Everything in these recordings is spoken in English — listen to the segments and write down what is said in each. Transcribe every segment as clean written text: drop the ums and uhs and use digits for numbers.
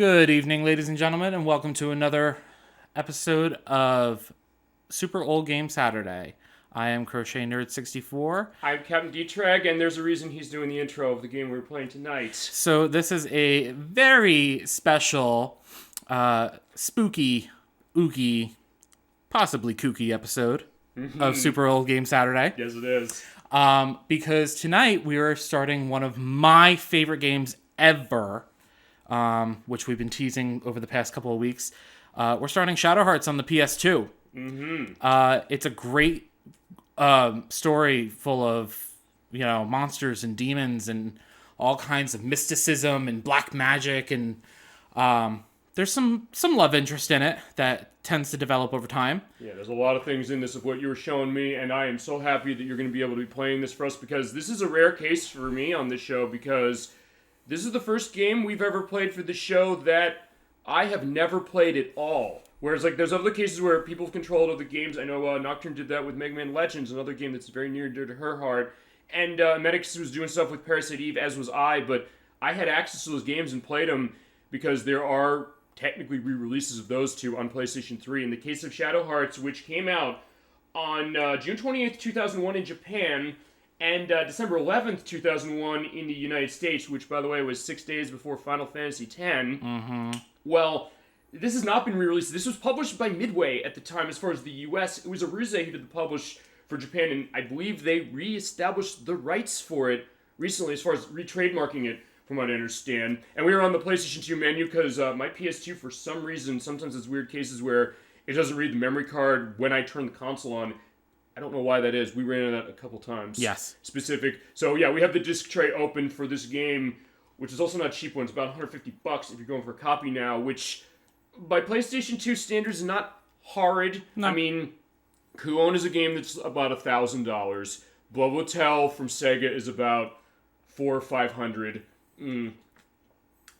Good evening, ladies and gentlemen, and welcome to another episode of Super Old Game Saturday. I am Crochet Nerd 64. I'm Captain Dietrich, and there's a reason he's doing the intro of the game we're playing tonight. So this is a very special, spooky, ooky, possibly kooky episode of Super Old Game Saturday. Yes, it is. Because tonight we are starting one of my favorite games ever, which we've been teasing over the past couple of weeks. We're starting Shadow Hearts on the PS2. It's a great story full of, monsters and demons and all kinds of mysticism and black magic, and there's some love interest in it that tends to develop over time. Yeah, there's a lot of things in this of what you were showing me, and I am so happy that you're going to be able to be playing this for us, because this is a rare case for me on this show, because this is the first game we've ever played for the show that I have never played at all. Whereas, there's other cases where people have controlled other games. I know Nocturne did that with Mega Man Legends, another game that's very near and dear to her heart. And Emetics was doing stuff with Parasite Eve, as was I, but I had access to those games and played them because there are technically re-releases of those two on PlayStation 3. In the case of Shadow Hearts, which came out on June 28th, 2001 in Japan, and December 11th, 2001 in the United States, which, by the way, was 6 days before Final Fantasy X. Well, this has not been re-released. This was published by Midway at the time as far as the US. It was Aruze who did the publish for Japan, and I believe they re-established the rights for it recently as far as re-trademarking it, from what I understand. And we were on the PlayStation 2 menu because my PS2, for some reason, sometimes it's weird cases where it doesn't read the memory card when I turn the console on. I don't know why that is. We ran into that a couple times. Yes. Specific. So yeah, we have the disc tray open for this game, which is also not a cheap one. It's about $150 if you're going for a copy now, which by PlayStation 2 standards is not horrid. No. I mean, Kuon is a game that's about $1,000. Blood Hotel from Sega is about $400 or $500.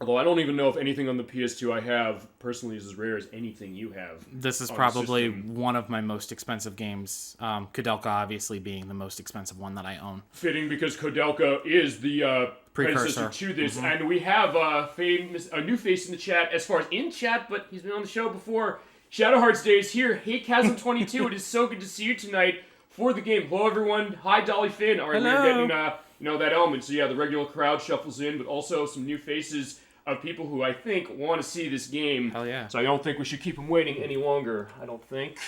Although I don't even know if anything on the PS2 I have personally is as rare as anything you have. This is probably one of my most expensive games. Koudelka obviously being the most expensive one that I own. Fitting, because Koudelka is the predecessor to this. And we have a new face in the chat, as far as in chat, but he's been on the show before. Shadow Hearts Day is here. Hey, Chasm22, it is so good to see you tonight for the game. Hello, everyone. Hi, Dolly Finn. All right, we're getting that element. So yeah, the regular crowd shuffles in, but also some new faces of people who I think want to see this game. Hell yeah. So I don't think we should keep them waiting any longer. I don't think.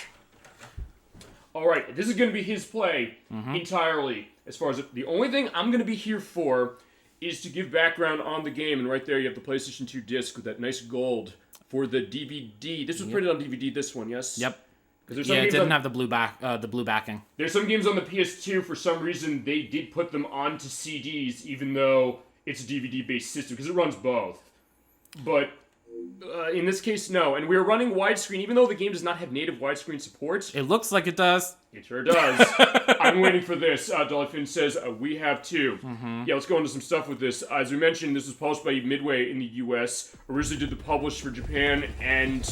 All right, this is going to be his play entirely. As far as the only thing I'm going to be here for is to give background on the game. And right there you have the PlayStation 2 disc with that nice gold for the DVD. This was printed on DVD, this one, yes? Yep. It didn't have the blue backing. There's some games on the PS2, for some reason, they did put them onto CDs, even though it's a DVD-based system, because it runs both. But in this case, no. And we're running widescreen, even though the game does not have native widescreen support. It looks like it does. It sure does. I'm waiting for this. Dolphin says, we have too. Yeah, let's go into some stuff with this. As we mentioned, this was published by Midway in the US. Originally did the publish for Japan. And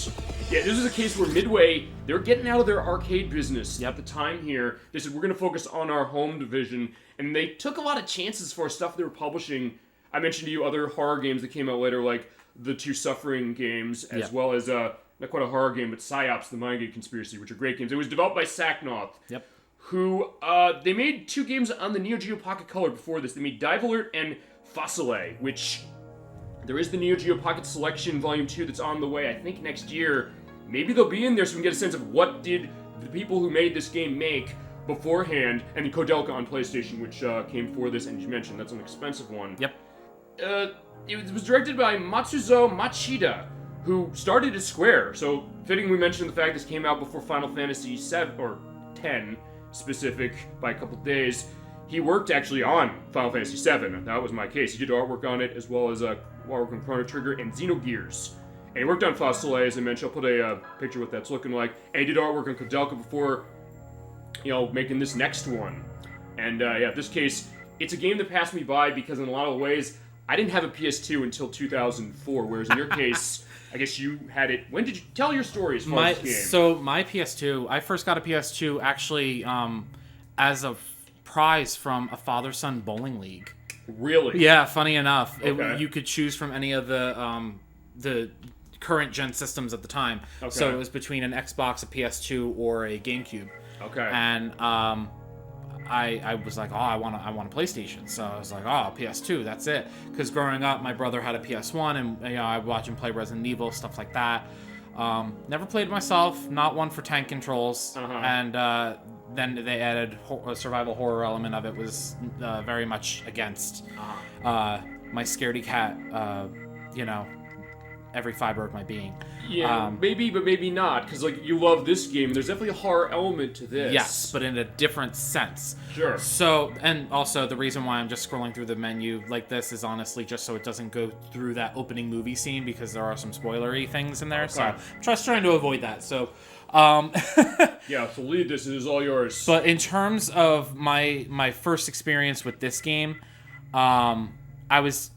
yeah, this is a case where Midway, they're getting out of their arcade business at the time here. They said, we're going to focus on our home division. And they took a lot of chances for stuff they were publishing. I mentioned to you other horror games that came out later, like the Two Suffering games, as well as, not quite a horror game, but Psyops, the Mind Game Conspiracy, which are great games. It was developed by Sacknoth, who, they made two games on the Neo Geo Pocket Color before this. They made Dive Alert and Fossile, which there is the Neo Geo Pocket Selection Volume 2 that's on the way, I think next year. Maybe they'll be in there so we can get a sense of what did the people who made this game make beforehand, and the Koudelka on PlayStation, which came for this, and you mentioned that's an expensive one. Yep. It was directed by Matsuzo Machida, who started at Square. So, fitting we mentioned the fact this came out before Final Fantasy 7 or 10 specific by a couple days. He worked actually on Final Fantasy 7. That was my case. He did artwork on it, as well as artwork on Chrono Trigger and Xenogears. And he worked on Fossile, as I mentioned. I'll put a picture of what that's looking like. And he did artwork on Koudelka before, making this next one. And this case, it's a game that passed me by because in a lot of ways, I didn't have a PS2 until 2004, whereas in your case, I guess you had it. When did you tell your story as far as this game? So my PS2, I first got a PS2 actually as a prize from a father-son bowling league. Really? Yeah, funny enough. Okay. You could choose from any of the current gen systems at the time. Okay. So it was between an Xbox, a PS2, or a GameCube. Okay. And I was like, oh, I want a PlayStation. So I was like, oh, PS2, that's it. Because growing up, my brother had a PS1, and I watched him play Resident Evil, stuff like that. Never played it myself, not one for tank controls. And then they added a survival horror element of it, was very much against. My scaredy cat, every fiber of my being. Yeah, maybe, but maybe not, because you love this game. There's definitely a horror element to this. Yes, but in a different sense. Sure. So, and also the reason why I'm just scrolling through the menu like this is honestly just so it doesn't go through that opening movie scene, because there are some spoilery things in there. Okay. So I'm just trying to avoid that. So, yeah, so lead this. It is all yours. But in terms of my first experience with this game, I was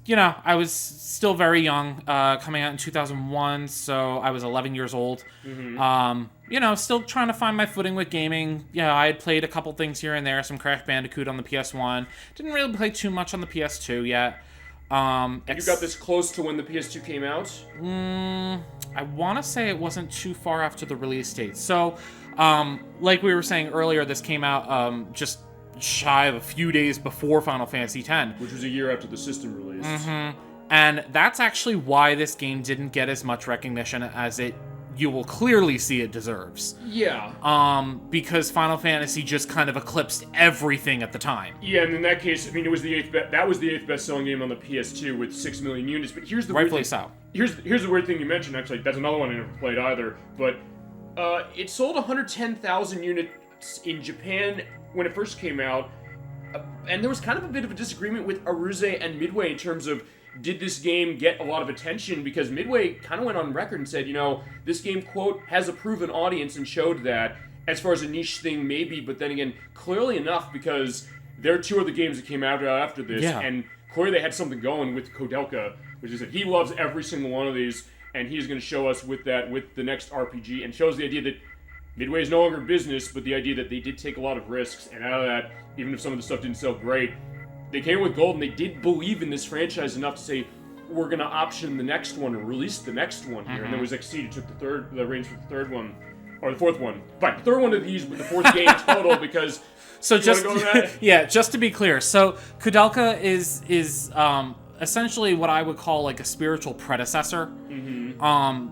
still very young, coming out in 2001, so I was 11 years old. Still trying to find my footing with gaming. I had played a couple things here and there, some Crash Bandicoot on the PS1. Didn't really play too much on the PS2 yet. You got this close to when the PS2 came out? I want to say it wasn't too far after the release date. So, like we were saying earlier, this came out just shy of a few days before Final Fantasy X, which was a year after the system release. And that's actually why this game didn't get as much recognition as you will clearly see it deserves. Yeah. Because Final Fantasy just kind of eclipsed everything at the time. Yeah, and in that case, it was the eighth best-selling game on the PS2 with 6 million units. But here's the rightfully so. Here's the weird thing you mentioned. Actually, that's another one I never played either. But it sold 110,000 units in Japan when it first came out, and there was kind of a bit of a disagreement with Aruze and Midway in terms of, did this game get a lot of attention? Because Midway kind of went on record and said, this game, quote, has a proven audience, and showed that. As far as a niche thing, maybe, but then again, clearly enough, because there are two other games that came out after this, and clearly they had something going with Kodelka, which is that he loves every single one of these, and he's going to show us with the next RPG, and shows the idea that Midway is no longer business, but the idea that they did take a lot of risks, and out of that, even if some of the stuff didn't sell great, they came with gold, and they did believe in this franchise enough to say, we're going to option the next one, or release the next one here. And then it was Exceed, took the reins for the third one, or the fourth one. Fine, the third one of these, but the fourth game total, because... So just to be clear, so Kudelka is essentially what I would call a spiritual predecessor,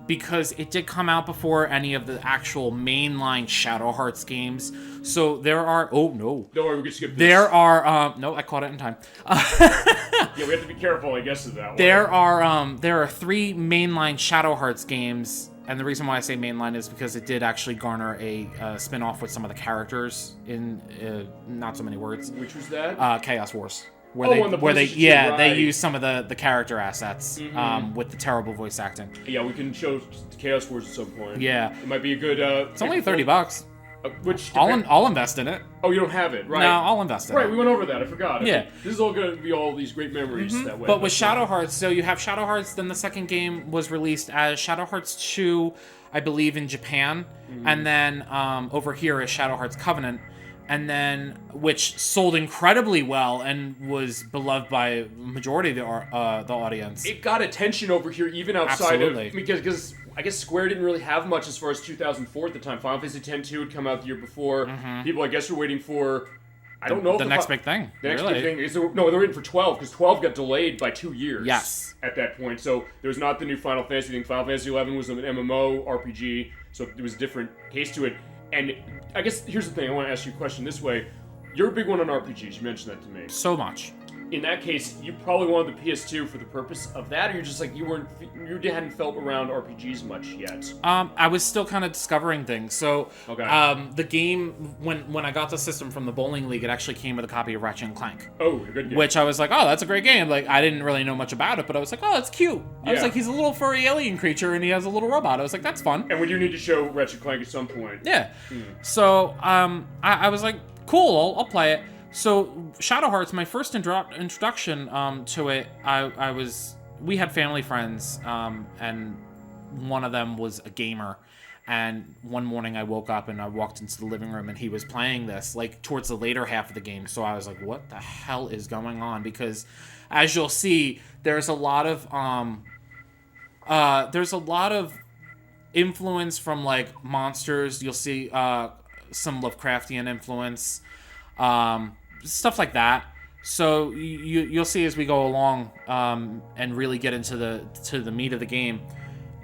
because it did come out before any of the actual mainline Shadow Hearts games. So there are no, don't worry, we can skip this. There are no, I caught it in time. Yeah, we have to be careful, I guess, of that. There are 3 mainline Shadow Hearts games. And the reason why I say mainline is because it did actually garner a spin-off with some of the characters in not so many words. Which was that? Chaos Wars. They use some of the character assets with the terrible voice acting. Yeah, we can show Chaos Wars at some point. Yeah. It might be a good... it's only $30. I'll invest in it. Oh, you don't have it, right? No, I'll invest in it. Right, we went over that. I forgot. Yeah. This is all going to be all these great memories that way. But with Shadow Hearts, so you have Shadow Hearts, then the second game was released as Shadow Hearts 2, I believe, in Japan. And then over here is Shadow Hearts Covenant. And then, which sold incredibly well and was beloved by a majority of the audience. It got attention over here, even outside of... Because I guess Square didn't really have much as far as 2004 at the time. Final Fantasy X-2 had come out the year before. People, I guess, were waiting for... I don't know if the next big thing. The next big thing is... No, they're waiting for 12, because 12 got delayed by 2 years. Yes. At that point. So, there's not the new Final Fantasy thing. Final Fantasy 11 was an MMO RPG, so there was a different case to it. And I guess, here's the thing. I want to ask you a question this way. You're a big one on RPGs. You mentioned that to me. So much. In that case, you probably wanted the PS2 for the purpose of that, or you're just like, you hadn't felt around RPGs much yet? I was still kind of discovering things. So, okay. The game, when I got the system from the bowling league, it actually came with a copy of Ratchet & Clank. Oh, a good game. Which I was like, oh, that's a great game. I didn't really know much about it, but I was like, oh, that's cute. I was like, he's a little furry alien creature, and he has a little robot. I was like, that's fun. And we do need to show Ratchet & Clank at some point. Yeah. So, I was like, cool, I'll play it. So, Shadow Hearts, my first introduction to it, we had family friends, and one of them was a gamer. And one morning I woke up and I walked into the living room and he was playing this, towards the later half of the game. So I was like, what the hell is going on? Because, as you'll see, there's a lot of there's a lot of influence from like monsters. You'll see some Lovecraftian influence, stuff like that. So you'll see as we go along and really get into the meat of the game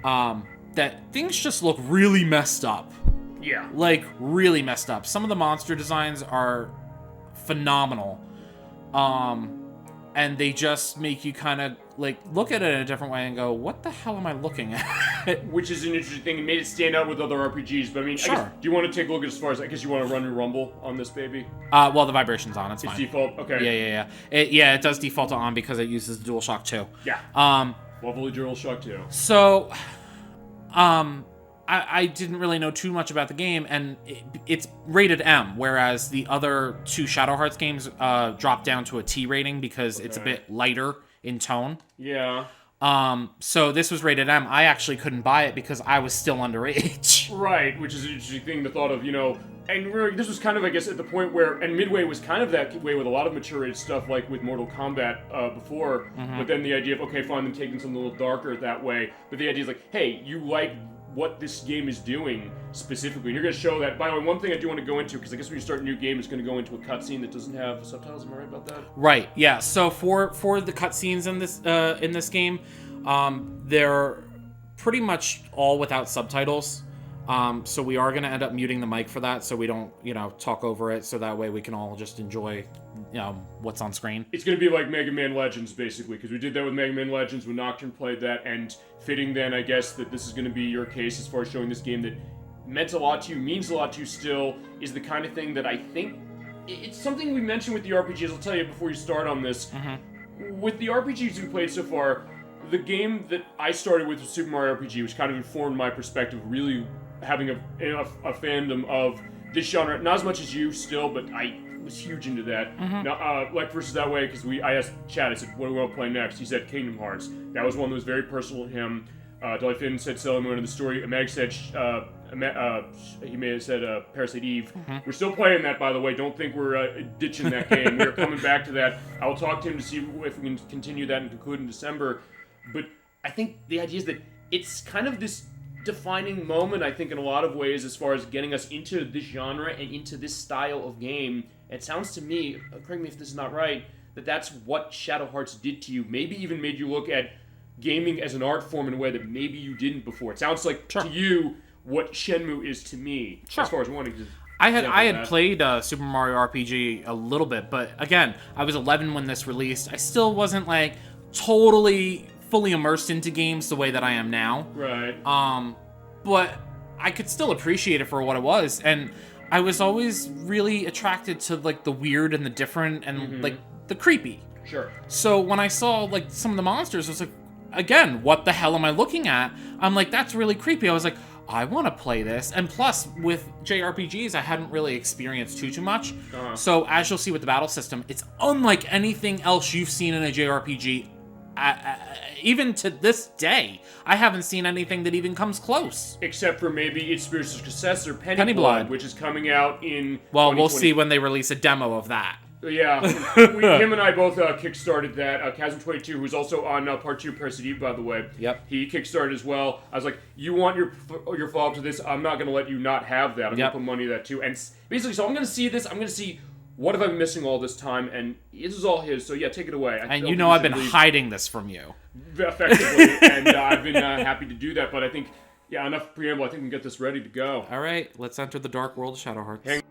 that things just look really messed up. Yeah. Like really messed up. Some of the monster designs are phenomenal. And they just make you kind of like look at it in a different way and go, what the hell am I looking at? Which is an interesting thing. It made it stand out with other RPGs. But I mean, Sure. I guess, do you want to take a look at as far as, I guess you want to run your Rumble on this baby? Well, the vibration's on. It's fine. Default? Okay. Yeah. It does default to on because it uses the DualShock 2. Yeah. Lovely DualShock 2. So, I didn't really know too much about the game, and it's rated M, whereas the other two Shadow Hearts games drop down to a T rating because it's a bit lighter in tone. Yeah. So this was rated M. I actually couldn't buy it because I was still underage. Right, which is an interesting thing, the thought of, and really, this was kind of, I guess, at the point where, and Midway was kind of that way with a lot of mature age stuff, like with Mortal Kombat before, but then the idea of, okay, fine, them taking something a little darker that way, but the idea is like, hey, you like what this game is doing specifically, and you're going to show that. By the way, one thing I do want to go into, because I guess when you start a new game, it's going to go into a cutscene that doesn't have subtitles. Am I right about that? Right. Yeah. So for the cutscenes in this game, they're pretty much all without subtitles. So we are going to end up muting the mic for that, so we don't talk over it. So that way we can all just enjoy what's on screen. It's going to be like Mega Man Legends, basically, because we did that with Mega Man Legends when Nocturne played that, and fitting then, I guess, that this is going to be your case as far as showing this game that meant a lot to you, means a lot to you still, is the kind of thing that I think... It's something we mentioned with the RPGs, I'll tell you before you start on this. Mm-hmm. With the RPGs we played so far, the game that I started with was Super Mario RPG, which kind of informed my perspective, really having a fandom of this genre. Not as much as you still, but I was huge into that. Mm-hmm. Now, like versus that way, because I asked Chad, I said, what do we want to play next? He said Kingdom Hearts. That was one that was very personal to him. Dolly Finn said Sailor Moon in the story. Meg said, he may have said Parasite Eve. Mm-hmm. We're still playing that, by the way. Don't think we're ditching that game. We're coming back to that. I'll talk to him to see if we can continue that and conclude in December. But I think the idea is that it's kind of this defining moment, I think, in a lot of ways, as far as getting us into this genre and into this style of game. It sounds to me, correct me if this is not right, that that's what Shadow Hearts did to you. Maybe even made you look at gaming as an art form in a way that maybe you didn't before. It sounds like to you what Shenmue is to me, as far as wanting to... I had played Super Mario RPG a little bit, but again, I was 11 when this released. I still wasn't like totally fully immersed into games the way that I am now. Right. But I could still appreciate it for what it was, and I was always really attracted to like the weird and the different and like the creepy. Sure. So when I saw like some of the monsters, I was like, again, what the hell am I looking at? I'm like, that's really creepy. I was like, I want to play this. And plus, with JRPGs, I hadn't really experienced too much. Uh-huh. So as you'll see with the battle system, it's unlike anything else you've seen in a JRPG. Even to this day, I haven't seen anything that even comes close. Except for maybe its spiritual successor, Penny Blood, which is coming out in... Well, we'll see when they release a demo of that. Yeah, him and I both kickstarted that. Chasm22, who's also on Part 2 Parasite Eve, by the way. Yep. He kickstarted as well. I was like, you want your follow-up to this? I'm not going to let you not have that. I'm going to put money to that too. And basically, so I'm going to see this. I'm going to see... What have I been missing all this time? And this is all his, so yeah, take it away. And you know I've been hiding this from you. Effectively, and I've been happy to do that, but I think, enough preamble, I think we can get this ready to go. All right, let's enter the dark world of Shadow Hearts.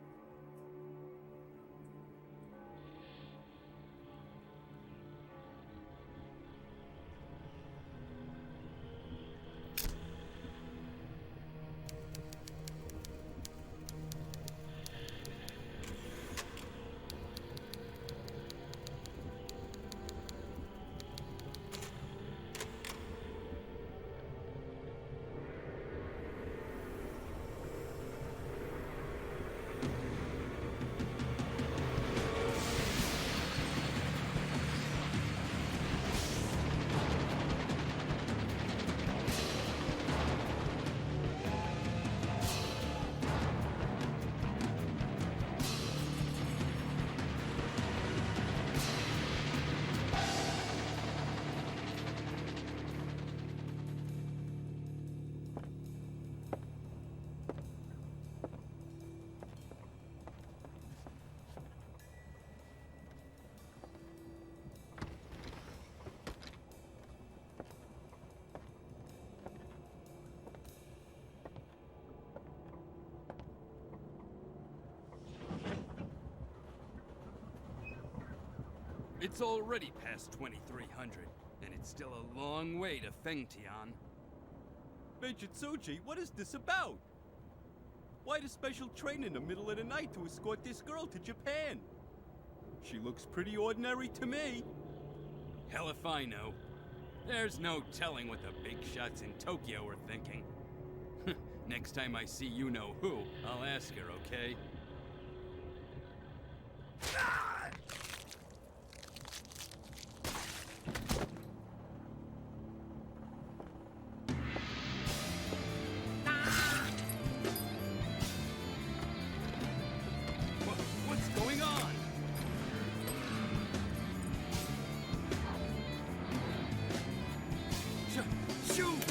It's already past 2300, and it's still a long way to Fengtian. Major Tsuji, what is this about? Why the special train in the middle of the night to escort this girl to Japan? She looks pretty ordinary to me. Hell if I know. There's no telling what the big shots in Tokyo are thinking. Next time I see you-know-who, I'll ask her, okay? What's going on? Shoot!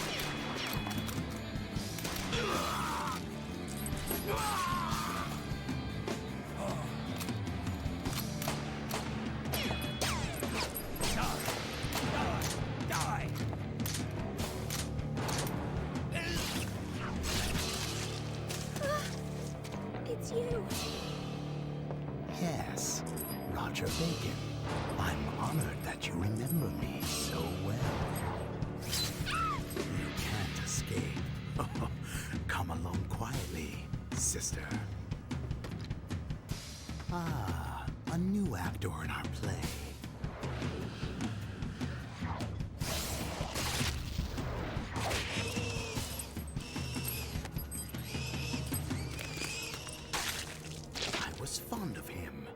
It's you. Yes, Roger Bacon. I'm honored that you remember me so well. You can't escape. Come along quietly, sister. Ah, a new actor in our play. I was fond of him.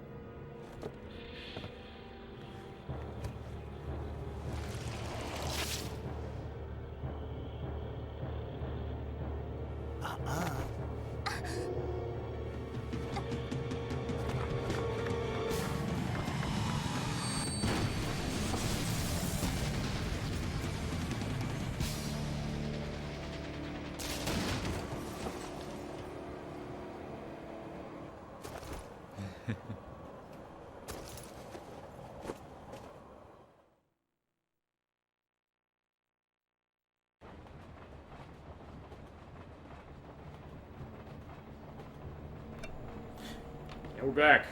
And we're back.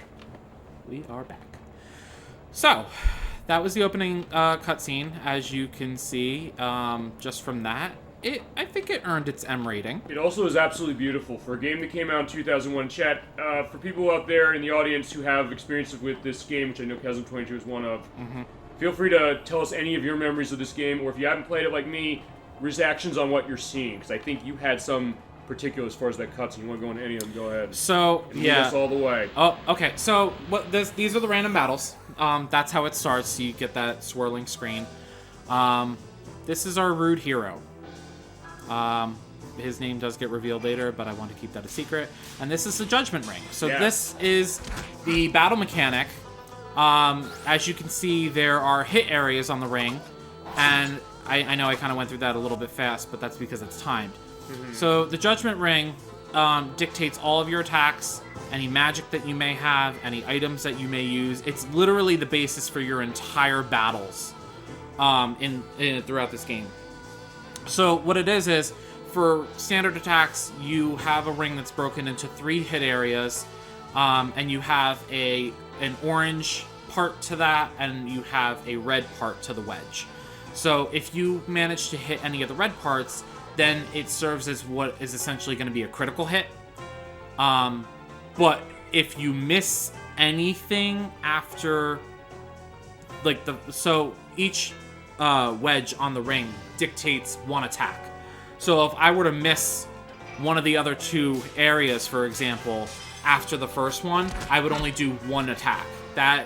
We are back. So, that was the opening cutscene. As you can see, just from that, I think it earned its M rating. It also is absolutely beautiful. For a game that came out in 2001, chat, for people out there in the audience who have experience with this game, which I know Chasm22 is one of, feel free to tell us any of your memories of this game, or if you haven't played it like me, reactions on what you're seeing, because I think you had some particular as far as that cutscene. You want to go into any of them, go ahead. So, And lead yeah. us all the way. Oh, okay. So, these are the random battles. That's how it starts. So you get that swirling screen. This is our rude hero. His name does get revealed later, but I want to keep that a secret. And this is the Judgment Ring. So This is the battle mechanic. As you can see, there are hit areas on the ring. And I know I kind of went through that a little bit fast, but that's because it's timed. So the Judgment Ring dictates all of your attacks, any magic that you may have, any items that you may use. It's literally the basis for your entire battles throughout this game. So what it is for standard attacks, you have a ring that's broken into 3 hit areas, and you have an orange part to that, and you have a red part to the wedge. So if you manage to hit any of the red parts, then it serves as what is essentially going to be a critical hit. But if you miss anything after, so each wedge on the ring dictates one attack. So if I were to miss one of the other 2 areas, for example, after the first one, I would only do 1 attack.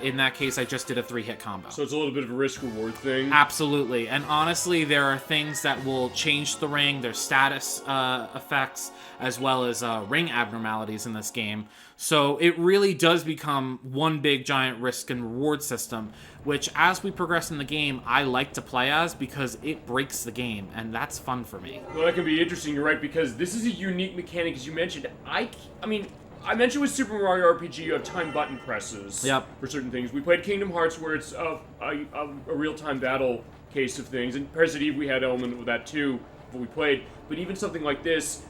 In that case, I just did a 3-hit combo. So it's a little bit of a risk-reward thing. Absolutely. And honestly, there are things that will change the ring. There's status effects, as well as ring abnormalities in this game. So it really does become one big giant risk and reward system, which as we progress in the game, I like to play as because it breaks the game, and that's fun for me. Well, that can be interesting, you're right, because this is a unique mechanic, as you mentioned. I mentioned with Super Mario RPG, you have time button presses for certain things. We played Kingdom Hearts, where it's a real-time battle case of things, and Parasite Eve, we had an element of that too, what we played. But even something like this,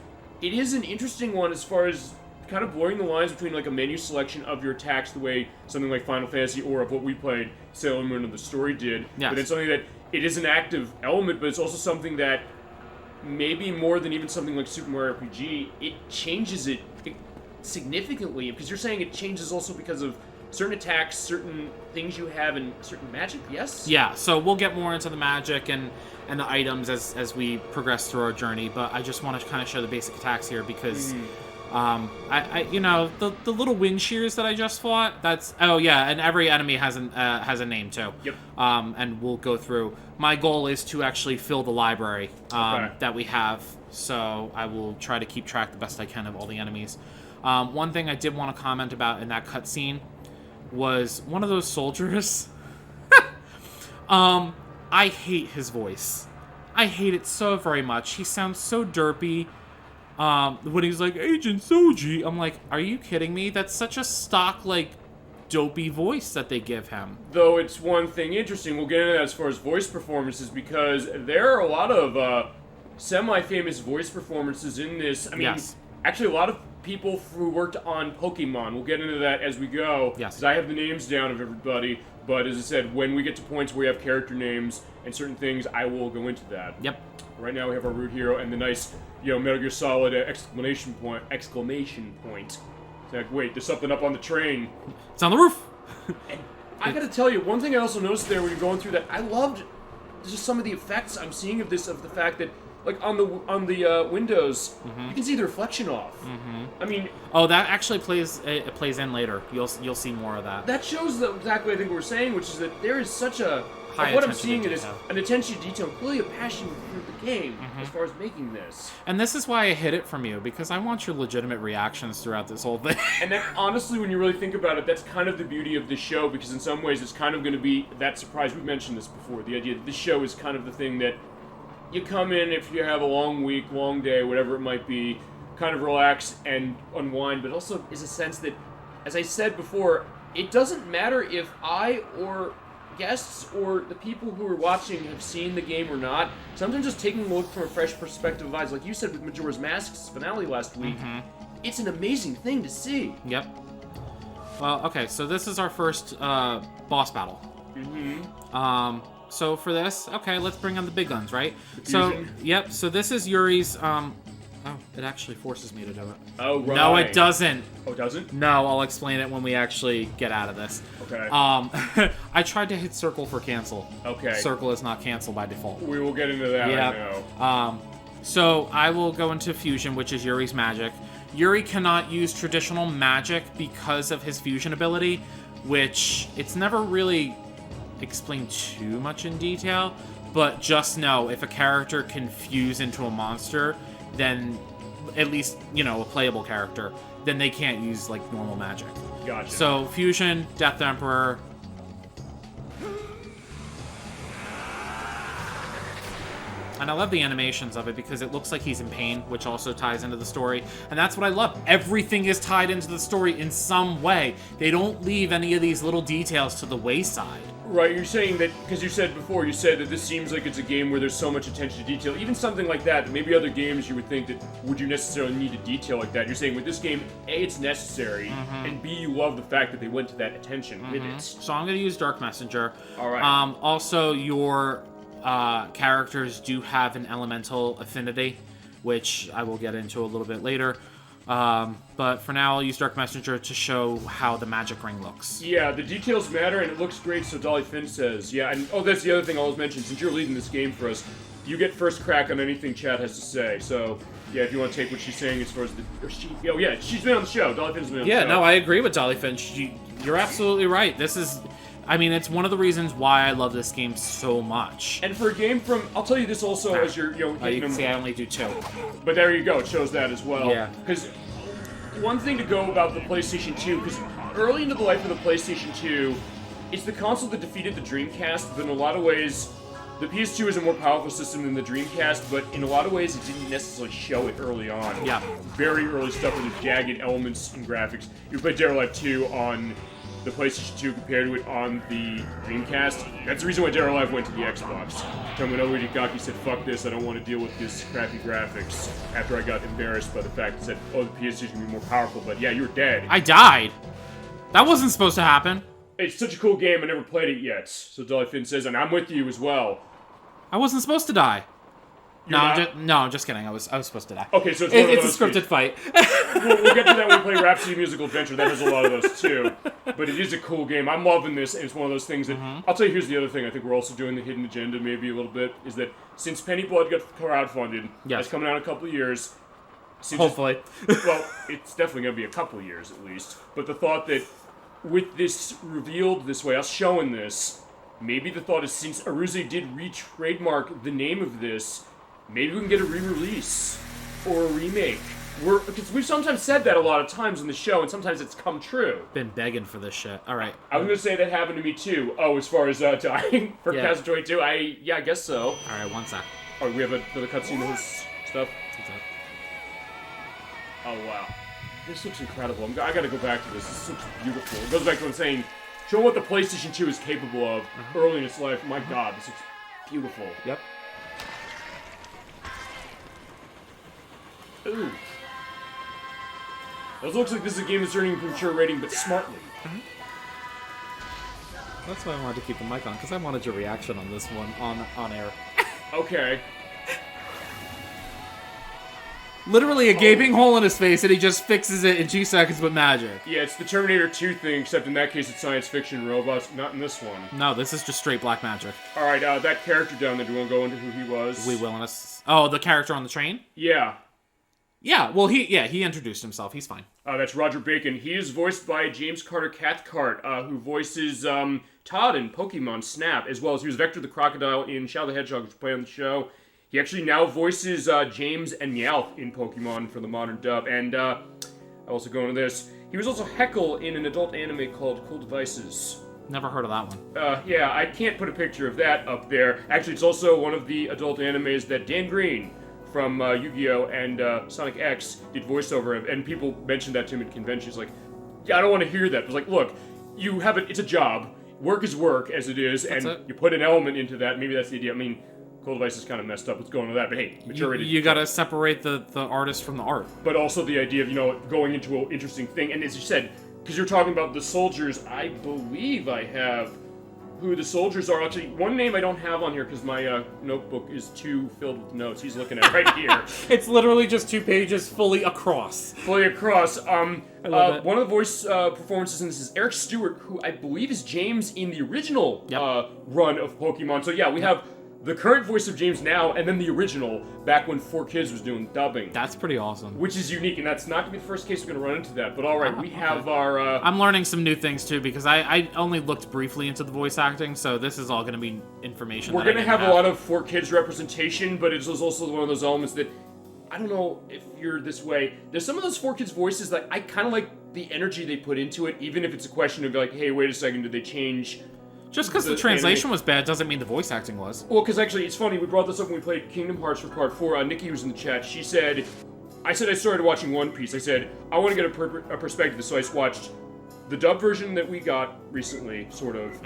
it is an interesting one as far as kind of blurring the lines between like a menu selection of your attacks, the way something like Final Fantasy or of what we played, Sailor Moon of the Story did. Yes. But it's something that it is an active element, but it's also something that maybe more than even something like Super Mario RPG, it changes it significantly. Because you're saying it changes also because of certain attacks, certain things you have, and certain magic, yes? Yeah, so we'll get more into the magic and the items as we progress through our journey, but I just want to kind of show the basic attacks here because, I you know, the little wind shears that I just fought, that's, oh yeah, and every enemy has a name too. Yep. And we'll go through. My goal is to actually fill the library that we have, so I will try to keep track the best I can of all the enemies. One thing I did want to comment about in that cutscene was one of those soldiers. I hate his voice. I hate it so very much. He sounds so derpy. When he's like, Agent Soji, I'm like, are you kidding me? That's such a stock, like, dopey voice that they give him. Though it's one thing interesting, we'll get into that as far as voice performances, because there are a lot of semi-famous voice performances in this. I mean, Yes. actually a lot of people who worked on Pokemon. We'll get into that as we go. Yes. Because I have the names down of everybody, but as I said, when we get to points where we have character names and certain things, I will go into that. Yep. Right now we have our root hero and the nice, Metal Gear Solid exclamation point. It's like, wait, there's something up on the train. It's on the roof. And I gotta tell you, one thing I also noticed there when you're going through that, I loved just some of the effects I'm seeing of this, of the fact that, like, on the windows, you can see the reflection off. I mean... Oh, that actually plays in later. You'll see more of that. That shows exactly I think what we're saying, which is that there is such a... High what I'm attention seeing to is detail. an attention to detail, clearly a passion for the game as far as making this. And this is why I hid it from you, because I want your legitimate reactions throughout this whole thing. And that, honestly, when you really think about it, that's kind of the beauty of this show, because in some ways it's kind of going to be that surprise. We've mentioned this before. The idea that this show is kind of the thing that you come in if you have a long week, long day, whatever it might be, kind of relax and unwind, but also is a sense that, as I said before, it doesn't matter if I or guests or the people who are watching have seen the game or not. Sometimes just taking a look from a fresh perspective of eyes, like you said with Majora's Mask's finale last week, it's an amazing thing to see. Yep. Well, okay, so this is our first boss battle. So for this, okay, let's bring on the big guns, right? So, yep, so this is Yuri's, oh, it actually forces me to do it. Oh, right. No, it doesn't. Oh, it doesn't? No, I'll explain it when we actually get out of this. Okay. I tried to hit circle for cancel. Okay. Circle is not cancel by default. We will get into that, Yeah. I know. So I will go into fusion, which is Yuri's magic. Yuri cannot use traditional magic because of his fusion ability, which it's never really explained too much in detail, but just know if a character can fuse into a monster, then at least, a playable character, then they can't use like normal magic. Gotcha. So fusion, Death Emperor. And I love the animations of it because it looks like he's in pain, which also ties into the story. And that's what I love. Everything is tied into the story in some way. They don't leave any of these little details to the wayside. Right, you're saying that, because you said that this seems like it's a game where there's so much attention to detail. Even something like that maybe other games you would think that, would you necessarily need a detail like that? You're saying with this game, A, it's necessary, and B, you love the fact that they went to that attention with it. So I'm going to use Dark Messenger. All right. Also, your characters do have an elemental affinity, which I will get into a little bit later. But for now, I'll use Dark Messenger to show how the magic ring looks. Yeah, the details matter, and it looks great, so Dolly Finn says. Yeah, and that's the other thing I always mention. Since you're leading this game for us, you get first crack on anything Chad has to say. So, yeah, if you want to take what she's saying as far as she's been on the show. Dolly Finn's been on the show. Yeah, no, I agree with Dolly Finn. You're absolutely right. This is... it's one of the reasons why I love this game so much. And for a game from... I'll tell you this also as you're, You can see I only do 2. But there you go, it shows that as well. Yeah. Because one thing to go about the PlayStation 2, because early into the life of the PlayStation 2, it's the console that defeated the Dreamcast, but in a lot of ways, the PS2 is a more powerful system than the Dreamcast, but in a lot of ways, it didn't necessarily show it early on. Yeah. Very early stuff with the jagged elements and graphics. You played Derelict 2 on the PlayStation 2 compared to it on the Dreamcast. That's the reason why Dead or Alive went to the Xbox. Then when Elliot said, fuck this, I don't want to deal with this crappy graphics, after I got embarrassed by the fact that said, oh, the PS2 can be more powerful, but yeah, you're dead. I died. That wasn't supposed to happen. It's such a cool game, I never played it yet. So Dolly Finn says, and I'm with you as well. I wasn't supposed to die. You're I'm just kidding. I was supposed to die. Okay, so it's a scripted fight. We'll get to that when we play Rhapsody Musical Adventure. That has a lot of those too. But it is a cool game. I'm loving this, and it's one of those things that I'll tell you. Here's the other thing. I think we're also doing the hidden agenda maybe a little bit. Is that since Penny Blood got crowdfunded, that's coming out in a couple of years. Hopefully. Well, it's definitely going to be a couple of years at least. But the thought that with this revealed this way, us showing this, maybe the thought is since Aruze did re-trademark the name of this. Maybe we can get a re-release or a remake. Because we've sometimes said that a lot of times on the show, and sometimes it's come true. Been begging for this shit. All right. I was going to say that happened to me too. Oh, as far as dying for Kaseyi 2, I guess so. All right, one sec. Oh, we have another cutscene of his stuff? Oh, wow. This looks incredible. I got to go back to this. This looks beautiful. It goes back to what I'm saying. Show what the PlayStation 2 is capable of early in its life. My God, this looks beautiful. Yep. Ooh. This looks like this is a game that's earning a mature rating, but smartly. That's why I wanted to keep the mic on, because I wanted your reaction on this one on air. Okay. Literally a gaping hole in his face, and he just fixes it in 2 seconds with magic. Yeah, it's the Terminator 2 thing, except in that case it's science fiction robots, not in this one. No, this is just straight black magic. Alright, that character down there, do you want to go into who he was? We will in a... Oh, the character on the train? Yeah. Yeah, well, he introduced himself. He's fine. That's Roger Bacon. He is voiced by James Carter Cathcart, who voices Todd in Pokemon Snap, as well as he was Vector the Crocodile in Shadow the Hedgehog, which played on the show. He actually now voices James and Meowth in Pokemon for the modern dub. And I also go into this. He was also Heckle in an adult anime called Cool Devices. Never heard of that one. Yeah, I can't put a picture of that up there. Actually, it's also one of the adult animes that Dan Green from Yu-Gi-Oh! And Sonic X did voiceover of, and people mentioned that to him at conventions, like, yeah, I don't want to hear that. It was like, look, you have it, it's a job. Work is work, as it is, and you put an element into that. Maybe that's the idea. I mean, Cool Device is kind of messed up. Let's go into that, but hey, maturity. You gotta separate the artist from the art. But also the idea of, going into an interesting thing, and as you said, because you're talking about the soldiers, I believe I have who the soldiers are. Actually, one name I don't have on here because my notebook is too filled with notes. He's looking at it right here. It's literally just 2 pages fully across. Fully across. I love it. One of the voice performances in this is Eric Stewart, who I believe is James in the original run of Pokemon. So yeah, we have the current voice of James now, and then the original, back when 4Kids was doing dubbing. That's pretty awesome. Which is unique, and that's not going to be the first case we're going to run into that. But alright, we have our... I'm learning some new things, too, because I only looked briefly into the voice acting, so this is all going to be information we're going to have a lot of 4Kids representation, but it's also one of those elements that... I don't know if you're this way. There's some of those 4Kids voices that I kind of like the energy they put into it, even if it's a question of like, hey, wait a second, did they change... Just because the translation was bad doesn't mean the voice acting was. Well, because actually, it's funny, we brought this up when we played Kingdom Hearts for Part 4. Nikki was in the chat. She said, I started watching One Piece. I said, I want to get a perspective, so I watched the dub version that we got recently, sort of,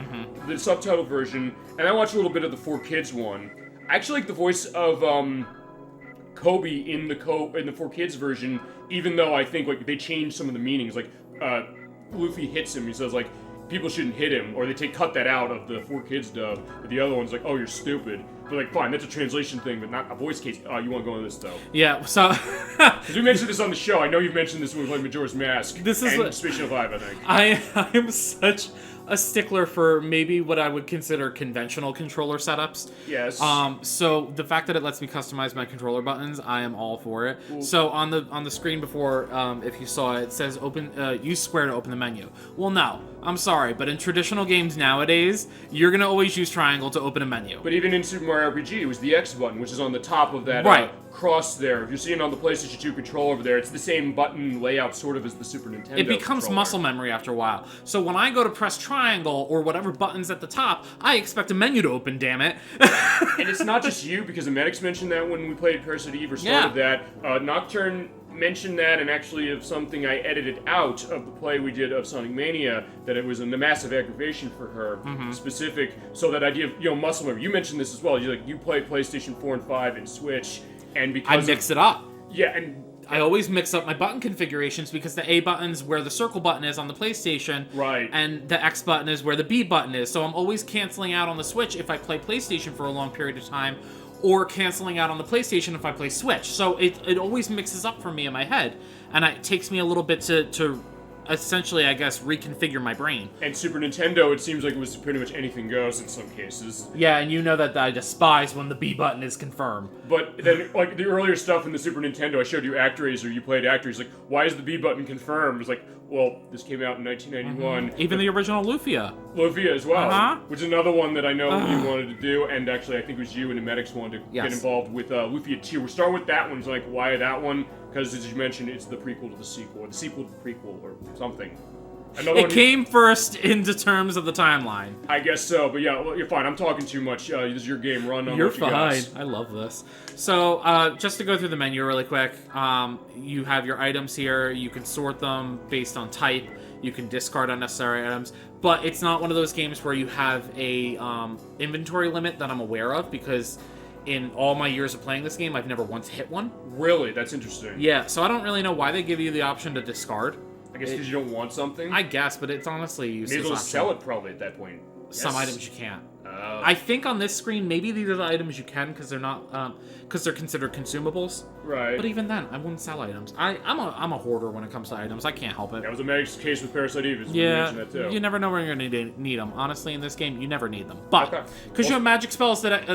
the subtitle version, and I watched a little bit of the 4Kids one. I actually like the voice of Kobe in the 4Kids version, even though I think like they changed some of the meanings. Like, Luffy hits him, he says like, people shouldn't hit him, or they cut that out of the 4Kids dub. But the other one's like, oh, you're stupid. But like, fine, that's a translation thing, but not a voice case. Oh, you want to go into this though? Yeah. So because we mentioned this on the show. I know you've mentioned this when we played Majora's Mask. This is and Spatial 5, I think. I am such a stickler for maybe what I would consider conventional controller setups. Yes. So the fact that it lets me customize my controller buttons, I am all for it. Ooh. So on the screen before, if you saw it, it says use square to open the menu. Well, no, I'm sorry, but in traditional games nowadays, you're gonna always use triangle to open a menu. But even in Super Mario RPG, it was the X button, which is on the top of that cross there. If you're seeing on the PlayStation 2 controller over there, it's the same button layout sort of as the Super Nintendo. It becomes controller. Muscle memory after a while. So when I go to press triangle or whatever button's at the top, I expect a menu to open, damn it. And it's not just you, because Emetics mentioned that when we played Parasite Eve or started that. Nocturne mention that, and actually of something I edited out of the play we did of Sonic Mania, that it was a massive aggravation for her, specific. So that idea of muscle memory. You mentioned this as well. You play PlayStation 4 and 5 and Switch, and because I mix it up. Yeah, and I always mix up my button configurations because the A button's where the circle button is on the PlayStation. Right. And the X button is where the B button is. So I'm always canceling out on the Switch if I play PlayStation for a long period of time, or canceling out on the PlayStation if I play Switch. So it always mixes up for me in my head. And it takes me a little bit to essentially, I guess, reconfigure my brain. And Super Nintendo, it seems like it was pretty much anything goes in some cases. Yeah, and you know that I despise when the B button is confirmed. But then, like, the earlier stuff in the Super Nintendo, I showed you ActRaiser, you played ActRaiser, like, why is the B button confirmed? It's like, well, this came out in 1991. Even the original Lufia. Lufia as well, Uh-huh. which is another one that I know you wanted to do, and actually I think it was you and Emetics wanted to get involved with Lufia 2. We're starting with that one. It's like, why that one? Because, as you mentioned, it's the prequel to the sequel, or the sequel to the prequel, or something. It came first into terms of the timeline. I guess so, but yeah, well, you're fine. I'm talking too much. This is your game. Run on. You're what you fine. got. I love this. So, just to go through the menu really quick, you have your items here. You can sort them based on type. You can discard unnecessary items, but it's not one of those games where you have a inventory limit that I'm aware of, because in all my years of playing this game, I've never once hit one. Really? That's interesting. Yeah, so I don't really know why they give you the option to discard. I guess because you don't want something? I guess, but it's honestly useless. Maybe they'll option. sell it probably at that point. Some Yes. items you can't. I think on this screen, maybe these are the items you can, because they're not, because they're considered consumables. Right. But even then, I wouldn't sell items. I'm a hoarder when it comes to items. I can't help it. That was Emetics' case with Parasite Eve. You Yeah, mentioned that too. you never know when you're going to need them. Honestly, in this game, you never need them. But, Okay. because you have magic spells that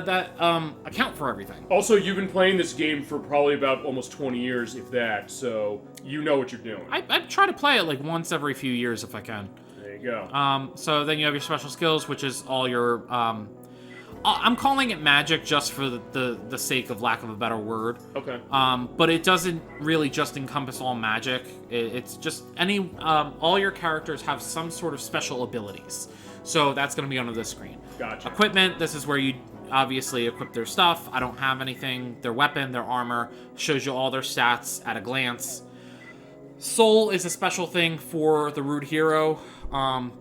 account for everything. Also, you've been playing this game for probably about almost 20 years, if that, so you know what you're doing. I try to play it like once every few years if I can. There you go. So then you have your special skills, which is all your, I'm calling it magic just for the sake of lack of a better word. Okay. But it doesn't really just encompass all magic. It's just all your characters have some sort of special abilities. So that's going to be on this screen. Gotcha. Equipment, this is where you obviously equip their stuff. I don't have anything. Their weapon, their armor, shows you all their stats at a glance. Soul is a special thing for the Rude Hero.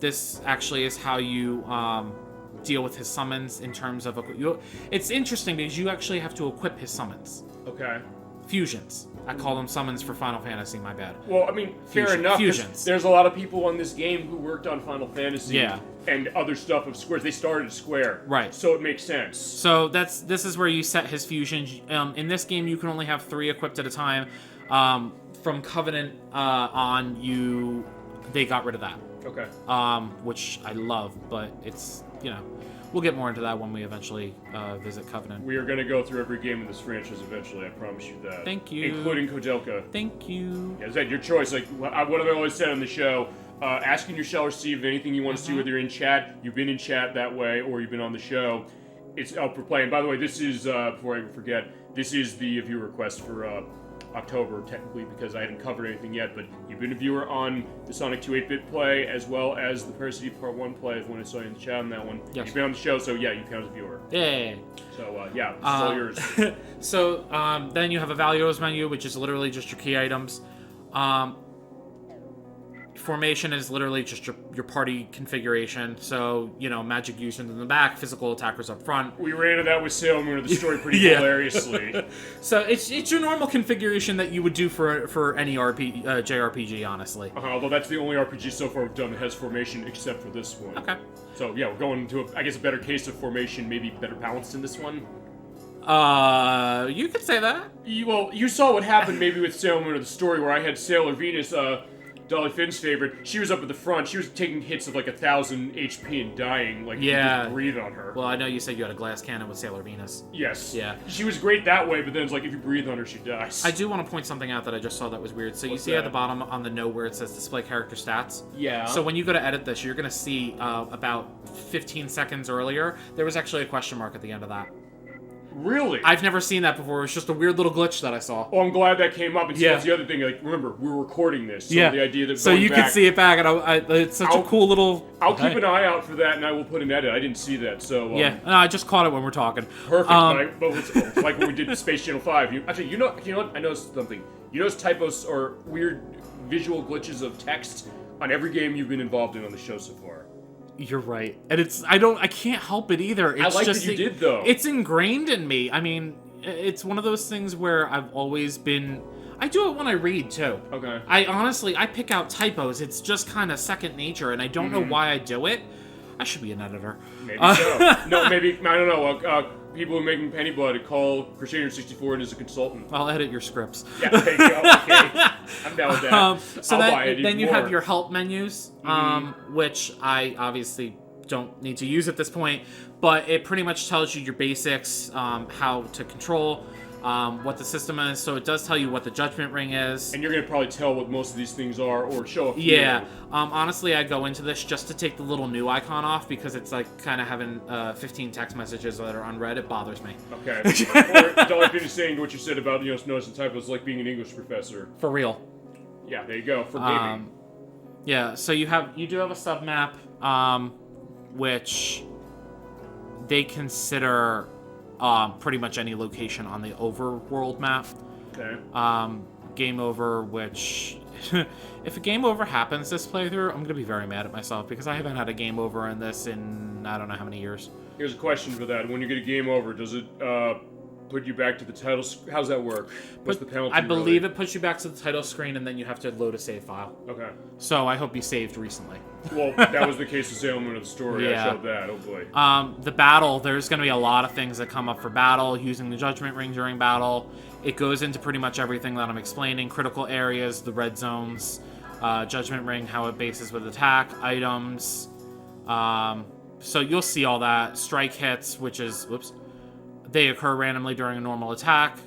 This actually is how you deal with his summons in terms of... It's interesting because you actually have to equip his summons. Okay. Fusions. I call them summons for Final Fantasy, my bad. Well, I mean, fair enough. Fusions. There's a lot of people on this game who worked on Final Fantasy Yeah. and other stuff of Square's. They started Square. Right. So it makes sense. So this is where you set his fusions. In this game, you can only have 3 equipped at a time. From Covenant on, they got rid of that. Okay. Which I love, but it's, we'll get more into that when we eventually visit Covenant. We are going to go through every game in this franchise eventually, I promise you that. Thank you. Including Kodelka. Thank you. Yeah, Zed, your choice. Like, what have I always said on the show? Asking your shall receive anything you want to see, whether you're in chat, you've been in chat that way, or you've been on the show. It's up for play. And by the way, this is, before I forget, this is the viewer request for October, technically, because I hadn't covered anything yet, but you've been a viewer on the Sonic 2 8-bit play, as well as the Parasite Eve Part 1 play, when I saw you in the chat on that one. Yes. You've been on the show, so yeah, you count as a viewer. Yay. So, yeah, this is all yours. So, then you have a values menu, which is literally just your key items. Formation is literally just your party configuration. So, magic users in the back, physical attackers up front. We ran into that with Sailor Moon of the story pretty Yeah. hilariously. So it's your normal configuration that you would do for any JRPG, honestly. Although that's the only RPG so far we've done that has formation except for this one. Okay. So, yeah, we're going to, I guess, a better case of formation, maybe better balanced in this one. You could say that. You saw what happened maybe with Sailor Moon of the story, where I had Sailor Venus, Dolly Finn's favorite. She was up at the front. She was taking hits of like 1,000 HP and dying. Like, you Yeah. just breathe on her. Well, I know you said you had a glass cannon with Sailor Venus. Yes. Yeah. She was great that way, but then it's like, if you breathe on her, she dies. I do want to point something out that I just saw that was weird. So you What's see at that? the bottom on the note where it says display character stats? Yeah. So when you go to edit this, you're going to see about 15 seconds earlier, there was actually a question mark at the end of that. Really? I've never seen that before. It was just a weird little glitch that I saw. Oh, I'm glad that came up. And so Yeah. that's the other thing. Like, remember, we're recording this. So Yeah. the idea that So going you back, can see it back, and it's such a cool little... I'll keep an eye out for that, and I will put an edit. I didn't see that, so... Yeah, no, I just caught it when we're talking. Perfect. But it's like when we did Space Channel 5. You know what? I noticed something. You notice typos or weird visual glitches of text on every game you've been involved in on the show so far. You're right. And I can't help it either. It's I like just, that you did, though. It's ingrained in me. I mean, it's one of those things where I've always been... I do it when I read, too. Okay. I pick out typos. It's just kind of second nature, and I don't know why I do it. I should be an editor. Maybe so. No, maybe, I don't know. People who are making Penny Blood call Crusader64 in as a consultant. I'll edit your scripts. Yeah, there you go. Okay. I'm down with that. So I'll buy it then you more. have your help menus, which I obviously don't need to use at this point, but it pretty much tells you your basics, how to control, what the system is. So it does tell you what the judgment ring is. And you're going to probably tell what most of these things are or show a few. Yeah. Honestly, I go into this just to take the little new icon off because it's like kind of having 15 text messages that are unread. It bothers me. Okay. Or don't like saying what you said about, noticing typos like being an English professor. For real. Yeah, there you go. For gaming. Yeah, so you do have a submap, which they consider pretty much any location on the overworld map. Okay. Game over, which if a game over happens this playthrough, I'm gonna be very mad at myself because I haven't had a game over in this in I don't know how many years. Here's a question for that. When you get a game over, does it put you back to the title? How's that work? What's the penalty? I believe it puts you back to the title screen, and then you have to load a save file. Okay. So I hope you saved recently. Well, that was the case with Element of the Story. Yeah. I showed that. Oh boy. The battle, there's going to be a lot of things that come up for battle, using the Judgment Ring during battle. It goes into pretty much everything that I'm explaining. Critical areas, the red zones, Judgment Ring, how it bases with attack, items. So you'll see all that. Strike hits, which is... Whoops. They occur randomly during a normal attack.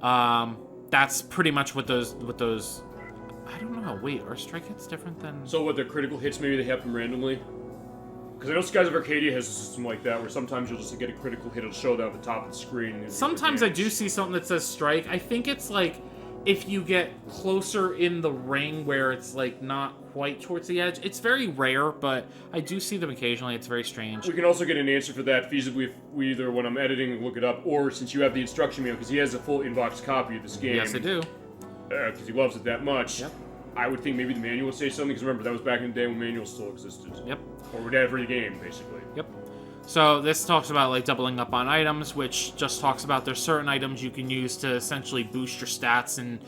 That's pretty much what those... I don't know. Wait, are strike hits different than... So what, the critical hits, maybe they happen randomly? Because I know Skies of Arcadia has a system like that, where sometimes you'll just get a critical hit, it'll show that at the top of the screen. Sometimes I do see something that says strike. I think it's like if you get closer in the ring where it's like not quite towards the edge. It's very rare, but I do see them occasionally. It's very strange. We can also get an answer for that feasibly if we either when I'm editing look it up, or since you have the instruction manual, because he has a full inbox copy of this game. Yes, I do. Because he loves it that much. Yep. I would think maybe the manual would say something, because remember, that was back in the day when manuals still existed. Yep. Or with every game, basically. Yep. So this talks about like doubling up on items, which just talks about there's certain items you can use to essentially boost your stats and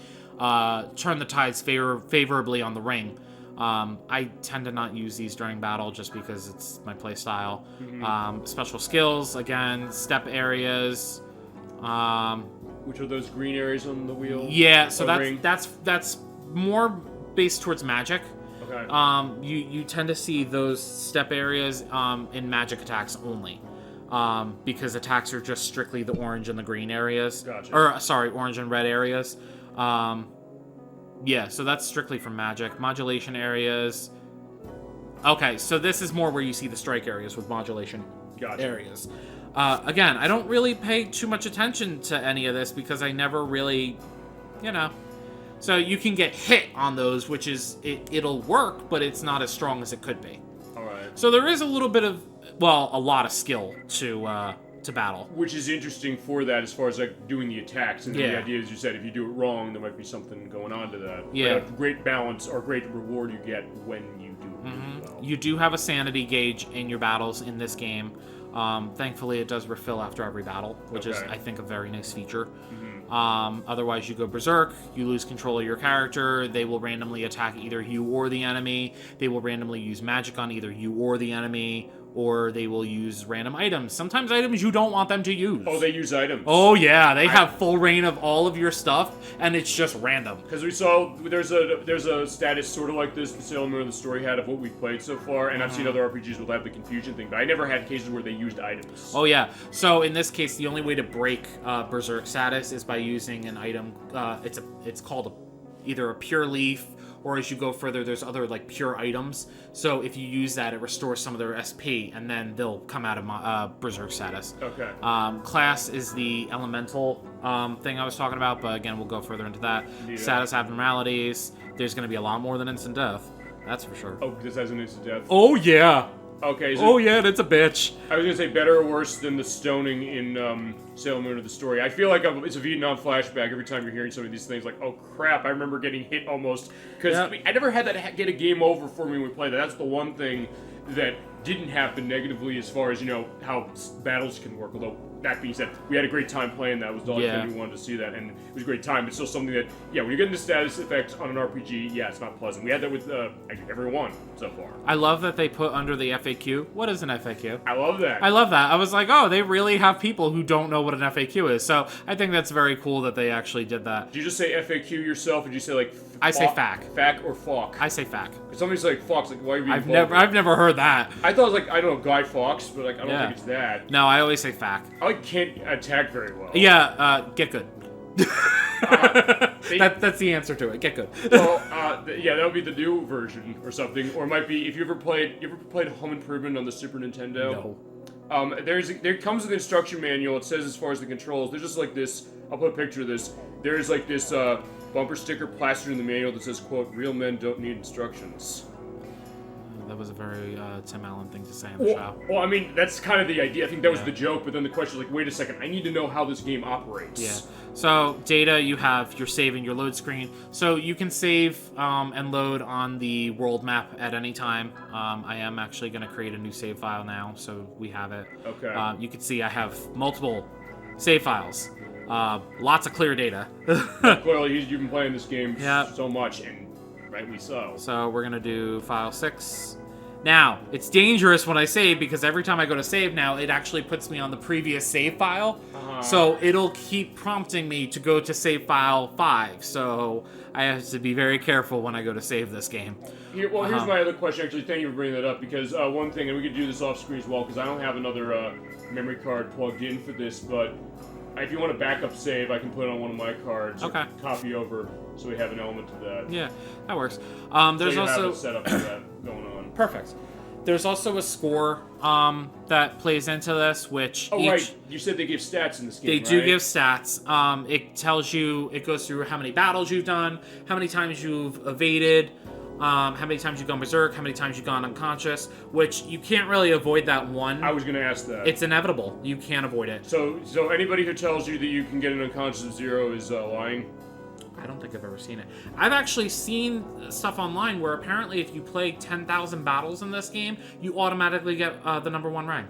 turn the tides favorably on the ring. I tend to not use these during battle just because it's my play style. Mm-hmm. Special skills, again, step areas. Which are those green areas on the wheel? Yeah, so ring? that's more based towards magic. Okay. You tend to see those step areas in magic attacks only. Because attacks are just strictly the orange and the green areas. Gotcha. Or, sorry, orange and red areas. Yeah, so that's strictly for magic. Modulation areas. Okay, so this is more where you see the strike areas with modulation areas. Again, I don't really pay too much attention to any of this because I never really, So you can get hit on those, which is, it'll work, but it's not as strong as it could be. Alright. So there is a little bit of, a lot of skill to battle. Which is interesting for that as far as like doing the attacks. And the idea, as you said, if you do it wrong, there might be something going on to that. Yeah. But a great balance or great reward you get when you do it well. You do have a sanity gauge in your battles in this game. Thankfully, it does refill after every battle, which is, I think, a very nice feature. Otherwise, you go berserk, you lose control of your character, they will randomly attack either you or the enemy, they will randomly use magic on either you or the enemy, or they will use random items. Sometimes items you don't want them to use. Oh, they use items. Oh, yeah. They have full reign of all of your stuff, and it's just random. Because we saw there's a status sort of like this the Sailor Moon of the Story had of what we've played so far, and I've seen other RPGs will have the confusion thing, but I never had cases where they used items. Oh, yeah. So in this case, the only way to break Berserk status is by using an item. It's called either a pure leaf, or as you go further, there's other like pure items. So if you use that, it restores some of their SP, and then they'll come out of berserk status. Okay. Class is the elemental thing I was talking about, but again, we'll go further into that. Status abnormalities. There's going to be a lot more than instant death. That's for sure. Oh, this has an instant death. Oh yeah. Okay. Oh yeah, that's a bitch. I was gonna say better or worse than the stoning in Sailor Moon of the Story. I feel like it's a Vietnam flashback every time you're hearing some of these things. Like, oh crap, I remember getting hit almost because I never had that get a game over for me when we played that. That's the one thing that didn't happen negatively as far as how battles can work. Although that being said, we had a great time playing that. It was the only thing we wanted to see that, and it was a great time. But still something that when you're getting the status effects on an RPG, it's not pleasant. We had that with everyone so far. I love that they put under the FAQ. What is an FAQ? I love that. I love that. I was like, oh, they really have people who don't know what an FAQ is. So I think that's very cool that they actually did that. Did you just say FAQ yourself, or did you say like? I say FAQ. FAQ or FOC? I say FAQ. Somebody's like Fox. Like, why are you? I've never heard that. I thought it was like, I don't know, Guy Fawkes, but like I don't think it's that. No, I always say FAQ. I can't attack very well. Yeah, get good. That's the answer to it. Get good. Well, that would be the new version or something, or it might be if you ever played Home Improvement on the Super Nintendo. No. There comes with an instruction manual. It says as far as the controls, there's just like this. I'll put a picture of this. There's like this bumper sticker plastered in the manual that says, "quote Real men don't need instructions." That was a very Tim Allen thing to say in the show. Well, I mean, that's kind of the idea. I think that was the joke, but then the question is like, wait a second, I need to know how this game operates. Yeah. So, data, you have your save and your load screen. So, you can save and load on the world map at any time. I am actually going to create a new save file now, so we have it. Okay. You can see I have multiple save files. Lots of clear data. Clearly, you've been playing this game so much, and rightly so. So we're going to do file 6. Now, it's dangerous when I save because every time I go to save now, it actually puts me on the previous save file. So it'll keep prompting me to go to save file 5. So I have to be very careful when I go to save this game. Here's my other question, actually. Thank you for bringing that up, because one thing, and we could do this off screen as well, because I don't have another memory card plugged in for this, but if you want a backup save, I can put it on one of my cards. Okay. Copy over, so we have an element to that. Yeah, that works. There's so you also have a setup for that going on. Perfect. There's also a score that plays into this, which right. You said they give stats in this game, They right? do give stats. It tells you, it goes through how many battles you've done, how many times you've evaded, how many times you've gone berserk, how many times you've gone unconscious, which you can't really avoid that one. I was going to ask that. It's inevitable. You can't avoid it. So anybody who tells you that you can get an unconscious of 0 is lying? I don't think I've ever seen it. I've actually seen stuff online where apparently if you play 10,000 battles in this game, you automatically get the number 1 rank.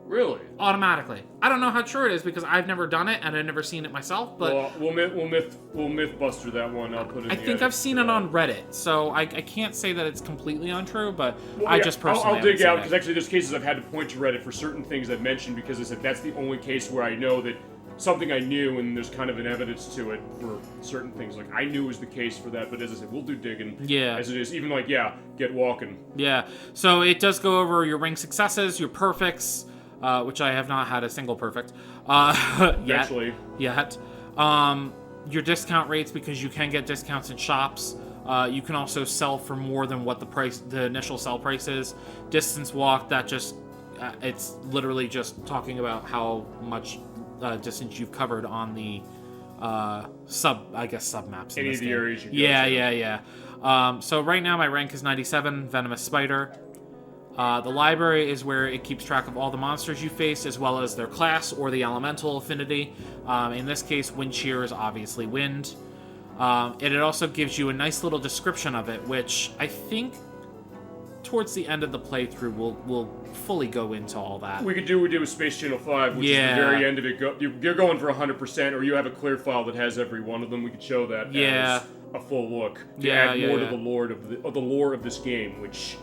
Really? Automatically. I don't know how true it is because I've never done it and I've never seen it myself. But well, we'll mythbuster that one. I'll put it. I think I've seen it on Reddit, so I can't say that it's completely untrue, but I just personally I'll dig out because actually there's cases I've had to point to Reddit for certain things I've mentioned because I said that's the only case where I know that something I knew and there's kind of an evidence to it for certain things. Like I knew was the case for that, but as I said, we'll do digging. Yeah. As it is, even like get walking. Yeah. So it does go over your ring successes, your perfects. Which I have not had a single perfect yet. Your discount rates, because you can get discounts in shops. You can also sell for more than what the initial sell price is. Distance walk, that just it's literally just talking about how much distance you've covered on the sub maps. Any of the areas you go to. So right now my rank is 97, Venomous Spider. The library is where it keeps track of all the monsters you face, as well as their class or the elemental affinity. In this case, wind shear is obviously wind. It also gives you a nice little description of it, which I think towards the end of the playthrough we'll fully go into all that. We do with Space Channel 5, which is the very end of it. You're going for 100%, or you have a clear file that has every one of them. We could show that as a full look to add more to the lore of this game, which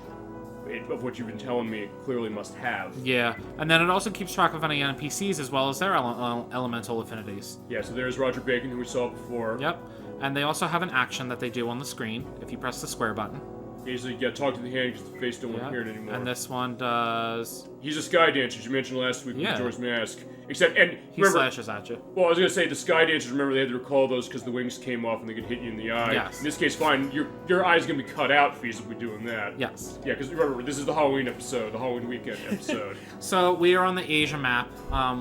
of what you've been telling me, it clearly must have. Yeah, and then it also keeps track of any NPCs as well as their elemental affinities. Yeah, so there's Roger Bacon, who we saw before. Yep, and they also have an action that they do on the screen if you press the square button. Usually you gotta talk to the hand because the face don't want to hear it anymore. And this one does... He's a sky dancer, as you mentioned last week with George Mask. Except, and He remember, slashes at you. well, I was gonna say the sky dancers. Remember, they had to recall those because the wings came off and they could hit you in the eye. Yes. In this case, fine. Your eye's gonna be cut out feasibly doing that. Yes. Yeah, because remember, this is the Halloween episode, the Halloween weekend episode. So we are on the Asia map.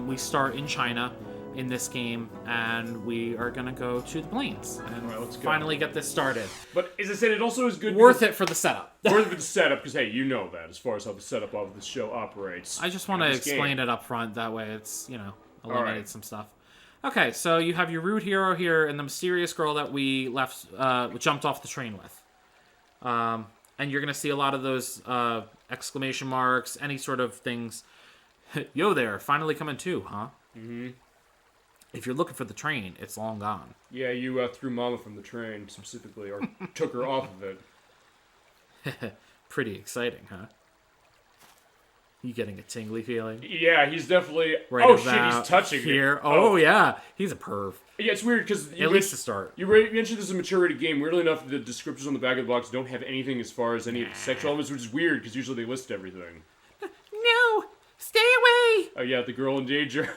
We start in China in this game, and we are gonna go to the plains and Alright, let's go. finally get this started. But as I said, it also is good. Worth it for the setup. Worth it the setup, because hey, you know that as far as how the setup of this show operates. I just want to explain it up front. That way, it's eliminated Alright. some stuff. Okay, so you have your root hero here and the mysterious girl that we jumped off the train with. And you're gonna see a lot of those exclamation marks, any sort of things. Yo there, finally coming too, huh? Mm-hmm. If you're looking for the train, it's long gone. Yeah, you threw Mama from the train specifically, or took her off of it. Pretty exciting, huh? You getting a tingly feeling? Yeah, he's definitely. Right oh shit, about he's touching here. it. Oh yeah, he's a perv. Yeah, it's weird because At least to start. You mentioned this is a mature rated game. Weirdly enough, the descriptors on the back of the box don't have anything as far as any of the sexual elements, which is weird because usually they list everything. No, stay away. Oh yeah, the girl in danger.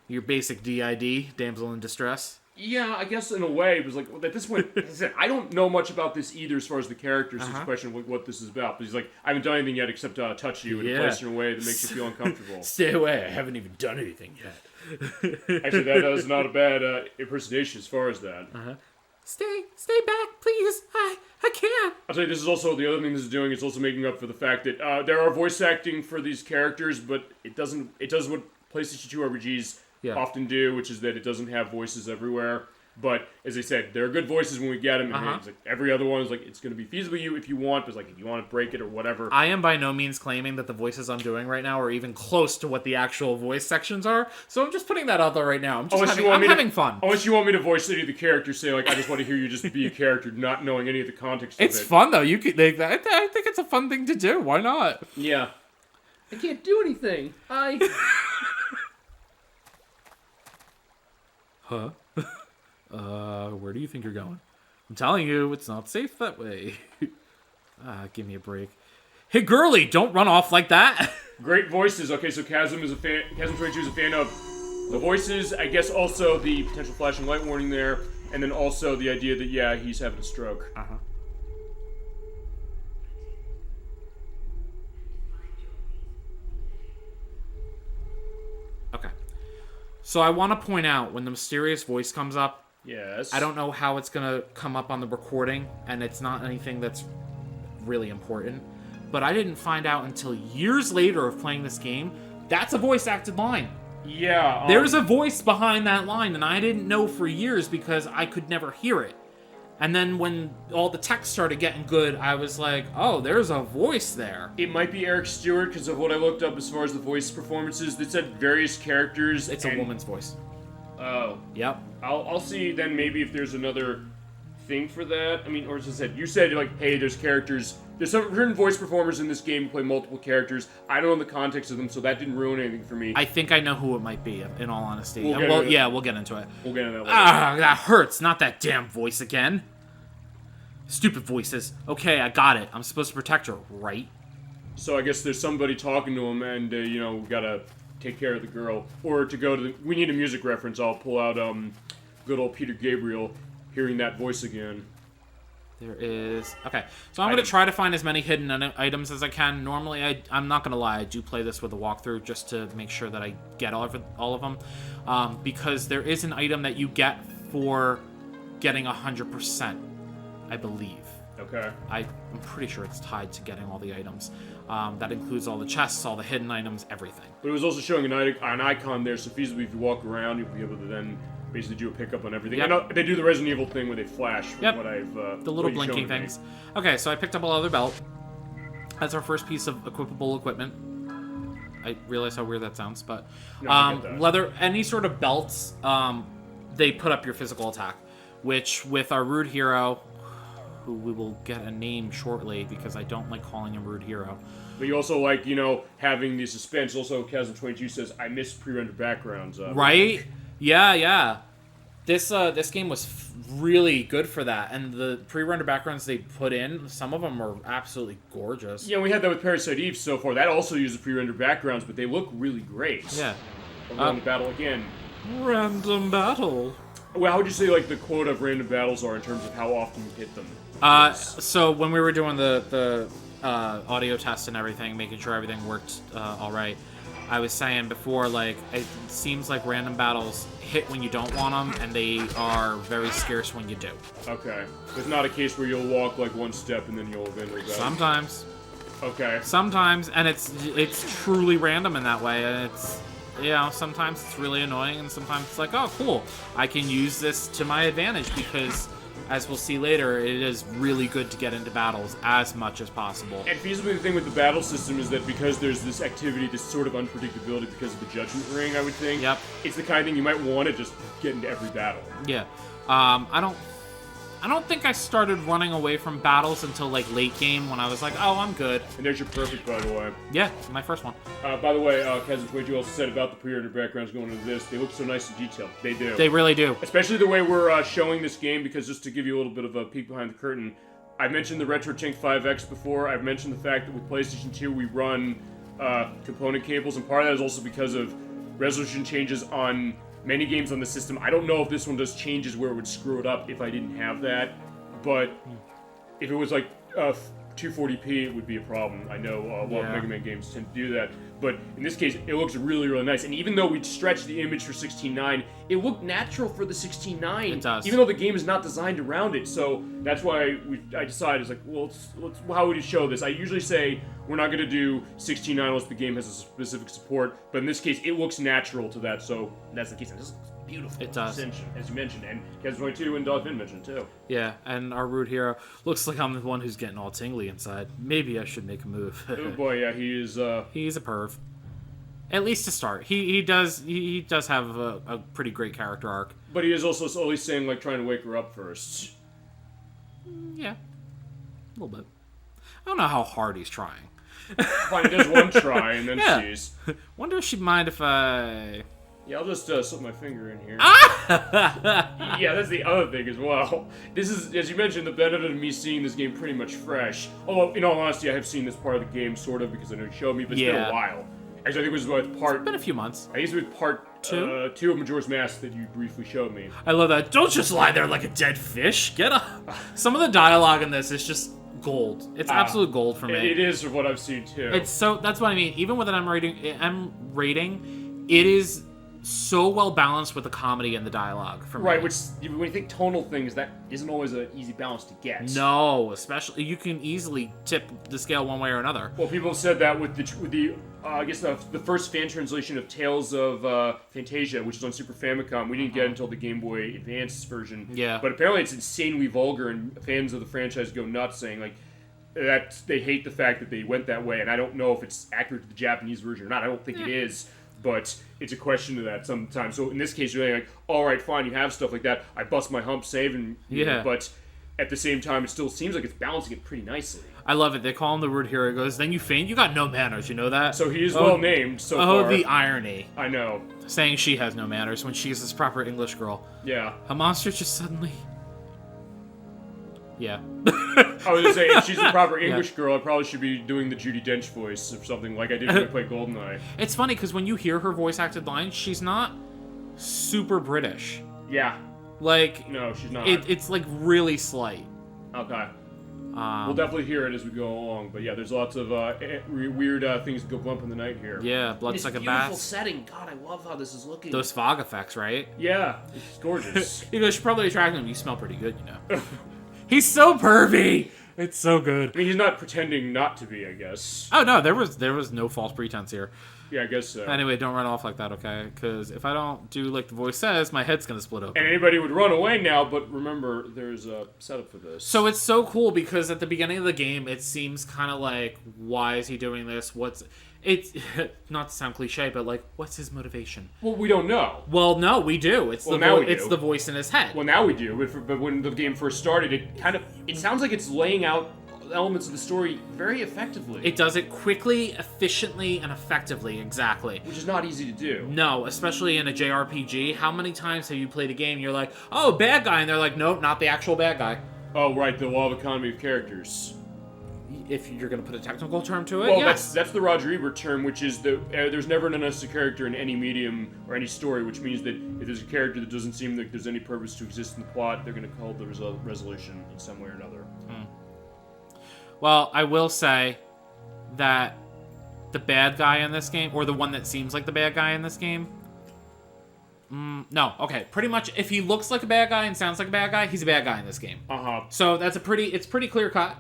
Your basic DID, damsel in distress. Yeah, I guess in a way, it was like, at this point, as I said, I don't know much about this either as far as the characters. It's a question of what this is about. But he's like, I haven't done anything yet except touch you and place you in a way that makes you feel uncomfortable. Stay away, I haven't even done anything yet. Actually, that is not a bad impersonation as far as that. Stay back, please. I can't. I'll tell you, this is also, the other thing this is doing is also making up for the fact that there are voice acting for these characters, but it does what PlayStation 2 RPGs often do, which is that it doesn't have voices everywhere. But as I said, there are good voices when we get them. And it's like every other one is like, it's going to be feasible if you want, but it's like if you want to break it or whatever. I am by no means claiming that the voices I'm doing right now are even close to what the actual voice sections are. So I'm just putting that out there right now. I'm having fun. Unless you want me to voice any of the characters, say like, I just want to hear you just be a character, not knowing any of the context of it. It's fun though. You could. I think it's a fun thing to do. Why not? Yeah. I can't do anything. Huh? Where do you think you're going? I'm telling you, it's not safe that way. Give me a break. Hey, girly, don't run off like that. Great voices. Okay, so Chasm is a fan. Chasm22 is a fan of the voices. I guess also the potential flashing light warning there, and then also the idea that he's having a stroke. Okay. So I want to point out when the mysterious voice comes up. Yes. I don't know how it's going to come up on the recording, and it's not anything that's really important. But I didn't find out until years later of playing this game, that's a voice-acted line. Yeah. There's a voice behind that line, and I didn't know for years because I could never hear it. And then when all the text started getting good, I was like, oh, there's a voice there. It might be Eric Stewart because of what I looked up as far as the voice performances. They said various characters. It's a woman's voice. Oh. Yep. I'll see then maybe if there's another thing for that. I mean, or as I said, you said like, hey, there's characters. There's some certain voice performers in this game who play multiple characters. I don't know the context of them, so that didn't ruin anything for me. I think I know who it might be, in all honesty. We'll get into it. We'll get into that later. That hurts. Not that damn voice again. Stupid voices. Okay, I got it. I'm supposed to protect her, right? So I guess there's somebody talking to him, and we gotta take care of the girl. Or to go to the... We need a music reference. I'll pull out good old Peter Gabriel, hearing that voice again. There is... Okay, so I'm going to try to find as many hidden items as I can. Normally, I'm not going to lie, I do play this with a walkthrough just to make sure that I get all of them. Because there is an item that you get for getting 100%, I believe. Okay. I'm pretty sure it's tied to getting all the items. That includes all the chests, all the hidden items, everything. But it was also showing an icon there, so feasibly if you walk around, you'll be able to then basically do a pickup on everything. Yep. I know they do the Resident Evil thing where they flash. Yep. What I've the little blinking things. Okay, so I picked up a leather belt. That's our first piece of equipable equipment. I realize how weird that sounds, but No, I get that. leather, any sort of belts, they put up your physical attack. Which with our Rude Hero, who we will get a name shortly because I don't like calling him Rude Hero. But you also like, having the suspense. Also, Chasm22 says, I miss pre-rendered backgrounds. Right? Yeah. This game was really good for that. And the pre-rendered backgrounds they put in, some of them are absolutely gorgeous. Yeah, we had that with Parasite Eve so far. That also uses pre-rendered backgrounds, but they look really great. Yeah. Random battle again. Random battle. Well, how would you say like the quota of random battles are in terms of how often you hit them? So when we were doing the audio test and everything, making sure everything worked all right, I was saying before, like, it seems like random battles hit when you don't want them, and they are very scarce when you do. Okay. It's not a case where you'll walk like one step and then you'll eventually go. Sometimes. Okay. Sometimes, and it's truly random in that way, and it's, you know, sometimes it's really annoying, and sometimes it's like, oh, cool, I can use this to my advantage, because, as we'll see later, it is really good to get into battles as much as possible. And feasibly, the thing with the battle system is that because there's this activity, this sort of unpredictability because of the judgment ring, I would think. Yep. It's the kind of thing you might want to just get into every battle. Yeah. I don't think I started running away from battles until, like, late game when I was like, oh, I'm good. And there's your perfect, by the way. Yeah, my first one. By the way, Kazan, what you also said about the pre-rendered backgrounds going into this, they look so nice and detailed. They do. They really do. Especially the way we're showing this game, because just to give you a little bit of a peek behind the curtain, I mentioned the RetroTink 5X before. I've mentioned the fact that with PlayStation 2 we run component cables, and part of that is also because of resolution changes on many games on the system. I don't know if this one does changes where it would screw it up if I didn't have that, but if it was like 240p, it would be a problem. I know a lot of Mega Man games tend to do that, but in this case, it looks really, really nice. And even though we stretched the image for 16:9, it looked natural for the 16:9. It does. Even though the game is not designed around it, so that's why I decided, it's like, well, how would you show this? I usually say we're not going to do 16:9 unless the game has a specific support, but in this case, it looks natural to that, so that's the case. And this looks beautiful. It does. As you mentioned, and Kaz22 and Dogfin mentioned too. Yeah, and our root hero looks like I'm the one who's getting all tingly inside. Maybe I should make a move. Oh boy, yeah, he is. He's a perv. At least to start. He does have a pretty great character arc. But he is also slowly saying, like, trying to wake her up first. Yeah. A little bit. I don't know how hard he's trying. Fine, he does one try and then sees. Wonder if she'd mind if I... Yeah, I'll just slip my finger in here. Yeah, that's the other thing as well. This is, as you mentioned, the benefit of me seeing this game pretty much fresh. Although, in all honesty, I have seen this part of the game, sort of, because I know you showed me, but it's been a while. Actually, I think it was with part... It's been a few months. I think it was with part 2 of Majora's Mask that you briefly showed me. I love that. Don't just lie there like a dead fish. Get up. Some of the dialogue in this is just gold. It's absolute gold for me. It is from what I've seen, too. It's so... That's what I mean. Even with an M rating, it is so well balanced with the comedy and the dialogue for me. Right, which, when you think tonal things, that isn't always an easy balance to get. No, especially... You can easily tip the scale one way or another. Well, people have said that with the I guess the first fan translation of Tales of Fantasia, which is on Super Famicom, we didn't get until the Game Boy Advance version. Yeah. But apparently it's insanely vulgar, and fans of the franchise go nuts saying, like, that they hate the fact that they went that way, and I don't know if it's accurate to the Japanese version or not. I don't think it is, but it's a question of that sometimes. So in this case, you're like, all right, fine, you have stuff like that. I bust my hump saving, but at the same time, it still seems like it's balancing it pretty nicely. I love it. They call him the root hero. He goes, then you faint? You got no manners, you know that? So he is well named so far. Oh, the irony. I know. Saying she has no manners when she's this proper English girl. Yeah. A monster just suddenly... Yeah. I was going to say, if she's a proper English girl, I probably should be doing the Judi Dench voice or something like I did when I played GoldenEye. It's funny, because when you hear her voice acted lines, she's not super British. Yeah. Like... No, she's not. It's like really slight. Okay. We'll definitely hear it as we go along, but yeah, there's lots of weird things that go bump in the night here. Yeah, bloodsucking bats. Beautiful setting. God, I love how this is looking. Those fog effects, right? Yeah, it's gorgeous. He goes, should probably attract him. You smell pretty good, you know. He's so pervy. It's so good. I mean, he's not pretending not to be, I guess. Oh no, there was no false pretense here. Yeah, I guess so. Anyway, don't run off like that, okay? Because if I don't do like the voice says, my head's gonna split open. And anybody would run away now, but remember, there's a setup for this. So it's so cool because at the beginning of the game, it seems kind of like, why is he doing this? It's not to sound cliche, but like, what's his motivation? Well, we don't know. Well, no, we do. It's it's the voice in his head. Well, now we do. But when the game first started, it sounds like it's laying out elements of the story very effectively. It does it quickly, efficiently, and effectively, exactly. Which is not easy to do. No, especially in a JRPG. How many times have you played a game and you're like, oh, bad guy, and they're like, nope, not the actual bad guy. Oh, right, the law of economy of characters. If you're going to put a technical term to it, Well, yes. that's the Roger Ebert term, which is there's never an unnecessary character in any medium or any story, which means that if there's a character that doesn't seem like there's any purpose to exist in the plot, they're going to call the resolution in some way or another. Well, I will say that the bad guy in this game, or the one that seems like the bad guy in this game, no, okay, pretty much if he looks like a bad guy and sounds like a bad guy, he's a bad guy in this game. So that's it's pretty clear cut.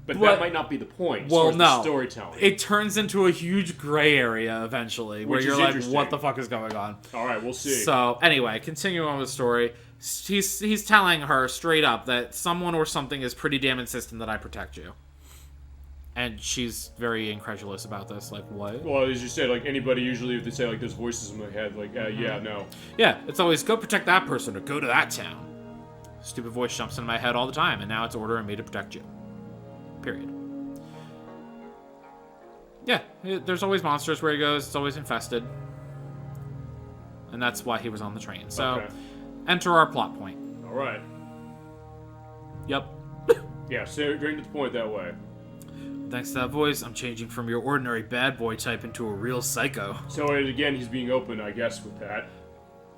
But that might not be the point. Well, as no. The storytelling. It turns into a huge gray area eventually, where Which you're is like, interesting. what the fuck is going on? All right, we'll see. So, anyway, continuing on with the story, he's telling her straight up that someone or something is pretty damn insistent that I protect you. And she's very incredulous about this, like, what? Well, as you said, like, anybody usually, if they say, like, there's voices in my head, like, yeah, no. Yeah, it's always, go protect that person or go to that town. Stupid voice jumps in my head all the time, and now it's ordering me to protect you. Period. Yeah, there's always monsters where he goes. It's always infested. And that's why he was on the train. So, enter our plot point. All right. Yep. Yeah, so straight to the point that way. Thanks to that voice, I'm changing from your ordinary bad boy type into a real psycho. So, again, he's being open, I guess, with that.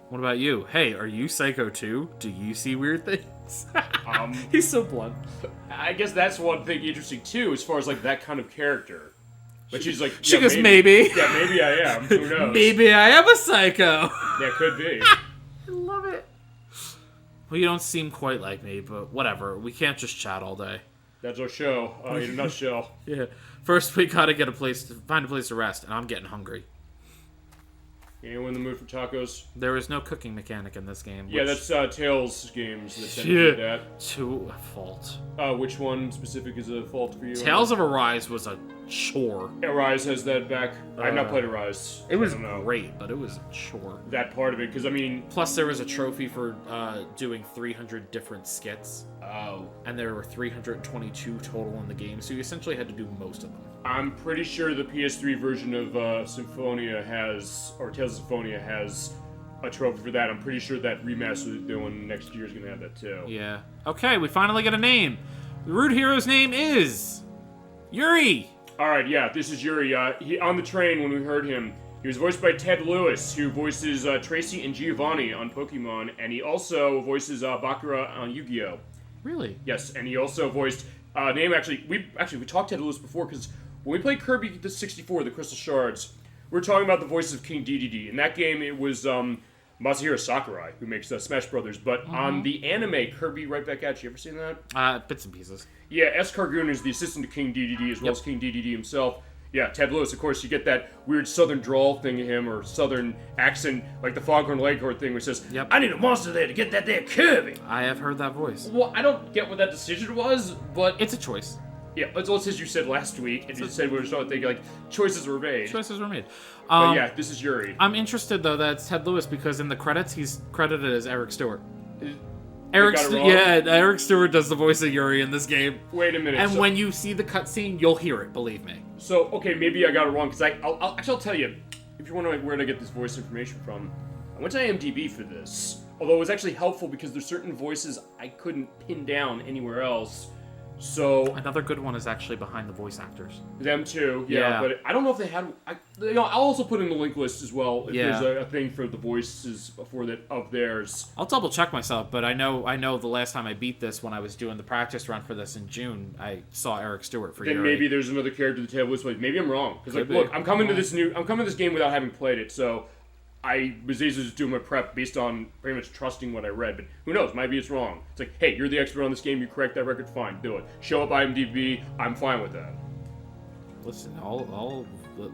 What about you? Hey, are you psycho too? Do you see weird things? He's so blunt. I guess that's one thing interesting, too, as far as, like, that kind of character. But she's like, She goes, maybe. Yeah, maybe I am. Who knows? Maybe I am a psycho. Yeah, could be. I love it. Well, you don't seem quite like me, but whatever. We can't just chat all day. That's our show. In a nutshell. Yeah. First, we gotta find a place to rest, and I'm getting hungry. Anyone in the mood for tacos? There is no cooking mechanic in this game. Yeah, that's Tales games that tend to do that. To a fault. Which one specific is a fault for you? Tales of Arise was a chore. Arise has that back. I've not played Arise. It was I don't know. great, but it was a chore. That part of it, because I mean... Plus, there was a trophy for doing 300 different skits. Oh. And there were 322 total in the game, so you essentially had to do most of them. I'm pretty sure the PS3 version of Symphonia has, or Tales of Symphonia has a trophy for that. I'm pretty sure that remaster they're doing next year is going to have that too. Yeah. Okay, we finally get a name. The root hero's name is Yuri. Alright, yeah, this is Yuri. He on the train when we heard him. He was voiced by Ted Lewis, who voices Tracy and Giovanni on Pokemon, and he also voices Bakura on Yu-Gi-Oh! Really? Yes, and he also voiced we talked Ted Lewis before because when we played Kirby the 64, the Crystal Shards, we were talking about the voices of King Dedede. In that game, it was Masahiro Sakurai who makes Smash Brothers, but on the anime Kirby Right Back At You, ever seen that? Bits and pieces. Yeah, S. Cargoon is the assistant to King Dedede as well as King Dedede himself. Yeah, Ted Lewis, of course, you get that weird southern drawl thing of him, or southern accent, like the Foghorn Leghorn thing, where he says, I need a monster there to get that there Kirby. I have heard that voice. Well, I don't get what that decision was, but... It's a choice. Yeah, it's all as you said last week, and you said we were starting to think, like, choices were made. Choices were made. But yeah, this is Yuri. I'm interested, though, that it's Ted Lewis, because in the credits, he's credited as Eric Stewart. Eric Stewart does the voice of Yuri in this game. Wait a minute. And when you see the cutscene, you'll hear it, believe me. So, okay, maybe I got it wrong, because I'll tell you, if you're wondering where to get this voice information from, I went to IMDb for this. Although it was actually helpful because there's certain voices I couldn't pin down anywhere else. So another good one is actually behind the voice actors. Them too, yeah. But I don't know if they had. I'll also put in the link list as well if there's a thing for the voices of theirs. I'll double check myself, but I know the last time I beat this when I was doing the practice run for this in June, I saw Eric Stewart for Then Yuri. maybe there's another character that Ted Lewis played. Maybe I'm wrong because look, I'm coming to this game without having played it, so. I was able to just do my prep based on pretty much trusting what I read, but who knows? Maybe it's wrong. It's like, hey, you're the expert on this game. You correct that record, fine, do it. Show up IMDb. I'm fine with that. Listen,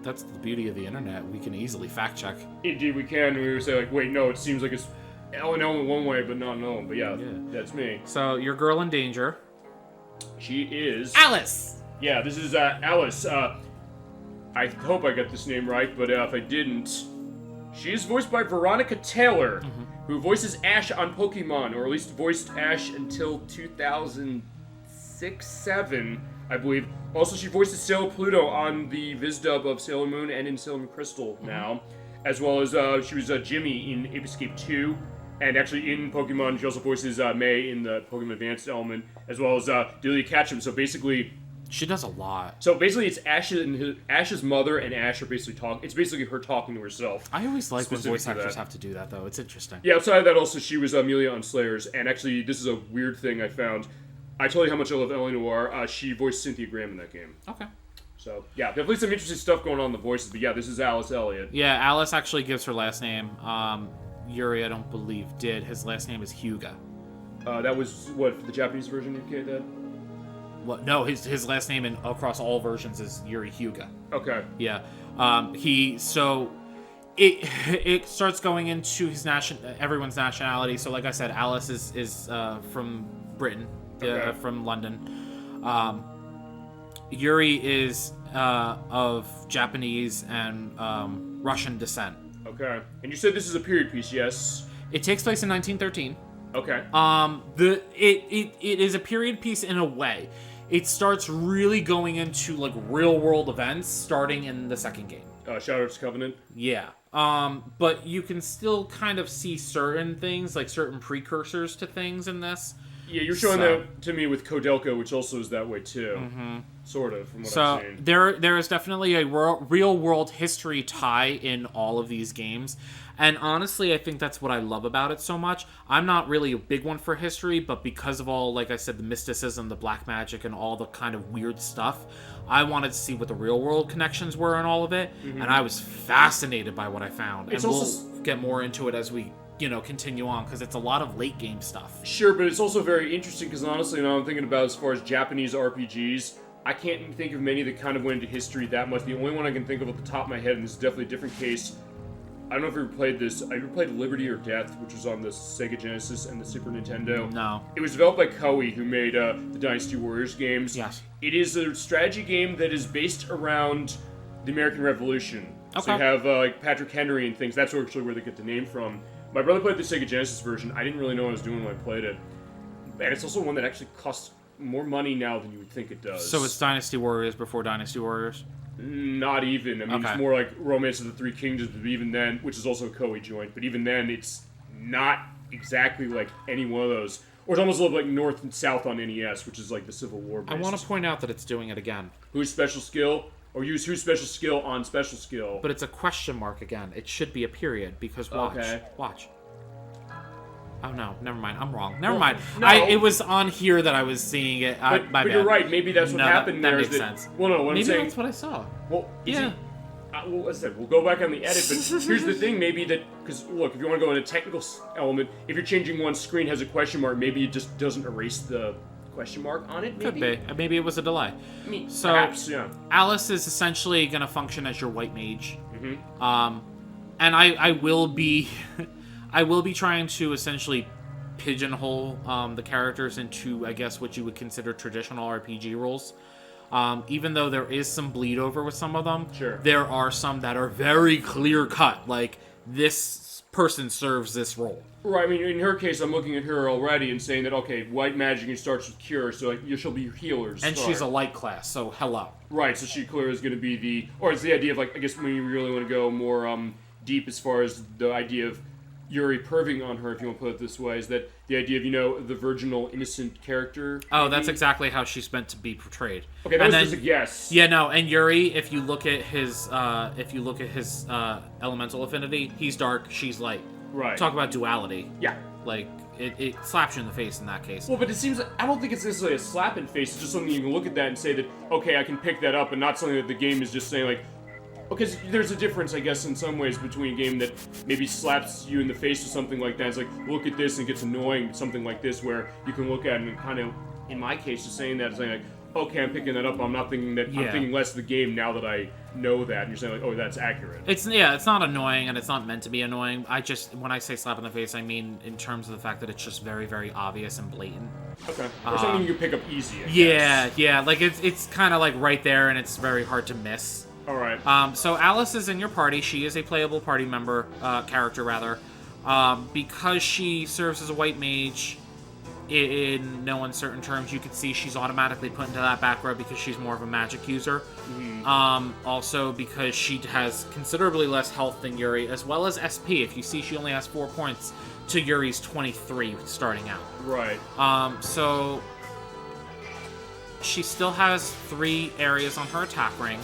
that's the beauty of the internet. We can easily fact check. Indeed, we can. We would say like, wait, no, it seems like it's Ellen one way, but not no. But yeah, that's me. So your girl in danger. She is Alice. Yeah, this is Alice. I hope I got this name right, but if I didn't. She is voiced by Veronica Taylor, who voices Ash on Pokemon, or at least voiced Ash until 2006. 6, 7, I believe. Also, she voices Sailor Pluto on the Viz dub of Sailor Moon and in Sailor Moon Crystal now, as well as she was Jimmy in Ape Escape 2, and actually in Pokemon, she also voices May in the Pokemon Advanced element, as well as Delia Ketchum. So basically, she does a lot. So basically, it's Ash's mother and Ash are basically talking. It's basically her talking to herself. I always like when voice actors have to do that, though. It's interesting. Yeah, outside of that, also, she was Amelia on Slayers, and actually, this is a weird thing I found. I told you how much I love L.A. Noire. She voiced Cynthia Graham in that game. Okay. So, yeah, definitely some interesting stuff going on in the voices, but yeah, this is Alice Elliot. Yeah, Alice actually gives her last name. Yuri, I don't believe, did. His last name is Hyuga. That was, what, the Japanese version you gave that? What? No, his last name across all versions is Yuri Hyuga. Okay. Yeah. It starts going into his everyone's nationality. So, like I said, Alice is from Britain, from London. Yuri is of Japanese and Russian descent. Okay. And you said this is a period piece, yes? It takes place in 1913. Okay. It is a period piece in a way. It starts really going into like real world events starting in the second game. Shadows Covenant. Yeah. But you can still kind of see certain things, like certain precursors to things in this. Yeah, you're showing that to me with Kodelko, which also is that way too. Mm-hmm. Sort of, from what I've seen. There is definitely a real world history tie in all of these games. And honestly, I think that's what I love about it so much. I'm not really a big one for history, but because of all, like I said, the mysticism, the black magic, and all the kind of weird stuff, I wanted to see what the real world connections were in all of it. Mm-hmm. And I was fascinated by what I found. And we'll get more into it as we continue on, because it's a lot of late game stuff. Sure, but it's also very interesting, because honestly, now I'm thinking about as far as Japanese RPGs, I can't even think of many that kind of went into history that much. The only one I can think of at the top of my head, and this is definitely a different case, I don't know if you ever played this. I ever played Liberty or Death, which was on the Sega Genesis and the Super Nintendo. No. It was developed by Koei, who made the Dynasty Warriors games. Yes. It is a strategy game that is based around the American Revolution. Okay. So you have like Patrick Henry and things. That's actually where they get the name from. My brother played the Sega Genesis version. I didn't really know what I was doing when I played it. And it's also one that actually costs more money now than you would think it does. So it's Dynasty Warriors before Dynasty Warriors? Not even. I mean, It's more like Romance of the Three Kingdoms, but even then, which is also a Koei joint, but even then, it's not exactly like any one of those. Or it's almost a little like North and South on NES, which is like the Civil War based. I want to point out that it's doing it again. Who's special skill? Or use who's special skill on special skill. But it's a question mark again. It should be a period, because watch. Okay. Watch. Oh no, never mind. I'm wrong. Never mind. No. It was on here that I was seeing it. But you're right. Maybe that's what happened that there. Makes sense. Well, no, what Maybe I'm saying. That's what I saw. Well, yeah. Well, as I said, we'll go back on the edit, but here's the thing, maybe that, because look, if you want to go in a technical element, if you're changing one screen has a question mark, maybe it just doesn't erase the question mark on it, maybe? Could be. Maybe it was a delay. I mean, so, perhaps, yeah. Alice is essentially going to function as your white mage. Mm-hmm. And I will be, I will be trying to essentially pigeonhole the characters into, I guess, what you would consider traditional RPG roles. Even though there is some bleed over with some of them, sure, there are some that are very clear cut. Like, this person serves this role. Right. I mean, in her case, I'm looking at her already and saying that okay, white magic starts with cure, so like, she'll be your healer. And she's a light class, so hello. Right. So she clearly is going to be or it's the idea of like, I guess when you really want to go more deep as far as the idea of Yuri perving on her, if you want to put it this way, is that the idea of, the virginal, innocent character. Oh, maybe? That's exactly how she's meant to be portrayed. Okay, that was just a guess. Yeah, no, and Yuri, if you look at his elemental affinity, he's dark, she's light. Right. Talk about duality. Yeah. Like, it slaps you in the face in that case. Well, but it seems like, I don't think it's necessarily a slap in the face, it's just something you can look at that and say that, okay, I can pick that up, and not something that the game is just saying, like, because there's a difference, I guess, in some ways between a game that maybe slaps you in the face with something like that. It's like, look at this and gets annoying, something like this, where you can look at it and kind of, in my case, just saying that, saying like, okay, I'm picking that up. I'm not thinking that. I'm thinking less of the game now that I know that. And you're saying like, oh, that's accurate. It's not annoying, and it's not meant to be annoying. When I say slap in the face, I mean in terms of the fact that it's just very, very obvious and blatant. Okay. Or something you can pick up easy. I guess. Yeah. Like it's kind of like right there, and it's very hard to miss. All right. So Alice is in your party. She is a playable party member, character rather, because she serves as a white mage. in no uncertain terms, you can see she's automatically put into that back row because she's more of a magic user. Also because she has considerably less health than Yuri, as well as SP. If you see, she only has 4 points to Yuri's 23 starting out. Right. So she still has 3 areas on her attack ring,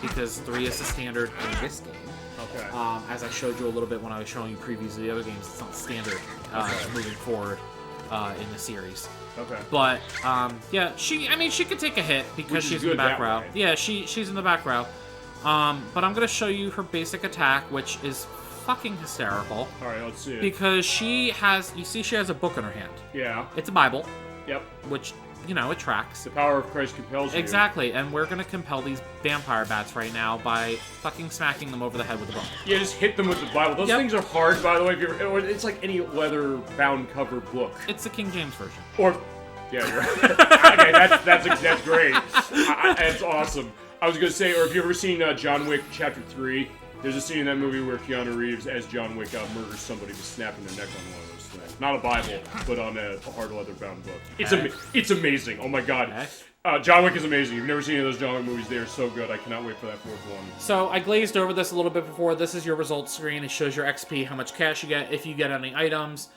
because 3 is the standard in this game. Okay. As I showed you a little bit when I was showing you previews of the other games, it's not standard moving forward in the series. Okay. But yeah, she could take a hit because she's in the back row. Yeah, she's in the back row. But I'm gonna show you her basic attack, which is fucking hysterical. All right, let's see it. Because she has a book in her hand. Yeah. It's a Bible. Yep. Which, it tracks. The power of Christ compels you. Exactly, and we're gonna compel these vampire bats right now by fucking smacking them over the head with a book. Yeah, just hit them with the Bible. Those things are hard, by the way. It's like any leather-bound cover book. It's the King James version. Yeah, you're right. Okay, that's great. That's awesome. I was gonna say, or have you ever seen John Wick Chapter 3? There's a scene in that movie where Keanu Reeves, as John Wick, murders somebody by snapping their neck on one of those things. Not a Bible, but on a hard leather-bound book. It's amazing. Oh my god. John Wick is amazing. You've never seen any of those John Wick movies. They are so good. I cannot wait for that 4th one. So I glazed over this a little bit before. This is your results screen. It shows your XP, how much cash you get, if you get any items.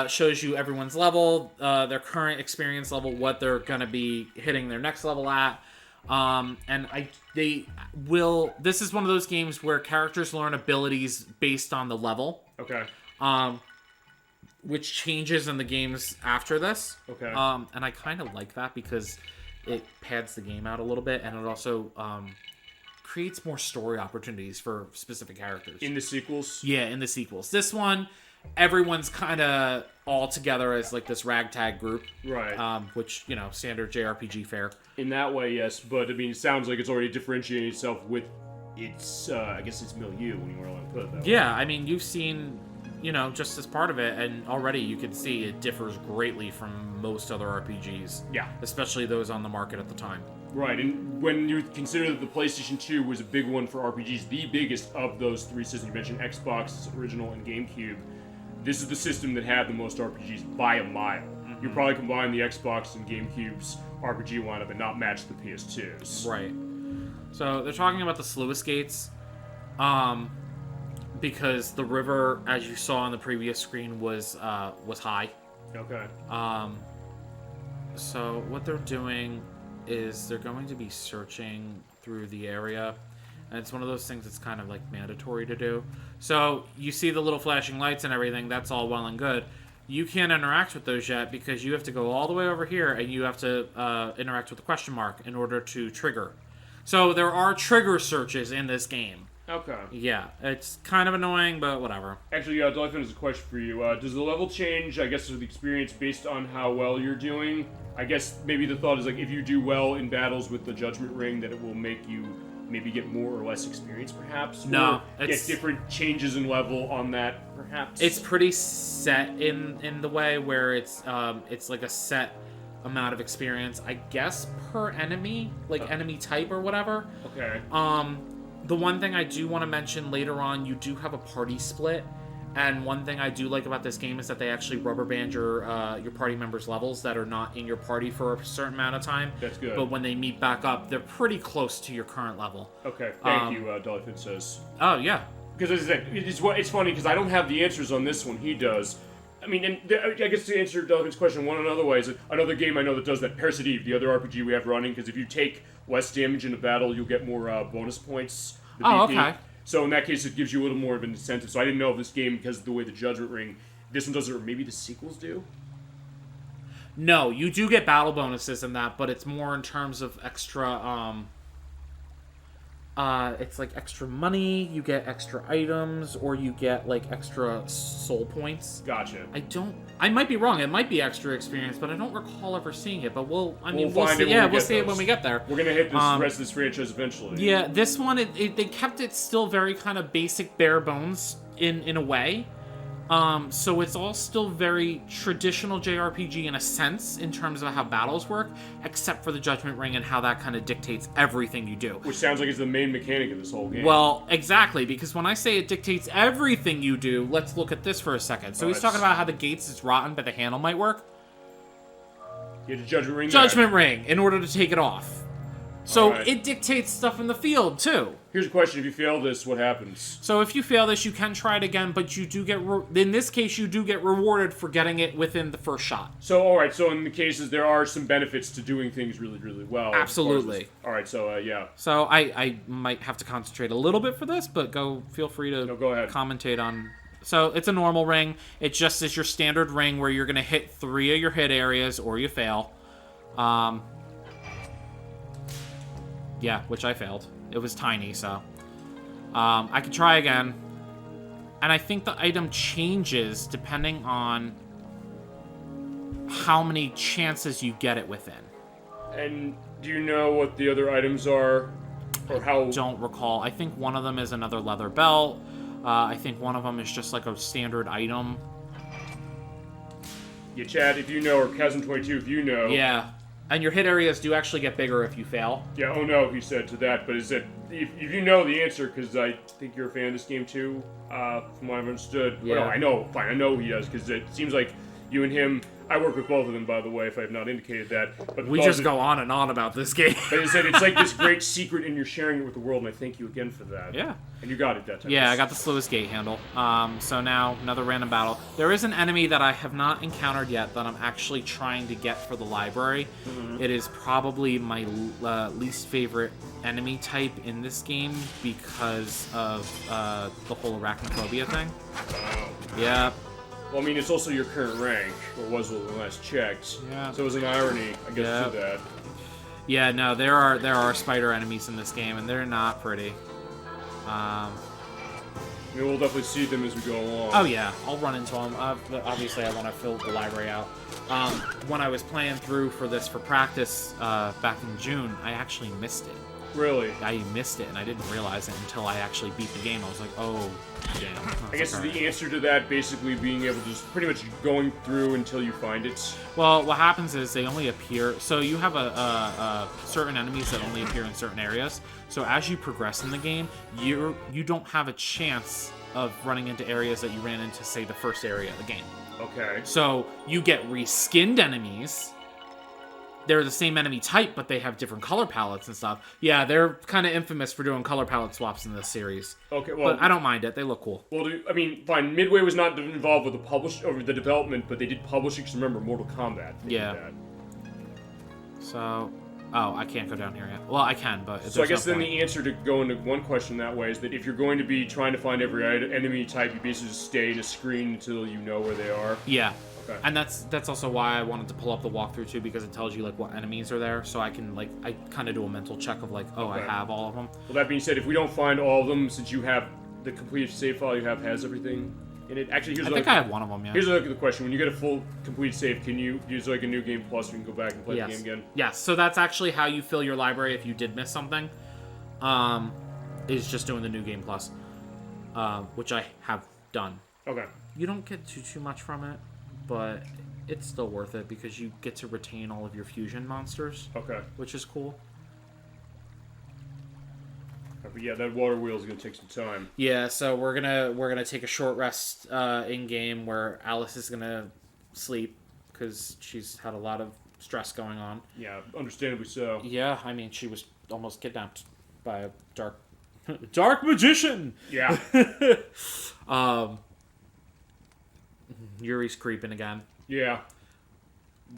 Shows you everyone's level, their current experience level, what they're going to be hitting their next level at. This is one of those games where characters learn abilities based on the level. Okay. Which changes in the games after this. Okay. And I kind of like that because it pads the game out a little bit, and it also creates more story opportunities for specific characters. In the sequels? Yeah, in the sequels. This one, everyone's kind of all together as like this ragtag group. Right. Which, standard JRPG fare. In that way, yes, but I mean, it sounds like it's already differentiating itself with its, I guess it's milieu when you were allowed to put it that way. Yeah, I mean, you've seen, just as part of it, and already you can see it differs greatly from most other RPGs. Yeah. Especially those on the market at the time. Right, and when you consider that the PlayStation 2 was a big one for RPGs, the biggest of those 3 systems, you mentioned Xbox, original, and GameCube, this is the system that had the most RPGs by a mile. Mm-hmm. You probably combine the Xbox and GameCube's RPG lineup and not match the PS2's. Right. So they're talking about the sluice gates, because the river, as you saw on the previous screen, was high. Okay. So what they're doing is they're going to be searching through the area, and it's one of those things that's kind of like mandatory to do. So you see the little flashing lights and everything, that's all well and good. You can't interact with those yet because you have to go all the way over here and you have to interact with the question mark in order to trigger. So there are trigger searches in this game. Okay. Yeah, it's kind of annoying, but whatever. Actually, Dolphin has a question for you. Does the level change, I guess, with the experience based on how well you're doing? I guess maybe the thought is, like, if you do well in battles with the Judgment Ring, that it will make you maybe get more or less experience, perhaps? No. Or get different changes in level on that, perhaps? It's pretty set in the way where it's like a set amount of experience, I guess, per enemy, like enemy type or whatever. Okay. The one thing I do want to mention later on, you do have a party split, and one thing I do like about this game is that they actually rubber band your party members' levels that are not in your party for a certain amount of time. That's good. But when they meet back up, they're pretty close to your current level. Okay, thank you, Dolphin says. Oh, yeah. Because it's funny, because I don't have the answers on this one, he does. I mean, and I guess to answer Dolphin's question one another way is another game I know that does that, Parasite Eve, the other RPG we have running, because if you take less damage in a battle, you'll get more bonus points. Okay. So in that case, it gives you a little more of an incentive. So I didn't know if this game, because of the way the Judgment Ring, this one does it, or maybe the sequels do? No, you do get battle bonuses in that, but it's more in terms of extra, it's like extra money, you get extra items, or you get, like, extra soul points. Gotcha. I might be wrong, it might be extra experience, but I don't recall ever seeing it, but we'll find see. it We'll see it when we get there. We're gonna hit this rest of this franchise eventually. Yeah, this one, they kept it still very kind of basic, bare bones in a way. So it's all still very traditional JRPG in a sense, in terms of how battles work, except for the Judgment Ring and how that kind of dictates everything you do. Which sounds like it's the main mechanic of this whole game. Well, exactly, because when I say it dictates everything you do, let's look at this for a second. So he's talking about how the gates is rotten, but the handle might work. You had a judgment ring. Judgment ring in order to take it off. So Alright. it dictates stuff in the field too. Here's a question: if you fail this, what happens? So if you fail this, you can try it again, but you do get in this case you do get rewarded for getting it within the first shot. So all right. So in the cases, there are some benefits to doing things really, really well. Absolutely. All right. So yeah. So I might have to concentrate a little bit for this, but feel free to go ahead. commentate on. So it's a normal ring. It just is your standard ring where you're gonna hit 3 of your hit areas or you fail. Yeah, which I failed. It was tiny, so I could try again. And I think the item changes depending on how many chances you get it within. And do you know what the other items are, or how? Don't recall. I think one of them is another leather belt. I think one of them is just like a standard item. Yeah, Chad, if you know, or Chasm22, if you know. Yeah. And your hit areas do actually get bigger if you fail. Yeah, oh no, he said to that, but is it, if you know the answer, because I think you're a fan of this game too, from what I've understood. Yeah. Well, no, I know, fine, I know he does, because it seems like you and him, I work with both of them, by the way, if I have not indicated that. But We just go on and on about this game. But he said it's like this great secret, and you're sharing it with the world, and I thank you again for that. Yeah. And you got it that time. Yeah, I got the slowest gate handle. So now, another random battle. There is an enemy that I have not encountered yet that I'm actually trying to get for the library. Mm-hmm. It is probably my least favorite enemy type in this game because of the whole arachnophobia thing. Yeah. Well, I mean, it's also your current rank, or was when we last checked. Yeah. So it was an irony, I guess, to that. Yeah, no, there are spider enemies in this game, and they're not pretty. I mean, we'll definitely see them as we go along. Oh yeah, I'll run into them. Obviously, I want to fill the library out. When I was playing through for practice back in June, I actually missed it. Really? I missed it, and I didn't realize it until I actually beat the game. I was like, oh, damn. I guess the answer to that basically being able to just pretty much going through until you find it. Well, what happens is they only appear... So you have a certain enemies that only appear in certain areas. So as you progress in the game, you don't have a chance of running into areas that you ran into, say, the first area of the game. Okay. So you get reskinned enemies. They're the same enemy type, but they have different color palettes and stuff. Yeah, they're kind of infamous for doing color palette swaps in this series. Okay, well... But I don't mind it. They look cool. Well, I mean, fine, Midway was not involved with the development, but they did publish it, because remember, Mortal Kombat. Yeah. So... Oh, I can't go down here yet. Well, I can, but... So I guess then the answer to go into one question that way is that if you're going to be trying to find every enemy type, you basically just stay in a screen until you know where they are. Yeah. Okay. And that's also why I wanted to pull up the walkthrough too, because it tells you like what enemies are there, so I can like I kind of do a mental check of like, oh, Okay. I have all of them. Well, that being said, if we don't find all of them, since you have the completed save file you have has everything in it. Actually, here's I think I have one of them. Yeah. Here's the question: when you get a full complete save, can you use like a new game plus? You can go back and play the game again. Yes. So that's actually how you fill your library if you did miss something. Is just doing the new game plus, which I have done. Okay. You don't get too much from it, but it's still worth it because you get to retain all of your fusion monsters. Okay. Which is cool. But yeah, that water wheel is gonna take some time. Yeah, so we're gonna take a short rest in game where Alice is gonna sleep because she's had a lot of stress going on. Yeah, understandably so. Yeah, I mean she was almost kidnapped by a dark magician. Yeah. Yuri's creeping again. Yeah.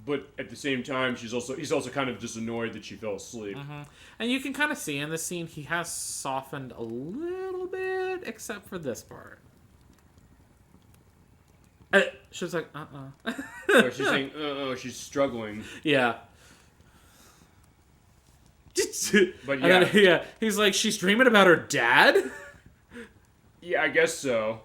But at the same time, he's also kind of just annoyed that she fell asleep. Mm-hmm. And you can kind of see in this scene he has softened a little bit, except for this part. She's like, Or she's saying, she's struggling. Yeah. But yeah. Then, he's like, she's dreaming about her dad? Yeah, I guess so.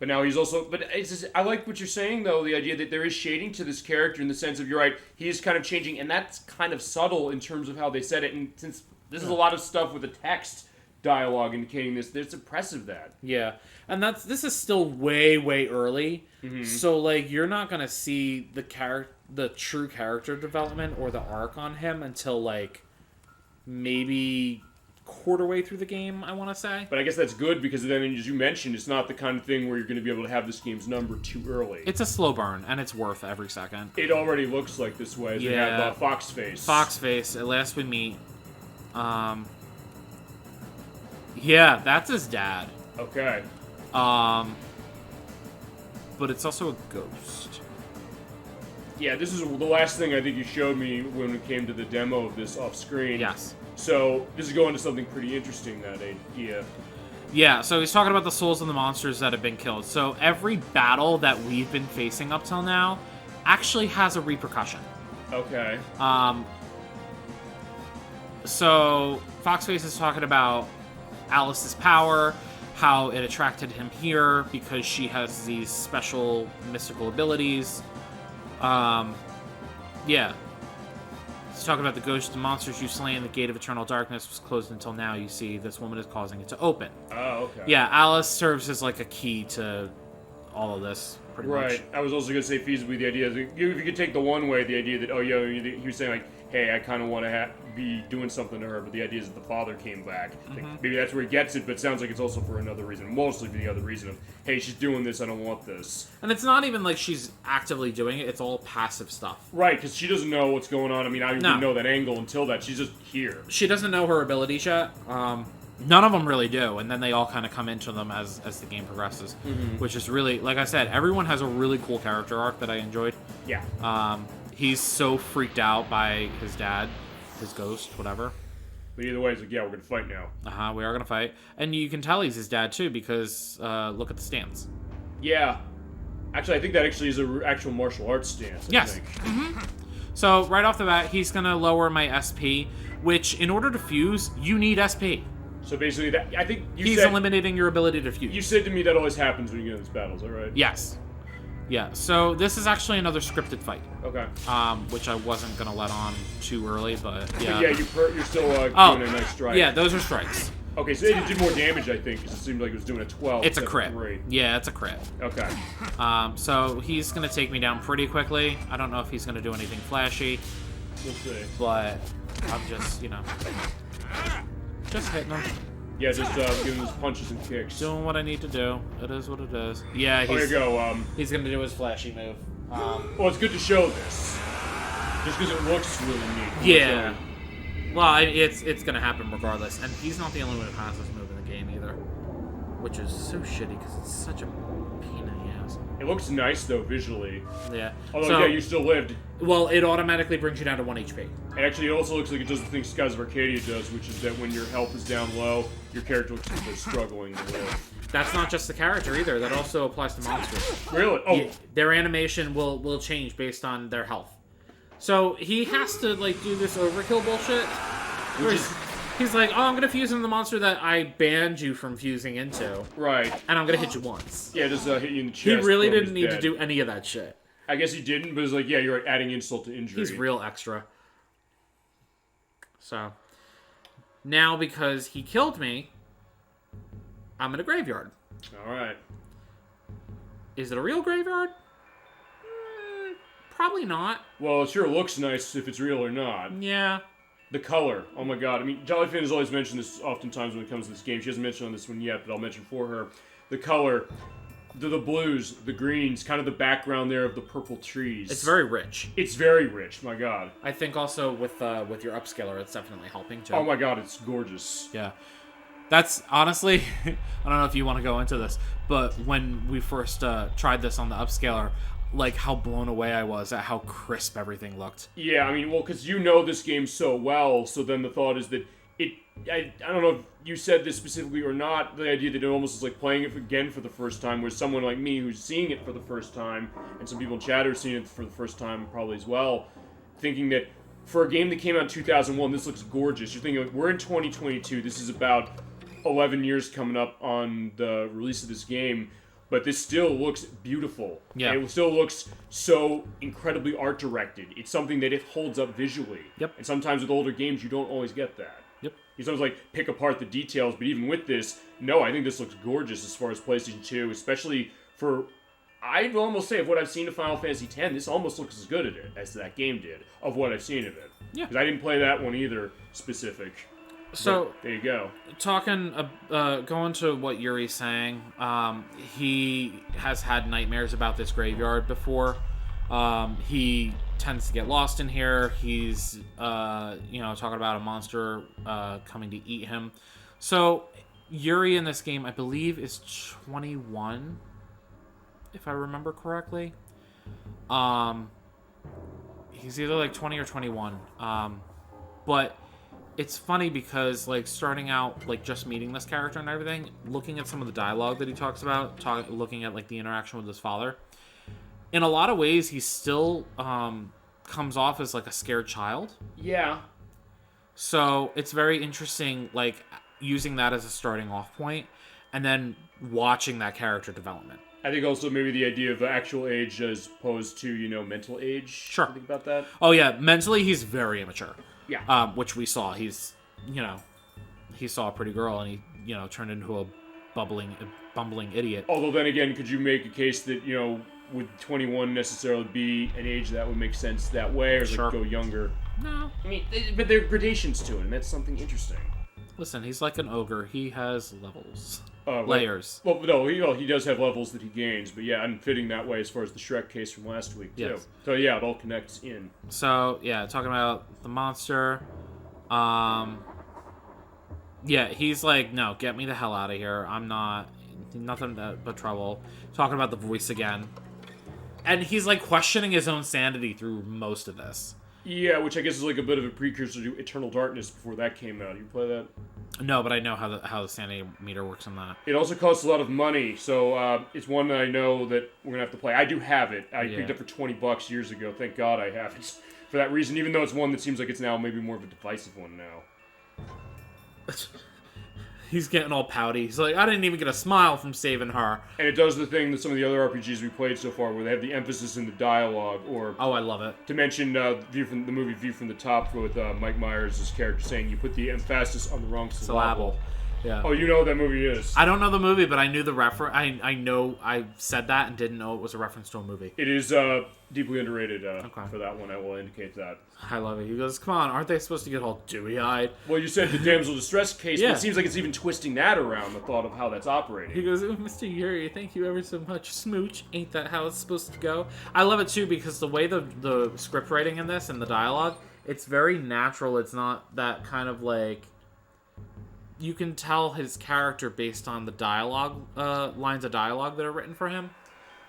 But now he's also... But it's just, I like what you're saying, though, the idea that there is shading to this character in the sense of, you're right, he is kind of changing, and that's kind of subtle in terms of how they said it, and since this is a lot of stuff with the text dialogue indicating this, it's impressive that. Yeah. And this is still way, way early, so, like, you're not gonna see the true character development or the arc on him until, like, maybe quarter way through the game, I want to say. But I guess that's good because then, as you mentioned, it's not the kind of thing where you're going to be able to have this game's number too early. It's a slow burn, and it's worth every second. It already looks like this way. They have Fox Face. Fox Face, at last we meet. Yeah, that's his dad. Okay. But it's also a ghost. Yeah, this is the last thing I think you showed me when it came to the demo of this off screen. Yes. So this is going to something pretty interesting, that idea. Yeah, so he's talking about the souls of the monsters that have been killed. So every battle that we've been facing up till now actually has a repercussion. Okay. So Foxface is talking about Alice's power, how it attracted him here because she has these special mystical abilities. Yeah. He's talking about the ghosts and monsters you slain. The gate of eternal darkness was closed until now. You see, this woman is causing it to open. Oh, okay. Yeah, Alice serves as like a key to all of this, pretty much. Right. I was also going to say feasibly the idea, if you could take the one way, the idea that, he was saying like, hey, I kind of want to be doing something to her, but the idea is that the father came back. Like, maybe that's where he gets it, but it sounds like it's also for another reason. Mostly for the other reason of, hey, she's doing this, I don't want this. And it's not even like she's actively doing it, it's all passive stuff. Right, because she doesn't know what's going on. I mean, I didn't know that angle until that. She's just here. She doesn't know her abilities yet. None of them really do, and then they all kind of come into them as the game progresses, which is really, like I said, everyone has a really cool character arc that I enjoyed. Yeah. He's so freaked out by his dad, his ghost, whatever. But either way, it's like, yeah, we're going to fight now. We are going to fight. And you can tell he's his dad, too, because look at the stance. Yeah. Actually, I think that actually is an actual martial arts stance, I think. So, right off the bat, he's going to lower my SP, which, in order to fuse, you need SP. So basically, that I think he's eliminating your ability to fuse. You said to me that always happens when you get in this battle, is that right? Yes. Yeah, so this is actually another scripted fight. Okay. Which I wasn't going to let on too early, but yeah. But yeah, you're still doing a nice strike. Yeah, those are strikes. Okay, so it did more damage, I think, because it seemed like it was doing a 12. It's a crit. Yeah, it's a crit. Okay. So he's going to take me down pretty quickly. I don't know if he's going to do anything flashy. We'll see. But I'm just, just hitting him. Yeah, just giving his punches and kicks. Doing what I need to do. It is what it is. Yeah, there you go. He's going to do his flashy move. Well, it's good to show this. Just because it looks really neat. Yeah. Well, it's going to happen regardless. And he's not the only one who has this move in the game either. Which is so shitty because it's such a pain in the ass. It looks nice, though, visually. Yeah. Although, you still lived. Well, it automatically brings you down to 1 HP. And actually, it also looks like it does the thing Skies of Arcadia does, which is that when your health is down low, your character looks like they're struggling to live. That's not just the character either. That also applies to monsters. Really? Oh. Yeah, their animation will change based on their health. So he has to do this overkill bullshit. He's like, oh, I'm gonna fuse into the monster that I banned you from fusing into. Right. And I'm gonna hit you once. Yeah, just hit you in the chest. He really didn't need to do any of that shit. I guess he didn't, but it's like, yeah, you're adding insult to injury. He's real extra. So, now because he killed me, I'm in a graveyard. Alright. Is it a real graveyard? Probably not. Well, it sure looks nice if it's real or not. Yeah. The color. Oh my god. I mean, Jollyfin has always mentioned this oftentimes when it comes to this game. She hasn't mentioned on this one yet, but I'll mention for her. The color. The blues, the greens, kind of the background there of the purple trees. It's very rich. It's very rich, my god. I think also with your upscaler, it's definitely helping too. Oh my god, it's gorgeous. Yeah. That's honestly, I don't know if you want to go into this, but when we first tried this on the upscaler, how blown away I was at how crisp everything looked. Yeah, I mean, well, because you know this game so well, so then the thought is that I don't know if you said this specifically or not, the idea that it almost is like playing it again for the first time, where someone like me who's seeing it for the first time, and some people in chat are seeing it for the first time probably as well, thinking that for a game that came out in 2001, this looks gorgeous. You're thinking, we're in 2022, this is about 11 years coming up on the release of this game, but this still looks beautiful. Yeah. And it still looks so incredibly art-directed. It's something that it holds up visually. Yep. And sometimes with older games, you don't always get that. Yep. You sometimes pick apart the details, but even with this, no, I think this looks gorgeous as far as PlayStation 2, especially for, I'd almost say, of what I've seen of Final Fantasy X, this almost looks as good at it as that game did, of what I've seen of it. Yeah. Because I didn't play that one either, specific. So But there you go. going to what Yuri's saying, he has had nightmares about this graveyard before. He tends to get lost in here. He's, talking about a monster coming to eat him. So Yuri in this game, I believe, is 21, if I remember correctly. He's either like 20 or 21. But it's funny because, like, starting out, like, just meeting this character and everything, looking at some of the dialogue that he talks about, looking at, like, the interaction with his father, in a lot of ways, he still comes off as, like, a scared child. Yeah. So it's very interesting, like, using that as a starting off point, and then watching that character development. I think also maybe the idea of actual age as opposed to, mental age. Sure. Think about that. Oh, yeah. Mentally, he's very immature. Yeah. Which we saw. He saw a pretty girl and he, turned into a bumbling idiot. Although then again, could you make a case that, would 21 necessarily be an age that would make sense that way, or Sure. go younger? No. I mean, but there are gradations to it, and that's something interesting. Listen, he's like an ogre. He has levels. Well, Layers. Well, no, he does have levels that he gains, but yeah, I'm fitting that way as far as the Shrek case from last week, too. Yes. So yeah, it all connects in. So, yeah, talking about the monster. Yeah, he's like, no, get me the hell out of here. I'm nothing but trouble. Talking about the voice again. And he's, like, questioning his own sanity through most of this. Yeah, which I guess is like a bit of a precursor to Eternal Darkness before that came out. You play that? No, but I know how the sanity meter works on that. It also costs a lot of money, so it's one that I know that we're going to have to play. I do have it. I picked it up for $20 years ago. Thank God I have it for that reason, even though it's one that seems like it's now maybe more of a divisive one now. He's getting all pouty. He's like, I didn't even get a smile from saving her. And it does the thing that some of the other RPGs we played so far, where they have the emphasis in the dialogue, or Oh, I love it. to mention the movie View from the Top with Mike Myers' character saying you put the emphasis on the wrong syllable. Yeah. Oh, you know what that movie is. I don't know the movie, but I knew the reference. I know I said that and didn't know it was a reference to a movie. It is deeply underrated for that one. I will indicate that. I love it. He goes, come on, aren't they supposed to get all dewy-eyed? Well, you said the damsel distress case, Yeah. but it seems like it's even twisting that around, the thought of how that's operating. He goes, oh, Mr. Yuri, thank you ever so much. Smooch, ain't that how it's supposed to go? I love it, too, because the way the script writing in this and the dialogue, it's very natural. It's not that kind of, like... You can tell his character based on the dialogue, lines of dialogue that are written for him.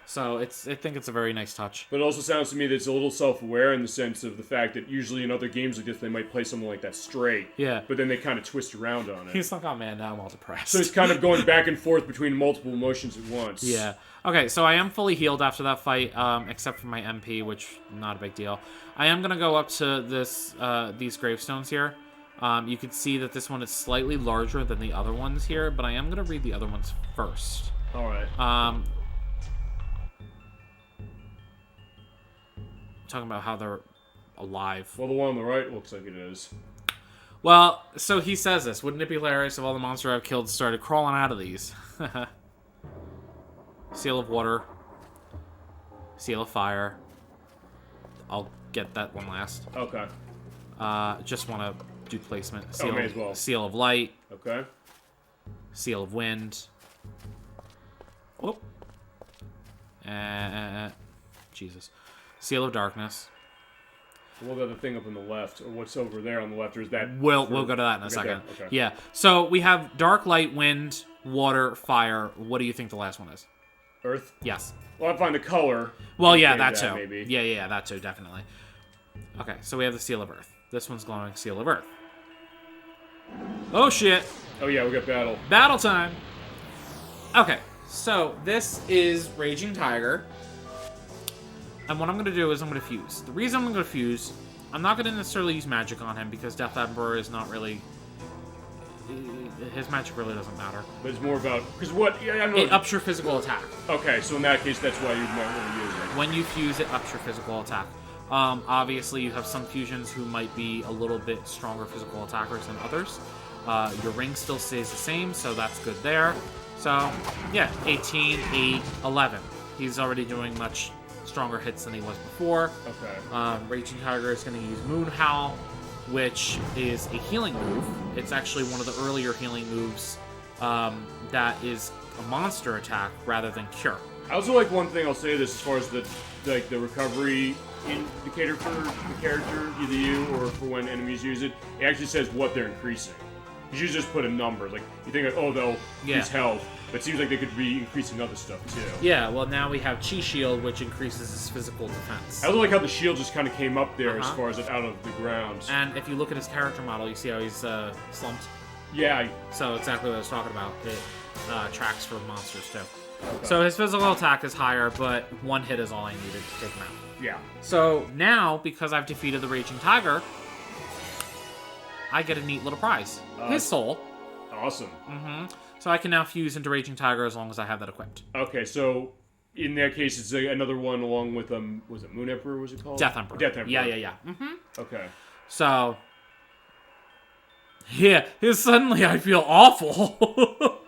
So I think it's a very nice touch. But it also sounds to me that it's a little self-aware in the sense of the fact that usually in other games like this, they might play something like that straight. Yeah. But then they kind of twist around on it. He's like, oh man, now I'm all depressed. So he's kind of going back and forth between multiple emotions at once. Yeah. Okay, so I am fully healed after that fight, except for my MP, which not a big deal. I am gonna go up to these gravestones here. You can see that this one is slightly larger than the other ones here, but I am gonna read the other ones first. All right. Talking about how they're alive. Well, the one on the right looks like it is. Well, so he says this. Wouldn't it be hilarious if all the monsters I've killed started crawling out of these? Seal of water. Seal of fire. I'll get that one last. Okay. Just want to do placement. May as well. Seal of light. Okay. Seal of wind. Whoop. Jesus. Seal of darkness. What about the thing up on the left, or what's over there on the left? Or is that? We'll go to that in a second. Okay. Yeah. So we have dark, light, wind, water, fire. What do you think the last one is? Earth. Yes. Well, I find the color. Well, yeah, that too. Maybe. Yeah, that too, definitely. Okay, so we have the seal of earth. This one's glowing seal of earth. Oh shit! Oh yeah, we got battle. Battle time. Okay, so this is Raging Tiger. And what I'm going to do is I'm going to fuse. The reason I'm going to fuse, I'm not going to necessarily use magic on him because Death Emperor is not really... His magic really doesn't matter. But it's more about... Because what... Yeah, I know. It ups your physical attack. Okay, so in that case, that's why you might want to use it. When you fuse, it ups your physical attack. Obviously, you have some fusions who might be a little bit stronger physical attackers than others. Your ring still stays the same, so that's good there. So, yeah, 18, 8, 11. He's already doing much stronger hits than he was before. Okay. Raging Tiger is going to use Moon Howl. which is a healing move. It's actually one of the earlier healing moves that is a monster attack rather than cure. I also like one thing I'll say this as far as the recovery indicator for the character, either you or for when enemies use it. It actually says what they're increasing. You should just put a number. Like, you think like, oh, they'll use health, but it seems like they could be increasing other stuff too. Yeah, well now we have Chi Shield, which increases his physical defense. I also like how the shield just kind of came up there as far as it out of the ground. And if you look at his character model, you see how he's slumped. Yeah. So exactly what I was talking about. It tracks for monsters too. Okay. So his physical attack is higher, but one hit is all I needed to take him out. Yeah. So now, because I've defeated the Raging Tiger, I get a neat little prize. His soul. Awesome. Mm-hmm. So I can now fuse into Raging Tiger as long as I have that equipped. Okay, so in that case, it's another one along with, was it Moon Emperor, was it called? Death Emperor. Death Emperor. Yeah. Mm-hmm. Okay. So, yeah, suddenly I feel awful.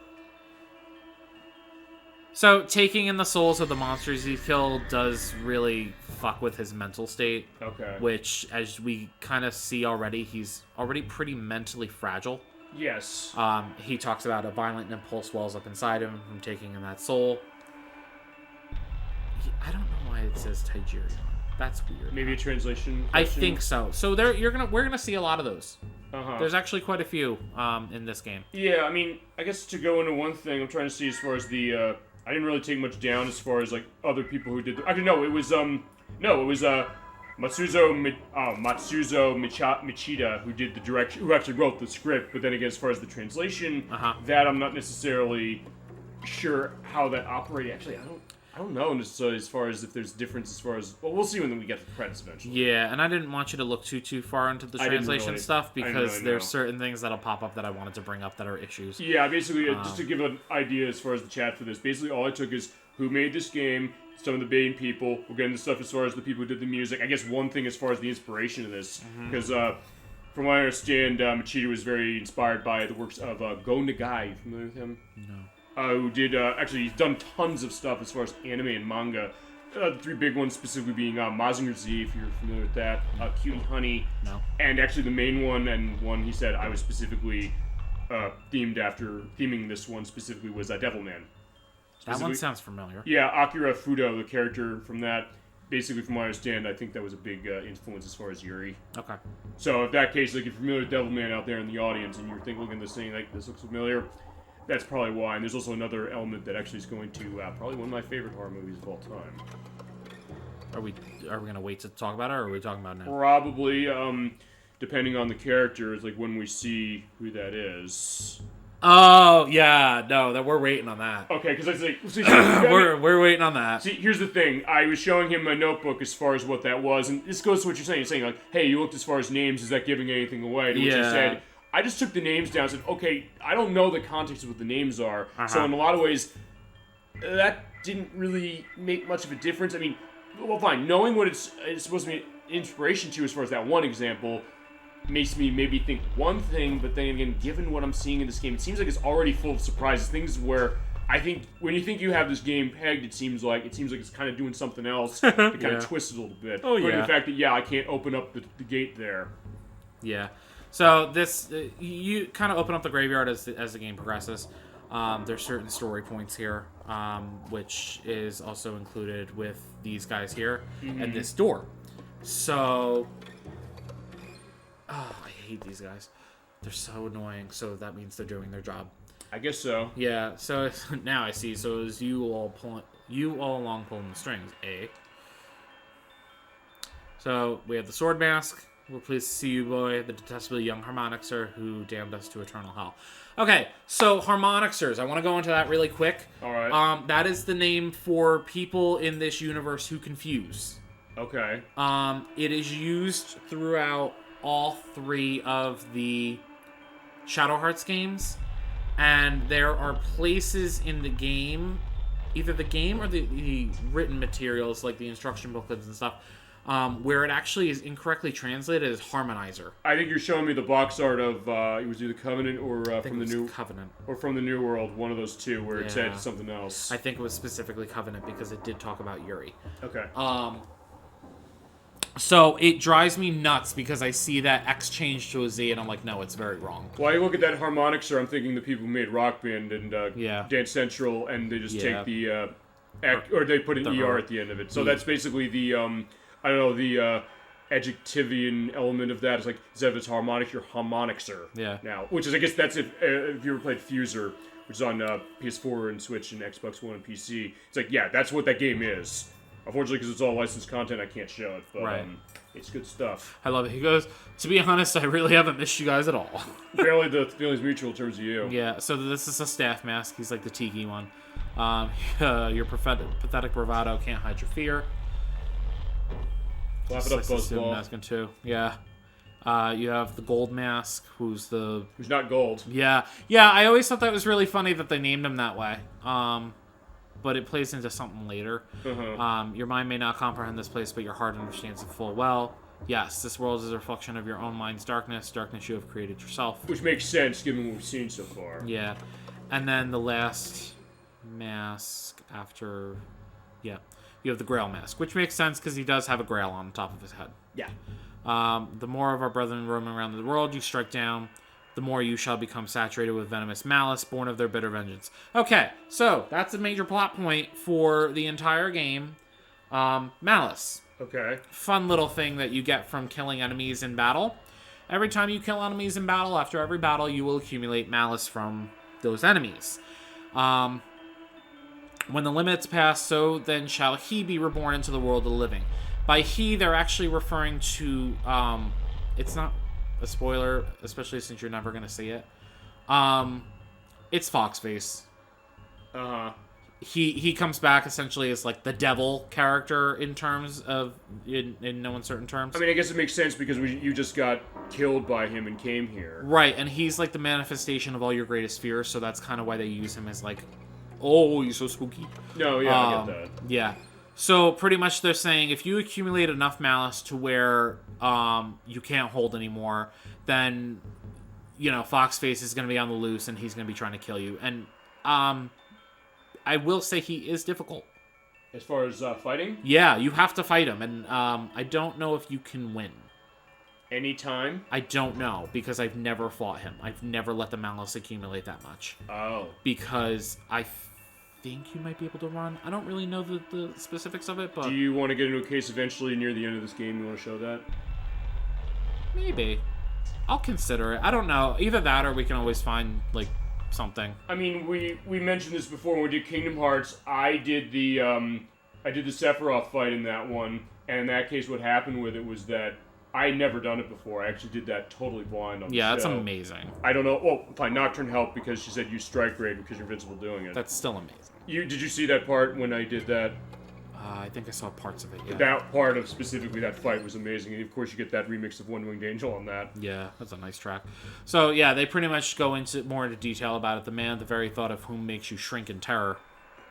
So, taking in the souls of the monsters he killed does really fuck with his mental state. Okay. Which, as we kind of see already, he's already pretty mentally fragile. Yes. He talks about a violent impulse wells up inside him from taking in that soul. I don't know why it says Taijiri. That's weird. Maybe a translation question? I think so. So we're gonna see a lot of those. Uh-huh. There's actually quite a few in this game. Yeah, I mean, I guess to go into one thing, I'm trying to see as far as the I didn't really take much down as far as like other people who did. Actually, no, it was Matsuzo Michida who did the direction, who actually wrote the script. But then again, as far as the translation, that I'm not necessarily sure how that operated. Actually, I don't know as far as if there's difference as far as... Well, we'll see when we get to the credits eventually. Yeah, and I didn't want you to look too far into the translation stuff because there's certain things that'll pop up that I wanted to bring up that are issues. Yeah, basically, just to give an idea as far as the chat for this, basically all I took is who made this game, some of the main people. We're getting the stuff as far as the people who did the music. I guess one thing as far as the inspiration of this, because from what I understand, Machida was very inspired by the works of Go Nagai. You familiar with him? No. Who did, actually, he's done tons of stuff as far as anime and manga. The three big ones specifically being Mazinger Z, if you're familiar with that, Cutie Honey, no. And actually the main one, and one he said I was specifically theming this one specifically was Devilman. That one sounds familiar. Yeah, Akira Fudo, the character from that, basically from what I understand, I think that was a big influence as far as Yuri. Okay. So if that case, like if you're familiar with Devilman out there in the audience and you're looking at this thing like, this looks familiar, that's probably why. And there's also another element that actually is going to probably one of my favorite horror movies of all time. Are we gonna wait to talk about it, or are we talking about it now? Probably, depending on the characters, like when we see who that is. Oh yeah, no, that we're waiting on that. Okay, because I say we're waiting on that. See, here's the thing. I was showing him my notebook as far as what that was, and this goes to what you're saying. You're saying like, hey, you looked as far as names. Is that giving anything away? To which you said, I just took the names down and said, okay, I don't know the context of what the names are. So in a lot of ways, that didn't really make much of a difference. I mean, well, fine. Knowing what it's supposed to be inspiration to as far as that one example makes me maybe think one thing, but then again, given what I'm seeing in this game, it seems like it's already full of surprises. Things where I think when you think you have this game pegged, it seems like it's kind of doing something else to kind of twist it a little bit. Oh, but the fact that, I can't open up the gate there. Yeah. So this, you kind of open up the graveyard as the game progresses. There's certain story points here, which is also included with these guys here and this door. So, I hate these guys. They're so annoying. So that means they're doing their job. I guess so. Yeah. So now I see. So it was you all along pulling the strings, eh? So we have the sword mask. We're pleased to see you, boy, the detestable young Harmonixer who damned us to eternal hell. Okay, so Harmonixers. I want to go into that really quick. All right. That is the name for people in this universe who confuse. Okay. It is used throughout all three of the Shadow Hearts games, and there are places in the game, either the game or the written materials, like the instruction booklets and stuff, where it actually is incorrectly translated as Harmonizer. I think you're showing me the box art of it was either Covenant or from the new Covenant, or from the New World, one of those two, where it said something else. I think it was specifically Covenant because it did talk about Yuri. Okay. So it drives me nuts because I see that X change to a Z, and I'm like, no, it's very wrong. Well, I look at that harmonics, I'm thinking the people who made Rock Band and Dance Central, and they just take the or they put an ER at the end of it. So that's basically the the adjectivian element of that. It's like instead of it's harmonic, you're harmonixer. Yeah. Now, which is I guess that's if you ever played Fuser, which is on PS4 and Switch and Xbox One and PC. It's like that's what that game is. Unfortunately, because it's all licensed content, I can't show it, but it's good stuff. I love it. He goes, to be honest, I really haven't missed you guys at all. Apparently, the feeling's mutual in terms of you. Yeah, so this is a staff mask. He's like the tiki one. Your pathetic bravado can't hide your fear. Clap it up, Buzzball. Masking too. Yeah. You have the gold mask, who's not gold. Yeah. I always thought that was really funny that they named him that way. But it plays into something later. Your mind may not comprehend this place, but your heart understands it full well. Yes, this world is a reflection of your own mind's darkness you have created yourself. Which makes sense, given what we've seen so far. Yeah. And then the last mask after... Yeah. You have the Grail mask, which makes sense because he does have a Grail on the top of his head. Yeah. The more of our brethren roaming around the world you strike down, the more you shall become saturated with venomous malice, born of their bitter vengeance. Okay, so that's a major plot point for the entire game. Malice. Okay. Fun little thing that you get from killing enemies in battle. Every time you kill enemies in battle, after every battle, you will accumulate malice from those enemies. When the limits pass, so then shall he be reborn into the world of the living. By he, they're actually referring to... it's not a spoiler, especially since you're never going to see it. It's Foxface. He comes back essentially as like the devil character in terms of... In no uncertain terms. I mean, I guess it makes sense because you just got killed by him and came here. Right, and he's like the manifestation of all your greatest fears, so that's kind of why they use him as like... Oh, he's so spooky. No, yeah, I get that. Yeah. So pretty much they're saying if you accumulate enough malice to where you can't hold anymore, then Foxface is going to be on the loose and he's going to be trying to kill you. And I will say he is difficult. As far as fighting? Yeah, you have to fight him, and I don't know if you can win. Anytime? I don't know, because I've never fought him. I've never let the malice accumulate that much. Oh. Because I think you might be able to run. I don't really know the specifics of it, but... Do you want to get into a case eventually near the end of this game? You want to show that? Maybe. I'll consider it. I don't know. Either that or we can always find, like, something. I mean, we mentioned this before when we did Kingdom Hearts. I did the Sephiroth fight in that one, and in that case what happened with it was that I had never done it before. I actually did that totally blind on the show. Yeah, that's amazing. I don't know. Well, fine, Nocturne helped because she said use strike grade because you're invincible doing it. That's still amazing. Did you see that part when I did that? I think I saw parts of it, yeah. That part of specifically that fight was amazing. And of course you get that remix of One Winged Angel on that. Yeah, that's a nice track. So yeah, they pretty much go more into detail about it. The man, the very thought of whom makes you shrink in terror.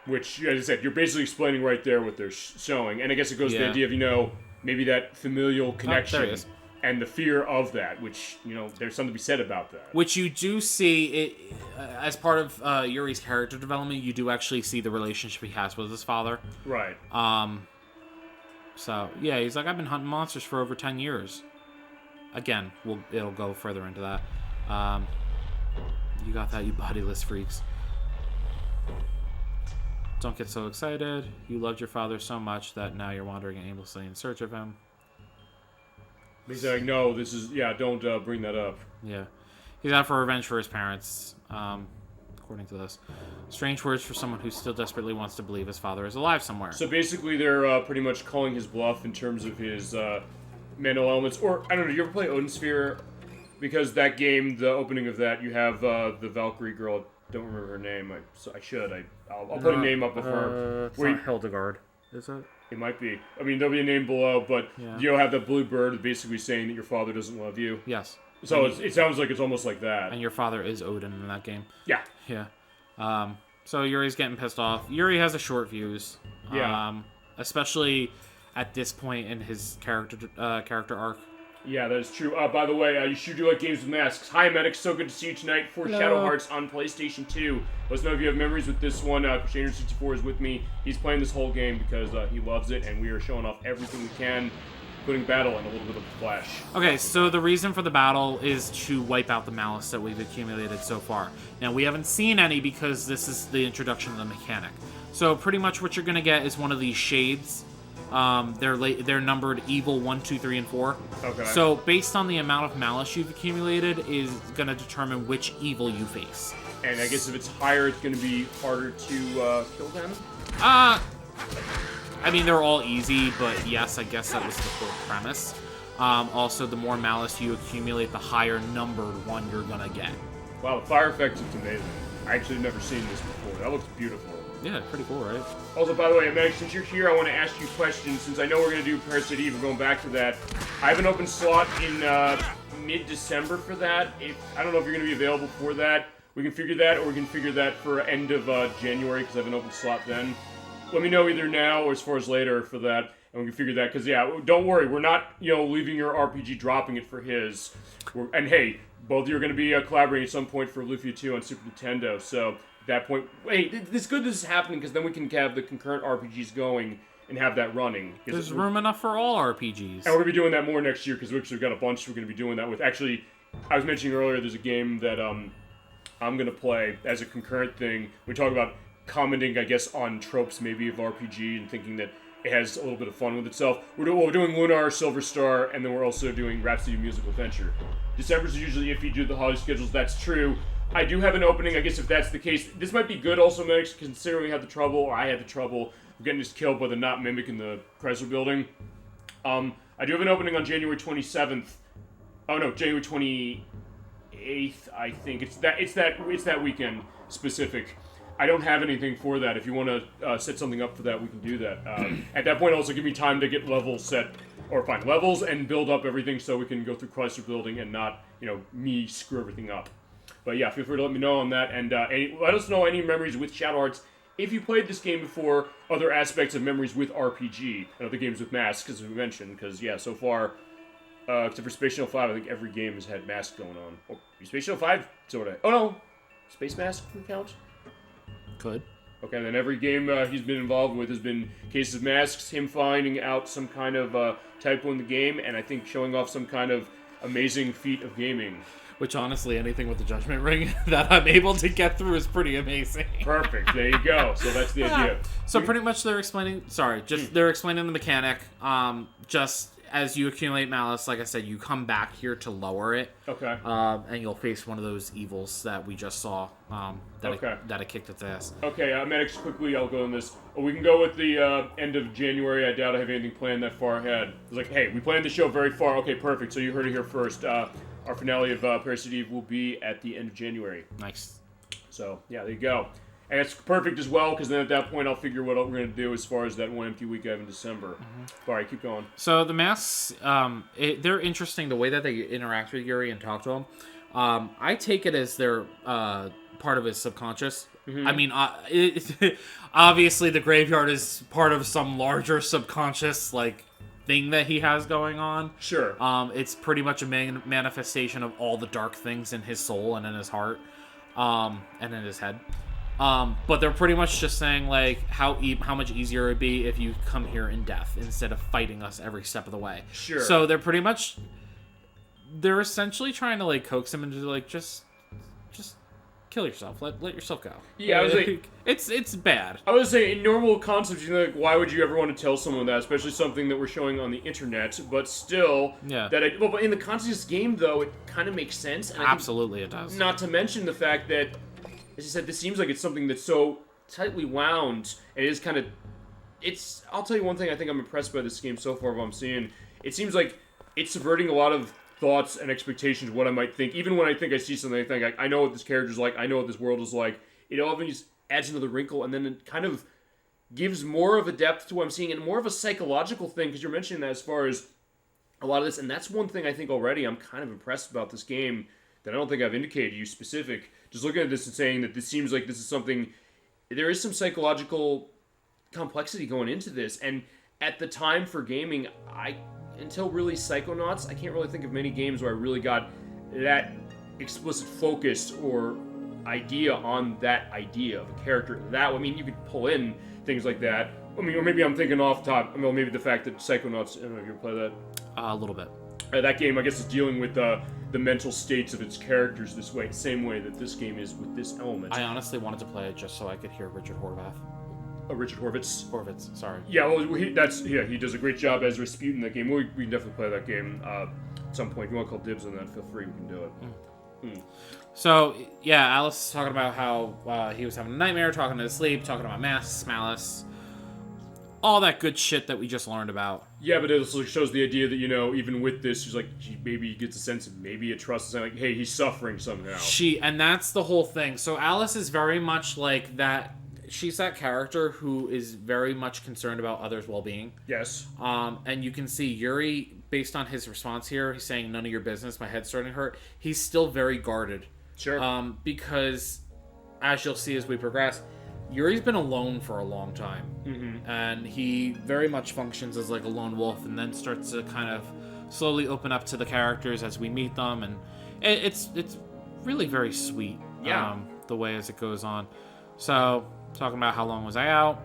Which, as I said, you're basically explaining right there what they're showing. And I guess it goes to the idea of, maybe that familial connection. There he is. And the fear of that, which, there's something to be said about that. Which you do see, as part of Yuri's character development, you do actually see the relationship he has with his father. Right. So, yeah, he's like, I've been hunting monsters for over 10 years. Again, it'll go further into that. You got that, you bodiless freaks. Don't get so excited. You loved your father so much that now you're wandering aimlessly in search of him. He's like, no, this is, don't bring that up. Yeah. He's out for revenge for his parents, according to this. Strange words for someone who still desperately wants to believe his father is alive somewhere. So basically they're pretty much calling his bluff in terms of his mental elements. Or, I don't know, do you ever play Odin Sphere? Because that game, the opening of that, you have the Valkyrie girl, don't remember her name, I should. I'll put a name up of her. It's not Hildegard, is it? It might be. I mean, there'll be a name below, but you'll have that blue bird basically saying that your father doesn't love you. Yes. So it sounds like it's almost like that. And your father is Odin in that game. Yeah. Yeah. So Yuri's getting pissed off. Yuri has a short fuse. Yeah. Especially at this point in his character arc. Yeah, that is true. By the way, you sure do like games with masks. Hi, Emetics. So good to see you tonight for Shadow Hearts on PlayStation 2. Let us know if you have memories with this one. Crusader64 is with me. He's playing this whole game because he loves it, and we are showing off everything we can. including battle and a little bit of flash. Okay, so the reason for the battle is to wipe out the malice that we've accumulated so far. Now, we haven't seen any because this is the introduction of the mechanic. So pretty much what you're going to get is one of these shades. They're numbered evil 1, 2, 3, and 4. Okay. So based on the amount of malice you've accumulated is going to determine which evil you face. And I guess if it's higher, it's going to be harder to kill them? I mean, they're all easy, but yes, I guess that was the whole premise. Also, the more malice you accumulate, the higher numbered one you're going to get. Wow, the fire effect looks amazing. I actually have never seen this before. That looks beautiful. Yeah, pretty cool, right? Also, by the way, Emetics, since you're here, I want to ask you questions. Since I know we're going to do Parasite Eve, we're going back to that. I have an open slot in mid-December for that. I don't know if you're going to be available for that. We can figure that, or we can figure that for end of January, because I have an open slot then. Let me know either now or as far as later for that, and we can figure that. Because, yeah, don't worry. We're not, leaving your RPG, dropping it for his. And, hey, both of you are going to be collaborating at some point for Lufia 2 on Super Nintendo, so... At that point, wait, it's good this is happening because then we can have the concurrent RPGs going and have that running. There's room enough for all RPGs. And we're going to be doing that more next year because we've got a bunch we're going to be doing that with. Actually, I was mentioning earlier there's a game that I'm going to play as a concurrent thing. We talk about commenting, I guess, on tropes maybe of RPG and thinking that it has a little bit of fun with itself. We're doing Lunar, Silver Star, and then we're also doing Rhapsody Musical Adventure. December's usually iffy due to the holiday schedules, that's true. I do have an opening, I guess if that's the case. This might be good also, Max, considering we had the trouble, or I had the trouble, of getting just killed by the not mimic in the Chrysler building. I do have an opening on January 27th. Oh no, January 28th, I think. It's that weekend specific. I don't have anything for that. If you want to set something up for that, we can do that. At that point, also give me time to get levels set, or find levels and build up everything so we can go through Chrysler building and not, me screw everything up. But yeah, feel free to let me know on that, and let us know any memories with Shadow Hearts. If you played this game before, other aspects of memories with RPG, and other games with masks, as we mentioned, because yeah, so far, except for Space Channel 5, I think every game has had masks going on. Oh, Space Channel 5, sort of. Oh no, Space Mask count? Could. Okay, then every game he's been involved with has been cases of masks, him finding out some kind of typo in the game, and I think showing off some kind of amazing feat of gaming. Which, honestly, anything with the Judgment Ring that I'm able to get through is pretty amazing. Perfect. There you go. So that's the idea. So pretty much they're explaining... they're explaining the mechanic. Just as you accumulate malice, like I said, you come back here to lower it. Okay. And you'll face one of those evils that we just saw that it kicked its ass. Okay, Emetics, quickly, I'll go on this. We can go with the end of January. I doubt I have anything planned that far ahead. It's like, hey, we planned the show very far. Okay, perfect. So you heard it here first. Our finale of Parasite Eve will be at the end of January. Nice. So, yeah, there you go. And it's perfect as well, because then at that point I'll figure what we're going to do as far as that one empty week I have in December. Mm-hmm. All right, keep going. So the masks, they're interesting, the way that they interact with Yuri and talk to him. I take it as they're part of his subconscious. Mm-hmm. I mean, obviously the graveyard is part of some larger subconscious, thing that he has going on. Sure. It's pretty much a manifestation of all the dark things in his soul and in his heart, and in his head. But they're pretty much just saying how much easier it'd be if you come here in death instead of fighting us every step of the way. Sure. So they're essentially trying to coax him into just kill yourself. Let yourself go. Yeah, I was it's bad. I would say in normal concepts, why would you ever want to tell someone that, especially something that we're showing on the internet? But still, yeah. But in the context of this game, though, it kind of makes sense. And absolutely, it does. Not to mention the fact that, as I said, this seems like it's something that's so tightly wound, and it is kind of. I'll tell you one thing. I think I'm impressed by this game so far. What I'm seeing, it seems like it's subverting a lot of thoughts and expectations of what I might think. Even when I think I see something, I think I know what this character's like, I know what this world is like. It always adds another wrinkle, and then it kind of gives more of a depth to what I'm seeing, and more of a psychological thing, because you're mentioning that as far as a lot of this, and that's one thing I think already I'm kind of impressed about this game that I don't think I've indicated to you specific. Just looking at this and saying that this seems like this is something, there is some psychological complexity going into this, and at the time for gaming, until really Psychonauts, I can't really think of many games where I really got that explicit focus or idea on that idea of a character. You could pull in things like that, I mean, or maybe I'm thinking off top. I mean, maybe the fact that Psychonauts, I don't know if you ever play that. A little bit. That game, I guess, is dealing with the mental states of its characters this way, same way that this game is with this element. I honestly wanted to play it just so I could hear Richard Horvath. Richard Horvitz. Horvitz, sorry. Yeah, well, he does a great job as Rasputin in that game. We can definitely play that game at some point. If you want to call dibs on that, feel free, we can do it. So, yeah, Alice is talking about how he was having a nightmare, talking to his sleep, talking about masks, malice, all that good shit that we just learned about. Yeah, but it also shows the idea that, even with this, she's like, maybe he gets a sense of maybe a trust, like, hey, he's suffering somehow. And that's the whole thing. So Alice is very much like that. She's that character who is very much concerned about others' well-being. Yes. And you can see Yuri, based on his response here, he's saying, none of your business, my head's starting to hurt. He's still very guarded. Sure. Because, as you'll see as we progress, Yuri's been alone for a long time. Mm-hmm. And he very much functions as like a lone wolf and then starts to kind of slowly open up to the characters as we meet them. And it's really very sweet. Yeah. The way as it goes on. So, talking about how long was I out?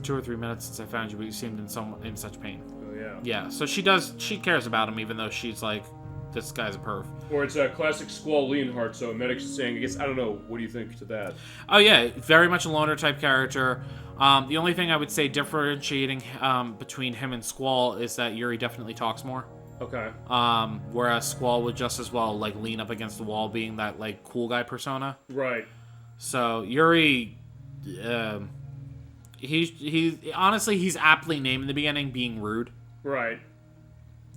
2 or 3 minutes since I found you, but you seemed in such pain. Oh, yeah. Yeah, so she cares about him, even though she's like, this guy's a perv. Or it's a classic Squall Leonhardt, so Emetics is saying, I guess, I don't know, what do you think to that? Oh, yeah, very much a loner type character. The only thing I would say differentiating between him and Squall is that Yuri definitely talks more. Okay. Whereas Squall would just as well, like, lean up against the wall, being that, like, cool guy persona. Right. So, Yuri, honestly, he's aptly named in the beginning, being rude. Right.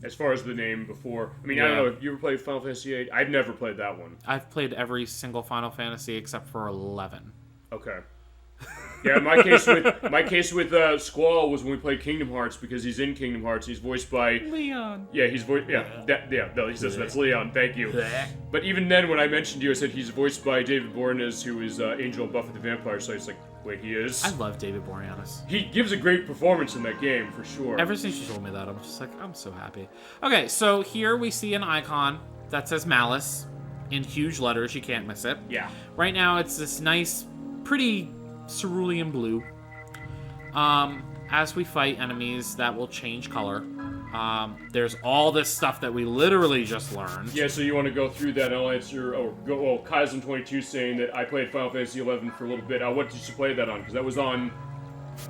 As far as the name before. I mean, Yeah. I don't know, if you ever played Final Fantasy VIII? I've never played that one. I've played every single Final Fantasy except for 11. Okay. Yeah, my case with Squall was when we played Kingdom Hearts, because he's in Kingdom Hearts. He's voiced by Leon. Yeah, he says that's Leon. Thank you. But even then, when I mentioned to you, I said he's voiced by David Boreanaz, who is Angel and Buffy the Vampire Slayer. It's like, wait, he is? I love David Boreanaz. He gives a great performance in that game, for sure. Ever since you told me that, I'm just like, I'm so happy. Okay, so here we see an icon that says Malice in huge letters. You can't miss it. Yeah. Right now, it's this nice, pretty cerulean blue. As we fight enemies, that will change color. There's all this stuff that we literally just learned. Yeah, so you want to go through that, and I'll answer, Kaizen22 saying that I played Final Fantasy 11 for a little bit. What did you play that on? Because that was on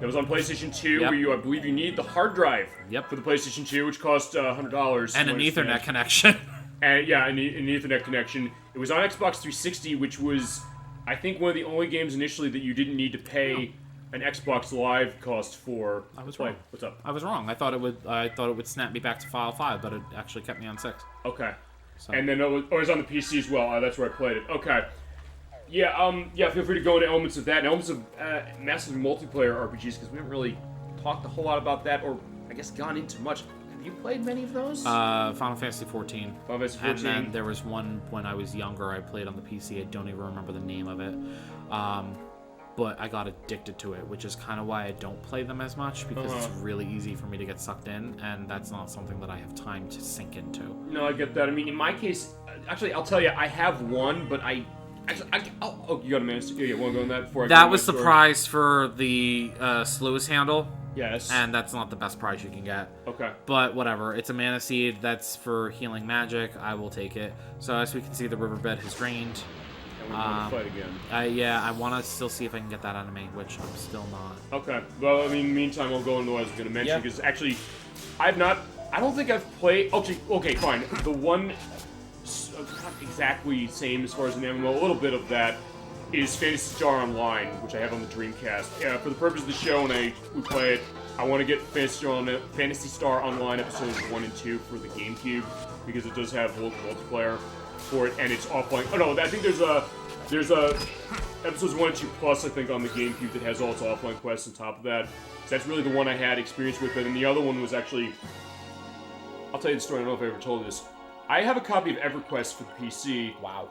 PlayStation 2, Yep. where I believe you need the hard drive Yep. for the PlayStation 2, which cost $100. And an Ethernet connection. And yeah, an Ethernet connection. It was on Xbox 360, which was, I think, one of the only games initially that you didn't need to pay an Xbox Live cost for. I was wrong. What's up? I was wrong. I thought it would snap me back to file 5, but it actually kept me on 6. Okay. So. And then it was on the PC as well. That's where I played it. Okay. Yeah. Feel free to go into elements of that and elements of massive multiplayer RPGs, because we haven't really talked a whole lot about that, or I guess gone into much. Have you played many of those? Final Fantasy 14. Final Fantasy 14. And then there was one when I was younger I played on the PC. I don't even remember the name of it. But I got addicted to it, which is kind of why I don't play them as much, because it's really easy for me to get sucked in, and that's not something that I have time to sink into. No, I get that. I mean, in my case, actually, I'll tell you, I have one, but you got a minute. Yeah, want to go on that before I That go was the prize for the slowest handle. Yes. And that's not the best prize you can get. Okay. But whatever. It's a mana seed. That's for healing magic. I will take it. So as we can see, the riverbed has drained. And we want to fight again. I want to still see if I can get that anime, which I'm still not. Okay. Well, I mean, meantime, I'll go into what I was going to mention, because actually, I don't think I've played... Okay, fine. The one, not exactly same as far as an MMO, a little bit of that, is Phantasy Star Online, which I have on the Dreamcast. For the purpose of the show, when we play it, I want to get Phantasy Star Online episodes 1 and 2 for the GameCube, because it does have local multiplayer for it, and it's offline. Oh no, I think there's episodes 1 and 2 plus, I think, on the GameCube that has all its offline quests on top of that. So that's really the one I had experience with, but then the other one was actually... I'll tell you the story, I don't know if I ever told this. I have a copy of EverQuest for the PC. Wow.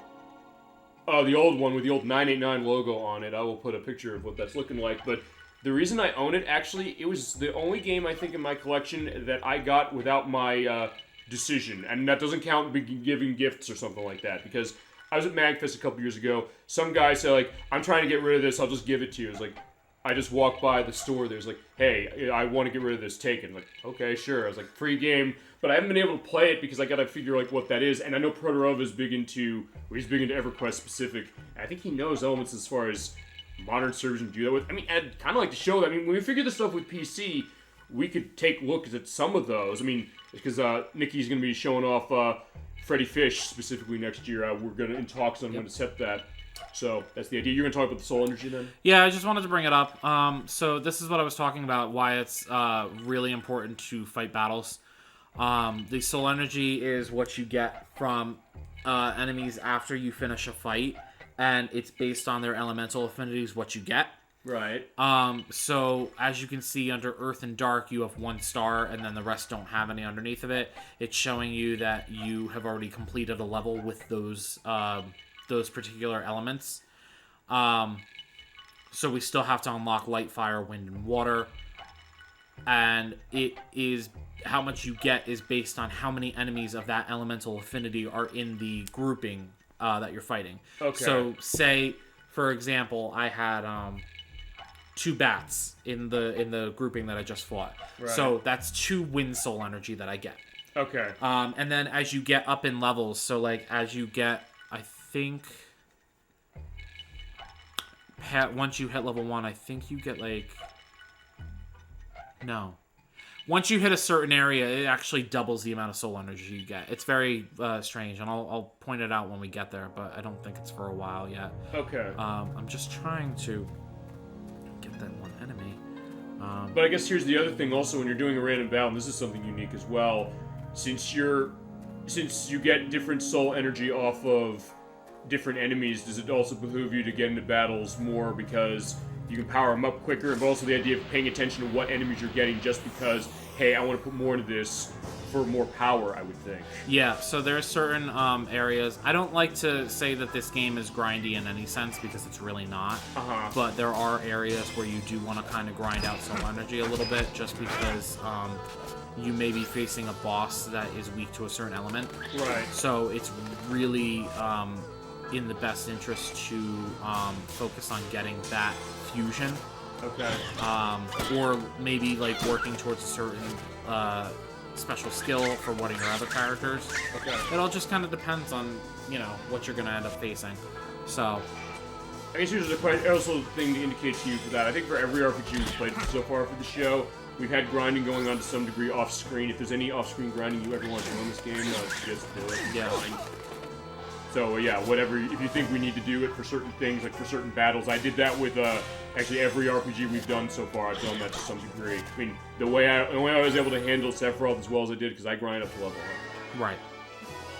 The old one with the old 989 logo on it. I will put a picture of what that's looking like. But the reason I own it, actually, it was the only game I think in my collection that I got without my decision. And that doesn't count giving gifts or something like that. Because I was at MagFest a couple years ago. Some guy said, like, I'm trying to get rid of this. I'll just give it to you. I was like, I just walked by the store. There's like, hey, I want to get rid of this Taken. Like, okay, sure. I was like, free game, but I haven't been able to play it because I gotta figure like what that is. And I know Protorov is big into, he's big into EverQuest specific. And I think he knows elements as far as modern servers and do that with. I mean, I'd kind of like to show that. I mean, when we figure this stuff with PC, we could take looks at some of those. I mean, because Nikki's gonna be showing off Freddy Fish specifically next year. We're gonna in talks on when to set that. So that's the idea. You're going to talk about the soul energy then? Yeah, I just wanted to bring it up. So this is what I was talking about, why it's really important to fight battles. The soul energy is what you get from enemies after you finish a fight, and it's based on their elemental affinities, what you get. Right. So as you can see under Earth and Dark, you have 1 star, and then the rest don't have any underneath of it. It's showing you that you have already completed a level with those particular elements. So we still have to unlock light, fire, wind, and water. And it is how much you get is based on how many enemies of that elemental affinity are in the grouping that you're fighting. Okay. So say, for example, I had 2 bats in the grouping that I just fought. Right. So that's 2 wind soul energy that I get. Okay. And then as you get up in levels, so like as you get, I think once you hit level 1, I think you get like, no. Once you hit a certain area, it actually doubles the amount of soul energy you get. It's very strange, and I'll point it out when we get there, but I don't think it's for a while yet. Okay. I'm just trying to get that one enemy. But I guess here's the other thing also, when you're doing a random battle, and this is something unique as well, since you get different soul energy off of different enemies, does it also behoove you to get into battles more because you can power them up quicker, but also the idea of paying attention to what enemies you're getting just because, hey, I want to put more into this for more power, I would think. Yeah, so there's certain areas. I don't like to say that this game is grindy in any sense because it's really not. But there are areas where you do want to kind of grind out soul energy a little bit just because you may be facing a boss that is weak to a certain element. Right. So it's really in the best interest to focus on getting that fusion. Okay. Or maybe like working towards a certain special skill for one of your other characters. Okay. It all just kind of depends on, what you're going to end up facing. So I guess here's also a thing to indicate to you for that. I think for every RPG we've played so far for the show, we've had grinding going on to some degree off-screen. If there's any off-screen grinding you ever want to do in this game, just do it. Yeah. Fine. So, yeah, whatever. If you think we need to do it for certain things, like for certain battles, I did that with actually every RPG we've done so far. I've done that to some degree. I mean, the way I was able to handle Sephiroth as well as I did, because I grind up to level 100. right.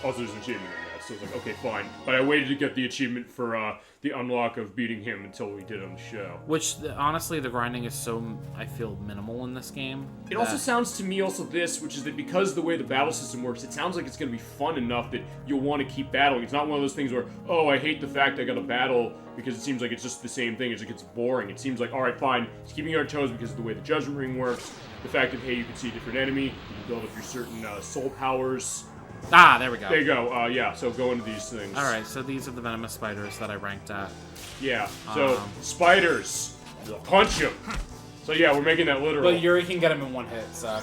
Also, there's an achievement in that, so it's like, okay, fine. But I waited to get the achievement for the unlock of beating him until we did it on the show. Which, honestly, the grinding is so, I feel, minimal in this game. It also sounds to me which is that because the way the battle system works, it sounds like it's going to be fun enough that you'll want to keep battling. It's not one of those things where, oh, I hate the fact I got to battle because it seems like it's just the same thing. It's like it's boring. It seems like, all right, fine, it's keeping you on toes because of the way the Judgment Ring works. The fact that, hey, you can see a different enemy, you can build up your certain soul powers. Ah, there we go. There you go. Yeah, so go into these things. Alright, so these are the venomous spiders that I ranked at. Yeah, so spiders, punch them. So yeah, we're making that literal. But Yuri can get them in one hit, so.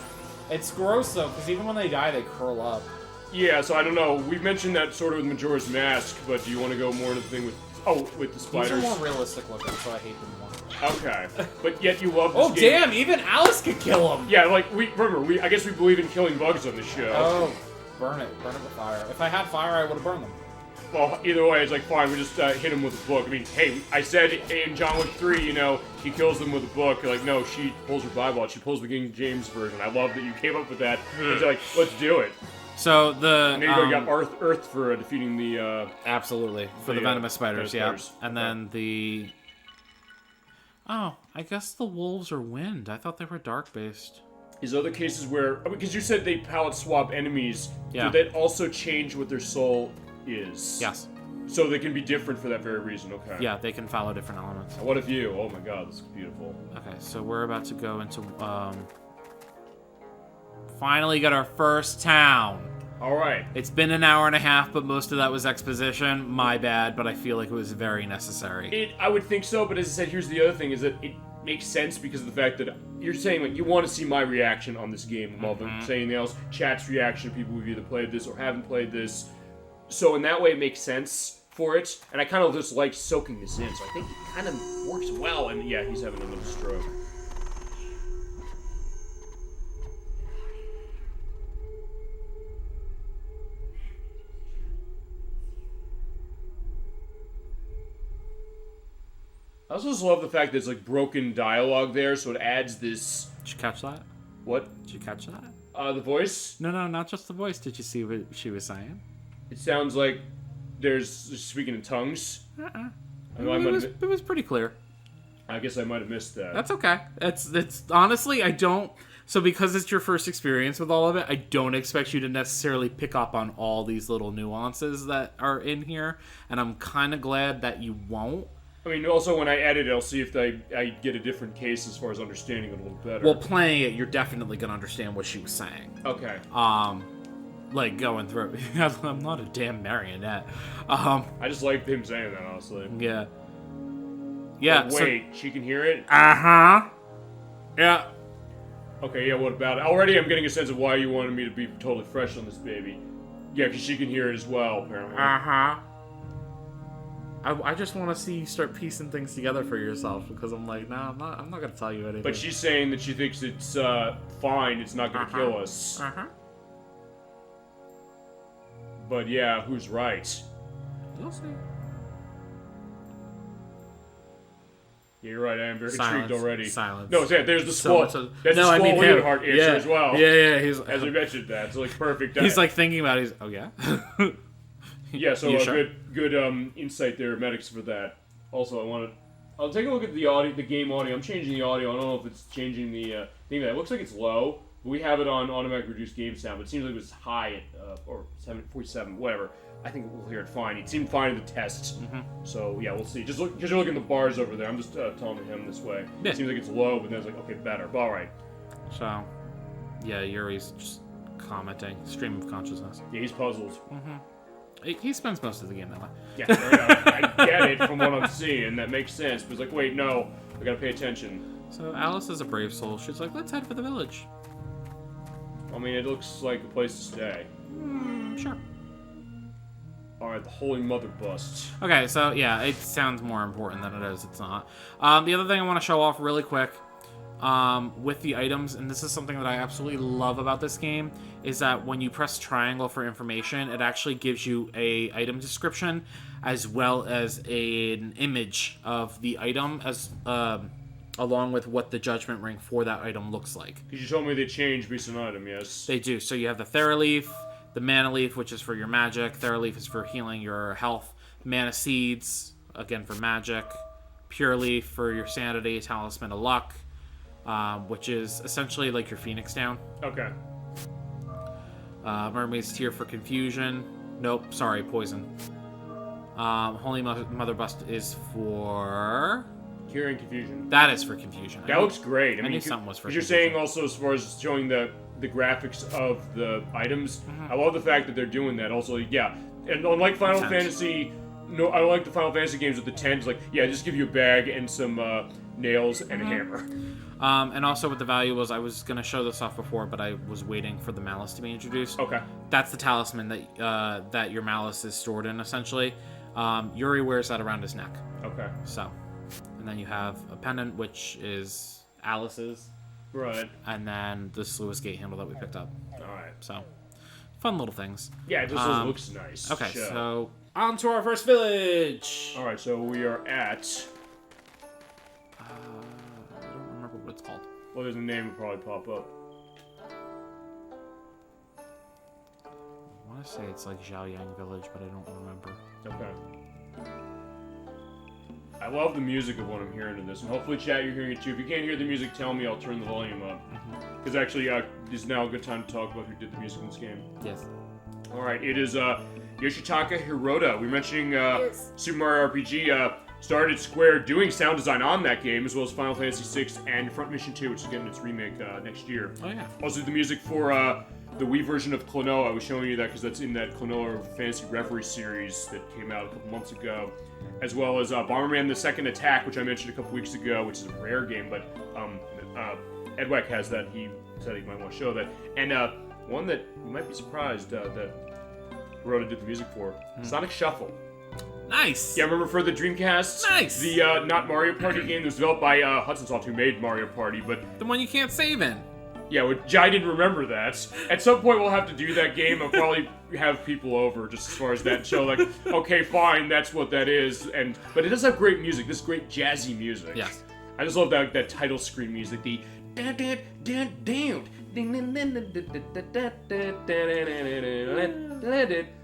It's gross, though, because even when they die, they curl up. Yeah, so I don't know. We mentioned that sort of with Majora's Mask, but do you want to go more into the thing with the spiders? These are more realistic looking, so I hate them more. Okay, but yet you love this game. Damn, even Alice could kill them! Yeah, like, I guess we believe in killing bugs on this show. Oh, burn it with fire. If I had fire, I would have burned them. Well, either way, it's like, fine, we just hit him with a book. I mean, hey, I said in John Wick 3, he kills them with a book. Like, no, she pulls her Bible out. She pulls the King James Version. I love that you came up with that. It's like, let's do it. So the... And then you got Earth for defeating the... absolutely. For the venomous spiders, yeah. Spiders. And then the... Oh, I guess the wolves are wind. I thought they were dark-based. Is other cases where... because you said they palette swap enemies. Yeah. Do that also change what their soul is? Yes. So they can be different for that very reason, okay. Yeah, they can follow different elements. What if you? Oh my god, this is beautiful. Okay, so we're about to go into... finally got our first town. Alright. It's been an hour and a half, but most of that was exposition. My bad, but I feel like it was very necessary. I would think so, but as I said, here's the other thing, is that makes sense because of the fact that you're saying, like, you want to see my reaction on this game above saying anything else. Chat's reaction, people who've either played this or haven't played this. So in that way, it makes sense for it. And I kind of just like soaking this in. So I think it kind of works well. And yeah, he's having another stroke. I also just love the fact that there's like broken dialogue there, so it adds this. Did you catch that? What? Did you catch that? The voice? No, not just the voice. Did you see what she was saying? It sounds like there's speaking in tongues. It was pretty clear. I guess I might have missed that. That's okay. It's honestly, I don't. So because it's your first experience with all of it, I don't expect you to necessarily pick up on all these little nuances that are in here, and I'm kind of glad that you won't. I mean, also when I edit it, I'll see if I get a different case as far as understanding it a little better. Well, playing it, you're definitely gonna understand what she was saying. Okay. Like going through. I'm not a damn marionette. I just like him saying that, honestly. Yeah. Yeah. But wait, she can hear it? Yeah. Okay, yeah, what about it? Already I'm getting a sense of why you wanted me to be totally fresh on this baby. Yeah, because she can hear it as well, apparently. I just want to see you start piecing things together for yourself, because I'm like, nah, I'm not going to tell you anything. But she's saying that she thinks it's fine, it's not going to kill us. But yeah, who's right? We'll see. Yeah, you're right, I am very intrigued already. Silence. No, yeah, there's the squall. That's the squall Leonhardt answer as well. Yeah, he's... As we mentioned that, it's like perfect. He's like thinking about it, oh yeah? Yeah, so sure? good insight there, Emetics, for that. Also, I'll take a look at the audio, the game audio. I'm changing the audio. I don't know if it's changing the thing. That it looks like it's low, but we have it on automatic reduced game sound. But it seems like it was high at or 47, whatever. I think we'll hear it fine. It seemed fine in the test. So yeah, we'll see. Just look because you're looking at the bars over there. I'm just telling him this way. Yeah. It seems like it's low, but then it's like okay, better. But all right. So, yeah, Yuri's just commenting, stream of consciousness. Yeah, he's puzzled. He spends most of the game that way. Yeah, I get it from what I'm seeing. That makes sense. But it's like, wait, no, I gotta pay attention. So Alice is a brave soul. She's like, let's head for the village. I mean, it looks like a place to stay. Sure. Alright, the Holy Mother bust. Okay, so yeah, it sounds more important than it is. It's not. The other thing I want to show off really quick with the items, and this is something that I absolutely love about this game, is that when you press triangle for information, it actually gives you a item description as well as an image of the item as along with what the judgment ring for that item looks like. Because you told me they change based on item, yes? They do. So you have the Thera-Leaf, the Mana Leaf, which is for your magic. Thera-Leaf is for healing your health. Mana Seeds, again for magic. Pure Leaf for your sanity. Talisman of Luck, which is essentially like your Phoenix Down. Okay. Mermaid's Tear for confusion. Nope, sorry, poison. Holy Mother Bust is for... Curing confusion. That is for confusion. That looks great. I knew something was for confusion. You're saying also as far as showing the graphics of the items, I love the fact that they're doing that. Also, yeah, and unlike Final Fantasy, no, I don't like the Final Fantasy games with the 10s. Like, yeah, just give you a bag and some nails and a hammer. And also with the valuables, I was gonna show this off before, but I was waiting for the malice to be introduced. Okay. That's the talisman that that your malice is stored in, essentially. Yuri wears that around his neck. Okay. So, and then you have a pendant, which is Alice's. Right. And then the sluice gate handle that we picked up. Alright. So, fun little things. Yeah, it just looks nice. Okay, so on to our first village. Alright, so we are at... I don't remember what it's called. Well, there's a name will probably pop up. I want to say it's like Zhaoyang Village, but I don't remember. Okay. I love the music of what I'm hearing in this, and hopefully, chat, you're hearing it too. If you can't hear the music, tell me. I'll turn the volume up. Because actually, this is now a good time to talk about who did the music in this game. Yes. All right, it is Yoshitaka Hirota. We're mentioning Super Mario RPG started Square doing sound design on that game, as well as Final Fantasy VI and Front Mission 2, which is getting its remake next year. Oh yeah. Also, the music for the Wii version of Klonoa. I was showing you that because that's in that Klonoa Fantasy Reverie series that came out a couple months ago. As well as Bomberman The Second Attack, which I mentioned a couple weeks ago, which is a rare game, but Edwek has that. He said he might want to show that. And one that you might be surprised that Rhoda did the music for, Sonic Shuffle. Nice! Yeah, remember for the Dreamcast? Nice! The not Mario Party game that was developed by Hudson Soft, who made Mario Party, but... The one you can't save in. Yeah, I didn't remember that. At some point, we'll have to do that game. I'll probably have people over just as far as that show. Like, okay, fine, that's what that is. But it does have great music. This great jazzy music. Yes. I just love that title screen music. The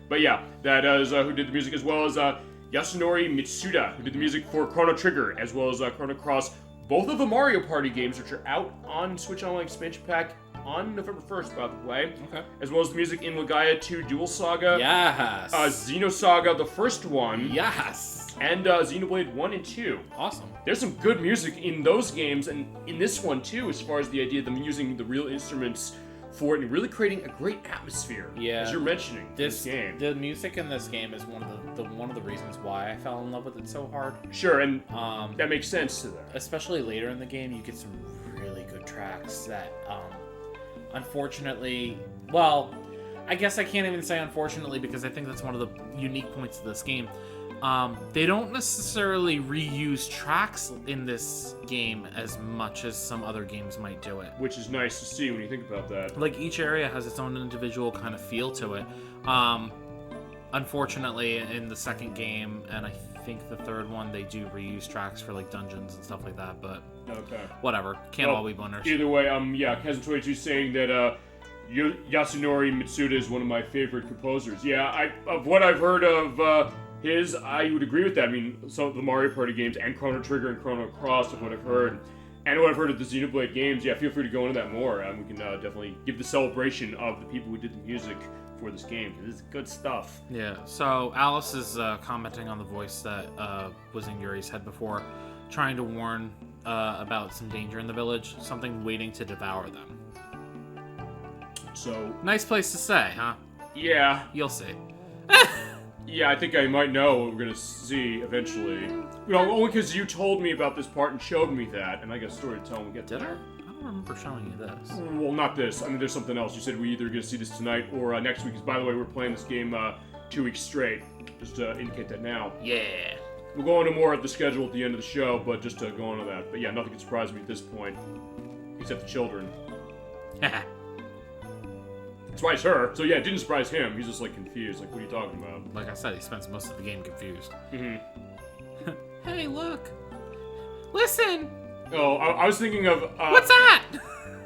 but yeah, that is who did the music, as well as Yasunori Mitsuda, who did the music for Chrono Trigger, as well as Chrono Cross. Both of the Mario Party games, which are out on Switch Online Expansion Pack on November 1st, by the way. Okay. As well as the music in Legaia 2 Dual Saga. Yes. Xenosaga, the first one. Yes. And Xenoblade 1 and 2. Awesome. There's some good music in those games, and in this one, too, as far as the idea of them using the real instruments for it and really creating a great atmosphere. Yeah. As you're mentioning, This game. The music in this game is one of the reasons why I fell in love with it so hard. Sure, and that makes sense to that. Especially later in the game, you get some really good tracks that, unfortunately, well, I guess I can't even say unfortunately because I think that's one of the unique points of this game. They don't necessarily reuse tracks in this game as much as some other games might do it. Which is nice to see when you think about that. Like, each area has its own individual kind of feel to it. Unfortunately, in the second game, and I think the third one, they do reuse tracks for, like, dungeons and stuff like that, but okay. Whatever. Can't all be winners. Either way, yeah, Kazan22 saying that, Yasunori Mitsuda is one of my favorite composers. Yeah, of what I've heard of, I would agree with that. I mean, some of the Mario Party games and Chrono Trigger and Chrono Cross of what I've heard, and what I've heard of the Xenoblade games, yeah, feel free to go into that more. We can definitely give the celebration of the people who did the music for this game. This is good stuff. Yeah, so Alice is commenting on the voice that was in Yuri's head before, trying to warn about some danger in the village, something waiting to devour them. So... Nice place to say, huh? Yeah. You'll see. Yeah, I think I might know what we're gonna see eventually. You know, only because you told me about this part and showed me that, and I got a story to tell when we get Did there. I don't remember showing you this. Well, not this. I mean, there's something else. You said we either gonna see this tonight or next week. Because by the way, we're playing this game 2 weeks straight. Just to indicate that now. Yeah. We'll go into more of the schedule at the end of the show, but just to go into that. But yeah, nothing can surprise me at this point, except the children. That's why it's her. So yeah, it didn't surprise him. He's just like confused. Like, what are you talking about? Like I said, he spends most of the game confused. Mm-hmm. Hey, look. Listen. Oh, I was thinking of... What's that?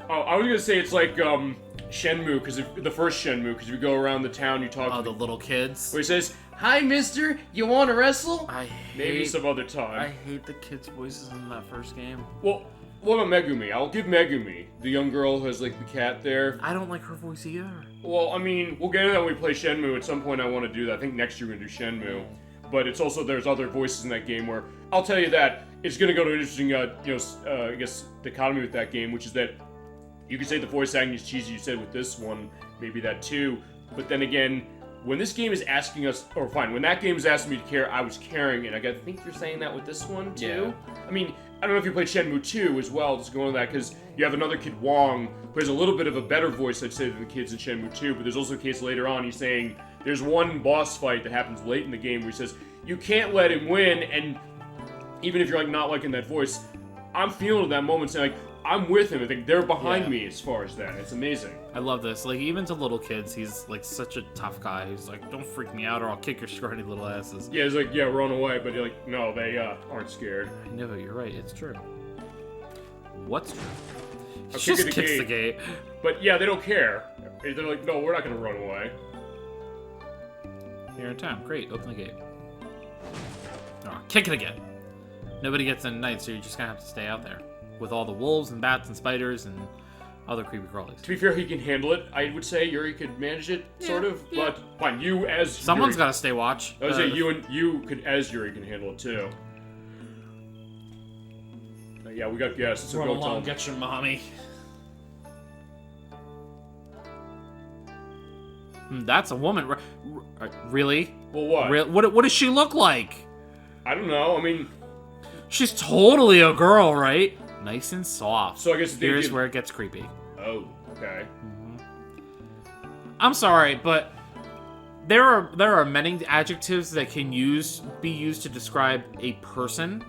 Oh, I was gonna say it's like Shenmue, because the first Shenmue, because if you go around the town, you talk Oh, to the little kids. where he says, "Hi, mister, you want to wrestle?" I Maybe hate, some other time. I hate the kids' voices in that first game. Well, what about Megumi? I'll give Megumi, the young girl who has like the cat there. I don't like her voice either. Well, I mean, we'll get into that when we play Shenmue. At some point, I want to do that. I think next year we're gonna do Shenmue. But it's also, there's other voices in that game where I'll tell you that it's gonna go to an interesting, I guess, dichotomy with that game, which is that you could say the voice acting is cheesy. You said with this one, maybe that too. But then again, when this game is asking us, or fine, when that game is asking me to care, I was caring, and I think you're saying that with this one too. Yeah. I mean, I don't know if you played Shenmue 2 as well, just going on that, because you have another kid, Wong, who has a little bit of a better voice, I'd say, than the kids in Shenmue 2, but there's also a case later on, he's saying, there's one boss fight that happens late in the game where he says, you can't let him win, and even if you're, like, not liking that voice, I'm feeling at that moment saying, like, I'm with him. I think they're behind me as far as that. It's amazing. I love this. Like, even to little kids, he's, like, such a tough guy. He's like, don't freak me out or I'll kick your scrawny little asses. Yeah, he's like, yeah, run away, but you're like, no, they aren't scared. I know, you're right. It's true. What's true? I'll She just kick kicks the the gate. But yeah, they don't care. They're like, no, we're not going to run away. You're in town. Great. Open the gate. Oh, kick it again. Nobody gets in at night, so you're just gonna have to stay out there with all the wolves and bats and spiders and other creepy crawlies. To be fair, he can handle it. I would say Yuri could manage it, sort of. Yeah. But fine, you as Someone's Yuri, got to stay watch. I would say you could as Yuri can handle it too. Yeah, we got guests. So Run go tell along, them. get your mommy. That's a woman. Really? Well, what? What does she look like? I don't know. I mean, She's totally a girl, right? Nice and soft. So I guess here's where it gets creepy. Oh, okay. I'm sorry, but there are many adjectives that can be used to describe a person.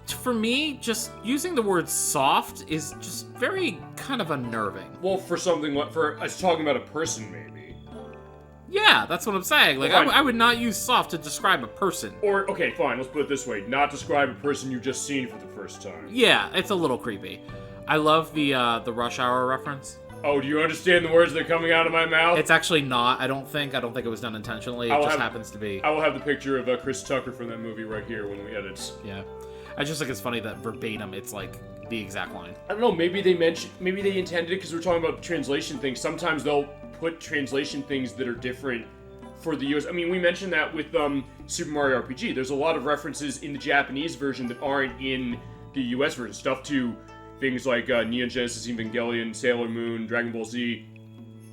For me, just using the word soft is just very kind of unnerving. Well, for something like for us talking about a person, maybe. Yeah, that's what I'm saying. Like, Fine. I would not use soft to describe a person. Or, okay, fine, let's put it this way. Not describe a person you've just seen for the first time. Yeah, it's a little creepy. I love the Rush Hour reference. Oh, do you understand the words that are coming out of my mouth? It's actually not. I don't think it was done intentionally. It just happens to be. I will have the picture of Chris Tucker from that movie right here when we edit. Yeah. I just think it's funny that verbatim, it's like the exact line. I don't know, maybe they intended it because we're talking about translation things. Sometimes they'll put translation things that are different for the US. I mean, we mentioned that with Super Mario RPG. There's a lot of references in the Japanese version that aren't in the US version. Stuff to things like Neon Genesis Evangelion, Sailor Moon, Dragon Ball Z.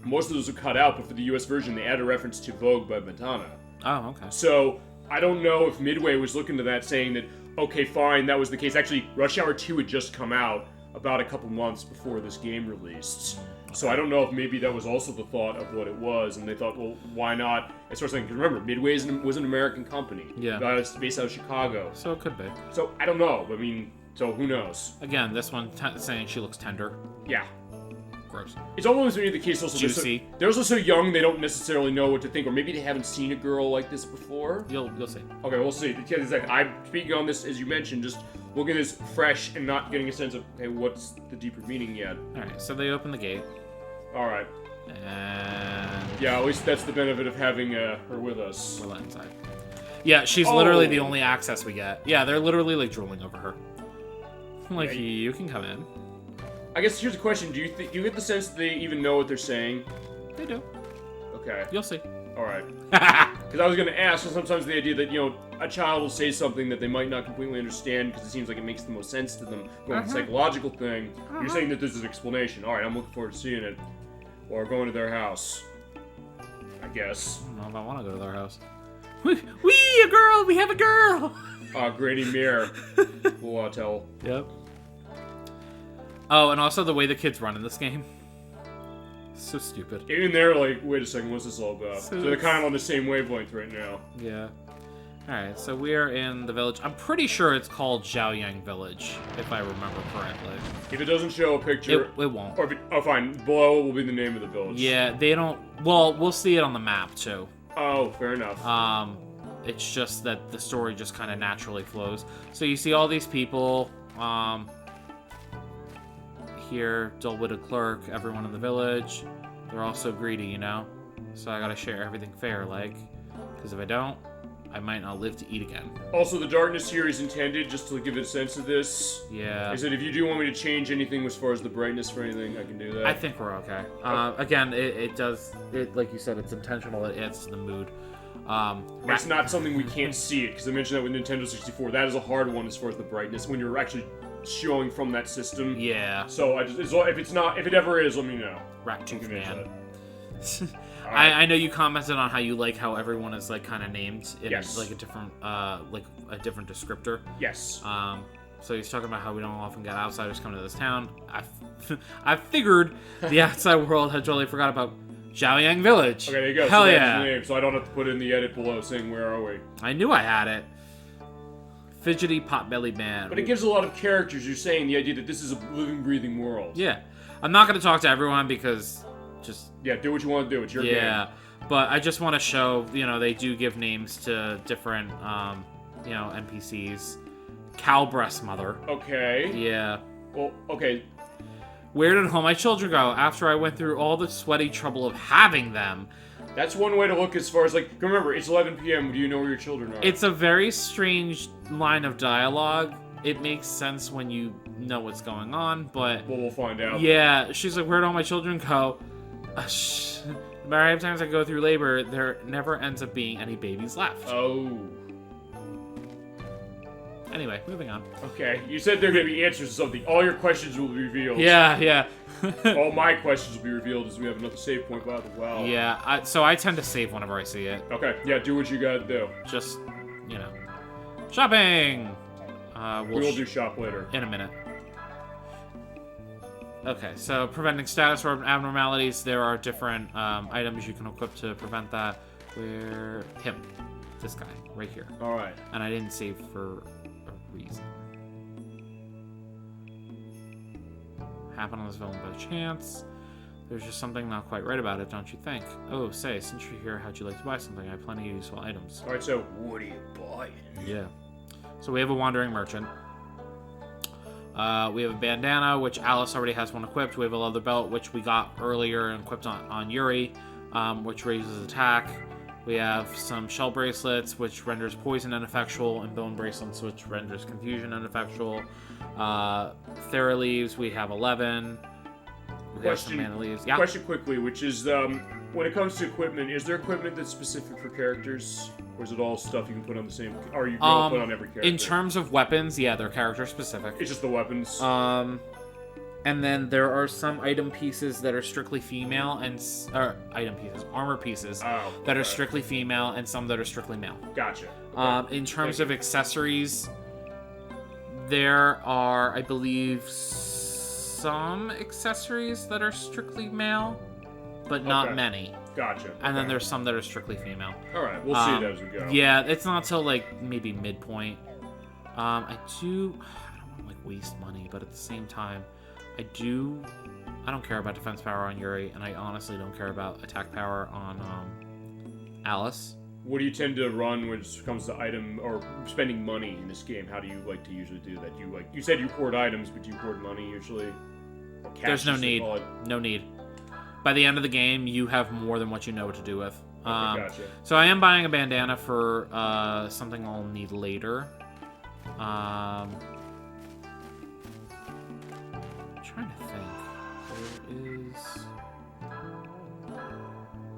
Most of those are cut out, but for the US version, they add a reference to Vogue by Madonna. Oh, okay. So, I don't know if Midway was looking to that saying that, okay, fine, that was the case. Actually, Rush Hour 2 had just come out about a couple months before this game released. So I don't know if maybe that was also the thought of what it was, and they thought, well, why not? As far as because remember, Midway was an American company. Yeah. It's based out of Chicago. So it could be. So I don't know. I mean, so who knows? Again, this one saying she looks tender. Yeah. Gross. It's almost the case also. Juicy. They're also so young they don't necessarily know what to think, or maybe they haven't seen a girl like this before. You'll see. Okay, we'll see. Because I'm speaking on this, as you mentioned, just looking at this fresh and not getting a sense of, hey, what's the deeper meaning yet? Alright, so they open the gate. Alright. And Yeah, at least that's the benefit of having her with us. we're let inside. Yeah, she's literally the only access we get. Yeah, they're literally like drooling over her. Like, Yeah, you can come in. I guess here's a question. Do you get the sense that they even know what they're saying? They do. Okay. You'll see. Alright. Because I was going to ask, sometimes the idea that, a child will say something that they might not completely understand because it seems like it makes the most sense to them, going with the psychological thing. You're saying that there's an explanation. Alright, I'm looking forward to seeing it. Or going to their house. I guess. I don't know if I want to go to their house. We a girl! We have a girl! Grady Mirror. We'll tell. Yep. Oh, and also the way the kids run in this game. So stupid. Even they're like, wait a second, what's this all about? So So they're kind of on the same wavelength right now. Yeah. Alright, so we're in the village. I'm pretty sure it's called Zhaoyang Village, if I remember correctly. If it doesn't show a picture... It won't. Or fine. Below it will be the name of the village. Yeah, they don't... Well, we'll see it on the map, too. Oh, fair enough. It's just that the story just kind of naturally flows. So you see all these people, here, dull-witted clerk, everyone in the village. They're all so greedy, So I gotta share everything fair, like. Because if I don't, I might not live to eat again. Also, the darkness here is intended, just to give it a sense of this, Yeah. is that if you do want me to change anything as far as the brightness for anything, I can do that. I think we're okay. Again, it does, like you said, it's intentional. It adds to the mood. It's not something we can't see it, because I mentioned that with Nintendo 64. That is a hard one as far as the brightness, when you're actually showing from that system. Yeah. So, if it ever is, let me know. Racktooth Man. Right. I know you commented on how you like how everyone is like kind of named in Yes. like a different descriptor. Yes. So he's talking about how we don't often get outsiders come to this town. I figured the outside world had totally forgot about Zhaoyang Village. Okay, there you go. Hell so that's yeah. the name, so I don't have to put in the edit below saying where are we. I knew I had it. Fidgety Potbelly Man. But it gives a lot of characters. You're saying the idea that this is a living, breathing world. Yeah. I'm not going to talk to everyone because just... Yeah, do what you want to do. It's your game. Yeah. But I just want to show, they do give names to different, NPCs. Cow Breast Mother. Okay. Yeah. Well, okay. Where did all my children go after I went through all the sweaty trouble of having them? That's one way to look as far as, remember, it's 11 p.m. Do you know where your children are? It's a very strange line of dialogue. It makes sense when you know what's going on, but... Well, we'll find out. Yeah, she's like, where'd all my children go? No matter how many times I go through labor, there never ends up being any babies left. Oh. Anyway, moving on. Okay, you said there are going to be answers to something. All your questions will be revealed. Yeah. All my questions will be revealed as we have another save point by the well. Yeah, so I tend to save whenever I see it. Okay, yeah, do what you gotta do. Just, shopping! We will do shop later. In a minute. Okay, so preventing status or abnormalities. There are different items you can equip to prevent that. Where... him. This guy, right here. Alright. And I didn't save for a reason. Happened on this villain by chance. There's just something not quite right about it, don't you think? Oh, say, since you're here, how'd you like to buy something? I have plenty of useful items. Alright, so what are you buying? Yeah. So we have a wandering merchant. We have a bandana, which Alice already has one equipped. We have a leather belt, which we got earlier and equipped on Yuri, which raises attack. We have some shell bracelets, which renders poison ineffectual, and bone bracelets, which renders confusion ineffectual. Thera leaves, we have 11. We have some mana leaves. Yeah. Question quickly, which is, when it comes to equipment, is there equipment that's specific for characters? Or is it all stuff you can put on the same... Or you can put on every character? In terms of weapons, yeah, they're character specific. It's just the weapons? And then there are some item pieces that are strictly female and... armor pieces that are strictly female and some that are strictly male. Gotcha. In terms of accessories, there are, I believe, some accessories that are strictly male, but not many. Gotcha. And then there's some that are strictly female. Alright, we'll see it as we go. Yeah, it's not till, maybe midpoint. I don't want to, waste money, but at the same time, I don't care about defense power on Yuri, and I honestly don't care about attack power on Alice. What do you tend to run when it comes to item or spending money in this game? How do you like to usually do that? You said you hoard items, but do you hoard money usually? Or cash, there's no need. No need. By the end of the game, you have more than what you know what to do with. Gotcha. So I am buying a bandana for something I'll need later. I'm trying to think. There is...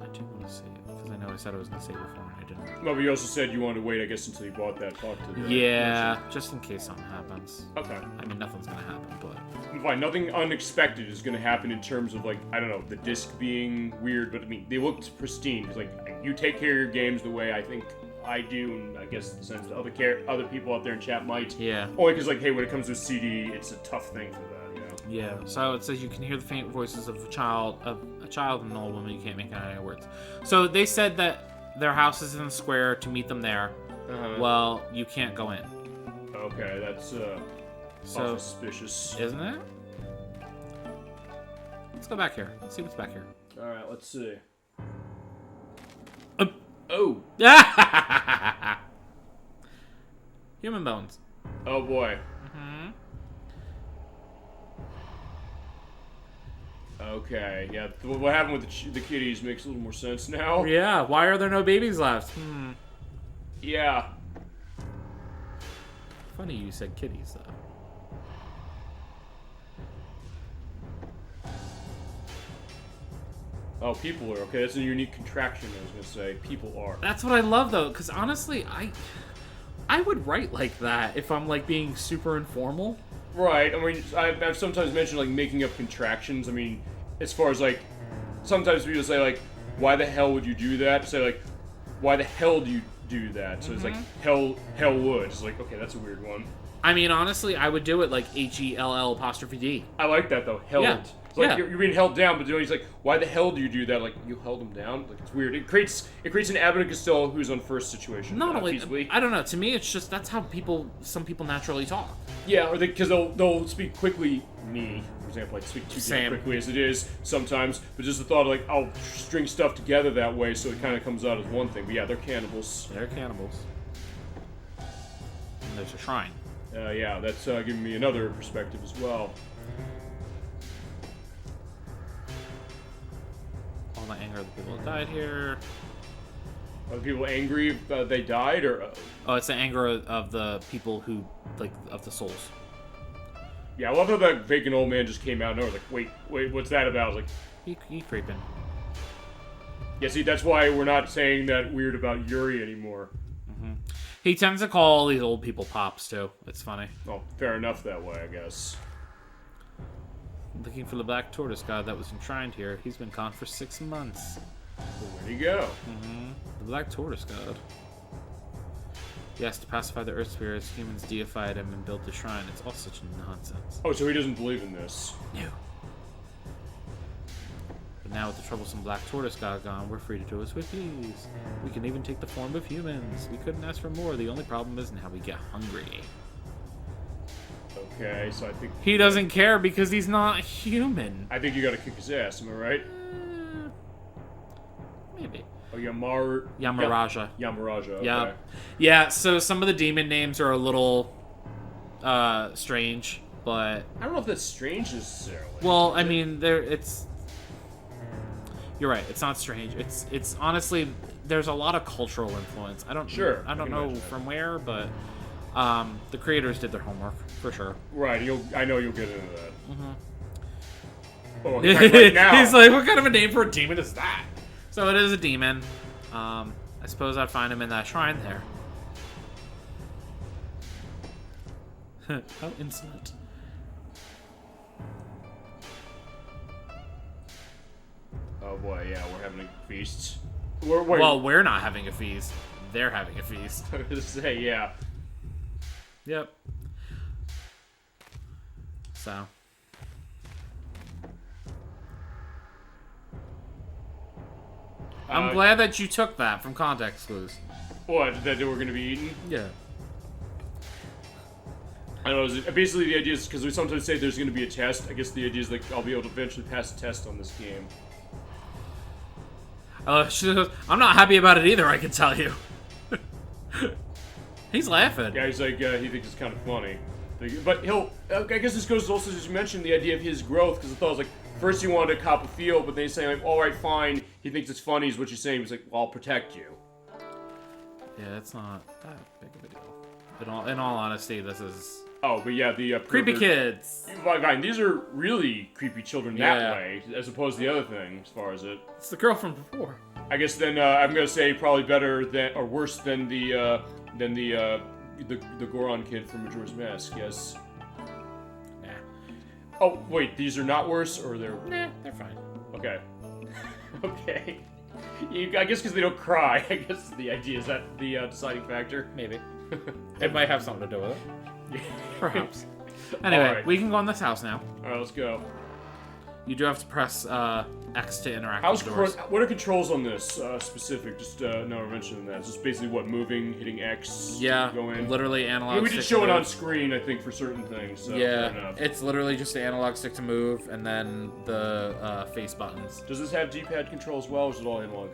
I do want to save, because I know I said I was going to save before and I didn't. Well, but you also said you wanted to wait, I guess, until you bought that. Talk to the yeah, just in case something happens. Okay. I mean, nothing's going to happen, but... Fine, nothing unexpected is going to happen in terms of, I don't know, the disc being weird, but I mean, they looked pristine. It's you take care of your games the way I think I do, and I guess in the sense that other people out there in chat might. Yeah. Only because, hey, when it comes to a CD, it's a tough thing for that, you know? Yeah, so it says you can hear the faint voices of a child and an old woman. You can't make out any words. So they said that their house is in the square to meet them there. Well, you can't go in. Okay, that's awful suspicious. Isn't it? Let's go back here. Let's see what's back here. Alright, let's see. Oh! Human bones. Oh boy. Okay, yeah. What happened with the kitties makes a little more sense now. Yeah, why are there no babies left? Yeah. Funny you said kitties, though. Oh, people are. Okay, that's a unique contraction, I was going to say. People are. That's what I love, though, because honestly, I would write like that if I'm, being super informal. Right. I mean, I've sometimes mentioned, making up contractions. I mean, as far as, sometimes people say, why the hell would you do that? Say, why the hell do you do that? So it's hell would. It's okay, that's a weird one. I mean, honestly, I would do it HELL''D. I like that, though. Held. Yeah. It's you're being held down, but he's why the hell do you do that? You held him down? It's weird. It creates an Abbott and Costello who's on first situation. Not only, I don't know. To me, it's just that's how some people naturally talk. Yeah, or because they'll speak quickly. Me, for example, I speak too quickly as it is sometimes. But just the thought of I'll string stuff together that way, so it kind of comes out as one thing. But yeah, they're cannibals. They're cannibals. And there's a shrine. Yeah, that's giving me another perspective as well. All the anger of the people that died here. Are the people angry they died, or? Oh, it's the anger of the people who, of the souls. Yeah, I love how that vacant old man just came out and I was wait, what's that about? I was he creeping. Yeah, see, that's why we're not saying that weird about Yuri anymore. He tends to call all these old people pops, too. It's funny. Well, fair enough that way, I guess. Looking for the black tortoise god that was enshrined here. He's been gone for 6 months. Well, where'd he go? The black tortoise god. Yes, to pacify the earth spirits, humans deified him and built the shrine. It's all such nonsense. Oh, so he doesn't believe in this. No. But now with the troublesome black tortoise god gone, we're free to do as we please. We can even take the form of humans. We couldn't ask for more. The only problem is now we get hungry. Okay, so I think... He doesn't care because he's not human. I think you gotta kick his ass, am I right? Maybe. Oh, Yamaraja. Yamaraja, okay. Yeah. Yeah, so some of the demon names are a little strange, but... I don't know if that's strange necessarily. Well, I mean, it's... You're right, it's not strange. It's honestly, there's a lot of cultural influence. I don't know from where, but the creators did their homework, for sure. Right, I know you'll get into that. Oh, Right now. He's like, what kind of a name for a demon is that? So it is a demon. I suppose I'd find him in that shrine there. How insolent. Oh boy, yeah, we're having a feast. Well, we're not having a feast. They're having a feast. I was gonna say, yeah. Yep. So. I'm glad that you took that from context clues. What, that they were gonna be eaten? Yeah. I don't know, basically the idea is, because we sometimes say there's gonna be a test, I guess the idea is like, I'll be able to eventually pass a test on this game. She goes, I'm not happy about it either, I can tell you. He's laughing. Yeah, he's like, he thinks it's kind of funny. But I guess this goes also, as you mentioned, the idea of his growth, because I thought it was like, first he wanted to cop a feel, but then he's saying, like, alright, fine, he thinks it's funny, is what you're saying. He's like, well, I'll protect you. Yeah, it's not that big of a deal. In all honesty, this is... Oh, but yeah, the... creepy kids! Fine, these are really creepy children that way, as opposed to the other thing, as far as it... It's the girl from before. I guess then, I'm gonna say probably better than, or worse than the Goron kid from Majora's Mask, yes. Nah. Oh, wait, these are not worse, or they're... Nah, they're fine. Okay. Okay. I guess because they don't cry, I guess the idea is that the deciding factor. Maybe. It might have something to do with it. Perhaps. Anyway, right. We can go in this house now. Alright, let's go. You do have to press X to interact How's with doors. what are controls on this specific? Just no mention of that. It's just basically what, moving, hitting X, Yeah, go in. literally analog I mean, we stick did show to it on move. screen, I think, for certain things. So fair Yeah, enough. it's literally just the analog stick to move, and then the face buttons. Does this have D-pad control as well, or is it all analog?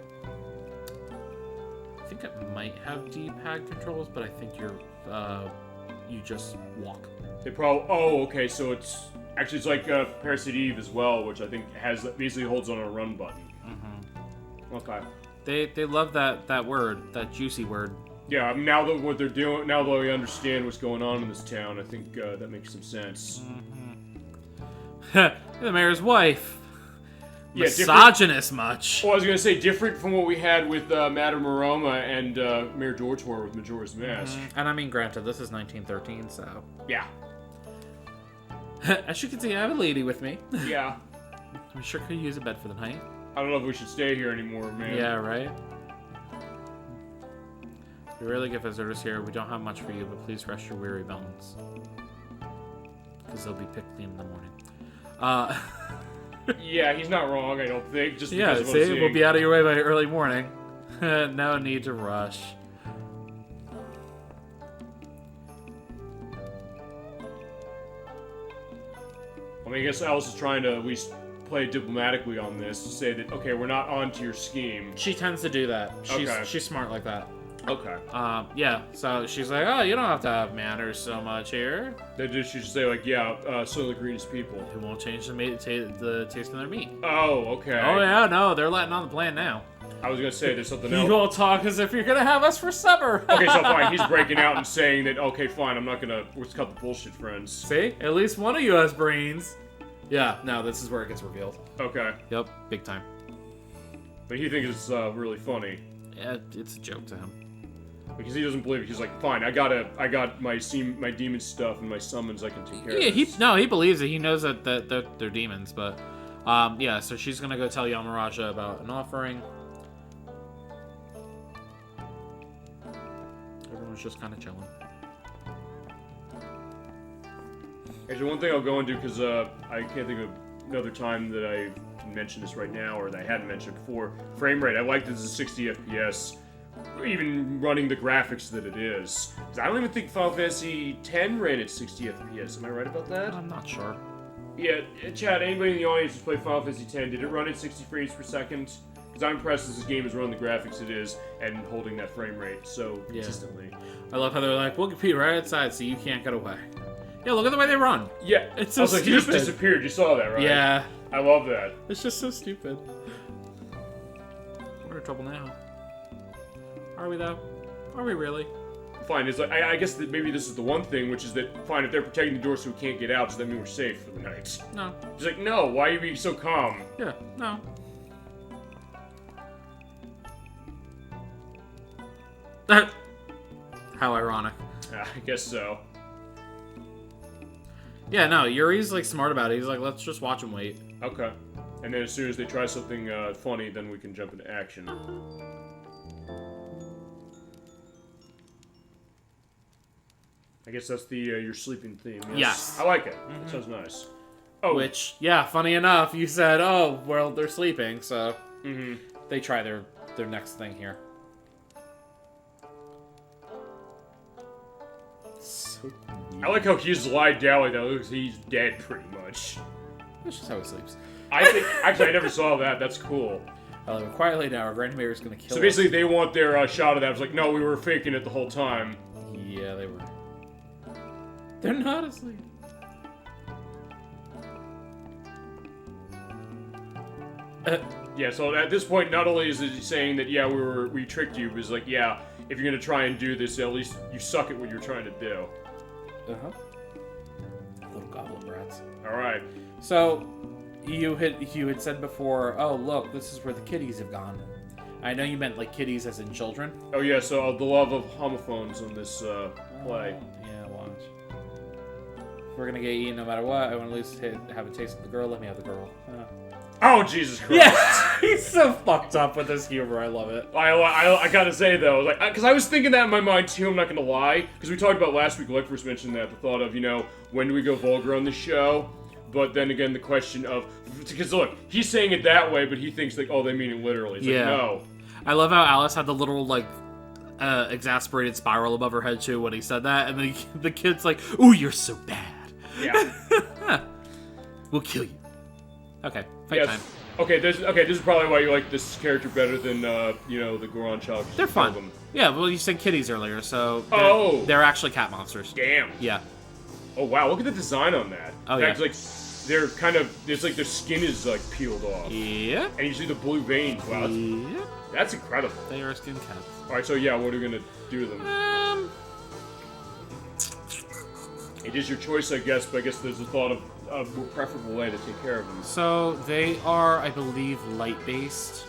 I think it might have D-pad controls, but I think you just walk. They probably. Oh, okay. So it's actually it's like Parasite Eve as well, which I think has basically holds on a run button. Mm-hmm. Okay. They love that word, that juicy word. Yeah. I mean, now that what they're doing, now that we understand what's going on in this town, I think that makes some sense. The mayor's wife. Yeah, misogynist much. Well, I was gonna say different from what we had with Madame Aroma and Mayor Dortor with Majora's Mask. And I mean, granted, this is 1913, so. Yeah. As you can see, I have a lady with me. Yeah. We sure could use a bed for the night. I don't know if we should stay here anymore, man. Yeah, right? We rarely get visitors here. We don't have much for you, but please rest your weary bones. Because they'll be picked clean in the morning. Yeah, he's not wrong, I don't think. Just Yeah, because of what I'm see, we'll seeing. be out of your way by early morning. No need to rush. I mean, I guess Alice is trying to at least play diplomatically on this to say that, okay, we're not onto your scheme. She tends to do that. Okay. She's smart like that. Okay. Yeah, so she's like, oh, you don't have to have manners so much here. They just should say, like, yeah, so the greatest people. It won't change the taste of their meat. Oh, okay. Oh, yeah, no, they're letting on the plan now. I was gonna say there's something You else. all talk as if you're gonna have us for supper. Okay, so fine, he's breaking out and saying that, okay, fine, I'm not gonna, let's cut the bullshit, friends. See? At least one of you has brains. Yeah, no, this is where it gets revealed. Okay. Yep, big time. But he thinks it's really funny. Yeah, it's a joke to him. Because he doesn't believe it. He's like, fine, I got my demon stuff and my summons. I can take care of this. He believes it. He knows that they're demons, but yeah. So she's gonna go tell Yamaraja about an offering. Everyone's just kind of chilling. Actually, one thing I'll go into, because I can't think of another time that I can mention this right now, or that I hadn't mentioned before. Frame rate. I like this is 60 FPS, even running the graphics that it is. 'Cause I don't even think Final Fantasy X ran at 60 FPS. Am I right about that? I'm not sure. Yeah, Chad, anybody in the audience who's played Final Fantasy X, did it run at 60 frames per second? Because I'm impressed as this game is running the graphics it is and holding that frame rate so consistently. I love how they're like, we'll compete right outside so you can't get away. Yeah, look at the way they run. Yeah, it's so also, stupid. He just disappeared. You saw that, right? Yeah. I love that. It's just so stupid. We're in trouble now. Are we, though? Are we really? Fine, it's like, I guess that maybe this is the one thing, which is that, fine, if they're protecting the door so we can't get out, does that mean we're safe for the night? No. He's like, no, why are you being so calm? Yeah, no. How ironic. I guess so. Yeah, no, Yuri's like smart about it. He's like, let's just watch him wait. Okay. And then as soon as they try something funny, then we can jump into action. I guess that's the your sleeping theme. Yes. I like it. That sounds nice. Oh. Which, yeah, funny enough, you said, oh, well, they're sleeping, so they try their next thing here. So I like how he's lied down like that. Looks he's dead pretty much. That's just how he sleeps. I think actually I never saw that. That's cool. I live quietly now. Our Grand Mayor's gonna kill So basically, us. they want their shot of that. I was like, no, we were faking it the whole time. Yeah, they were. They're not asleep. Yeah. So at this point, not only is it saying that yeah, we tricked you, but it's like yeah, if you're gonna try and do this, at least you suck at what you're trying to do. Little goblin brats. All right. So, you had said before, oh look, this is where the kitties have gone. I know you meant like kitties as in children. Oh yeah, so the love of homophones on this play. Yeah, watch. If we're gonna get eaten no matter what, I want to at least have a taste of the girl. Let me have the girl. Oh Jesus Christ! Yeah, he's so fucked up with this humor. I love it. I gotta say though, like, because I was thinking that in my mind too. I'm not gonna lie, because we talked about last week. Like first mentioned that the thought of when do we go vulgar on the show? But then again, the question of because look, he's saying it that way, but he thinks like they mean it literally. It's like, no. I love how Alice had the little like exasperated spiral above her head too when he said that, and then the kid's like, "Ooh, you're so bad. Yeah. We'll kill you." Okay, fight time. Okay, this is probably why you like this character better than the Goron child. They're fun. Yeah, well, you said kitties earlier, so they're actually cat monsters. Damn. Yeah. Oh wow, look at the design on that. Oh yeah. Like they're it's like their skin is like peeled off. Yeah. And you see the blue veins. Wow. That's incredible. They are skin cats. All right, so yeah, what are we gonna do to them? It is your choice, I guess, but I guess there's a thought of a more preferable way to take care of them. So they are, I believe, light-based,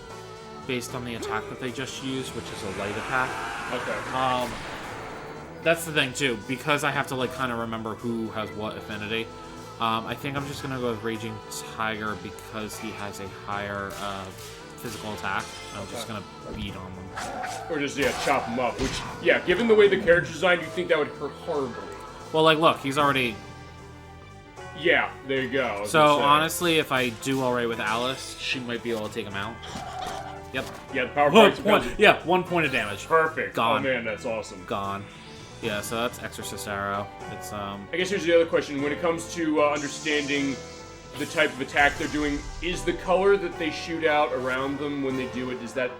based on the attack that they just used, which is a light attack. Okay. That's the thing too, because I have to like kind of remember who has what affinity. I think I'm just gonna go with Raging Tiger because he has a higher physical attack. I'm just gonna beat on them. Or just chop them up. Which given the way the character's designed, you'd think that would hurt horribly. Well, like, look, he's already. Yeah, there you go. So honestly, if I do alright with Alice, she might be able to take him out. Yep. Yeah, the power points. Yeah, 1 point of damage. Perfect. Gone. Oh man, that's awesome. Gone. Yeah, so that's Exorcist Arrow. It's I guess here's the other question: when it comes to understanding the type of attack they're doing, is the color that they shoot out around them when they do it, is that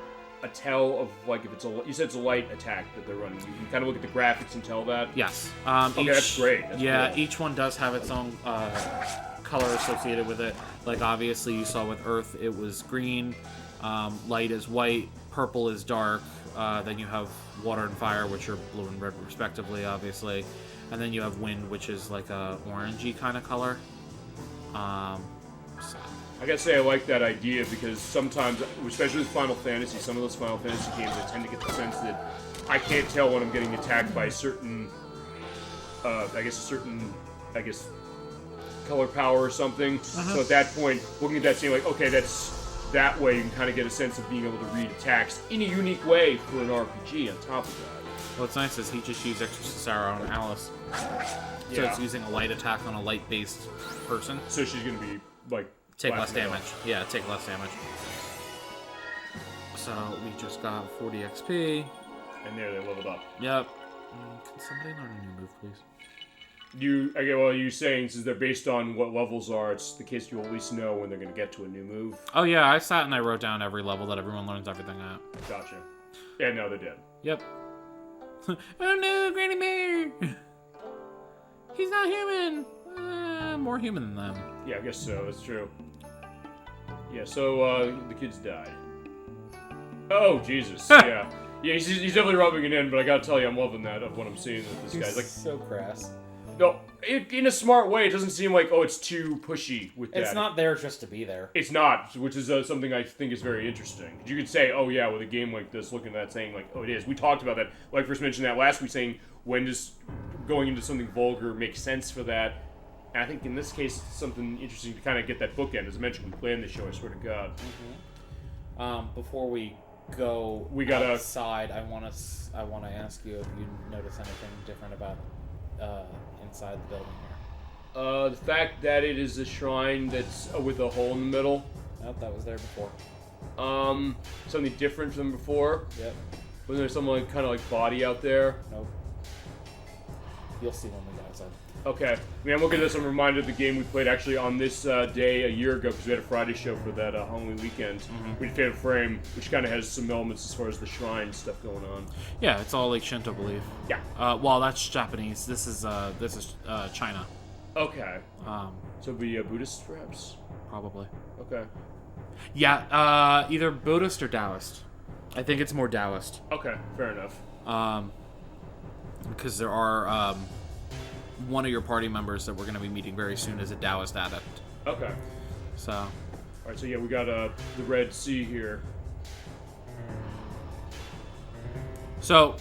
a tell of like if it's you said it's a light attack that they're running? You can kind of look at the graphics and tell that. Yes. Okay, that's great. That's cool. Each one does have its own color associated with it. Like obviously you saw with Earth, it was green. Light is white. Purple is dark. Then you have water and fire, which are blue and red respectively, obviously. And then you have wind, which is like a orangey kind of color. So. I gotta say I like that idea because sometimes, especially with Final Fantasy, some of those Final Fantasy games, I tend to get the sense that I can't tell when I'm getting attacked by a certain, I guess, color power or something. So at that point, looking at that scene, like, okay, that's that way, you can kind of get a sense of being able to read attacks in a unique way for an RPG on top of that. What's nice is he just used extra Cesaro on Alice. So it's using a light attack on a light-based person. So she's gonna be, like, take less damage. Yeah, take less damage. So we just got 40 XP. And there, they leveled up. Yep. Can somebody learn a new move, please? You're saying since they're based on what levels are, it's the case you'll at least know when they're going to get to a new move. Oh yeah, I sat and I wrote down every level that everyone learns everything at. Gotcha. Yeah, no, they're dead. Yep. Oh no, Granny Bear! He's not human! More human than them. Yeah, I guess so, that's true. Yeah, so, the kids died. Oh, Jesus, yeah. Yeah, he's definitely rubbing it in, but I gotta tell you, I'm loving that of what I'm seeing with this guy. Like, so crass. No, in a smart way, it doesn't seem like, oh, it's too pushy with that. It's not there just to be there. It's not, which is something I think is very interesting. You could say, oh yeah, with a game like this, looking at that, saying like, oh, it is. We talked about that. When I first mentioned that last week, saying when does going into something vulgar make sense for that? And I think in this case, it's something interesting to kind of get that bookend. As I mentioned, we planned this show, I swear to God. Before we go outside, I want to ask you if you notice anything different about inside the building here. The fact that it is a shrine that's with a hole in the middle. Nope, that was there before. Something different from before. Yep. Wasn't there some kind of like body out there? Nope. You'll see when we go outside. Okay. I mean, I'm looking at this. I'm reminded of the game we played actually on this day a year ago because we had a Friday show for that Halloween weekend. We did Fatal Frame, which kind of has some elements as far as the shrine stuff going on. Yeah, it's all like Shinto belief. Yeah. Well, that's Japanese. This is China. Okay. So it'd be Buddhist, perhaps? Probably. Okay. Yeah, either Buddhist or Taoist. I think it's more Taoist. Okay, fair enough. Because there are one of your party members that we're going to be meeting very soon is a Taoist adept. Okay. So. All right. So yeah, we got the Red Sea here. So,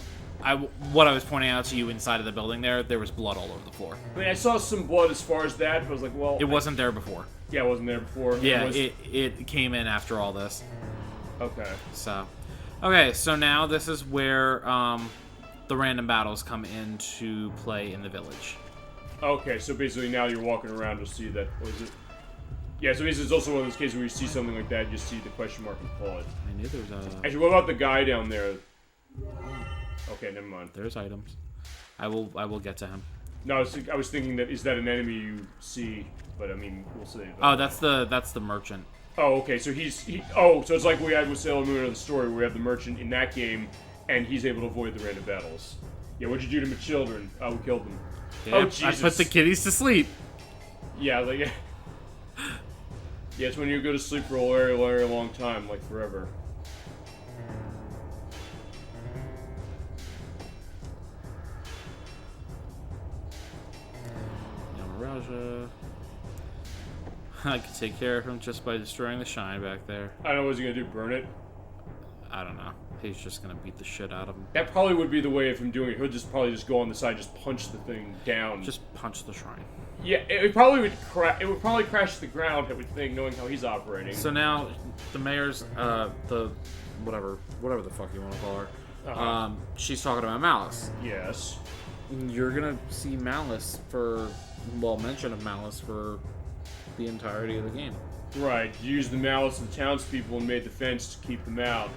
what I was pointing out to you inside of the building there was blood all over the floor. I mean, I saw some blood as far as that, but I was like, well, it wasn't there before. Yeah, it wasn't there before. Yeah, it came in after all this. Okay. So, now this is where the random battles come into play in the village. Okay, so basically now you're walking around, you'll see that, what is it? Yeah, so it's also one of those cases where you see something like that, you just see the question mark and pull it. I knew there was a... Actually, what about the guy down there? Okay, never mind. There's items. I will get to him. No, I was thinking that, is that an enemy you see? But I mean, we'll see. Oh, that's the merchant. Oh, okay, so so it's like we had with Sailor Moon in the story, where we have the merchant in that game, and he's able to avoid the random battles. Yeah, what'd you do to my children? Oh, we killed them. Yeah, oh, Jesus. I put the kitties to sleep. Yeah, like, yeah, it's when you go to sleep for a very, very long time, like forever. Yamaraja. I could take care of him just by destroying the shine back there. I don't know, what's he gonna do, burn it? I don't know. He's just gonna beat the shit out of him. That probably would be the way of him doing it. He'll probably just go on the side, just punch the thing down. Just punch the shrine. Yeah, it probably would crash the ground, I would think, knowing how he's operating. So now, the mayor's, the whatever the fuck you want to call her, she's talking about Malice. Yes. You're gonna see Malice mention of Malice for the entirety of the game. Right, you used the malice of the townspeople and made the fence to keep them out.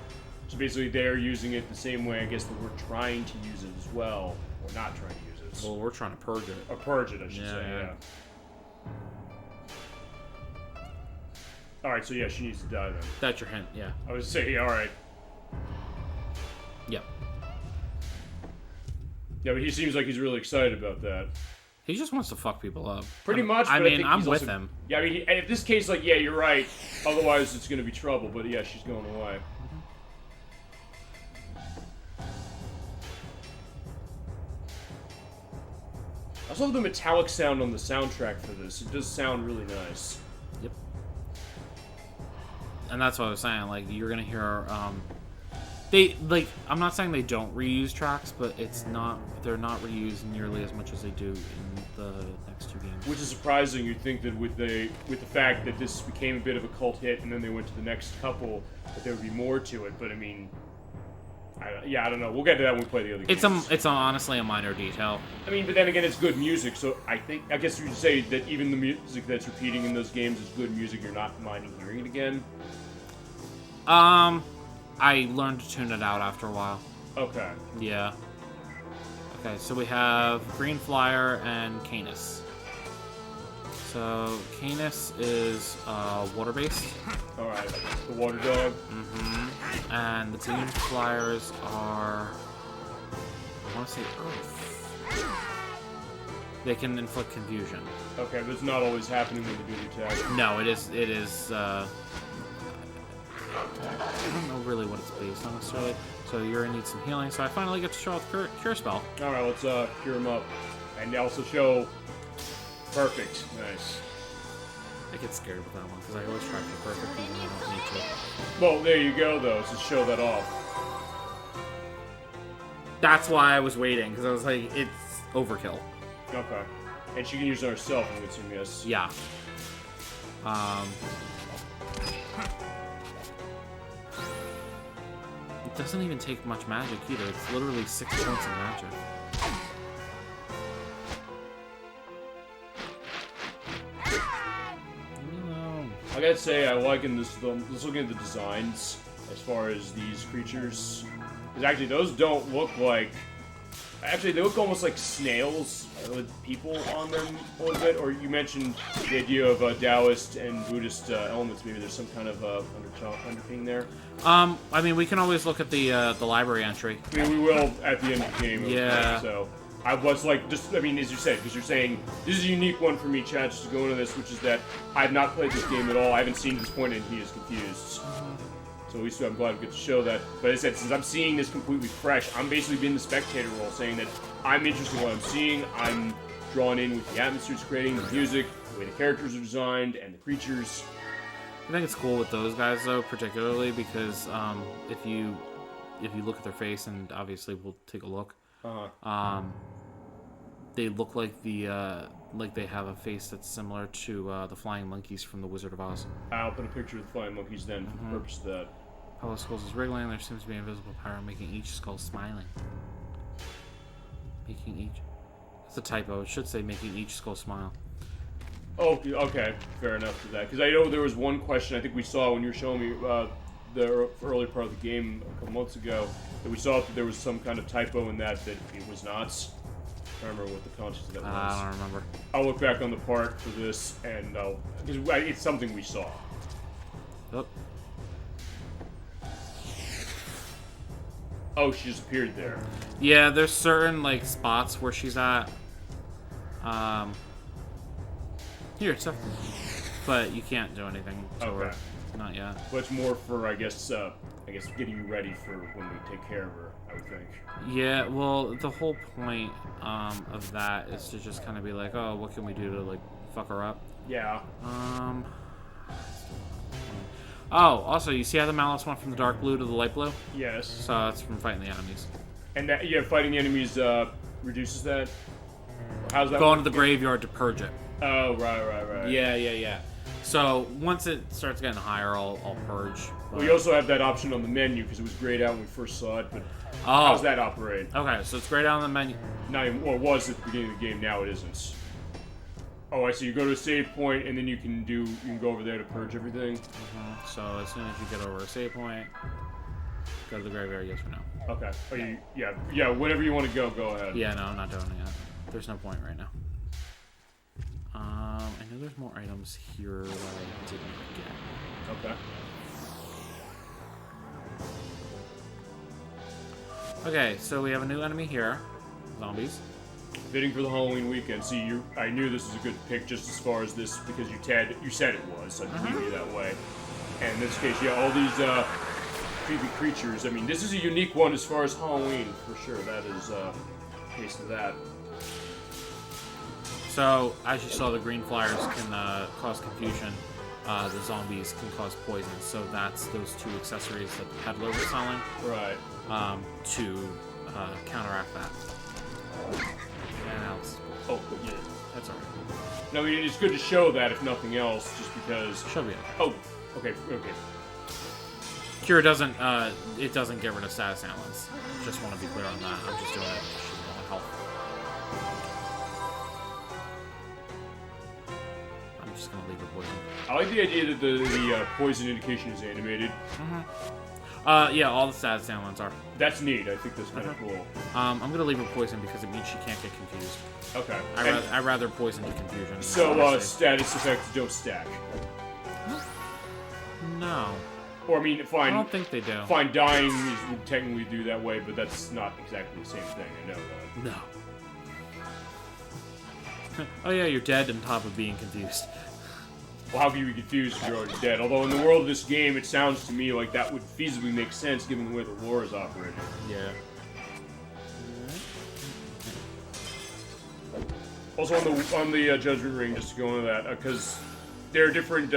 So basically they're using it the same way, I guess, that we're trying to use it as well. Or not trying to use it. Well, we're trying to purge it. Or purge it, I should say, yeah. Alright, so yeah, she needs to die then. That's your hint, yeah. I was saying, alright. Yep. Yeah, but he seems like he's really excited about that. He just wants to fuck people up. Pretty much. I but mean, I'm with also, him. Yeah, I mean, in this case, like, yeah, you're right. Otherwise, it's going to be trouble. But yeah, she's going away. I also love the metallic sound on the soundtrack for this. It does sound really nice. Yep. and that's what I was saying. Like, you're gonna hear, I'm not saying they don't reuse tracks, but they're not reused nearly as much as they do in the next two games. Which is surprising. You'd think that with the fact that this became a bit of a cult hit, and then they went to the next couple, that there would be more to it. But I mean, I don't know. We'll get to that when we play the other games. It's honestly a minor detail. I mean, but then again, it's good music, so I guess you could say that even the music that's repeating in those games is good music. You're not minding hearing it again. I learned to tune it out after a while. Okay. Yeah. Okay, so we have Green Flyer and Canis. So Canis is water-based. All right. The water dog. Mm-hmm. And the Green Flyers are, I want to say Earth. They can inflict confusion. Okay, but it's not always happening when they do the attack. No, it is. I don't know really what it's based on necessarily. So you're gonna need some healing. So I finally get to show off the cure spell. All right, let's cure him up, and also show. Perfect. Nice. I get scared with that one because I always try for perfect even when I don't need to. Well, there you go, though. So show that off. That's why I was waiting because I was like, it's overkill. Okay. And she can use it herself, I'm assuming, yes. Yeah. It doesn't even take much magic either. It's literally 6 points of magic. I gotta say, I like in this film, just looking at the designs as far as these creatures. Because actually, those don't look like. Actually, they look almost like snails with people on them a little bit. Or you mentioned the idea of Taoist and Buddhist elements. Maybe there's some kind of underpinning there. I mean, we can always look at the library entry. I mean, we will at the end of the game. Yeah. Right? So I was like, just I mean, as you said, because you're saying this is a unique one for me, Chad, just to go into this, which is that I've not played this game at all. I haven't seen this point, and he is confused. So at least I'm glad we get to show that. But as I said, since I'm seeing this completely fresh, I'm basically being the spectator role, saying that I'm interested in what I'm seeing. I'm drawn in with the atmosphere it's creating, the music, the way the characters are designed, and the creatures. I think it's cool with those guys though, particularly because if you look at their face, and obviously we'll take a look, they look like like they have a face that's similar to the flying monkeys from The Wizard of Oz. I'll put a picture of the flying monkeys then for the purpose of that. Apollo's skulls is wriggling. There seems to be invisible power making each skull smiling. Making each. It's a typo. It should say making each skull smile. Oh, okay. Fair enough for that. Because I know there was one question I think we saw when you were showing me the early part of the game a couple months ago that we saw that there was some kind of typo in that it was not. I don't remember what the context of that was. I don't remember. I'll look back on the part for this and because it's something we saw. Oh, she just appeared there. Yeah, there's certain like spots where she's at. Here, it's up. But you can't do anything to her. Not yet. But it's more for I guess getting you ready for when we take care of her, I would think. Yeah, well, the whole point of that is to just kind of be like, oh, what can we do to like fuck her up? Yeah. Oh, also, you see how the malice went from the dark blue to the light blue? Yes. So that's from fighting the enemies. And that, fighting the enemies reduces that? How's that? Going to the graveyard to purge it. Oh, right. Yeah. So once it starts getting higher, I'll purge. Well, you also have that option on the menu because it was grayed out when we first saw it, but how does that operate? Okay, so it's grayed out on the menu. Not even, well, it was at the beginning of the game, now it isn't. Oh, I see. You go to a save point, and then you can go over there to purge everything. So as soon as you get over a save point, go to the graveyard, yes or no. Okay. Oh, yeah, whenever you want to go ahead. Yeah, no, I'm not doing it yet. There's no point right now. I know there's more items here that I did not get. Okay. Okay, so we have a new enemy here. Zombies. Fitting for the Halloween weekend. See, I knew this was a good pick just as far as this because you said it was, so I believe you that way. And in this case, all these creepy creatures. I mean, this is a unique one as far as Halloween, for sure. That is the case of that. So, as you saw, the green flyers can cause confusion. the zombies can cause poison. So that's those 2 accessories that the peddler was selling. Right. To counteract that. And now it's... Oh, but yeah. That's alright. No, I mean, it's good to show that, if nothing else, just because... She'll be okay. Oh, okay. Cure doesn't, it doesn't get rid of status ailments. Just want to be clear on that. I'm just doing it because she doesn't want help. I'm just gonna leave her poison. I like the idea that the poison indication is animated. Yeah, all the status ailments are. That's neat. I think that's kind of cool. I'm gonna leave her poison because it means she can't get confused. Okay. I'd rather poison to confusion. So, status effects don't stack. No. Or, I mean, fine. I don't think they do. Fine, dying would technically do that way, but that's not exactly the same thing. I know that. No. Oh yeah, you're dead on top of being confused. Well, how can you be confused if you're already dead? Although in the world of this game, it sounds to me like that would feasibly make sense given the way the lore is operating. Yeah. Also on the Judgment Ring, just to go into that, because there are different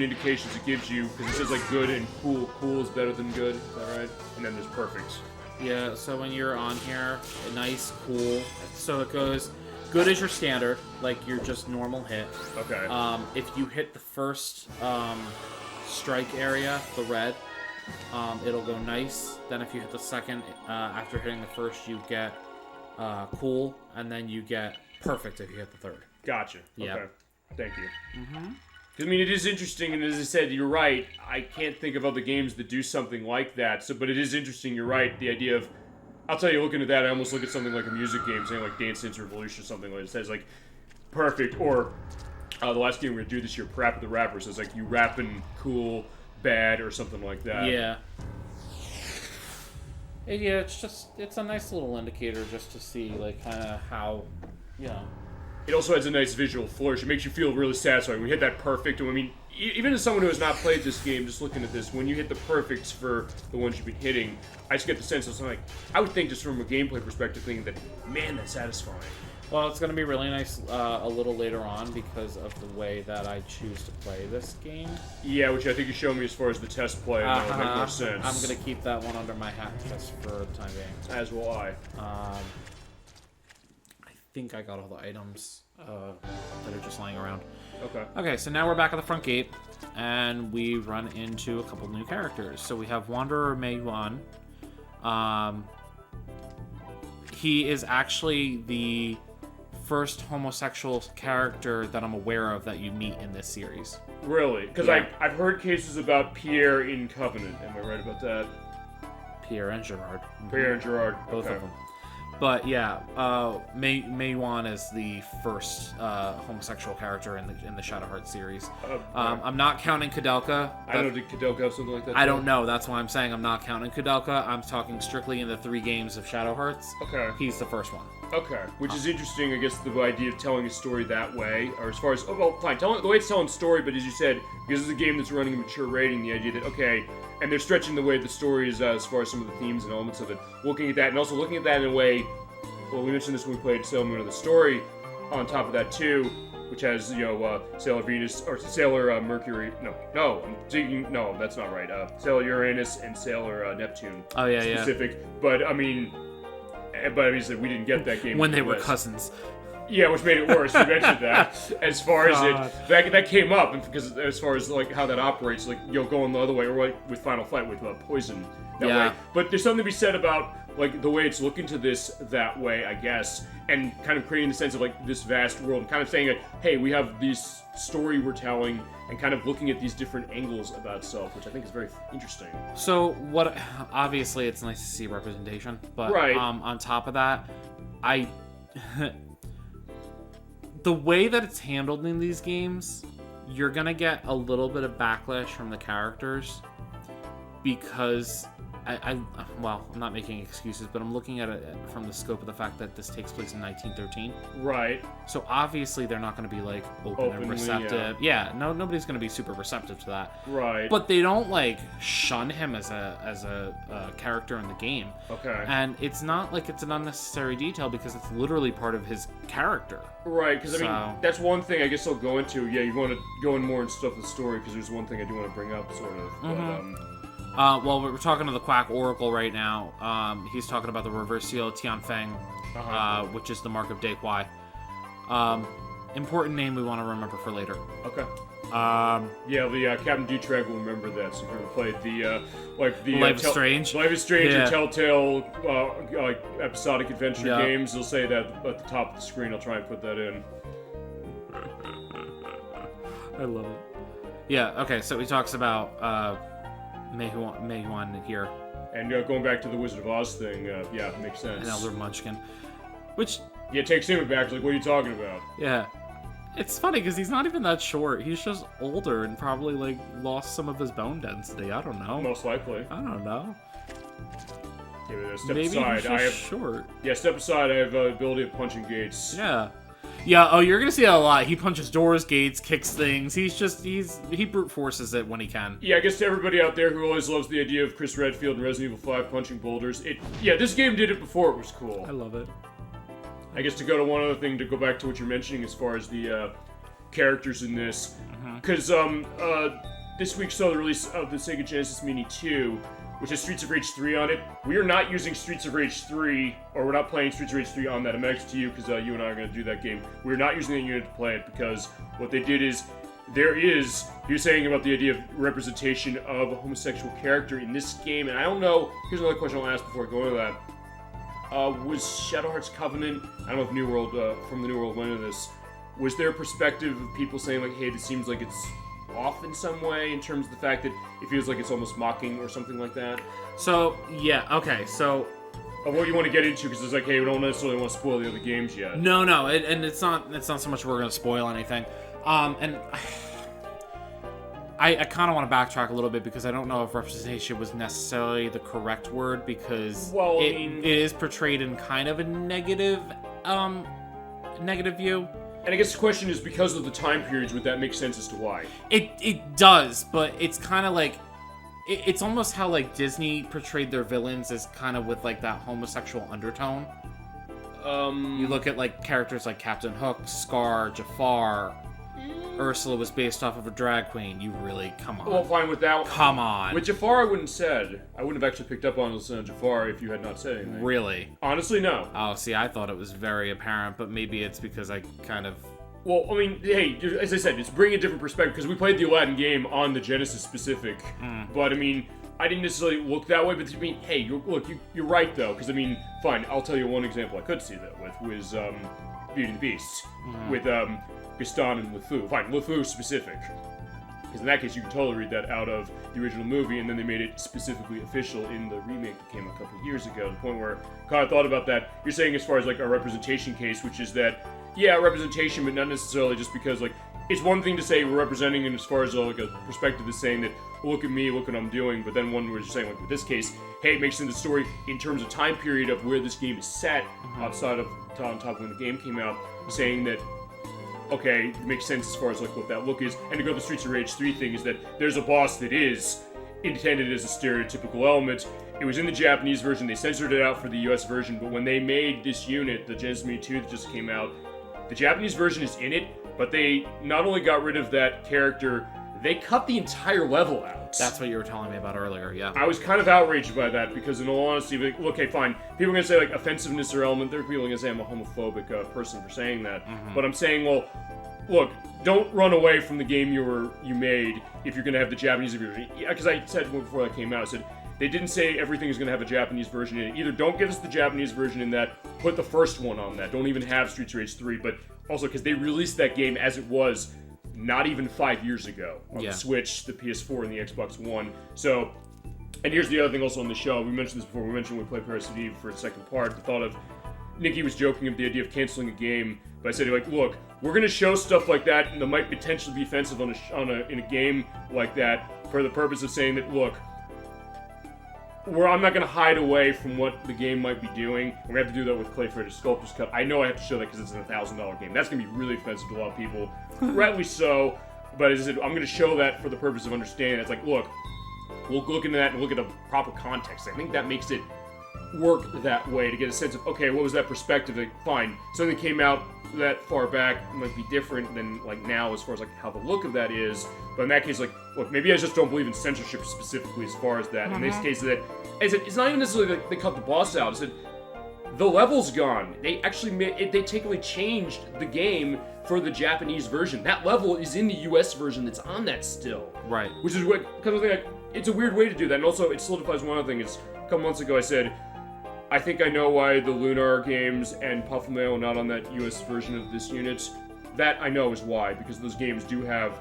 indications it gives you, because it says like good and cool. Cool is better than good, is that right? And then there's perfect. Yeah, so when you're on here, nice, cool. So it goes, good is your standard, like your just normal hit. Okay. If you hit the first strike area, the red, it'll go nice. Then if you hit the second, after hitting the first, you get cool, and then you get perfect if you hit the third. Gotcha. Yeah. Okay. Thank you. I mean, it is interesting, and as I said, you're right. I can't think of other games that do something like that. So, but it is interesting. You're right. The idea of, I'll tell you, looking at that, I almost look at something like a music game, saying like Dance Dance Revolution or something like it says like perfect, or the last game we're gonna do this year, Rap the Rapper, says like you rapping cool, bad, or something like that. Yeah. Yeah, it's a nice little indicator just to see like kind of how, you know. It also has a nice visual flourish. It makes you feel really satisfying. When you hit that perfect, and I mean, even as someone who has not played this game, just looking at this, when you hit the perfects for the ones you've been hitting, I just get the sense of something like, I would think just from a gameplay perspective, thinking that, man, that's satisfying. Well, it's going to be really nice a little later on because of the way that I choose to play this game. Yeah, which I think you showed me as far as the test play, and that'll make more sense. I'm going to keep that one under my hat just for the time being. As will I. I think I got all the items that are just lying around. Okay. Okay, so now we're back at the front gate, and we run into a couple new characters. So we have Wanderer Mei Yuan. He is actually the first homosexual character that I'm aware of that you meet in this series. Really? Because Yeah. I've heard cases about Pierre in Covenant. Am I right about that? Pierre and Gerard. Pierre and Gerard. Both okay. of them. But yeah, Mei Yuan is the first homosexual character in the Shadowheart series. I'm not counting Kudelka. I don't know, did Kudelka have something like that? I don't know. That's why I'm saying I'm not counting Kudelka. I'm talking strictly in the 3 games of Shadowhearts. Okay. He's the first one. Okay, which is interesting, I guess, the idea of telling a story that way, or as far as, oh, well, fine, the way it's telling story, but as you said, because it's a game that's running a mature rating, the idea that, okay, and they're stretching the way the story is as far as some of the themes and elements of it, looking at that, and also looking at that in a way, well, we mentioned this when we played Sailor Moon of the Story, on top of that, too, which has, you know, Sailor Venus, or Sailor Mercury, no, I'm thinking, no, that's not right, Sailor Uranus and Sailor Neptune. Oh, yeah, specific, but, I mean, obviously we didn't get that game when they were cousins. Yeah, which made it worse. You mentioned that. As far as that came up, because as far as like how that operates, like you'll go in the other way, or like with Final Fight with Poison that way. But there's something to be said about like the way it's looking to this that way, I guess, and kind of creating the sense of like this vast world, and kind of saying like, hey, we have this story we're telling, and kind of looking at these different angles about itself, which I think is very interesting. So what? Obviously, it's nice to see representation, but right. On top of that, the way that it's handled in these games, you're gonna get a little bit of backlash from the characters because well, I'm not making excuses, but I'm looking at it from the scope of the fact that this takes place in 1913. Right. So obviously they're not going to be like open and receptive. Yeah, nobody's going to be super receptive to that. Right. But they don't like shun him as a character in the game. Okay. And it's not like it's an unnecessary detail because it's literally part of his character. Right, because I mean, that's one thing I guess I'll go into. Yeah, you want to go in more and stuff with the story because there's one thing I do want to bring up, sort of. But, well, we're talking to the Quack Oracle right now. He's talking about the reverse seal Tianfeng, which is the mark of Daikwai. Important name we want to remember for later. Okay. The Captain Dutrag will remember that. So if you ever played the Life is Strange, and Telltale episodic adventure games, they'll say that at the top of the screen. I'll try and put that in. I love it. Yeah. Okay. So he talks about Mei-Huan here, and going back to the Wizard of Oz thing. Makes sense. And Elder Munchkin, which takes him back. Like, what are you talking about? Yeah. It's funny because he's not even that short. He's just older and probably like lost some of his bone density. I don't know. Most likely. I don't know. Step Maybe aside. he's just short. Yeah, step aside. I have the ability of punching gates. Yeah. Yeah. Oh, you're gonna see that a lot. He punches doors, gates, kicks things. He brute forces it when he can. Yeah, I guess to everybody out there who always loves the idea of Chris Redfield and Resident Evil 5 punching boulders, this game did it before it was cool. I love it. I guess to go to one other thing, to go back to what you're mentioning as far as the characters in this, because this week saw the release of the Sega Genesis Mini 2, which has Streets of Rage 3 on it. We are not using Streets of Rage 3, or we're not playing Streets of Rage 3 on that Emetics to you, because you and I are going to do that game. We're not using that unit to play it, because what they did is, you're saying about the idea of representation of a homosexual character in this game, and I don't know, here's another question I'll ask before I go into that. Was Shadow Hearts Covenant, I don't know if New World, from the New World went into this, was there a perspective of people saying like, hey, this seems like it's off in some way in terms of the fact that it feels like it's almost mocking or something like that? So, yeah, okay, so... Of what you want to get into, because it's like, hey, we don't necessarily want to spoil the other games yet. No, and it's not so much we're going to spoil anything. And... I kind of want to backtrack a little bit because I don't know if representation was necessarily the correct word because it is portrayed in kind of a negative view. And I guess the question is, because of the time periods, would that make sense as to why? It does, but it's kind of like it's almost how like Disney portrayed their villains as kind of with like that homosexual undertone. You look at like characters like Captain Hook, Scar, Jafar. Ursula was based off of a drag queen. You really, come on. Well, fine with that. Come on. With Jafar, I wouldn't have actually picked up on Jafar if you had not said anything. Really? Honestly, no. Oh, see, I thought it was very apparent, but maybe it's because I kind of... Well, I mean, hey, as I said, it's bringing a different perspective, because we played the Aladdin game on the Genesis specific, but I mean, I didn't necessarily look that way, but I mean, hey, you're right, though, because I mean, fine, I'll tell you one example I could see that with, was Beauty and the Beast, with Gaston and LeFou. Fine, LeFou specific. Because in that case, you can totally read that out of the original movie, and then they made it specifically official in the remake that came a couple of years ago, to the point where I kind of thought about that. You're saying as far as, like, a representation case, which is that, yeah, representation, but not necessarily just because, like, it's one thing to say we're representing, and as far as, like, a perspective is saying that, look at me, look what I'm doing, but then one where you're saying, like, with this case, hey, it makes sense the story in terms of time period of where this game is set, outside of on top of when the game came out, saying that, okay, it makes sense as far as like what that look is. And to go to the Streets of Rage 3 thing is that there's a boss that is intended as a stereotypical element. It was in the Japanese version, they censored it out for the US version, but when they made this unit, the Genesis Mini 2 that just came out, the Japanese version is in it, but they not only got rid of that character, they cut the entire level out. That's what you were telling me about earlier, yeah. I was kind of outraged by that, because in all honesty, like, okay, fine, people are going to say, like, offensiveness or element, there are people going to say I'm a homophobic person for saying that, but I'm saying, well, look, don't run away from the game you made if you're going to have the Japanese version. Because I said before that came out, I said, they didn't say everything is going to have a Japanese version in it. Either don't give us the Japanese version in that, put the first one on that, don't even have Streets of Rage 3, but also because they released that game as it was not even 5 years ago on the Switch, the PS4, and the Xbox One. So, and here's the other thing also on the show. We mentioned this before. We mentioned when we played Parasite Eve for the second part. The thought of Nikki was joking of the idea of canceling a game, but I said, like, look, we're going to show stuff like that, and that might potentially be offensive in a game like that for the purpose of saying that, look, where I'm not going to hide away from what the game might be doing. We're going to have to do that with Clay Fighters Sculptor's Cut. I know I have to show that because it's a $1,000 game. That's going to be really expensive to a lot of people. Rightly so. But as I said, I'm going to show that for the purpose of understanding. It's like, look, we'll look into that and look at a proper context. I think that makes it work that way to get a sense of, okay, what was that perspective? Like, fine, something that came out that far back might be different than like now as far as like how the look of that is. But in that case, like, look, maybe I just don't believe in censorship specifically as far as that. In this case, that it's not even necessarily like they cut the boss out. It's that the level's gone. They actually they technically changed the game for the Japanese version. That level is in the US version that's on that still. Right. Which is what kind of thing. Like, it's a weird way to do that, and also it solidifies one other thing. Is a couple months ago I said, I think I know why the Lunar games and Puff Mail are not on that US version of this unit. That I know is why, because those games do have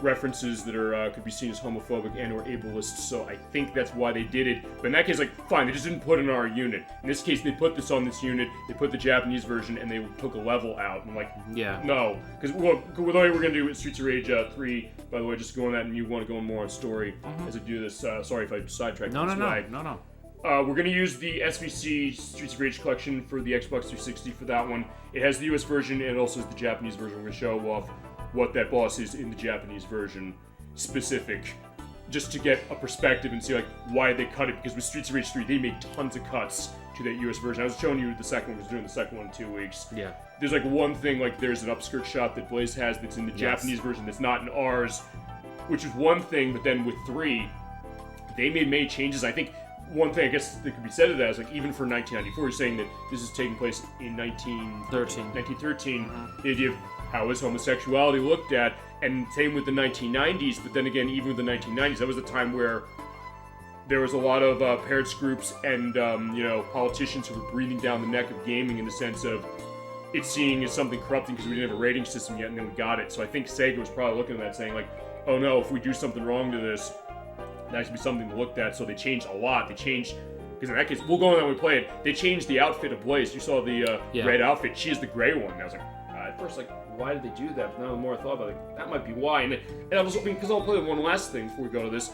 references that are could be seen as homophobic and or ableist, so I think that's why they did it. But in that case, like, fine, they just didn't put it in our unit. In this case, they put this on this unit, they put the Japanese version, and they took a level out. I'm like, Yeah. no. Because the way we're going to do Streets of Rage 3, by the way, just go on that, and you want to go more on story as I do this. Sorry if I sidetracked. No. We're going to use the SVC Streets of Rage collection for the Xbox 360 for that one. It has the US version and it also has the Japanese version. We're going to show off what that boss is in the Japanese version specific, just to get a perspective and see like why they cut it, because with Streets of Rage 3 they made tons of cuts to that US version. I was showing you the second one, I was doing the second one in 2 weeks. Yeah. There's like one thing, like there's an upskirt shot that Blaze has that's in the Japanese version that's not in ours, which is one thing, but then with 3, they made many changes. I think one thing I guess that could be said of that is like even for 1994, you're saying that this is taking place in 1913, the idea of how is homosexuality looked at, and same with the 1990s, but then again, even with the 1990s, that was a time where there was a lot of parents groups and politicians who were breathing down the neck of gaming in the sense of it's seen as something corrupting because we didn't have a rating system yet, and then we got it. So I think Sega was probably looking at that saying like, oh no, if we do something wrong to this, that should be something to look at. So they changed a lot. They changed, because in that case, we'll go on that when we play it, they changed the outfit of Blaze. You saw the red outfit. She is the gray one. And I was like, at first, like, why did they do that? But now the more I thought about it, like, that might be why. And I was hoping, because I'll play one last thing before we go to this.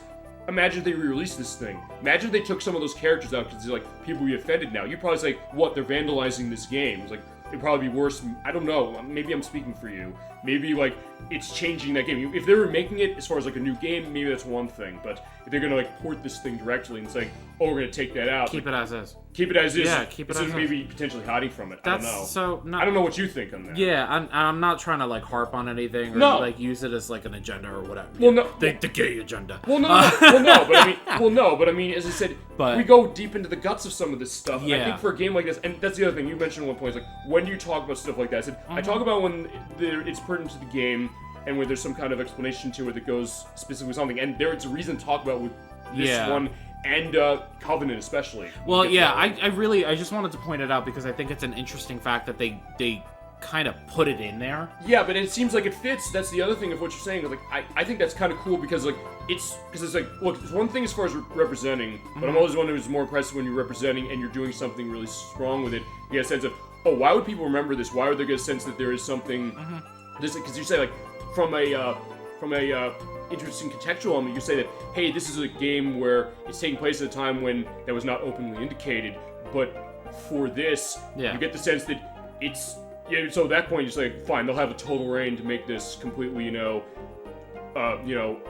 Imagine if they re-released this thing. Imagine if they took some of those characters out, because they're like, people be offended now. You'd probably say, what, they're vandalizing this game. It's like, it'd probably be worse. I don't know. Maybe I'm speaking for you. Maybe, like, it's changing that game. If they were making it as far as, like, a new game, maybe that's one thing. But if they're going to, like, port this thing directly and say, oh, we're going to take that out. Keep it as is. Keep it as is. Yeah, keep it as is. Maybe potentially hiding from it. I don't know. So, I don't know what you think on that. Yeah, I'm not trying to, like, harp on anything or, like, use it as, like, an agenda or whatever. Well, no. The gay agenda. Well, no. But I mean, as I said, we go deep into the guts of some of this stuff. And I think for a game like this, and that's the other thing you mentioned at one point, is like, when you talk about stuff like that, I said, I talk about when it's pertinent to the game, and where there's some kind of explanation to it that goes specifically something, and there's a reason to talk about with this one and Covenant especially. Well, yeah, I just wanted to point it out because I think it's an interesting fact that they kind of put it in there. Yeah, but it seems like it fits. That's the other thing of what you're saying. Like, I think that's kind of cool because like it's like, look, it's one thing as far as representing, but I'm always one who's more impressed when you're representing and you're doing something really strong with it. You get a sense of, oh, why would people remember this? Why would they get a sense that there is something? This, because you say like from a interesting contextual element, you say that, hey, this is a game where it's taking place at a time when that was not openly indicated, but for this, you get the sense that it's, so at that point, you're like, fine, they'll have a total reign to make this completely, a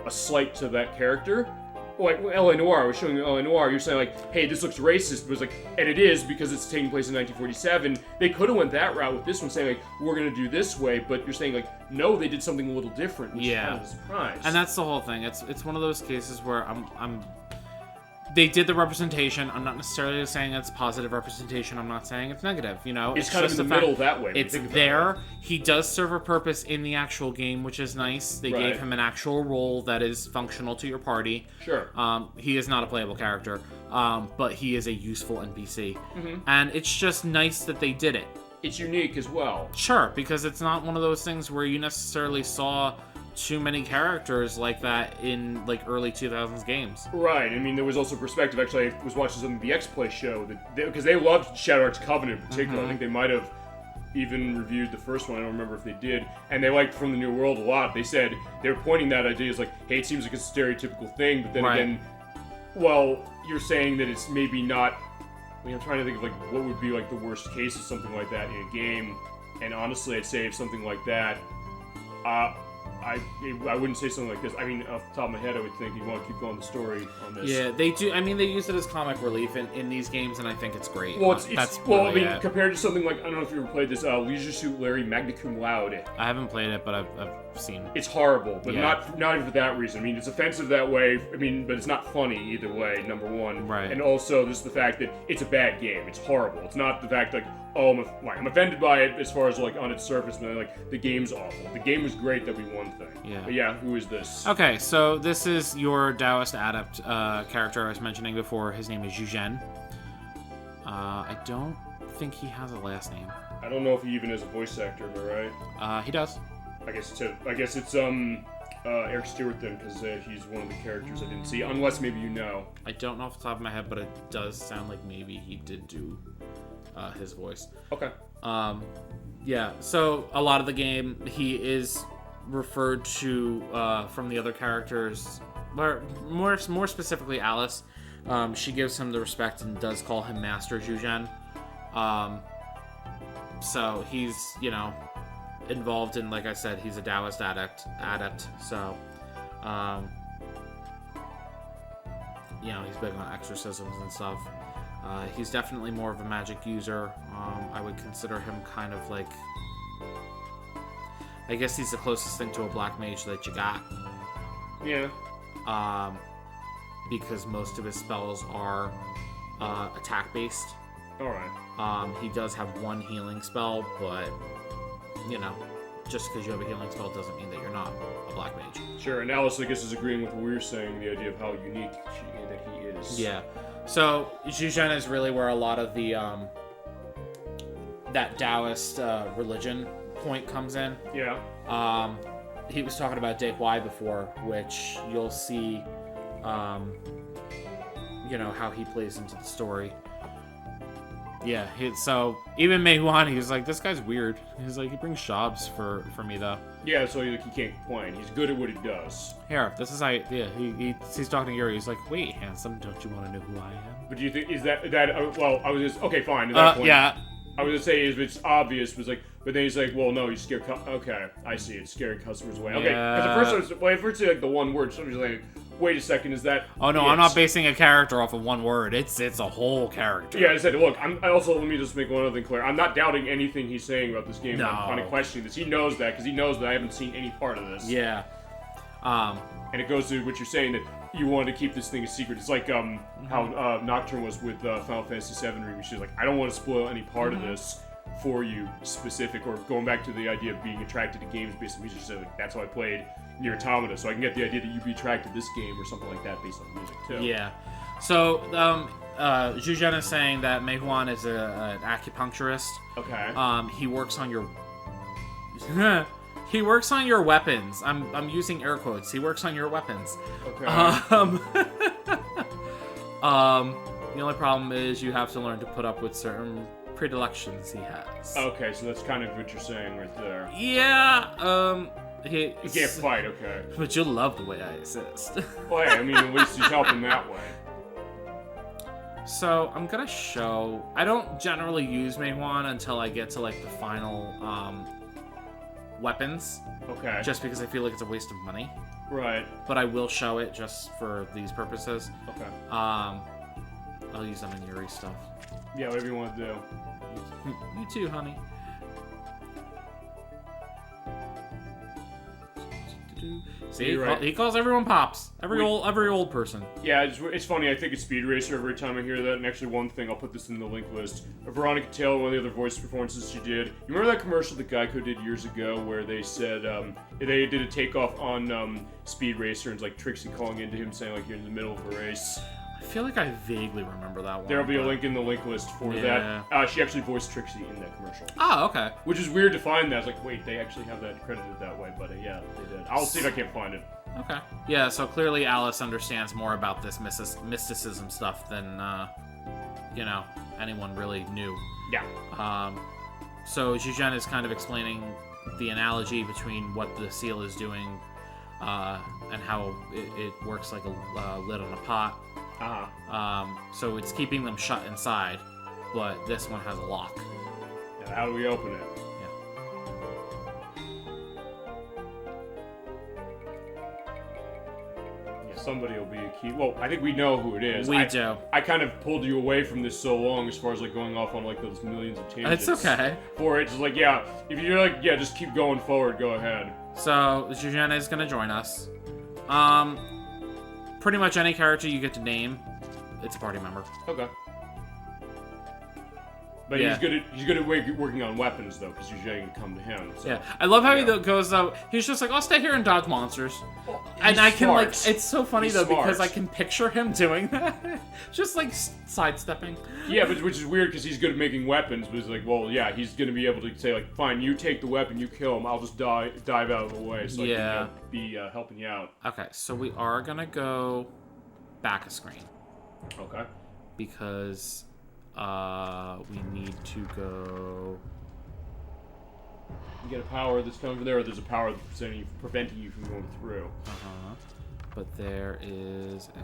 slight to that character. Like L.A. Noire, I was showing you L.A. Noire, you're saying like, hey, this looks racist, but it was like, and it is because it's taking place in 1947. They could have went that route with this one, saying like, we're gonna do this way, but you're saying like, no, they did something a little different, which is kind of a surprise. And that's the whole thing. It's one of those cases where they did the representation. I'm not necessarily saying it's positive representation. I'm not saying it's negative. It's kind of in the middle that way. It's there. He does serve a purpose in the actual game, which is nice. They gave him an actual role that is functional to your party. Sure. He is not a playable character, but he is a useful NPC. And it's just nice that they did it. It's unique as well. Sure, because it's not one of those things where you necessarily saw too many characters like that in like early 2000s games. Right. I mean, there was also perspective. Actually, I was watching something the X-Play show because they loved Shadow Hearts Covenant in particular. I think they might have even reviewed the first one. I don't remember if they did. And they liked From the New World a lot. They said they were pointing that idea as like, hey, it seems like a stereotypical thing, but then again, Well, you're saying that it's maybe not... I mean, I'm trying to think of, like, what would be, like, the worst case of something like that in a game. And honestly, I'd say if something like that... I wouldn't say something like this. I mean, off the top of my head, I would think you'd want to keep going the story on this. Yeah, they do. I mean, they use it as comic relief in these games, and I think it's great. Well, Well, compared to something like, I don't know if you ever played this, Leisure Suit Larry Magna Cum Laude. I haven't played it, but I've seen. It's horrible, but Yeah. not even for that reason. I mean, it's offensive that way. I mean, but it's not funny either way. Number one, Right. And also, there's the fact that it's a bad game. It's horrible. It's not the fact like, oh, I'm offended by it as far as like on its surface, but like the game's awful. The game was great. That'd be one thing. Yeah. But yeah, who is this? Okay, so this is your Taoist adept character I was mentioning before. His name is Eugene. I don't think he has a last name. I don't know if he even is a voice actor, am I right? He does. I guess it's Eric Stewart then, because he's one of the characters I didn't see, unless maybe you know. I don't know off the top of my head, but it does sound like maybe he did do his voice. Okay. Yeah, so a lot of the game, he is referred to from the other characters, or more specifically Alice. She gives him the respect and does call him Master Zhujian. So he's, involved in, like I said, he's a Taoist adept. So, he's big on exorcisms and stuff. He's definitely more of a magic user. I would consider him kind of like, I guess he's the closest thing to a black mage that you got. Yeah. Because most of his spells are attack based. Alright. He does have one healing spell, but just because you have a healing spell doesn't mean that you're not a black mage. Sure, and Alice, I guess, is agreeing with what we were saying, the idea of how unique that he is. Yeah. So Zhujian is really where a lot of the that Taoist religion point comes in. Yeah. He was talking about Dake Y before, which you'll see, how he plays into the story. Yeah, so even Mei Huan, he's like, this guy's weird. He's like, he brings jobs for me though. Yeah, so he can't complain. He's good at what he does. Here, this is he's talking to Yuri. He's like, wait, handsome, don't you want to know who I am? But do you think, is that well, I was just, okay, fine, at that point. Yeah. I was gonna say, it's obvious, but then he's like, well, no, you scare, okay, I see, it's scaring customers away. Okay, because at first, like, the one word, somebody's like, wait a second, is that... Oh, no, I'm not basing a character off of one word. It's a whole character. Yeah, I said, look, let me just make one other thing clear. I'm not doubting anything he's saying about this game. No. I'm kind of questioning this. He knows that, because he knows that I haven't seen any part of this. Yeah. And it goes to what you're saying, that you wanted to keep this thing a secret. It's like how Nocturne was with Final Fantasy VII Remake. She's like, I don't want to spoil any part of this for you specific, or going back to the idea of being attracted to games based on music. So like, that's why I played Nier Automata, so I can get the idea that you'd be attracted to this game or something like that based on music too. Yeah. So Zhujian is saying that Mei Huan is an acupuncturist. Okay. He works on your he works on your weapons. I'm using air quotes. He works on your weapons. Okay. The only problem is you have to learn to put up with certain predilections he has. Okay, so that's kind of what you're saying right there. Yeah, You can't fight, okay. But you'll love the way I assist. Well, yeah, I mean, at least he's helping that way. So, I'm gonna show... I don't generally use Mei Huan until I get to, like, the final, weapons. Okay. Just because I feel like it's a waste of money. Right. But I will show it just for these purposes. Okay. I'll use them in Yuri stuff. Yeah, whatever you want to do. You too, honey. See, Right. he calls everyone Pops. Every old person. Yeah, it's funny. I think it's Speed Racer every time I hear that. And actually, one thing, I'll put this in the link list. Veronica Taylor, one of the other voice performances she did. You remember that commercial that Geico did years ago where they said they did a takeoff on Speed Racer, and it's like Trixie calling into him saying like you're in the middle of a race. I feel like I vaguely remember that one. There'll be a link in the link list for Yeah. that. She actually voiced Trixie in that commercial. Oh, okay. Which is weird to find that. I was like, wait, they actually have that credited that way, but yeah, they did. I'll see if I can't find it. Okay. Yeah, so clearly Alice understands more about this mysticism stuff than, anyone really knew. Yeah. So Zhujian is kind of explaining the analogy between what the seal is doing and how it works like a lid on a pot. So it's keeping them shut inside, but this one has a lock. And how do we open it? Somebody will be a key. Well, I think we know who it is. We do. I kind of pulled you away from this so long as far as like going off on like those millions of tangents. It's okay. For it, just like, yeah, if you're like, yeah, just keep going forward, go ahead. So, Zuzhan is going to join us. Pretty much any character you get to name, it's a party member. Okay. But Yeah. he's good at working on weapons though, because usually you can come to him. So. Yeah, I love how he goes though. He's just like, I'll stay here and dodge monsters, and I can smart. like. It's so funny He's though smart. because I can picture him doing that, just like sidestepping. Yeah, but which is weird because he's good at making weapons. But it's like, well, yeah, he's gonna be able to say like, fine, you take the weapon, you kill him. I'll just dive out of the way, so I can be helping you out. Okay, so we are gonna go back a screen Okay. because we need to go. You get a power that's coming from there, or there's a power that's preventing you from going through. But there is a.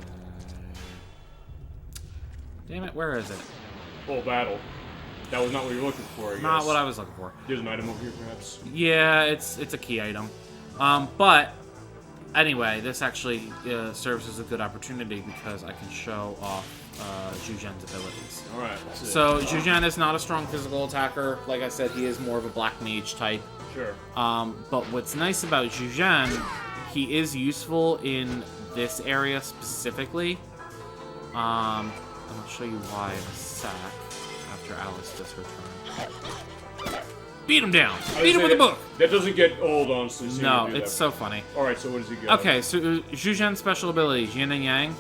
Damn it! Where is it? Full battle. That was not what you were looking for, I guess. Not what I was looking for. There's an item over here, perhaps. Yeah, it's a key item. But anyway, this actually serves as a good opportunity because I can show off Zuzhan's abilities. Alright, that's it. So Zuzhan is not a strong physical attacker. Like I said, he is more of a black mage type. Sure. But what's nice about Zuzhan, he is useful in this area specifically. And I'll show you why in a sec after Alice does her turn. Beat him down! Beat him with a book! That doesn't get old, honestly. No, it's so funny. Alright, so what does he get? Okay, so Zuzhan's special ability, Yin and Yang.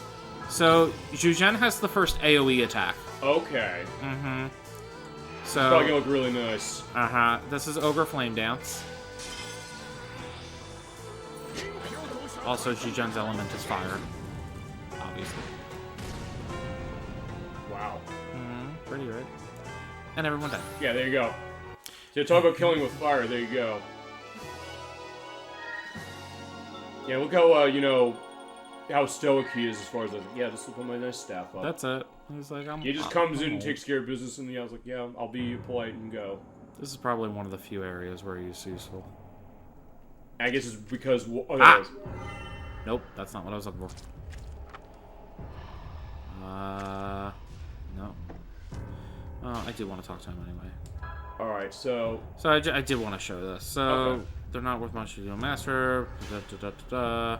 So Zuzhan has the first AoE attack. Okay. Mm-hmm. It's So probably gonna look really nice. This is Ogre Flame Dance. Also, Zuzhan's element is fire, obviously. Wow. Pretty right. And everyone died. Yeah, there you go. So talk about killing with fire, there you go. Yeah, look how, how stoic he is as far as, like, yeah, just put my nice staff up. That's it. He's like, He just comes in and takes care of business, and I was like, yeah, I'll be polite and go. This is probably one of the few areas where he's useful. I guess it's because... Nope, that's not what I was looking for. No. Oh, I do want to talk to him anyway. Alright, so... So I did want to show this. So, Okay. they're not worth much to do. Master. Da-da-da-da-da.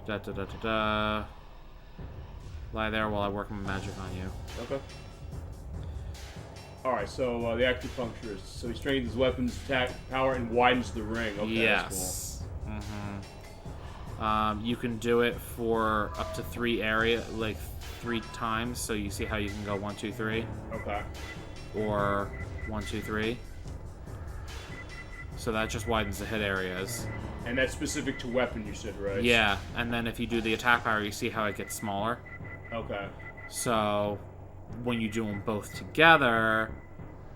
Da-da-da-da-da. Lie there while I work my magic on you. Okay. Alright, so the acupuncturist. So he strengthens his weapon's attack power and widens the ring. Okay, Yes. that's You can do it for up to 3 times. So you see how you can go 1, 2, 3, cool. Okay. or 1, 2, 3. So that just widens the hit areas. And that's specific to weapon, you said, right? Yeah, and then if you do the attack power, you see how it gets smaller. Okay. So when you do them both together,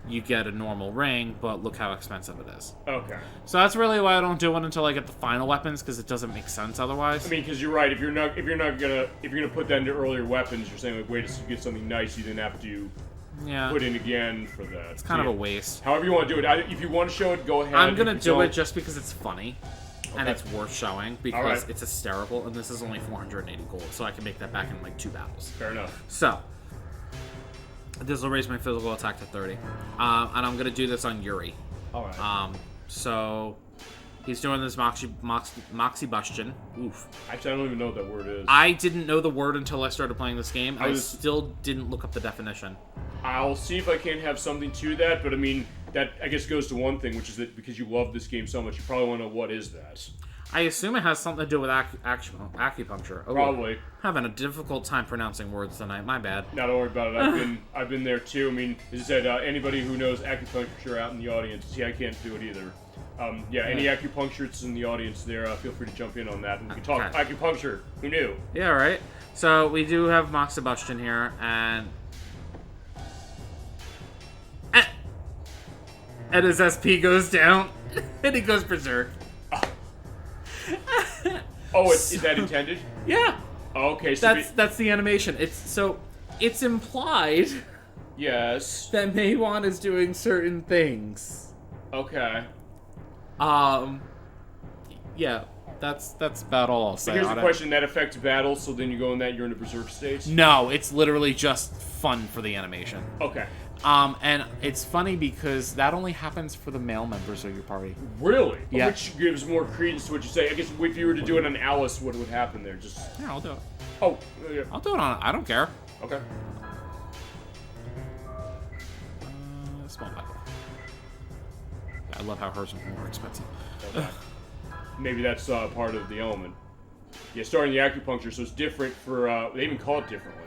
you get a normal ring, but look how expensive it is. Okay. So that's really why I don't do it until I get the final weapons, because it doesn't make sense otherwise. I mean, because you're right. If you're gonna put that into earlier weapons, you're saying like, wait, to get something nice, you then have to Yeah, put in again for that. it's kind of a waste. However you want to do it. If you want to show it, go ahead. I'm gonna If you do don't- it just because it's funny. And Okay. it's worth showing because Alright. it's hysterical, and this is only 480 gold, so I can make that back in like 2 battles. Fair enough. So, this will raise my physical attack to 30. And I'm gonna do this on Yuri. Alright. So, he's doing this Moxibustion. Oof. Actually, I don't even know what that word is. I didn't know the word until I started playing this game. I was- still didn't look up the definition. I'll see if I can have something to that, but I mean, that I guess goes to one thing, which is that because you love this game so much, you probably want to know what is that. I assume it has something to do with acupuncture. Oh, Probably. having a difficult time pronouncing words tonight. My bad. Not don't worry about it. I've been there too. I mean, as I said, anybody who knows acupuncture out in the audience, see, I can't do it either. Any acupuncturists in the audience there, feel free to jump in on that, and we can talk Okay. acupuncture. Who knew? Yeah, right. So we do have Moxibustion here, and his SP goes down, and he goes berserk. Oh, is that intended? Yeah. Okay, so That's the animation. It's implied yes. that Maywan is doing certain things. Okay. Yeah, that's about all I'll say. Here's the on it. question: that affects battle, so then you go in that you're in a berserk state. No, it's literally just fun for the animation. Okay. And it's funny because that only happens for the male members of your party. Really? Yeah. Which gives more credence to what you say. I guess if you were to do it on Alice, what would happen there? Just Yeah, I'll do it. oh, yeah. I'll do it on. I don't care. Okay. Small battle. I love how hers are more expensive. Okay. Maybe that's part of the element. Yeah, starting the acupuncture, so it's different for. They even call it differently.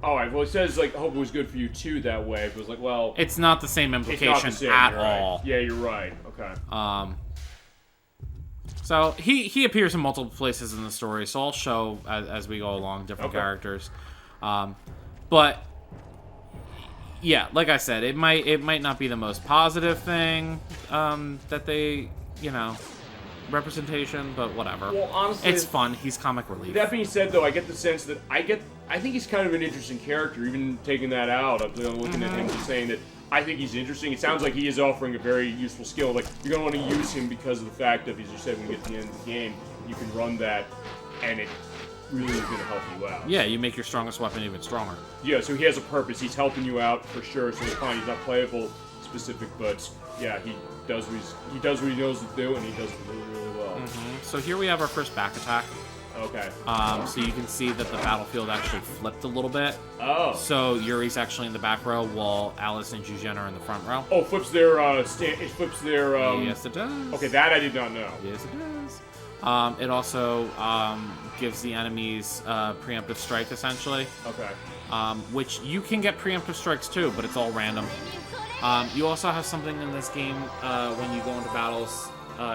All right. Well, it says like, I hope it was good for you too that way. But it was like, well, It's not the same it's implication not the same, at you're right. all. Yeah, you're right. Okay. So he appears in multiple places in the story, so I'll show as we go along different characters. But yeah, like I said, it might not be the most positive thing that they, representation, but whatever. Well, honestly, it's fun. He's comic relief. That being said, though, I get the sense that I think he's kind of an interesting character. Even taking that out, I'm looking at him just saying that I think he's interesting. It sounds like he is offering a very useful skill. Like, you're going to want to use him because of the fact that, as you said, when you get to the end of the game, you can run that, and it really is going to help you out. Yeah, you make your strongest weapon even stronger. Yeah, so he has a purpose. He's helping you out for sure. So it's fine. He's not playable specific, but yeah, he does what he knows to do, and he does it really, really well. So here we have our first back attack. Okay. So you can see that the battlefield actually flipped a little bit. Oh. So Yuri's actually in the back row while Alice and Jujen are in the front row. Oh, flips their it flips their Yes, it does. Okay, that I did not know. Yes, it does. It also gives the enemies preemptive strike, essentially. Okay. Which you can get preemptive strikes too, but it's all random. You also have something in this game when you go into battles.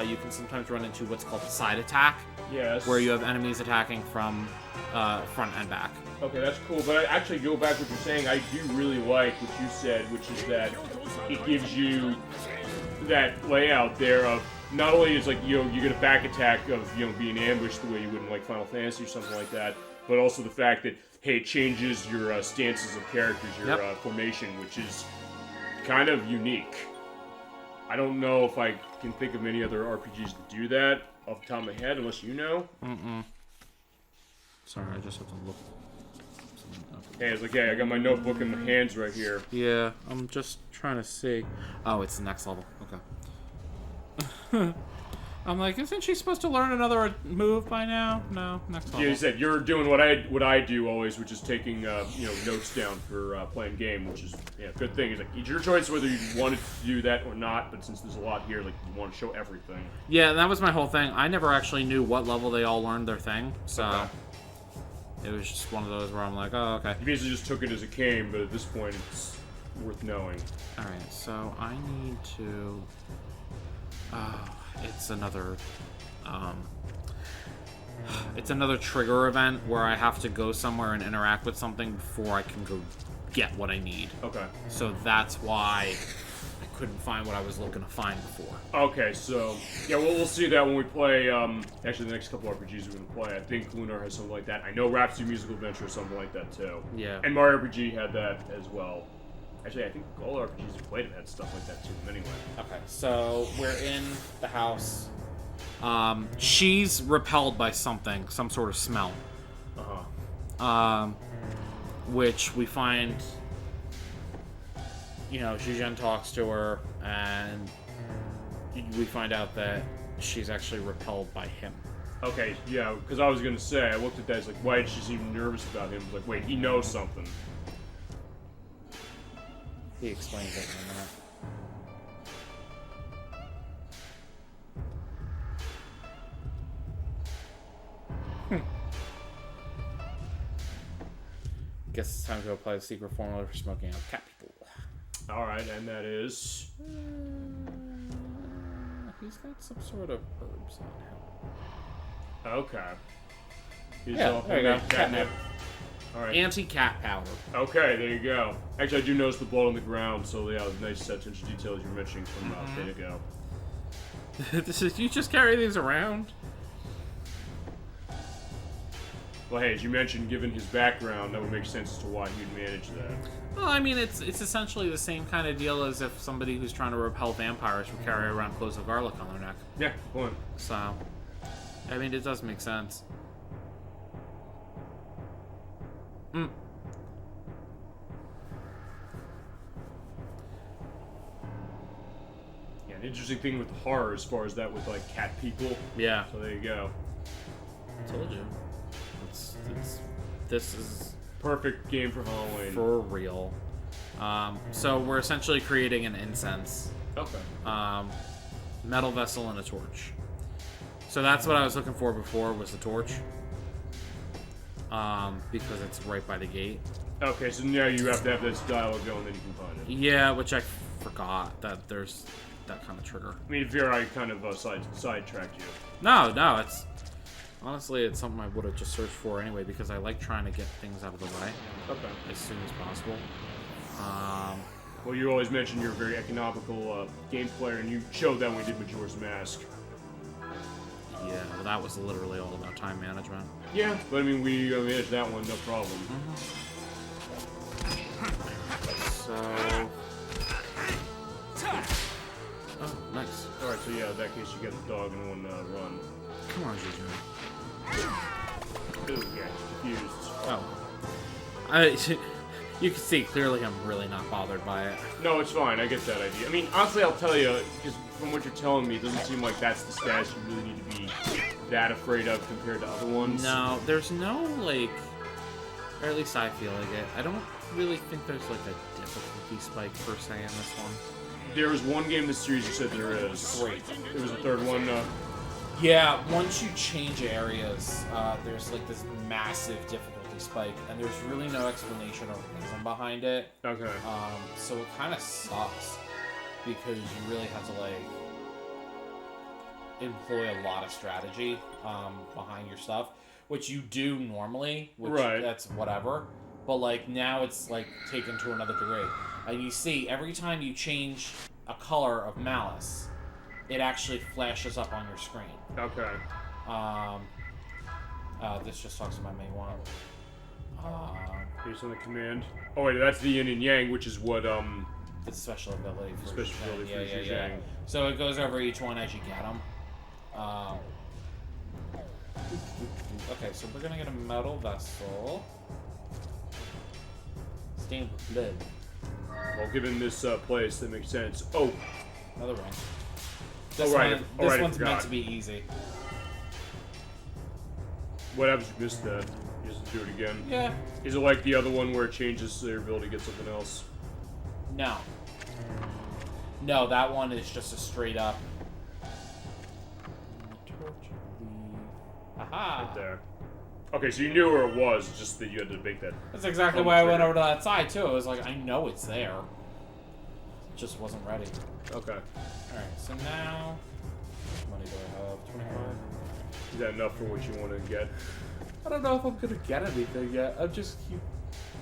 You can sometimes run into what's called side attack. Yes. Where you have enemies attacking from front and back. Okay, that's cool. But I actually go back to what you're saying. I do really like what you said, which is that it gives you that layout there of not only is like you get a back attack of being ambushed the way you would in like Final Fantasy or something like that, but also the fact that hey, it changes your stances of characters, your formation, which is kind of unique. I don't know if I can think of many other RPGs that do that off the top of my head, unless you know. Sorry, I just have to look. Hey, it's like, I got my notebook in my hands right here. Yeah, I'm just trying to see. Oh, it's the next level. Okay. I'm like, isn't she supposed to learn another move by now? No, next level. Yeah, you said you're doing what I do always, which is taking notes down for playing game, which is good thing. It's like it's your choice whether you wanted to do that or not. But since there's a lot here, like you want to show everything. Yeah, that was my whole thing. I never actually knew what level they all learned their thing, so it was just one of those where I'm like, oh, okay. You basically just took it as it came, but at this point, it's worth knowing. All right, so I need to. It's another trigger event where I have to go somewhere and interact with something before I can go get what I need. Okay. So that's why I couldn't find what I was looking to find before. Okay, so yeah, we'll see that when we play. Actually, the next couple RPGs we're gonna play, I think Lunar has something like that. I know Rhapsody Musical Adventure or something like that too. Yeah. And Mario RPG had that as well. Actually, I think all RPGs we played have had stuff like that too. Anyway. Okay, so we're in the house. She's repelled by something, some sort of smell. Which we find, Jujen talks to her, and we find out that she's actually repelled by him. Okay, yeah, because I was gonna say, I looked at that, it's like, why did she seem nervous about him? Like, wait, he knows something. He explains it in a minute. Guess it's time to apply the secret formula for smoking out cat people. Alright, and that is... He's got some sort of herbs on him. Okay. He's Yeah, there you go. Catnip. Alright. Anti-cat powder. Okay, there you go. Actually, I do notice the blood on the ground, so yeah, nice attention to details you were mentioning from a bit ago. You just carry these around? Well, hey, as you mentioned, given his background, that would make sense as to why he'd manage that. Well, I mean, it's essentially the same kind of deal as if somebody who's trying to repel vampires would carry around cloves of garlic on their neck. Yeah, good point. So, I mean, it does make sense. Mm. Yeah, an interesting thing with horror as far as that with, like, cat people. Yeah. So there you go. I told you. This is Perfect game for Halloween. for real. So we're essentially creating an incense. Okay. Metal vessel and a torch. So that's what I was looking for before, was the torch. Because it's right by the gate. Okay, so now you have to have this dialogue going, then you can find it. Yeah, which I forgot that there's that kind of trigger. I mean, Vera, I kind of sidetracked you. No, it's honestly, it's something I would have just searched for anyway, because I like trying to get things out of the way Okay. as soon as possible. Well, you always mentioned you're a very economical game player, and you showed that when we did Majora's Mask. Yeah, well, that was literally all about time management. Yeah, but I mean, we managed that one, no problem. So, oh, nice. Alright, so yeah, in that case, you get the dog in one run. Come on, Juju. Ooh, yeah, confused. Oh, you can see clearly I'm really not bothered by it. No, it's fine, I get that idea. I mean, honestly, I'll tell you, because from what you're telling me, it doesn't seem like that's the stash you really need to be that afraid of compared to other ones. No, there's no, like, or at least I feel like it. I don't really think there's, like, a difficulty spike per se in this one. There was one game in this series you said there is. Great. There was a third one. Yeah, once you change areas, there's, like, this massive difficulty spike, and there's really no explanation or reason behind it. Okay. So it kind of sucks, because you really have to, like, employ a lot of strategy behind your stuff, which you do normally, which that's whatever, but like now it's like taken to another degree. And you see every time you change a color of Malice, it actually flashes up on your screen. Okay. This just talks about main one. Based on the command. Oh wait, that's the yin and yang, which is what The special ability for special ability for yeah. Zhang. So it goes over each one as you get them. Okay, so we're gonna get a metal vessel stained with blood. Well, given this place, that makes sense. Oh, Another ring. This This I one's forgot. meant to be easy. what happens if you missed that? You just do it again. Yeah. Is it like the other one where it changes their ability to get something else? No. No, that one is just a straight up. Aha! Right there. Okay, so you knew where it was, it's just that you had to make that. That's exactly why I went over to that side too. I was like, I know it's there. It just wasn't ready. Okay. Alright, so now. How much money do I have? 25? Is that enough for what you want to get? I don't know if I'm gonna get anything yet. I'm just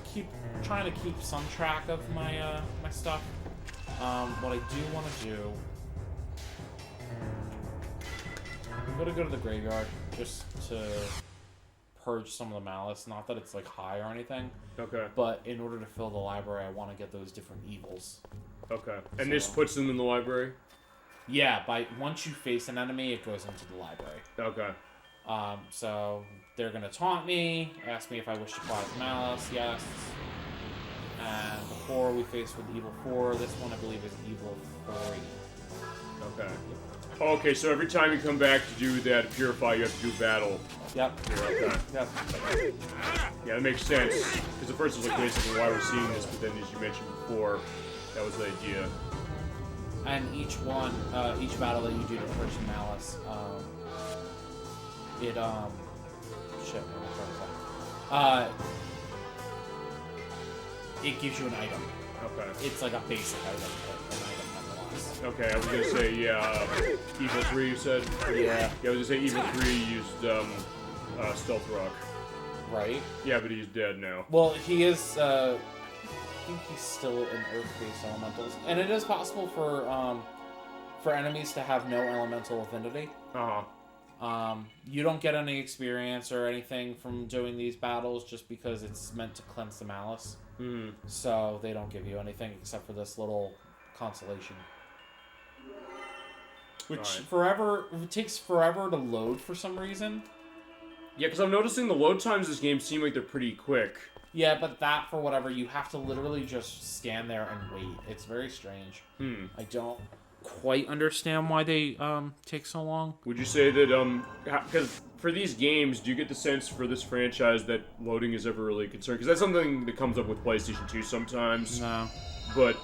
keep trying to keep some track of my my stuff. What I do want to do, I'm gonna go to the graveyard just to purge some of the malice. Not that it's like high or anything, Okay. but in order to fill the library, I want to get those different evils. Okay. And this puts them in the library? Yeah, once you face an enemy, it goes into the library. Okay. So they're gonna taunt me, ask me if I wish to apply the malice, yes. And before we face with Evil 4, this one I believe is Evil 3. Okay. Okay, so every time you come back to do that purify, you have to do battle. Yep. Okay. Yep. Yeah, that makes sense. Because at first it was like basically why we're seeing this, but then as you mentioned before, that was the idea. And each one, each battle that you do to purge the malice, shit, what am I trying to say? It gives you an item. Okay. It's like a basic item, but an item nonetheless. Okay, I was gonna say, yeah, Evil 3 you said? Yeah. Yeah, I was gonna say Evil 3 used Stealth Rock. Right? Yeah, but he's dead now. Well, he is, I think he's still an earth-based elementals. And it is possible for enemies to have no elemental affinity. Uh-huh. You don't get any experience or anything from doing these battles just because it's meant to cleanse the malice. So they don't give you anything except for this little consolation. Which it takes forever to load for some reason. Yeah, because I'm noticing the load times of this game seem like they're pretty quick. Yeah, but that, for whatever, you have to literally just stand there and wait. It's very strange. I don't quite understand why they take so long. Would you say that, because for these games, do you get the sense for this franchise that loading is ever really a concern? Because that's something that comes up with PlayStation 2 sometimes. No. But,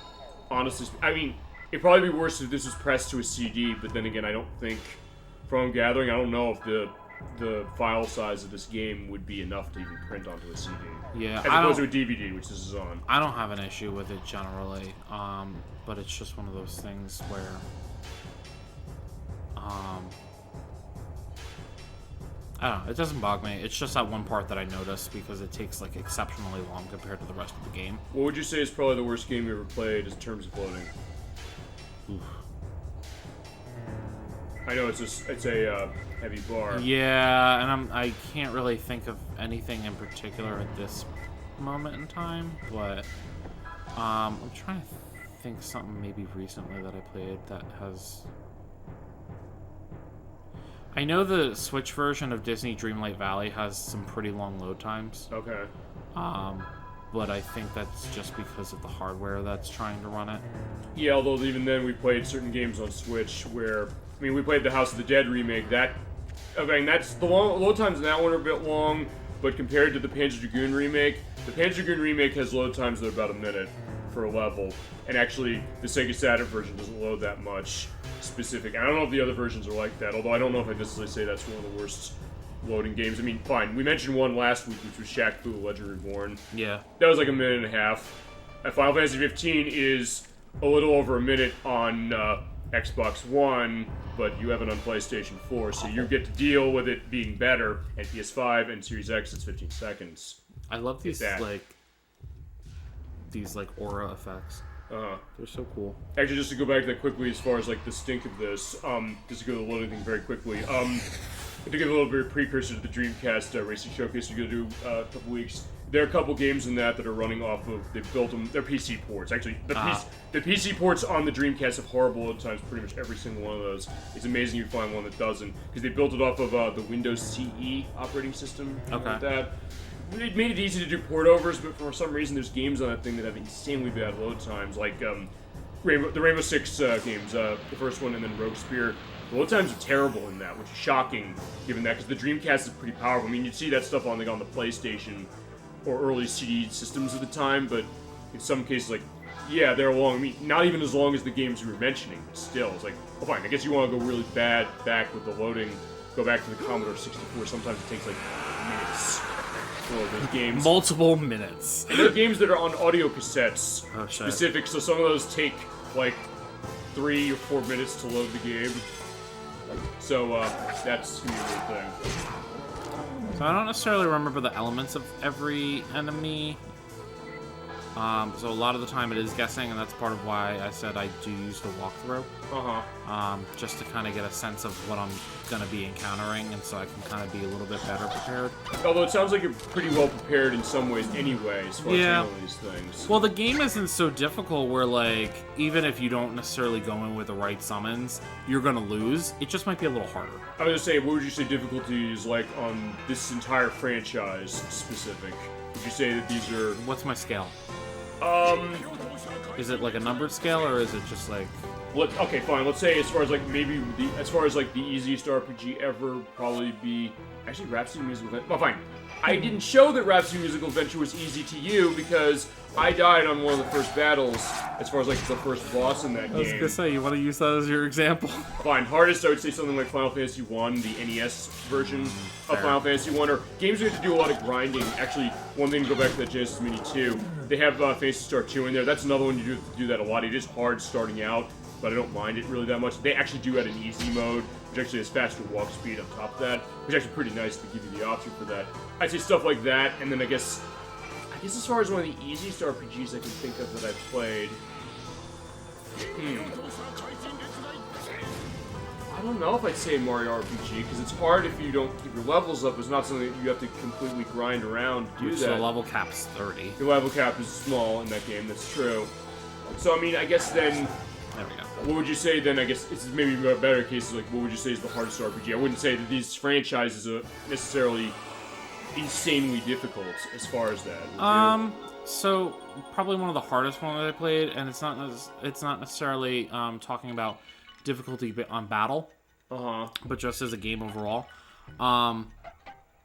honestly, I mean, it'd probably be worse if this was pressed to a CD, but then again, I don't think, from gathering, I don't know if the file size of this game would be enough to even print onto a CD. Yeah, as opposed to a DVD, which this is on. I don't have an issue with it generally, but it's just one of those things where, I don't know, it doesn't bug me. It's just that one part that I noticed because it takes like exceptionally long compared to the rest of the game. What would you say is probably the worst game you ever played in terms of loading? Oof. I know it's a heavy bar. Yeah, and I can't really think of anything in particular at this moment in time, but I'm trying to think something maybe recently that I played that has. I know the Switch version of Disney Dreamlight Valley has some pretty long load times. Okay. But I think that's just because of the hardware that's trying to run it. Yeah, although even then we played certain games on Switch where, I mean, we played the House of the Dead remake. That's the load times in that one are a bit long, but compared to the Panzer Dragoon remake, the Panzer Dragoon remake has load times that are about a minute for a level, and actually the Sega Saturn version doesn't load that much specific. I don't know if the other versions are like that, although I don't know if I necessarily say that's one of the worst loading games. I mean, fine, we mentioned one last week, which was Shaq Fu: Legend Reborn. Yeah. That was like a minute and a half. Final Fantasy 15 is a little over a minute on Xbox One, but you have it on PlayStation 4, so you get to deal with it being better. And PS5 and Series X, it's 15 seconds. I love these aura effects. They're so cool. Actually, just to go back to that quickly, as far as like the stink of this, just to go to the loading thing very quickly. To give a little bit of precursor to the Dreamcast Racing Showcase you're going to do a couple weeks, there are a couple games in that are running off of, they've built them, they're PC ports. Actually, the PC ports on the Dreamcast have horrible load times, pretty much every single one of those. It's amazing you find one that doesn't, because they built it off of the Windows CE operating system. Okay. Like that. It made it easy to do port overs, but for some reason there's games on that thing that have insanely bad load times, like the Rainbow Six games, the first one, and then Rogue Spear. The load times are terrible in that, which is shocking, given that, because the Dreamcast is pretty powerful. I mean, you'd see that stuff on the PlayStation or early CD systems at the time, but in some cases, like, yeah, they're long. I mean, not even as long as the games you were mentioning, but still, it's like, oh, fine, I guess you want to go really bad back with the loading, go back to the Commodore 64, sometimes it takes, like, minutes for those games. Multiple minutes. And there are games that are on audio cassettes, shit. specific, so some of those take, like, 3 or 4 minutes to load the game. So, that's gonna be a weird thing. So I don't necessarily remember the elements of every enemy. So a lot of the time it is guessing, and that's part of why I said I do use the walkthrough. Just to kind of get a sense of what I'm going to be encountering, and so I can kind of be a little bit better prepared. Although it sounds like you're pretty well prepared in some ways anyway, as far as handling these things. Well, the game isn't so difficult where, like, even if you don't necessarily go in with the right summons, you're going to lose. It just might be a little harder. I was just saying, what would you say difficulty is like on this entire franchise specific? Would you say that these are... What's my scale? Is it like a numbered scale, or is it just like... Okay, fine. Let's say as far as like maybe the easiest RPG ever, probably be actually Rhapsody Musical Adventure. Well, fine. I didn't show that Rhapsody Musical Adventure was easy to you because I died on one of the first battles. As far as like the first boss in that game. I was gonna say, you want to use that as your example? Fine. Hardest, I would say something like Final Fantasy 1, the NES version of Final Fantasy 1, or games where you have to do a lot of grinding. Actually, one thing to go back to that Genesis Mini 2, they have Phantasy Star 2 in there. That's another one you do that a lot. It is hard starting out, but I don't mind it really that much. They actually do add an easy mode, which actually has faster walk speed on top of that, which is actually pretty nice to give you the option for that. I'd say stuff like that, and then I guess as far as one of the easiest RPGs I can think of that I've played, I don't know if I'd say Mario RPG, because it's hard if you don't keep your levels up. It's not something that you have to completely grind around to do Which that. the level cap's 30. The level cap is small in that game, that's true. So, I mean, I guess then, There we go. what would you say then, I guess, it's maybe a better case, like, what would you say is the hardest RPG? I wouldn't say that these franchises are necessarily insanely difficult as far as that. Would you? So probably one of the hardest ones that I played, and it's not necessarily talking about difficulty on battle, but just as a game overall.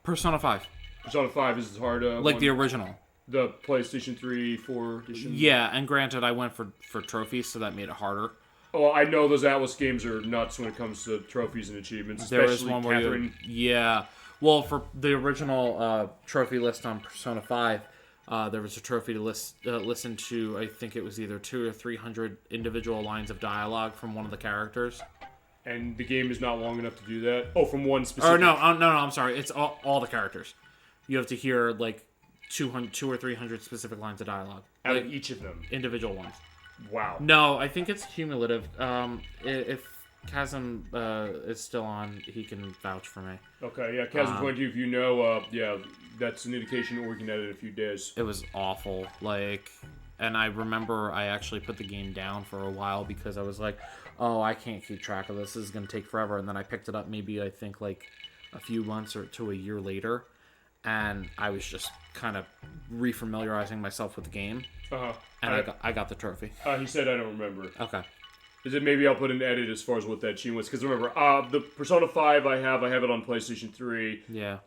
Persona 5, Persona 5 is hard. like the original. The PlayStation 3, 4 edition. Yeah, and granted, I went for trophies, so that made it harder. Oh, I know those Atlas games are nuts when it comes to trophies and achievements, There was especially one where Catherine. yeah. Well, for the original trophy list on Persona 5, there was a trophy to listen to, I think it was either 200 or 300 individual lines of dialogue from one of the characters. And the game is not long enough to do that. Oh, from one specific. Or no, I'm sorry. It's all the characters. You have to hear like 2 or 300 specific lines of dialogue. Out Like, of each of them. individual ones. Wow. No, I think it's cumulative. If Chasm is still on, he can vouch for me. Okay, yeah, Chasm 22, if you know, yeah, that's an indication that we're looking at it in a few days. It was awful. And I remember I actually put the game down for a while because I was like, oh, I can't keep track of this. This is going to take forever. And then I picked it up maybe, I think, like a few months or to a year later. And I was just kind of refamiliarizing myself with the game. Uh-huh. And I got the trophy. He said I don't remember. Okay. Is it maybe I'll put an edit as far as what that achievement was? Because remember, the Persona 5 I have it on PlayStation 3. Yeah.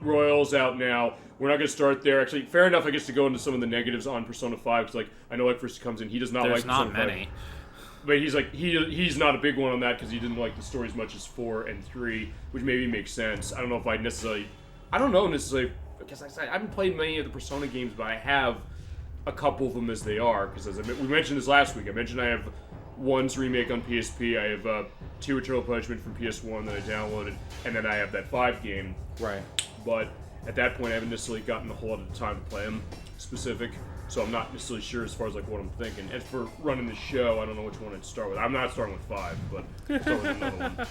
Royal's out now. We're not going to start there. Actually, fair enough, I guess, to go into some of the negatives on Persona 5. Because, like, I know First comes in, he does not There's like not Persona many. 5. But he's like, he's not a big one on that because he didn't like the story as much as 4 and 3, which maybe makes sense. I don't know if I necessarily... I don't know necessarily... Because I haven't played many of the Persona games, but I have a couple of them as they are. Because as we mentioned this last week, I mentioned I have 1's remake on PSP, I have 2 Eternal Punishment from PS1 that I downloaded, and then I have that 5 game. Right. But at that point, I haven't necessarily gotten a whole lot of time to play them specific, so I'm not necessarily sure as far as like what I'm thinking. As for running the show, I don't know which one I'd start with. I'm not starting with 5, but I'll start with another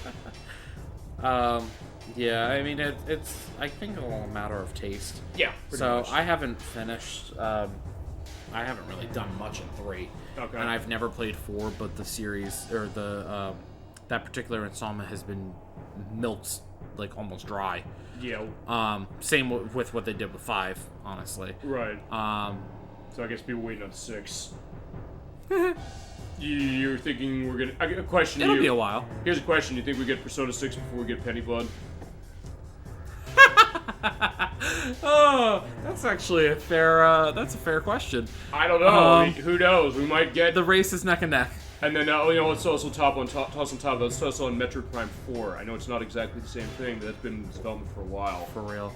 one. Yeah, I mean, it's I think all a matter of taste. Yeah, pretty So much. I haven't finished. I haven't really done much in 3. Okay. And I've never played 4, but the series or the that particular installment has been milked like almost dry. Yeah. Same with what they did with 5, honestly. Right. So I guess people waiting on 6. You're thinking we're gonna... I got a question to you. It'll be a while. Here's a question. You think we get Persona 6 before we get Penny Blood? Oh, that's actually a fair. That's a fair question. I don't know. Who knows? We might get... The race is neck and neck. And then, let's also toss on top of that. Let's toss on Metroid Prime 4. I know it's not exactly the same thing, but that's been in development for a while. For real.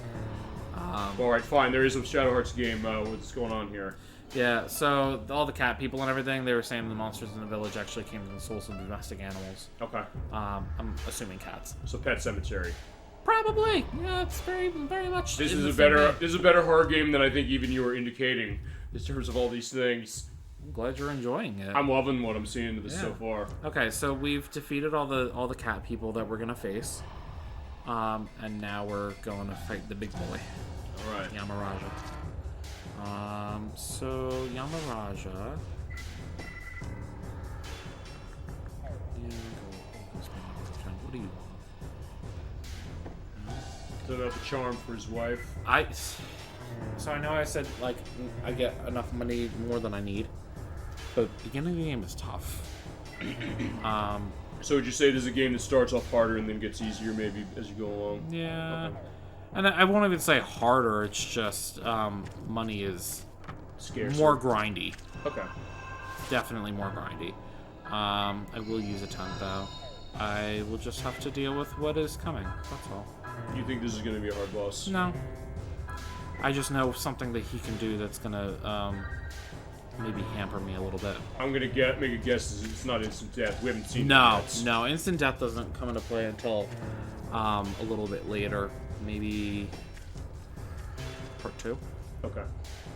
Alright, fine. There is a Shadow Hearts game. What's going on here? Yeah, so all the cat people and everything, they were saying the monsters in the village actually came from the souls of domestic animals. Okay. I'm assuming cats. So Pet Cemetery. Probably. Yeah, it's very, very much. This in is the a same better vein. horror game than I think even you were indicating in terms of all these things. I'm glad you're enjoying it. I'm loving what I'm seeing of this so far. Okay, so we've defeated all the cat people that we're gonna face, and now we're going to fight the big boy, All right. Yamaraja. So Yamaraja. What do you want? Send out the charm for his wife. So I know I said like I get enough money more than I need, but beginning of the game is tough. So would you say this is a game that starts off harder and then gets easier maybe as you go along? Yeah. Okay. And I won't even say harder, it's just money is Scarcer. more grindy. Okay. Definitely more grindy. I will use a ton though. I will just have to deal with what is coming, that's all. You think this is going to be a hard boss? No. I just know something that he can do that's gonna maybe hamper me a little bit. I'm going to make a guess it's not instant death. We haven't seen it No, yet. no, instant death doesn't come into play until a little bit later. Maybe part 2? Okay.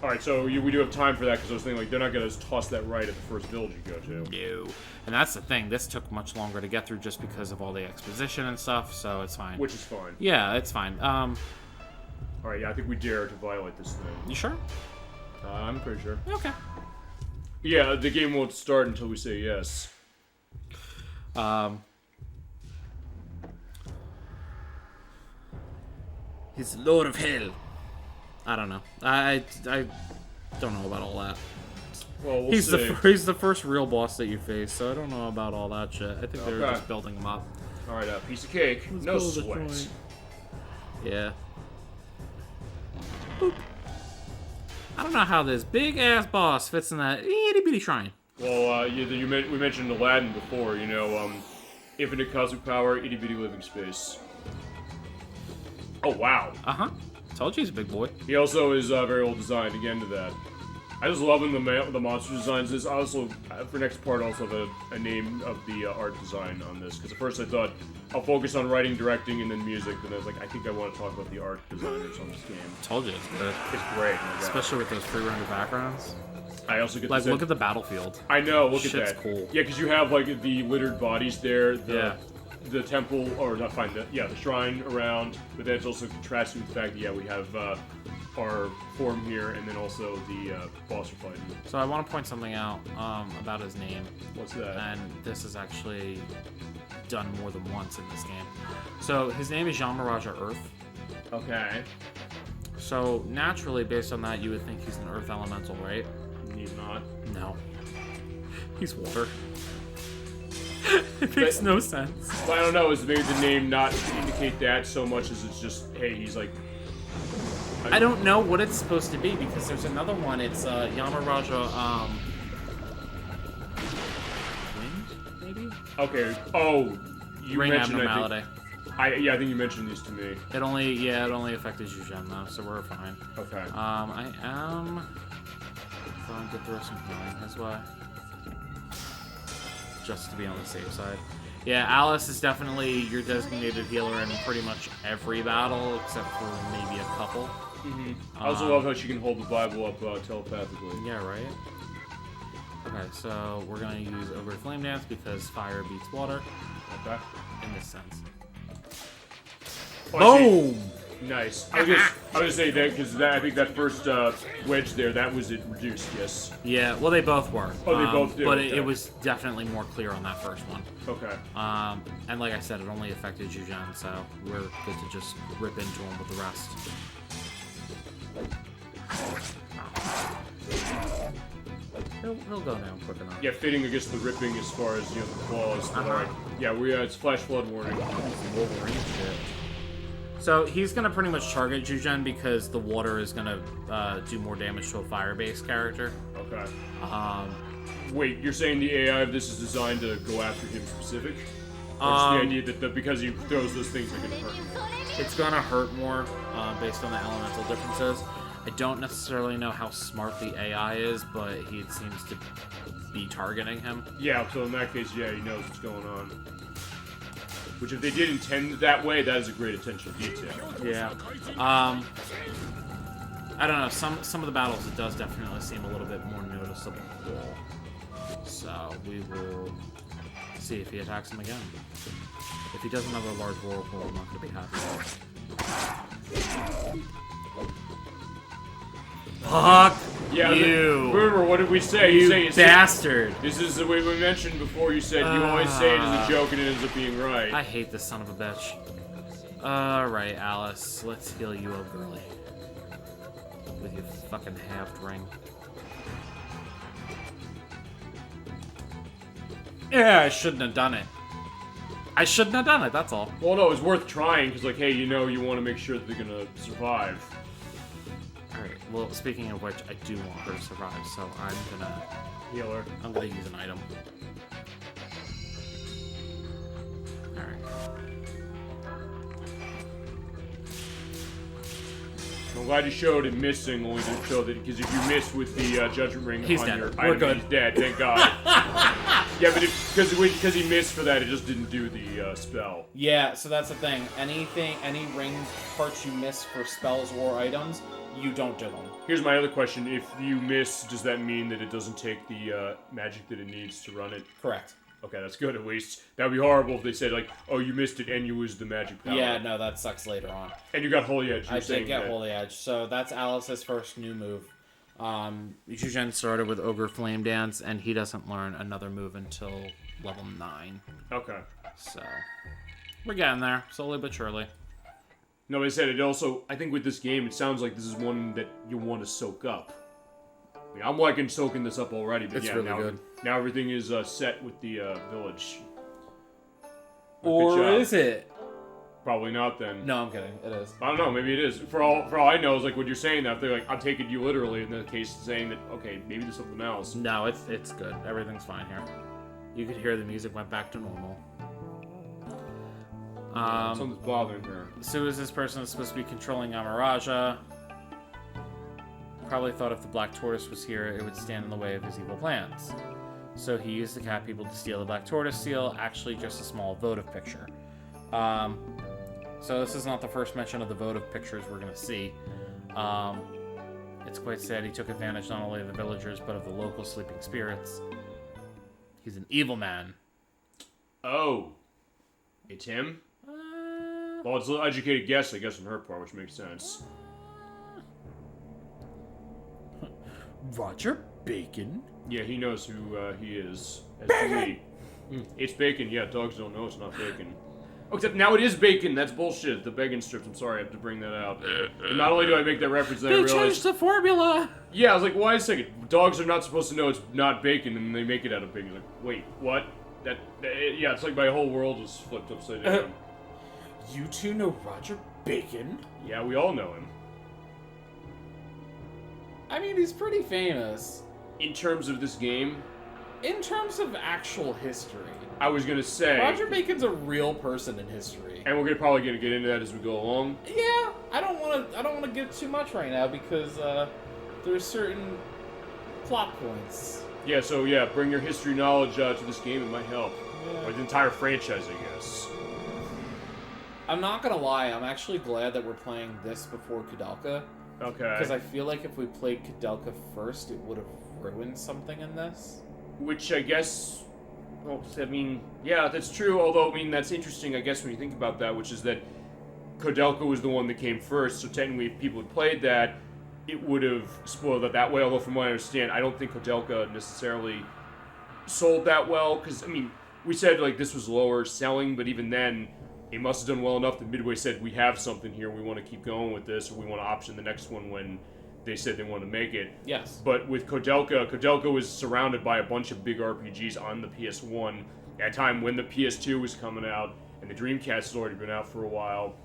Alright, so we do have time for that, because I was thinking, like, they're not going to toss that right at the first village you go to. No. And that's the thing. This took much longer to get through just because of all the exposition and stuff, so it's fine. Which is fine. Yeah, it's fine. Alright, yeah, I think we dare to violate this thing. You sure? I'm pretty sure. Okay. Yeah, the game won't start until we say yes. He's Lord of Hell. I don't know. I don't know about all that. Well, we'll He's see. he's the first real boss that you face, so I don't know about all that shit. I think they were Okay. just building him up. Alright, piece of cake. Let's no build a sweat. joint. Yeah. Boop. I don't know how this big ass boss fits in that itty bitty shrine. Well, we mentioned Aladdin before, you know, infinite cosmic power, itty bitty living space. Oh, wow. Uh-huh. Told you he's a big boy. He also is very well designed, again, to that. I just love the monster designs. This also, for next part, also have a name of the art design on this. Because at first I thought, I'll focus on writing, directing, and then music. But I was like, I think I want to talk about the art designers on this game. Told you it's good. It's great. Oh my God. Especially with those free-rendered backgrounds. I also get Like, to look at the battlefield. I know, look Shit's at that. cool. Yeah, because you have, like, the littered bodies there. Yeah. The temple, or not fine, the shrine around, but that's also contrasting with the fact that, yeah, we have our form here, and then also the boss we're fighting. So I want to point something out about his name. What's that? And this is actually done more than once in this game. So his name is Yamaraja Earth. Okay. So naturally, based on that, you would think he's an Earth elemental, right? Need not. No. He's water. It makes no sense. But I don't know, is maybe the name not to indicate that so much as it's just, hey, he's like... I don't know what it's supposed to be, because there's another one, it's Yamaraja, Wind, maybe? Okay, oh, you Ring mentioned, abnormality. I think you mentioned these to me. It only affected Yugen though, so we're fine. Okay. I am going to throw some healing his way. Just to be on the safe side. Yeah, Alice is definitely your designated healer in pretty much every battle, except for maybe a couple. I also love how she can hold the Bible up telepathically. Yeah, right? Okay, so we're going to use Ogre Flame Dance because fire beats water. Okay. In this sense. Oh, I see. Boom! Nice. I was gonna say that because I think that first wedge there, that was it reduced. Yes. Yeah, well, they both were. Oh, they both did. But Okay. it was definitely more clear on that first one. Okay. And like I said, it only affected Yugen, so we're good to just rip into him with the rest. He'll go down quick enough. Yeah, fitting against the ripping as far as the claws. But, alright. Yeah, it's flash flood warning. Wolverine shit. So he's gonna pretty much target Yugen because the water is gonna do more damage to a fire-based character. Okay. Wait, you're saying the AI of this is designed to go after him specific? Or just the idea that because he throws those things, they're gonna hurt him? It's gonna hurt more based on the elemental differences. I don't necessarily know how smart the AI is, but he seems to be targeting him. Yeah, so in that case, yeah, he knows what's going on. Which, if they did intend it that way, that is a great attention to detail. Yeah. I don't know. Some of the battles, it does definitely seem a little bit more noticeable. So we will see if he attacks him again. If he doesn't have a large whirlpool, I'm not going to be happy. Fuck you! Remember, what did we say? You say bastard! This is the way we mentioned before. You said you always say it as a joke and it ends up being right. I hate this son of a bitch. Alright, Alice. Let's heal you up early. With your fucking halved ring. Yeah, I shouldn't have done it. I shouldn't have done it, that's all. Well, no, it was worth trying, because, like, hey, you want to make sure that they're gonna survive. Alright, well, speaking of which, I do want her to survive, so I'm gonna... Heal her. I'm gonna use an item. Alright. I'm glad you showed it missing, only to show that, because if you miss with the Judgment Ring He's on dead. your We're item, good. he's dead, thank God. Yeah, but because he missed for that, it just didn't do the spell. Yeah, so that's the thing. Any ring parts you miss for spells or items, you don't do them. Here's my other question. If you miss, does that mean that it doesn't take the magic that it needs to run it? Correct. Okay, that's good at least. That would be horrible if they said, like, oh, you missed it and you used the magic power. Yeah, no, that sucks later on. And you got Holy Edge. I did get Holy Edge, so that's Alice's first new move. Zhuzhen started with Ogre Flame Dance, and he doesn't learn another move until level 9. Okay. So, we're getting there, slowly but surely. No, they said it also, I think with this game, it sounds like this is one that you want to soak up. I mean, I'm liking soaking this up already, but it's yeah, really now, good. Now everything is set with the village. Or is it? Probably not then. No, I'm kidding. It is. I don't know, maybe it is. For all I know, is like what you're saying that, they're like, I'm taking you literally in the case saying that, okay, maybe there's something else. No, it's good. Everything's fine here. You could hear the music went back to normal. Something's bothering her. So is this person that's supposed to be controlling Amaraja? Probably thought if the Black Tortoise was here, it would stand in the way of his evil plans. So he used the cat people to steal the Black Tortoise seal, actually just a small votive picture. So this is not the first mention of the votive pictures we're going to see. It's quite sad he took advantage not only of the villagers, but of the local sleeping spirits. He's an evil man. Oh. It's him? Well, it's an educated guess, I guess, on her part, which makes sense. Roger Bacon? Yeah, he knows who he is. As do we. It's bacon. Yeah, dogs don't know it's not bacon. Oh, except now it is bacon. That's bullshit. The bacon strips. I'm sorry, I have to bring that out. And not only do I make that reference, then I They realized... changed the formula! Yeah, I was like, wait a second. Dogs are not supposed to know it's not bacon, and they make it out of bacon. Like, wait, what? Yeah, it's like my whole world was flipped upside down. You two know Roger Bacon? Yeah, we all know him. I mean, he's pretty famous. In terms of this game, In terms of actual history, I was gonna say... Roger Bacon's a real person in history. And we're probably gonna get into that as we go along. Yeah, I don't want to get too much right now because there's certain plot points. Yeah, so yeah, bring your history knowledge to this game, it might help. Yeah. Or the entire franchise, I guess. I'm not gonna lie, I'm actually glad that we're playing this before Kudelka. Okay. Because I feel like if we played Kudelka first, it would have ruined something in this. Which I guess, well, I mean, yeah, that's true. Although, I mean, that's interesting, I guess, when you think about that, which is that Kudelka was the one that came first. So technically, if people had played that, it would have spoiled it that way. Although, from what I understand, I don't think Kudelka necessarily sold that well. Because, I mean, we said, like, this was lower selling, but even then, it must have done well enough that Midway said, we have something here, we want to keep going with this, or we want to option the next one when they said they wanted to make it. Yes. But with Kudelka was surrounded by a bunch of big RPGs on the PS1 at a time when the PS2 was coming out, and the Dreamcast has already been out for a while.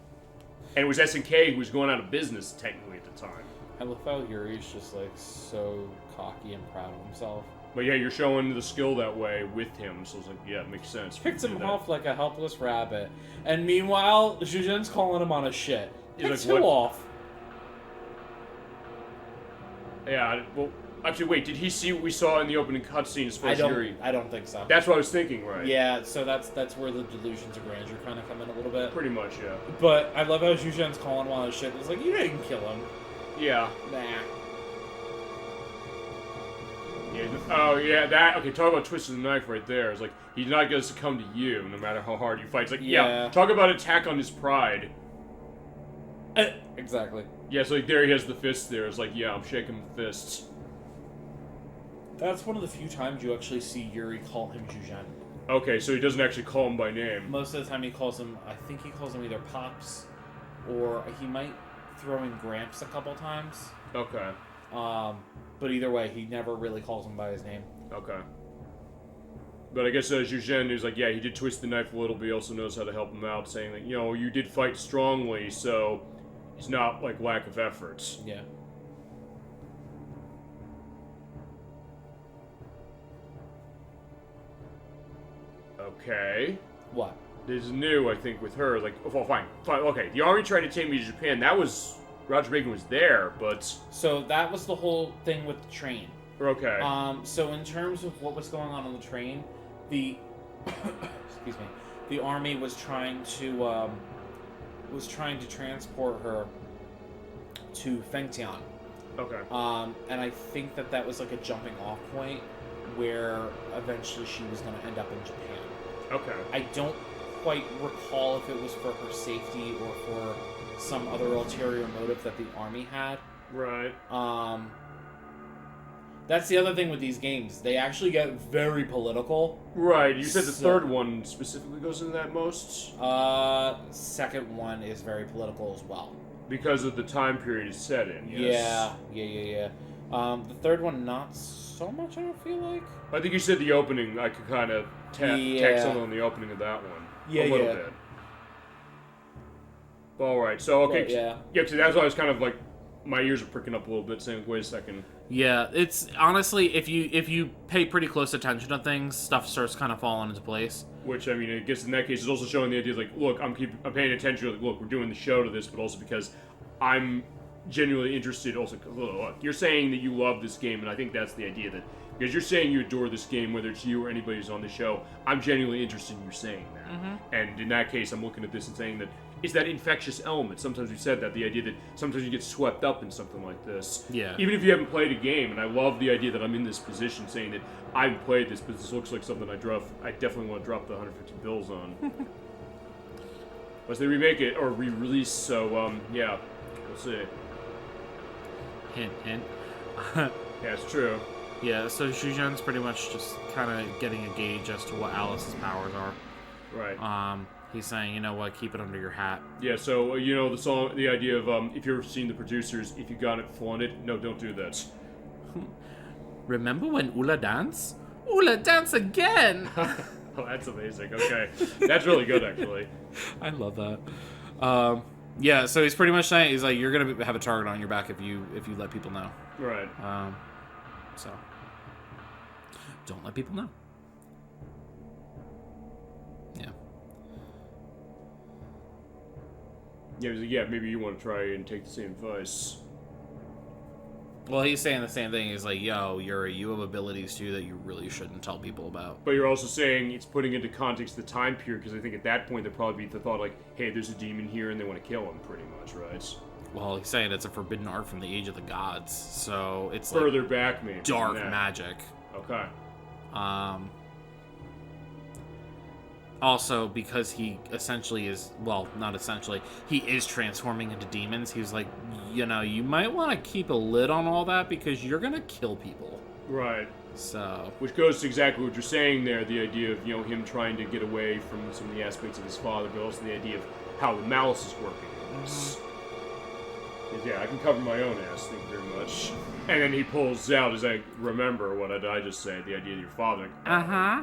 And it was SNK who was going out of business, technically, at the time. I love how Yuri's just, like, so cocky and proud of himself. But yeah, you're showing the skill that way with him, so it's like, yeah, it makes sense. Picks him off like a helpless rabbit. And meanwhile, Zhujian's calling him on his shit. He's Picks like, who what? off? Yeah, well, actually, wait, did he see what we saw in the opening cutscene as far as Yuri? I don't think so. That's what I was thinking, right? Yeah, so that's where the delusions of grandeur kind of come in a little bit. Pretty much, yeah. But I love how Zhujian's calling him on his shit. It's like, you didn't kill him. Yeah. Nah. Yeah. Oh, yeah, that... Okay, talk about twisting the knife right there. It's like, he's not going to succumb to you, no matter how hard you fight. It's like, yeah, talk about attack on his pride. Exactly. Yeah, so like, there he has the fist there. It's like, yeah, I'm shaking the fists. That's one of the few times you actually see Yuri call him Zhujian. Okay, so he doesn't actually call him by name. Most of the time he calls him, I think he calls him either Pops, or he might throw in Gramps a couple times. Okay. But either way, he never really calls him by his name. Okay. But I guess Zhujian is like, yeah, he did twist the knife a little, but he also knows how to help him out, saying that, you know, you did fight strongly, so it's not like lack of efforts. Yeah. Okay. What? This is new, I think, with her. Like, well, fine. Okay, the army tried to take me to Japan. That was... Roger Bacon was there, but... So that was the whole thing with the train. Okay. So in terms of what was going on the train, the... excuse me. The army was trying to transport her to Fengtian. Okay. And I think that was like a jumping off point where eventually she was going to end up in Japan. Okay. I don't quite recall if it was for her safety or for some other ulterior motive that the army had. Right. That's the other thing with these games. They actually get very political. Right. You said the third one specifically goes into that most? Second one is very political as well. Because of the time period it's set in, yes. Yeah. The third one, not so much, I don't feel like. I think you said the opening. I could kind of tack something on the opening of that one. Yeah, a little bit. All right. So, okay. Well, yeah, so that's why I was kind of like, my ears are pricking up a little bit, saying, wait a second. Yeah, it's honestly, if you pay pretty close attention to things, stuff starts kind of falling into place. Which, I mean, I guess in that case, it's also showing the idea, like, look, I'm paying attention. Like, look, we're doing the show to this, but also because I'm genuinely interested. Also, look, you're saying that you love this game, and I think that's the idea that because you're saying you adore this game, whether it's you or anybody who's on the show, I'm genuinely interested in you saying that. Mm-hmm. And in that case, I'm looking at this and saying that it's that infectious element. Sometimes we said that, the idea that sometimes you get swept up in something like this. Yeah. Even if you haven't played a game, and I love the idea that I'm in this position saying that I've played this, but this looks like something I definitely want to drop the 150 bills on. Unless they remake it or re-release, so, yeah, we'll see. Hint, hint. Yeah, it's true. Yeah, so Zhujian's pretty much just kind of getting a gauge as to what Alice's powers are. Right. He's saying, you know what, keep it under your hat. Yeah, so, you know, the idea of, if you've ever seen the producers, if you got it, flaunt it. No, don't do that. Remember when Ula danced? Ula, dance again! Oh, that's amazing. Okay. That's really good, actually. I love that. Yeah, so he's pretty much saying, he's like, you're going to have a target on your back if you let people know. Right. So, don't let people know. Yeah. Yeah, he's like, yeah, maybe you want to try and take the same advice. Well, he's saying the same thing. He's like, yo, you have abilities too that you really shouldn't tell people about. But you're also saying it's putting into context the time period, because I think at that point there'd probably be the thought like, hey, there's a demon here and they want to kill him, pretty much, right? Well, he's saying it's a forbidden art from the age of the gods, so it's further like back, maybe. Dark magic. Okay. Also, because he essentially is, well, not essentially, he is transforming into demons, he's like, you know, you might want to keep a lid on all that because you're going to kill people. Right. So. Which goes to exactly what you're saying there, the idea of, you know, him trying to get away from some of the aspects of his father, but also the idea of how the malice is working. Mm-hmm. Yeah, I can cover my own ass, thank you very much. And then he pulls out, he's like, remember what did I just say, the idea of your father. Uh-huh.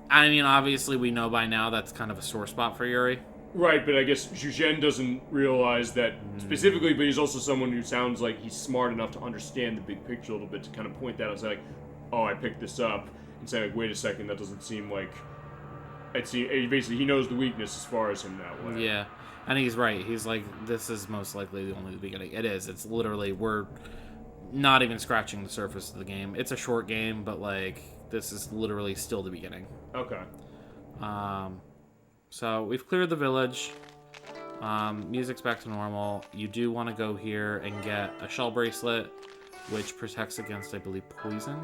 I mean, obviously, we know by now that's kind of a sore spot for Yuri. Right, but I guess Zhujian doesn't realize that specifically, but he's also someone who sounds like he's smart enough to understand the big picture a little bit to kind of point that out. It's like, oh, I picked this up, and say, like, wait a second, that doesn't seem like... Basically, he knows the weakness as far as him that way. Yeah, and he's right. He's like, this is most likely only the beginning. It is. It's literally, we're not even scratching the surface of the game. It's a short game, but, like, this is literally still the beginning. Okay. So we've cleared the village. Music's back to normal. You do want to go here and get a shell bracelet, which protects against, I believe, poison.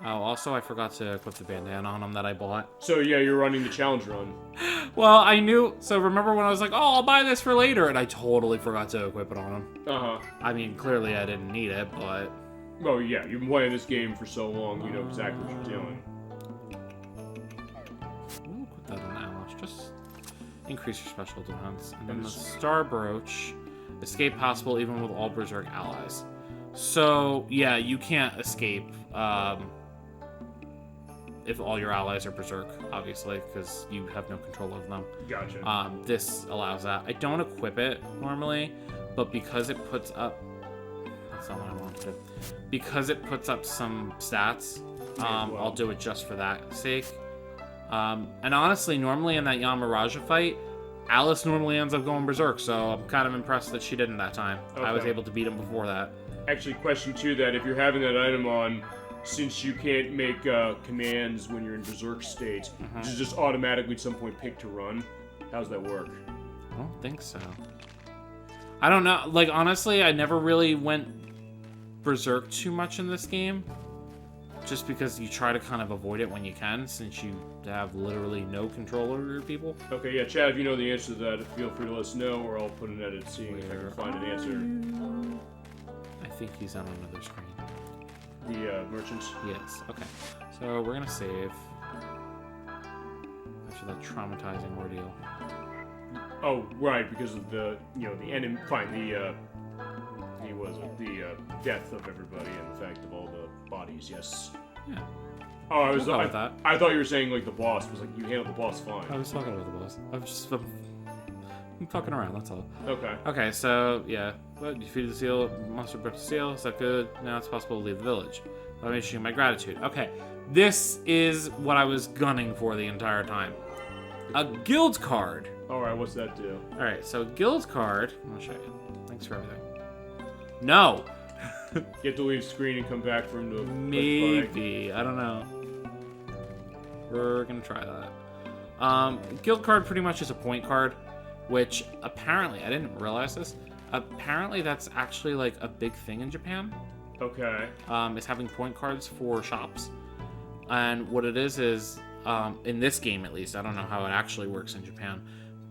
Oh, also, I forgot to equip the bandana on him that I bought. So, yeah, you're running the challenge run. Well, I knew... So, remember when I was like, oh, I'll buy this for later, and I totally forgot to equip it on him. Uh-huh. I mean, clearly I didn't need it, but... Oh, yeah, you've been playing this game for so long, you know exactly what you're doing. We'll put that on Alice. Just increase your special defense. And then the Star Brooch. Escape possible even with all Berserk allies. So, yeah, you can't escape if all your allies are Berserk, obviously, because you have no control over them. Gotcha. This allows that. I don't equip it normally, but because it puts up... That's not what I want to. Because it puts up some stats, I'll do it just for that sake. And honestly, normally in that Yamaraja fight, Alice normally ends up going Berserk, so I'm kind of impressed that she didn't that time. Okay. I was able to beat him before that. Actually, question 2, that if you're having that item on, since you can't make commands when you're in Berserk state, does it just automatically at some point pick to run? How's that work? I don't think so. I don't know. Like, honestly, I never really went berserk too much in this game. Just because you try to kind of avoid it when you can, since you have literally no control over your people. Okay, yeah, Chad, if you know the answer to that, feel free to let us know, or I'll put an edit seeing if I can find an answer. I think he's on another screen. The merchant? Yes, okay. So we're gonna save after that traumatizing ordeal. Oh, right, because of the, the enemy, fine, the death of everybody and the fact of all the bodies, yes. Yeah. Oh, We'll go with that. I thought you were saying, like, the boss was like, you handled the boss fine. I was talking about the boss. I'm fucking around, that's all. Okay. Okay, so, yeah. Well, you defeated the seal, monster broke the seal, is that good? Now it's possible to leave the village. I'm issuing my gratitude. Okay, this is what I was gunning for the entire time. A guild card. Alright, what's that do? Alright, so guild card. I'm gonna show you. Thanks for everything. No! You have to leave screen and come back for him to... Maybe. I don't know. We're gonna try that. Guild card pretty much is a point card, which apparently, I didn't realize this, apparently that's actually like a big thing in Japan. Okay. Is having point cards for shops. And what it is, in this game at least, I don't know how it actually works in Japan,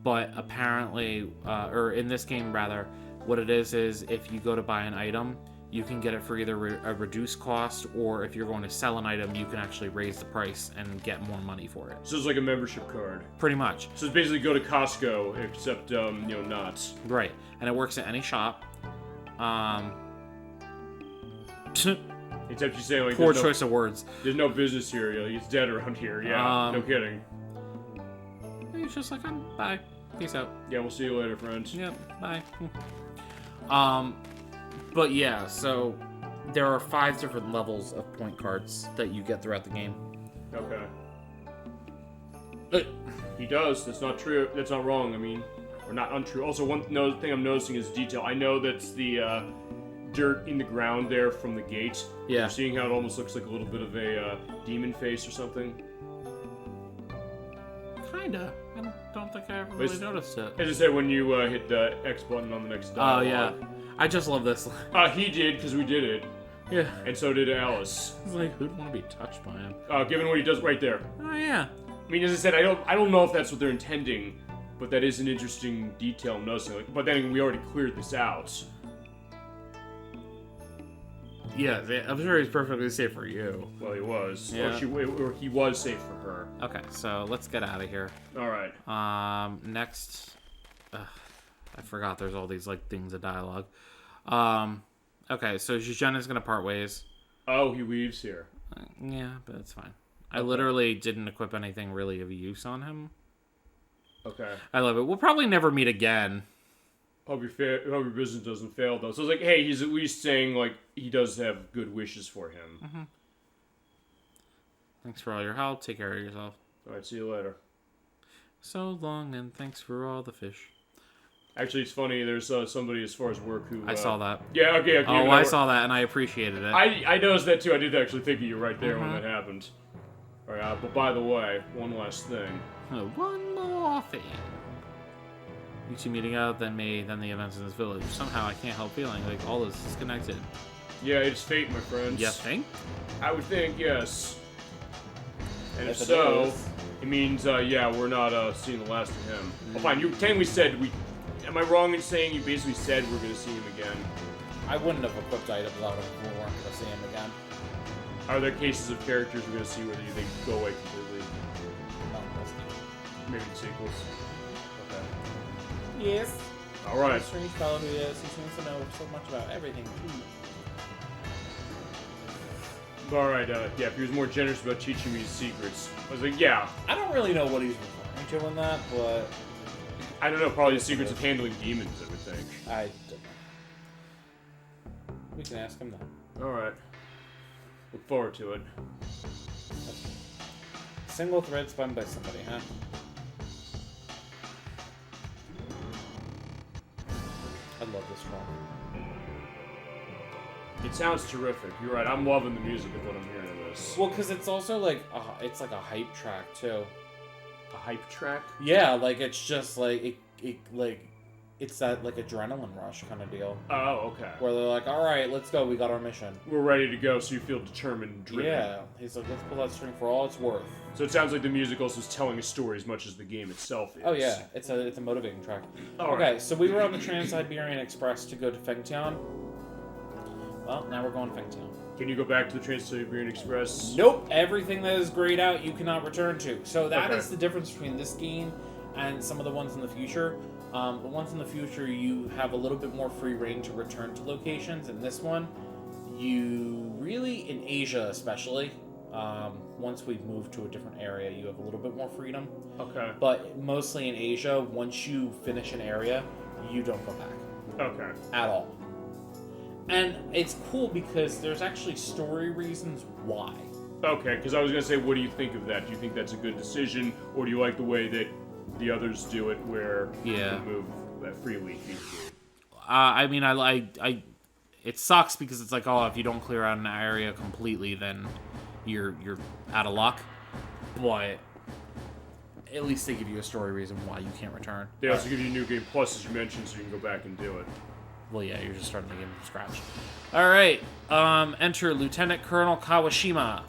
but apparently, or in this game rather, what it is if you go to buy an item, you can get it for either a reduced cost, or if you're going to sell an item, you can actually raise the price and get more money for it. So it's like a membership card. Pretty much. So it's basically go to Costco, except, not. Right. And it works at any shop. Except you say, like, Poor choice of words. There's no business here. He's dead around here. Yeah, no kidding. He's just like, bye. Peace out. Yeah, we'll see you later, friends. Yep, bye. But yeah, so there are 5 different levels of point cards that you get throughout the game. Okay. He does. That's not true. That's not wrong. I mean, or not untrue. Also, one thing I'm noticing is detail. I know that's the dirt in the ground there from the gate. Yeah. You're seeing how it almost looks like a little bit of a demon face or something. Kinda. I don't think I ever really noticed it. As I said, when you hit the X button on the next dialogue. Oh, yeah. I just love this. He did, because we did it. Yeah. And so did Alice. It's like, who'd want to be touched by him? Given what he does right there. Oh, yeah. I mean, as I said, I don't know if that's what they're intending, but that is an interesting detail I'm noticing. Like, but then we already cleared this out. Yeah, I'm sure he's perfectly safe for you. Well, he was. Yeah. Or he was safe for her. Okay, so let's get out of here. Alright. Next... I forgot there's all these, like, things of dialogue. Okay, so Zhuzhen is gonna part ways. Oh, he leaves here. Yeah, but it's fine. I literally didn't equip anything really of use on him. Okay. I love it. We'll probably never meet again. Hope your business doesn't fail, though. So it's like, hey, he's at least saying, like, he does have good wishes for him. Mm-hmm. Thanks for all your help. Take care of yourself. Alright, see you later. So long, and thanks for all the fish. Actually, it's funny, there's somebody as far as work who... I saw that. Yeah, okay. Oh, I saw that, and I appreciated it. I noticed that, too. I did actually think of you right there when that happened. Alright, but by the way, one last thing. Oh, one more thing. You two meeting up, then me, then the events in this village. Somehow I can't help feeling like all this is connected. Yeah, it's fate, my friends. You think? I would think, yes. And if Yes, it so, is. it means, yeah, we're not seeing the last of him. Oh, fine, you technically said Am I wrong in saying you basically said we're going to see him again? I wouldn't have equipped items without him if we weren't going to see him again. Are there cases of characters we're going to see whether you think go away completely? Not in this game. Maybe in sequels. Okay. Yes. Alright. A strange fellow who seems to know so much about everything. Alright, yeah, if he was more generous about teaching me his secrets. I was like, yeah. I don't really know what he's referring to in that, but... I don't know, probably the secrets of handling demons, I would think. I don't know. We can ask him then. Alright. Look forward to it. Single thread spun by somebody, huh? I love this drum. It sounds terrific. You're right, I'm loving the music of what I'm hearing in this. Well, because it's also like, it's like a hype track, too. A hype track? Yeah, like, it's just like, it like, it's that like adrenaline rush kind of deal. Oh, okay. Where they're like, all right, let's go. We got our mission. We're ready to go, so you feel determined and driven. Yeah. He's like, let's pull that string for all it's worth. So it sounds like the music also is telling a story as much as the game itself is. Oh yeah, it's a motivating track. All okay, right. so we were on the Trans-Siberian Express to go to Fengtian. Well, now we're going to Fengtian. Can you go back to the Trans-Siberian Express? Nope, everything that is grayed out you cannot return to. So that Okay. is the difference between this game and some of the ones in the future. The ones in the future, you have a little bit more free reign to return to locations. And this one, you really, in Asia especially, once we've moved to a different area, you have a little bit more freedom. Okay. But mostly in Asia, once you finish an area, you don't go back. Okay. At all. And it's cool because there's actually story reasons why. Okay, because I was going to say, what do you think of that? Do you think that's a good decision, or do you like the way that the others do it, where you can move freely? I mean, I it sucks because it's like, oh, if you don't clear out an area completely, then you're out of luck. But at least they give you a story reason why you can't return. They also give you New Game Plus, as you mentioned, so you can go back and do it. Well, yeah, you're just starting the game from scratch. All right, enter Lieutenant Colonel Kawashima.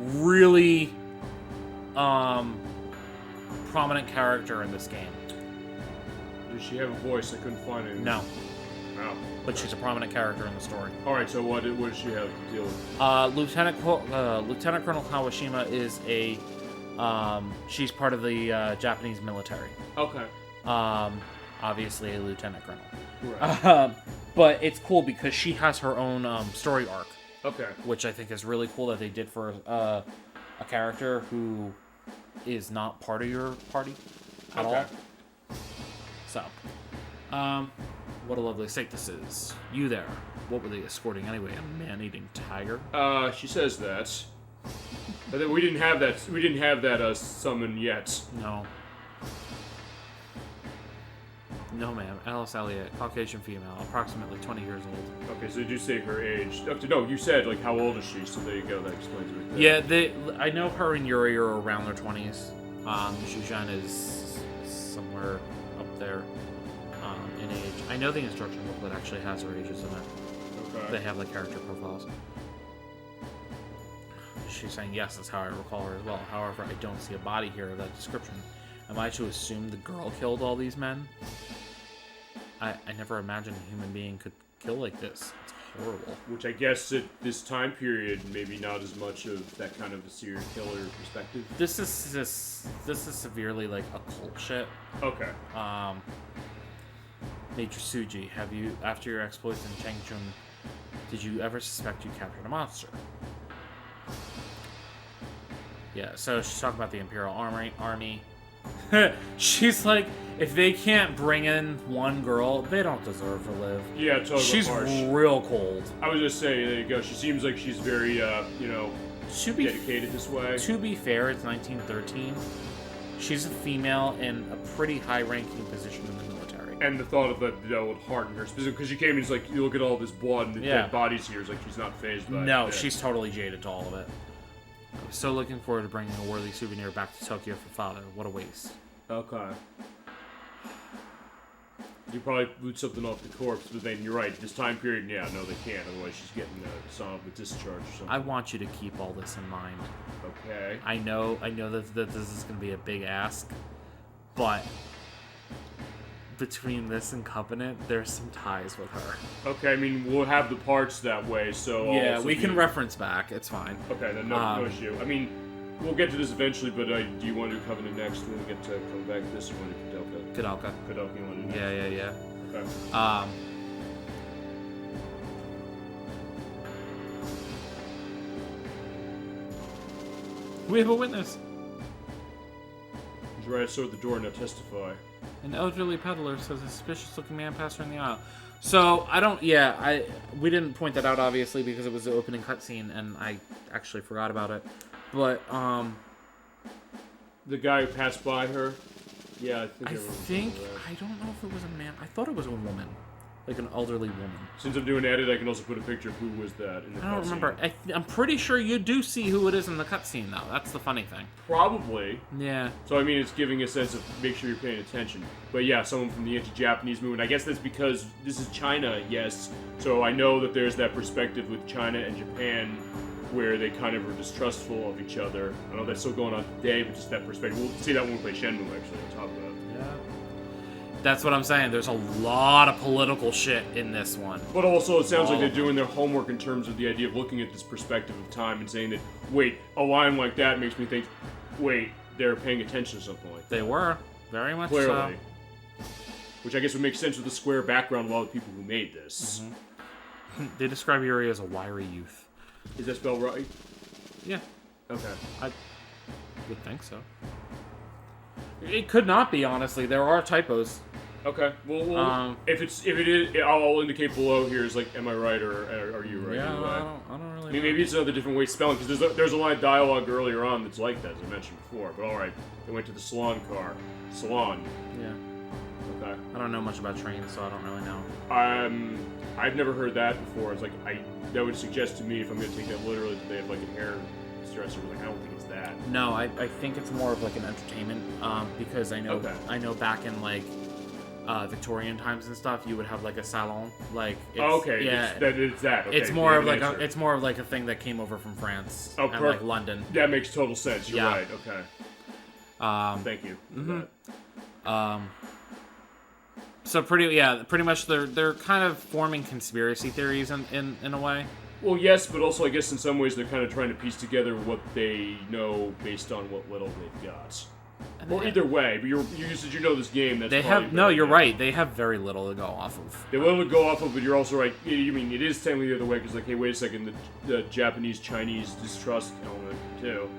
Really, prominent character in this game. Does she have a voice? I couldn't find it. No, Wow. but she's a prominent character in the story. All right, so what does she have to deal with? Lieutenant Colonel Kawashima is she's part of the Japanese military. Okay. Obviously a lieutenant colonel. Right. But it's cool because she has her own story arc. Okay. Which I think is really cool that they did for a character who is not part of your party at all. So, what a lovely sight this is. You there. What were they escorting anyway? A man-eating tiger? She says that. But then we didn't have that. We didn't have that summon yet. No. No, ma'am. Alice Elliot, Caucasian female, approximately 20 years old. Okay, so did you say her age? No, you said, like, how old is she? So there you go. That explains it. Right there. Yeah, I know her and Yuri are around their 20s. Shuzhan is somewhere up there in age. I know the instruction booklet actually has her ages in it. Okay. They have, like, character profiles. She's saying, yes, that's how I recall her as well. However, I don't see a body here of that description. Am I to assume the girl killed all these men? I never imagined a human being could kill like this. It's horrible. Which I guess at this time period, maybe not as much of that kind of a serial killer perspective. This is severely like occult shit. Okay. Major Suji, have you, after your exploits in Changchun, did you ever suspect you captured a monster? Yeah, so she's talking about the Imperial Army. She's like, if they can't bring in one girl, they don't deserve to live. Yeah, totally. She's harsh. real cold. I was just saying, there you go. She seems like she's very, dedicated this way. To be fair, it's 1913. She's a female in a pretty high-ranking position in the military. And the thought of that would harden her, specifically because she came in, it's like, you look at all this blood and the dead bodies here, it's like she's not fazed by it. No, she's totally jaded to all of it. I'm so looking forward to bringing a worthy souvenir back to Tokyo for father. What a waste. Okay. You probably boot something off the corpse, but then you're right. This time period, yeah, no, they can't. Otherwise, she's getting some with discharge or something. I want you to keep all this in mind. Okay. I know that this is going to be a big ask, but between this and Covenant, there's some ties with her. Okay, I mean, we'll have the parts that way, so... Yeah, we can reference back. It's fine. Okay, then no issue. I mean, we'll get to this eventually, but do you want to do Covenant next when we get to come back to this, or want to do Kadelka? Kadelka, you want to do next? Yeah. Okay. We have a witness. He's right outside the door, now testify. An elderly peddler says a suspicious-looking man passed her in the aisle. So, we didn't point that out, obviously, because it was the opening cutscene, and I actually forgot about it. But, the guy who passed by her? Yeah, I think I don't know if it was a man. I thought it was a woman. like an elderly woman. Since I'm doing edit, I can also put a picture of who was that in the I don't cutscene. remember. I'm pretty sure you do see who it is in the cutscene, though. That's the funny thing. Probably. Yeah. So, I mean, it's giving a sense of make sure you're paying attention. But yeah, someone from the anti-Japanese movement. I guess that's because this is China, yes. So I know that there's that perspective with China and Japan where they kind of are distrustful of each other. I know that's still going on today, but just that perspective. We'll see that when we play Shenmue, actually, on top of that. Yeah. That's what I'm saying. There's a lot of political shit in this one. But also, it sounds like they're doing their homework in terms of the idea of looking at this perspective of time and saying that, wait, a line like that makes me think, wait, they're paying attention to something like that. They were. Very much Clearly. so. Which I guess would make sense with the square background of all the people who made this. They describe Yuri as a wiry youth. Is that spelled right? Yeah. Okay. I would think so. It could not be, honestly. There are typos. Okay. Well, if it is, I'll indicate below here is like, am I right or are you right? Yeah, Either way. I don't really I mean, know. maybe it's another different way of spelling, because there's a line of dialogue earlier on that's like that, as I mentioned before. But alright, they went to the salon car. Salon. Yeah. Okay. I don't know much about trains, so I don't really know. I've never heard that before. It's like, that would suggest to me, if I'm going to take that literally, that they have like a hairdresser. Like, I don't think it's that. No, I think it's more of like an entertainment, because I know back in like Victorian times and stuff, you would have like a salon, like Okay, yeah, it's that. Okay, it's more of like answer. it's more of like a thing that came over from France and like perfect. London. That makes total sense. You're Yeah. right. Okay. Thank you. For that. So pretty much they're kind of forming conspiracy theories in a way. Well, yes, but also I guess in some ways they're kind of trying to piece together what they know based on what little they've got. Or either way, but you said you know this game. That's They probably have no. better, You're yeah. right. They have very little to go off of. They will go off of, but you're also right. You mean it is technically the other way because, like, hey, wait a second, the Japanese-Chinese distrust element too.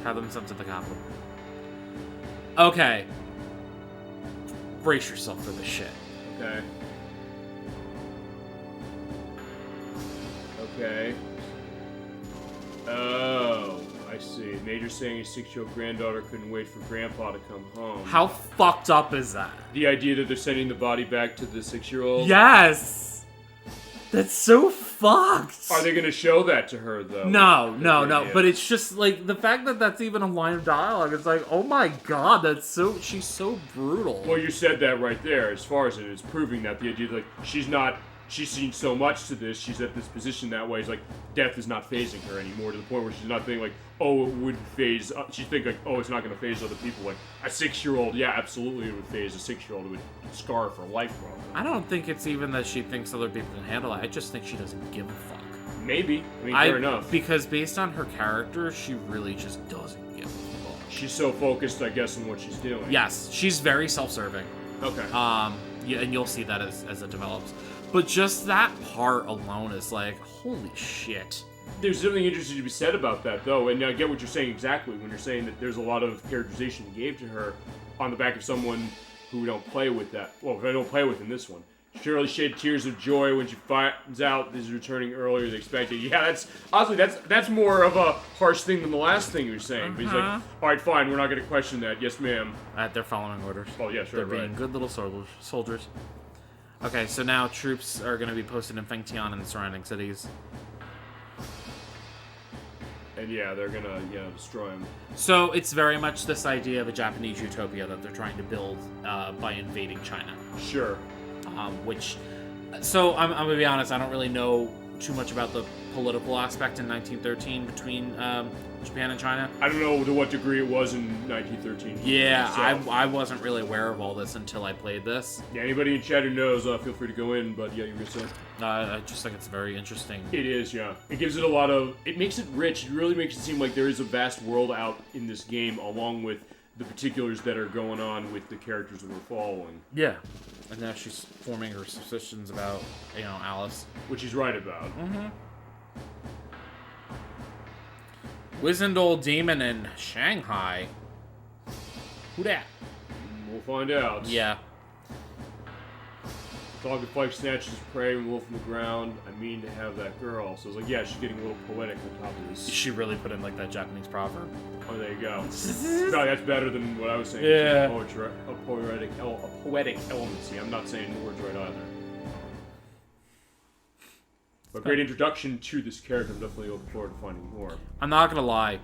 Have them sent to the capital. Okay. Brace yourself for this shit. Okay. Okay. Oh, I see. Major's saying his 6-year-old granddaughter couldn't wait for Grandpa to come home. How fucked up is that? The idea that they're sending the body back to the 6-year-old? Yes! That's so fucked! Are they going to show that to her, though? No. Yeah. But it's just, like, the fact that that's even a line of dialogue, it's like, oh my god, she's so brutal. Well, you said that right there, as far as it is proving that. The idea that, like, she's seen so much to this, she's at this position that way, it's like, death is not phasing her anymore, to the point where she's not thinking, like, oh, it would phase, she'd think, like, oh, it's not going to phase other people. Like, a 6-year-old, yeah, absolutely it would phase. A 6-year-old, it would scar her for life, probably. I don't think it's even that she thinks other people can handle it, I just think she doesn't give a fuck. Maybe. I mean, fair enough. Because based on her character, she really just doesn't give a fuck. She's so focused, I guess, on what she's doing. Yes, she's very self-serving. Okay. Yeah, and you'll see that as it develops. But just that part alone is like, holy shit. There's something interesting to be said about that, though, and I get what you're saying exactly when you're saying that there's a lot of characterization you gave to her on the back of someone who we don't play with that. Well, I don't play with in this one. Shirley shed tears of joy when she finds out this is returning earlier than expected. Yeah, that's more of a harsh thing than the last thing you were saying. But he's like, all right, fine, we're not going to question that. Yes, ma'am. They're following orders. Oh, yeah, sure, They're being right. good little soldiers. Okay, so now troops are going to be posted in Fengtian and the surrounding cities. And yeah, they're going to, destroy him. So it's very much this idea of a Japanese utopia that they're trying to build by invading China. Sure. So I'm going to be honest, I don't really know too much about the political aspect in 1913 between Japan and China. I don't know to what degree it was in 1913. Yeah, myself. I wasn't really aware of all this until I played this. Yeah, anybody in chat who knows, feel free to go in, but yeah, you're going to say. I just think it's very interesting. It is, yeah. It gives it a lot of... It makes it rich. It really makes it seem like there is a vast world out in this game, along with the particulars that are going on with the characters that we're following. Yeah. And now she's forming her suspicions about, Alice. Which he's right about. Mm-hmm. Wizened old demon in Shanghai. Who dat? We'll find out. Yeah. Dog with Fike snatches prey and wolf from the ground. I mean to have that girl. So it's like, yeah, she's getting a little poetic on top of this. She really put in like that Japanese proverb. Oh, there you go. No, that's better than what I was saying. Yeah. A poetic element. See, I'm not saying the words right either. But great introduction to this character. I'm definitely looking forward to finding more. I'm not gonna lie.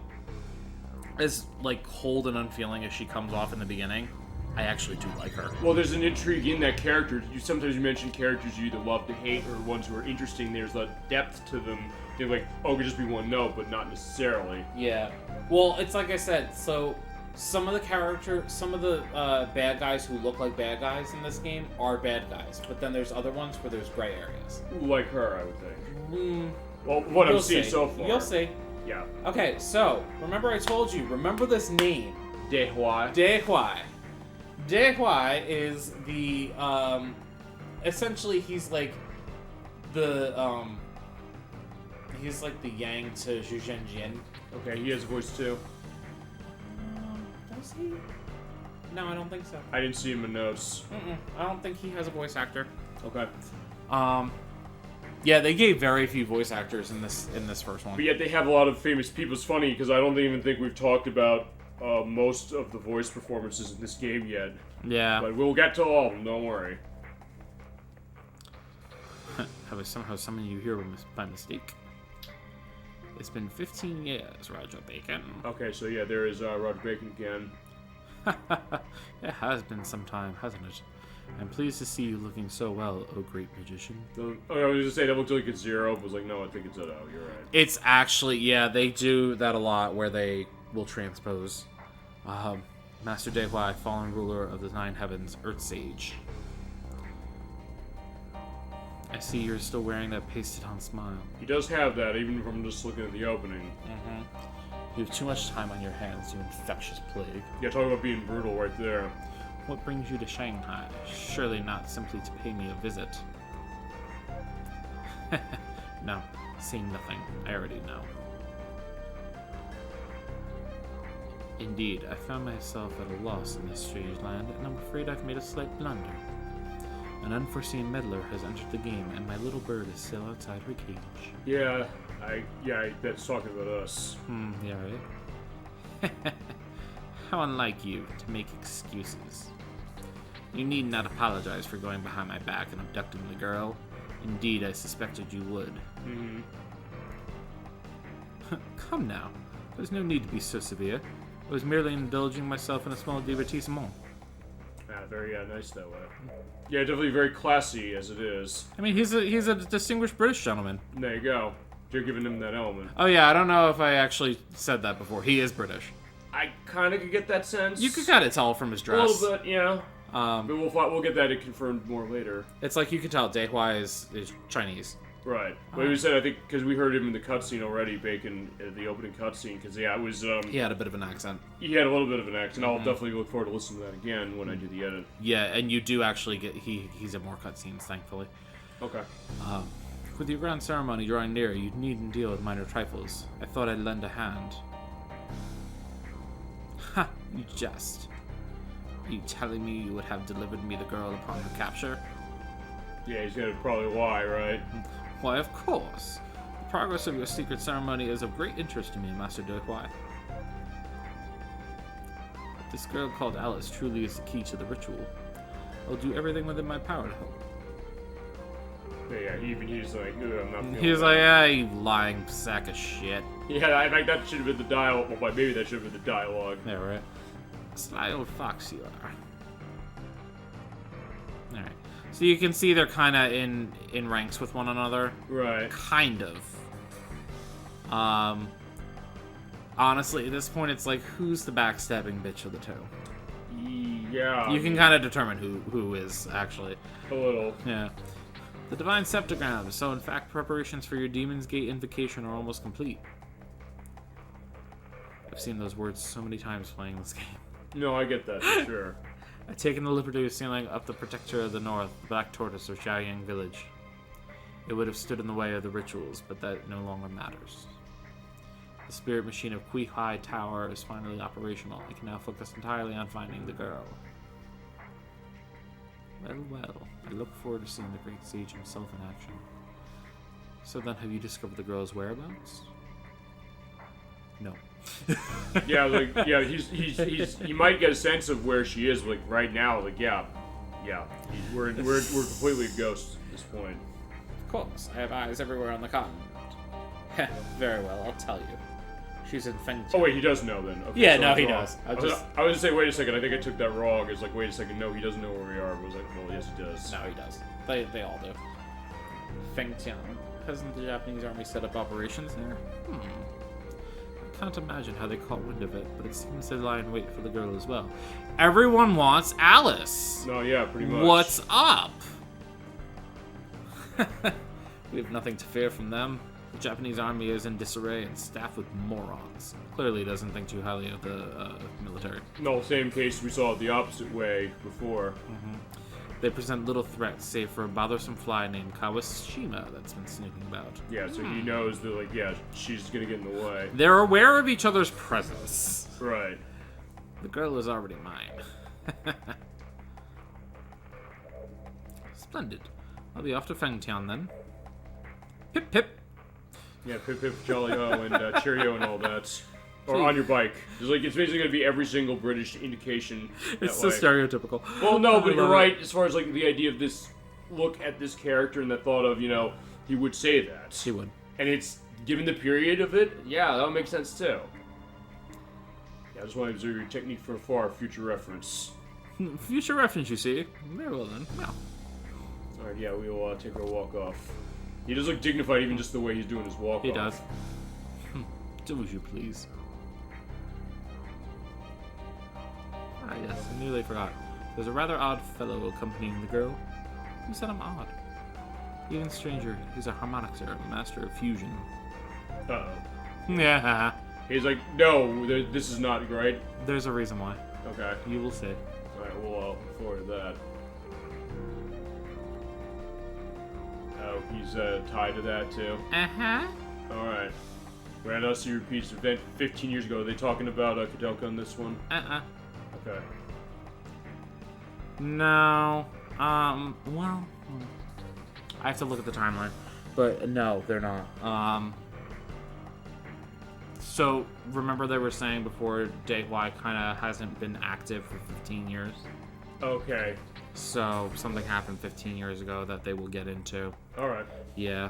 As like cold and unfeeling as she comes off in the beginning, I actually do like her. Well, there's an intrigue in that character. Sometimes you mention characters you either love to hate or ones who are interesting. There's a depth to them. They're like, oh, it could just be one note, but not necessarily. Yeah. Well, it's like I said, so some of the bad guys who look like bad guys in this game are bad guys, but then there's other ones where there's gray areas. Like her, I would think. Well, what I'm seeing so far. You'll see. Yeah. Okay, so, remember I told you, remember this name. Dehuai. Dehuai is the, essentially he's like the, he's like the yang to Zhu Zhenjian. Okay, he has a voice too. Does he? No, I don't think so. I didn't see him in notes. I don't think he has a voice actor. Okay. Yeah, they gave very few voice actors in this first one. But yet they have a lot of famous people. It's funny because I don't even think we've talked about most of the voice performances in this game yet. Yeah. But we'll get to all of them, don't worry. Have I somehow summoned you here by mistake? It's been 15 years, Roger Bacon. Okay, so yeah, there is Roger Bacon again. It has been some time, hasn't it? I'm pleased to see you looking so well, oh great magician. I was going to say that looked like it's 0, but I was like, no, I think it's at 0, you're right. It's actually, yeah, they do that a lot where they will transpose. Master Dehuai, fallen ruler of the 9 heavens, Earth Sage. I see you're still wearing that pasted-on smile. He does have that, even from just looking at the opening. You have too much time on your hands, you infectious plague. Yeah, talk about being brutal right there. What brings you to Shanghai? Surely not simply to pay me a visit. No, say nothing. I already know. Indeed, I found myself at a loss in this strange land, and I'm afraid I've made a slight blunder. An unforeseen meddler has entered the game, and my little bird is still outside her cage. Yeah, that's talking about us. Yeah, right? How unlike you to make excuses. You need not apologize for going behind my back and abducting the girl. Indeed, I suspected you would. Come now. There's no need to be so severe. I was merely indulging myself in a small divertissement. Very nice that way. Yeah, definitely very classy as it is. I mean, he's a distinguished British gentleman. There you go. You're giving him that element. Oh yeah, I don't know if I actually said that before. He is British. I kind of could get that sense. You could kind of tell from his a dress. little bit, yeah. But we'll get that confirmed more later. It's like you could tell Dehuai is Chinese. Right. But we said, I think, because we heard him in the cutscene already, Bacon, the opening cutscene, because, yeah, it was... he had a bit of an accent. He had a little bit of an accent. I'll definitely look forward to listening to that again when I do the edit. Yeah, and you do actually get... He's in more cutscenes, thankfully. Okay. With your grand ceremony drawing near, you needn't deal with minor trifles. I thought I'd lend a hand. Ha! You jest. Are you telling me you would have delivered me the girl upon her capture? Yeah, he's gonna probably lie, right? Why, of course. The progress of your secret ceremony is of great interest to me, Master Dehuai. This girl called Alice truly is the key to the ritual. I'll do everything within my power to help. Yeah, he's like, I'm not feeling He's like, ah, you lying sack of shit. Yeah, I think that should have been the dialogue. Well, maybe that should have been the dialogue. Yeah, right. Sly old fox you are. Alright. So you can see they're kind of in ranks with one another. Right. Kind of. Honestly, at this point, it's like, who's the backstabbing bitch of the two? Yeah. You can kind of determine who is, actually. A little. Yeah. The Divine Septagram. So, in fact, preparations for your Demon's Gate invocation are almost complete. I've seen those words so many times playing this game. No, I get that, for sure. I've taken the liberty of sealing up the Protector of the North, the Black Tortoise of Xiaoyang Village. It would have stood in the way of the rituals, but that no longer matters. The spirit machine of Kuihai Tower is finally operational. I can now focus entirely on finding the girl. Well. I look forward to seeing the great sage himself in action. So then, have you discovered the girl's whereabouts? No. He might get a sense of where she is, like, right now, like, we're completely a ghost at this point. Of course, I have eyes everywhere on the continent. Very well, I'll tell you. She's in Fengtian. Oh wait, he does know then. Okay, Yeah, so no, he wrong. does. I was gonna say, wait a second, I think I took that wrong. It's like, wait a second, no, he doesn't know where we are. But I was like, well, yes, he does. No, he does. They all do. Fengtian. Hasn't the Japanese army set up operations there? I can't imagine how they caught wind of it, but it seems they lie in wait for the girl as well. Everyone wants Alice! No, yeah, pretty much. What's up? We have nothing to fear from them. The Japanese army is in disarray and staffed with morons. Clearly doesn't think too highly of the military. No, same case we saw it the opposite way before. They present little threat, save for a bothersome fly named Kawashima that's been sneaking about. Yeah, so he knows that, like, yeah, she's gonna get in the way. They're aware of each other's presence. Right. The girl is already mine. Splendid. I'll be off to Fengtian then. Pip pip. Yeah, pip pip, jolly ho, and cheerio and all that. Or on your bike. It's basically going to be every single British indication. It's so stereotypical. Well, no, but you're right as far as, like, the idea of this look at this character and the thought of, he would say that. He would. And it's, given the period of it, yeah, that would make sense too. Yeah, I just want to observe your technique for far future reference. Future reference, you see. Very well then. Well. Alright, yeah, we will take our walk off. He does look dignified, even just the way he's doing his walk off. He does. Do as you please. Ah, yes, I nearly forgot. There's a rather odd fellow accompanying the girl. Who said I'm odd? Even stranger, he's a harmonixer, a master of fusion. Uh-oh. Yeah. He's like, no, this is not right. There's a reason why. Okay. You will see. Alright, we'll look forward to that. Oh, he's tied to that too. Uh-huh. Alright. Grandusty repeats event 15 years ago. Are they talking about Kadelka on this one? Uh-uh. Okay. No. Well, I have to look at the timeline. But no, they're not. So, remember they were saying before Daehwai kind of hasn't been active for 15 years? Okay. So, something happened 15 years ago that they will get into. Alright. Yeah.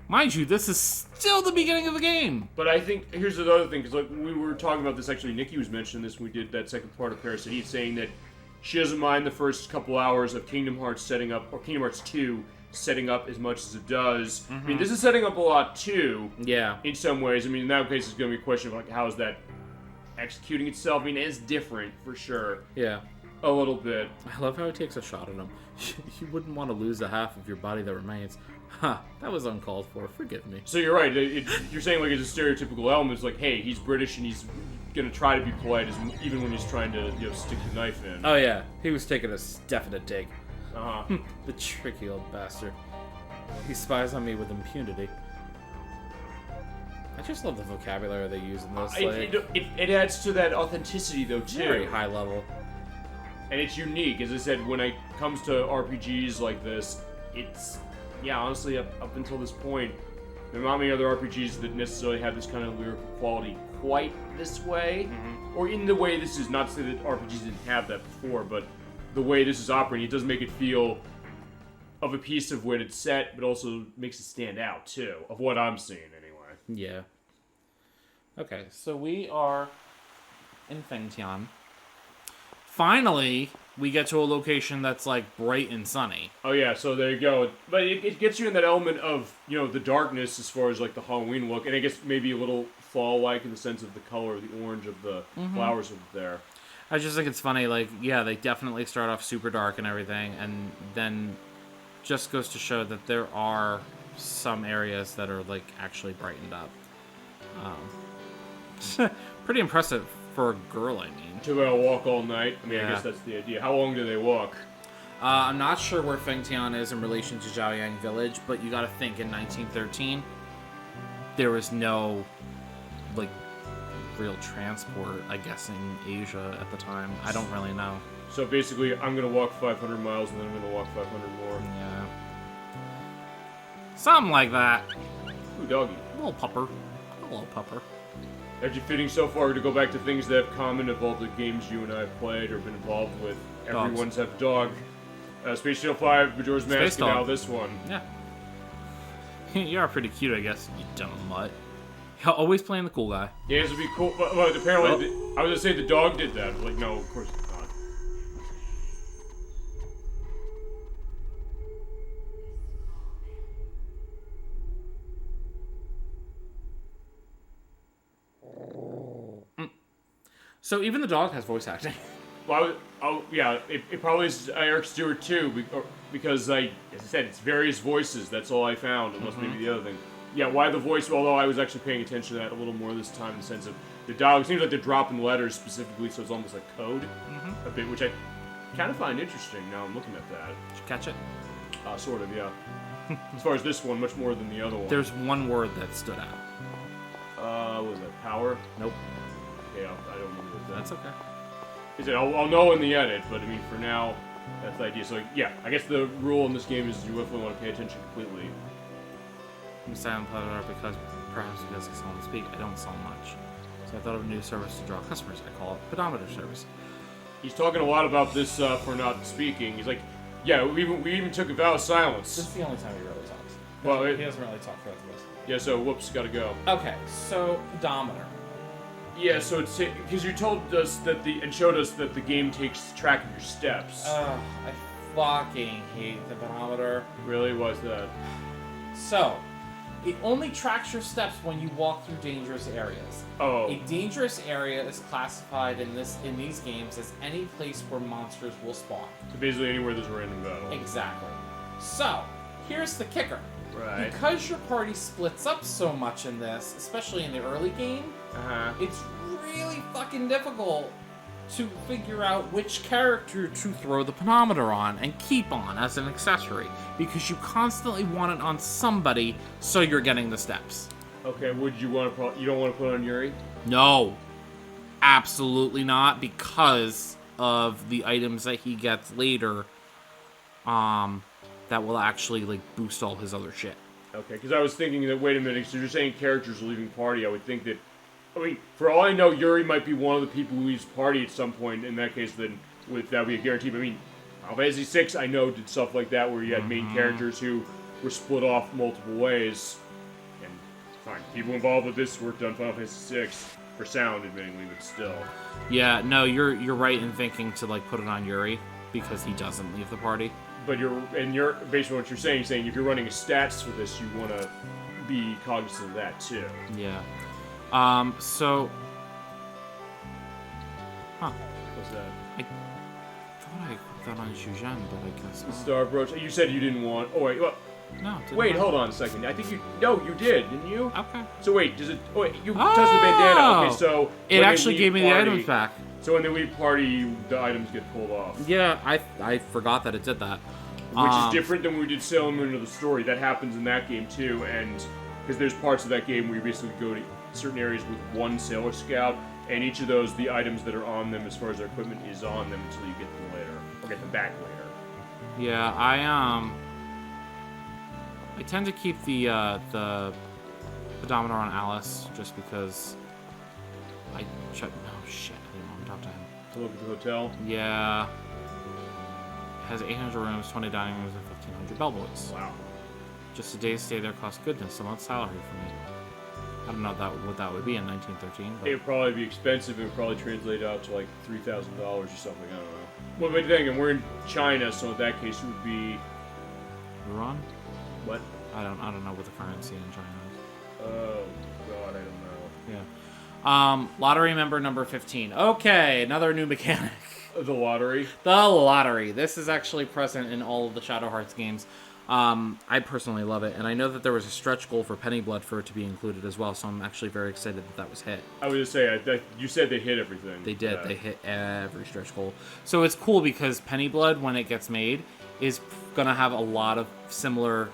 Mind you, this is still the beginning of the game! But I think, here's the other thing, because like, we were talking about this, actually, Nikki was mentioning this when we did that second part of Parasite Eve, saying that she doesn't mind the first couple hours of Kingdom Hearts setting up, or Kingdom Hearts 2 setting up as much as it does. I mean, this is setting up a lot too. Yeah. In some ways. I mean, in that case, it's going to be a question of, like, how is that executing itself? I mean, it's different, for sure. Yeah. A little bit. I love how he takes a shot at him. You wouldn't want to lose the half of your body that remains. Huh, that was uncalled for. Forgive me. So you're right. You're saying, like, it's a stereotypical element. It's like, hey, he's British and he's going to try to be polite even when he's trying to, stick the knife in. Oh, yeah. He was taking a definite dig. Uh-huh. The tricky old bastard. He spies on me with impunity. I just love the vocabulary they use in this. It adds to that authenticity, though, too. Very high level. And it's unique. As I said, when it comes to RPGs like this, it's... Yeah, honestly, up until this point, there are not many other RPGs that necessarily have this kind of lyrical quality quite this way. Or in the way this is. Not to say that RPGs didn't have that before, but the way this is operating, it does make it feel of a piece of when it's set, but also makes it stand out, too, of what I'm seeing, anyway. Yeah. Okay, so we are in Fengtian. Finally, we get to a location that's, like, bright and sunny. Oh, yeah, so there you go. But it gets you in that element of, the darkness as far as, like, the Halloween look, and I guess maybe a little fall-like in the sense of the color, the orange of the flowers over there. I just think it's funny, like, yeah, they definitely start off super dark and everything, and then just goes to show that there are some areas that are, like, actually brightened up. Pretty impressive for a girl, I mean. To walk all night? I mean, yeah. I guess that's the idea. How long do they walk? I'm not sure where Fengtian is in relation to Zhaoyang Village, but you gotta think, in 1913, there was no, like, real transport, I guess, in Asia at the time. I don't really know. So basically, I'm gonna walk 500 miles and then I'm gonna walk 500 more. Yeah. Something like that. Ooh, doggy. Little pupper. Hello, pupper. Actually, fitting so far to go back to things that have common of all the games you and I have played or been involved with. Dogs. Everyone's have dog. Space Shuttle 5, Majora's Mask, and Dog. now this one. Yeah. You are pretty cute, I guess, you dumb mutt. You're always playing the cool guy. Yeah, this would be cool. But apparently, I was gonna say the dog did that. But like, no, of course not. So even the dog has voice acting. Well, yeah, it probably is Eric Stewart too, because as I said, it's various voices. That's all I found, unless maybe the other thing. Yeah, why the voice? Although I was actually paying attention to that a little more this time, in the sense of the dog. It seems like they're dropping letters specifically, so it's almost like code a bit, which I kind of find interesting. Now I'm looking at that. Did you catch it? Sort of, yeah. As far as this one, much more than the other one. There's one word that stood out. What was that? Power? Nope. Yeah, I don't remember what that. That's okay. Is it? I'll know in the edit, but I mean, for now, that's the idea. So yeah, I guess the rule in this game is you definitely want to pay attention completely. I'm silent because perhaps because I seldom speak, I don't sell much. So I thought of a new service to draw customers. I call it pedometer service. He's talking a lot about this for not speaking. He's like, yeah, we even took a vow of silence. This is the only time he really talks. Well, he doesn't really talk throughout the rest. Yeah, so whoops, gotta go. Okay, so pedometer. Yeah, so it's because you told us that and showed us that the game takes track of your steps. I fucking hate the pedometer. Really, was that? So, it only tracks your steps when you walk through dangerous areas. Oh. A dangerous area is classified in these games as any place where monsters will spawn. So basically anywhere there's a random battle. Exactly. So, here's the kicker. Right. Because your party splits up so much in this, especially in the early game, it's really fucking difficult to figure out which character to throw the pedometer on and keep on as an accessory, because you constantly want it on somebody so you're getting the steps. Okay, you don't want to put on Yuri? No. Absolutely not, because of the items that he gets later, that will actually, like, boost all his other shit. Okay, because I was thinking that, wait a minute, so you're saying characters are leaving party, I would think that, I mean, for all I know, Yuri might be one of the people who leaves party at some point. In that case, then that would be a guarantee. But I mean, Final Fantasy VI, I know, did stuff like that where you had main characters who were split off multiple ways. And fine, people involved with this worked on Final Fantasy VI for sound, admittingly, but still. Yeah, no, you're right in thinking to, like, put it on Yuri because he doesn't leave the party. But you're based on what you're saying if you're running stats for this, you want to be cognizant of that too. Yeah. So... Huh. What's that? I thought I put that on Shuzhen, but I guess The not. Star Brooch. You said you didn't want... Oh, wait. Well, No, didn't wait, I? hold on a second. I think you... No, you did, didn't you? Okay. So wait, does it... Oh, wait, you touched the bandana. Okay, so... It actually gave me the items back. So when they leave party, the items get pulled off. Yeah, I forgot that it did that. Which is different than when we did Sailor Moon of the Story. That happens in that game too, and... Because there's parts of that game where you basically go to certain areas with one Sailor Scout, and each of those, the items that are on them as far as their equipment is on them until you get them later. Or get them back later. Yeah, I tend to keep the pedometer on Alice just because I check. Oh shit! I didn't want to talk to him. To look at the hotel. Yeah, it has 800 rooms, 20 dining rooms, and 1,500 bellboys. Wow. Just a day's stay there costs goodness a month's salary for me. I don't know what that would be in 1913. But... It would probably be expensive. It would probably translate out to like $3,000 or something. I don't know. Well, but then again, we're in China, so in that case, it would be Yuan? what? I don't know what the currency in China is. Oh God, I don't know. Yeah. Lottery member number 15. Okay, another new mechanic. The lottery. The lottery. This is actually present in all of the Shadow Hearts games. I personally love it, and I know that there was a stretch goal for Penny Blood for it to be included as well, so I'm actually very excited that was hit. I would just say, you said they hit everything. They did. Yeah. They hit every stretch goal. So it's cool because Penny Blood, when it gets made, is going to have a lot of similar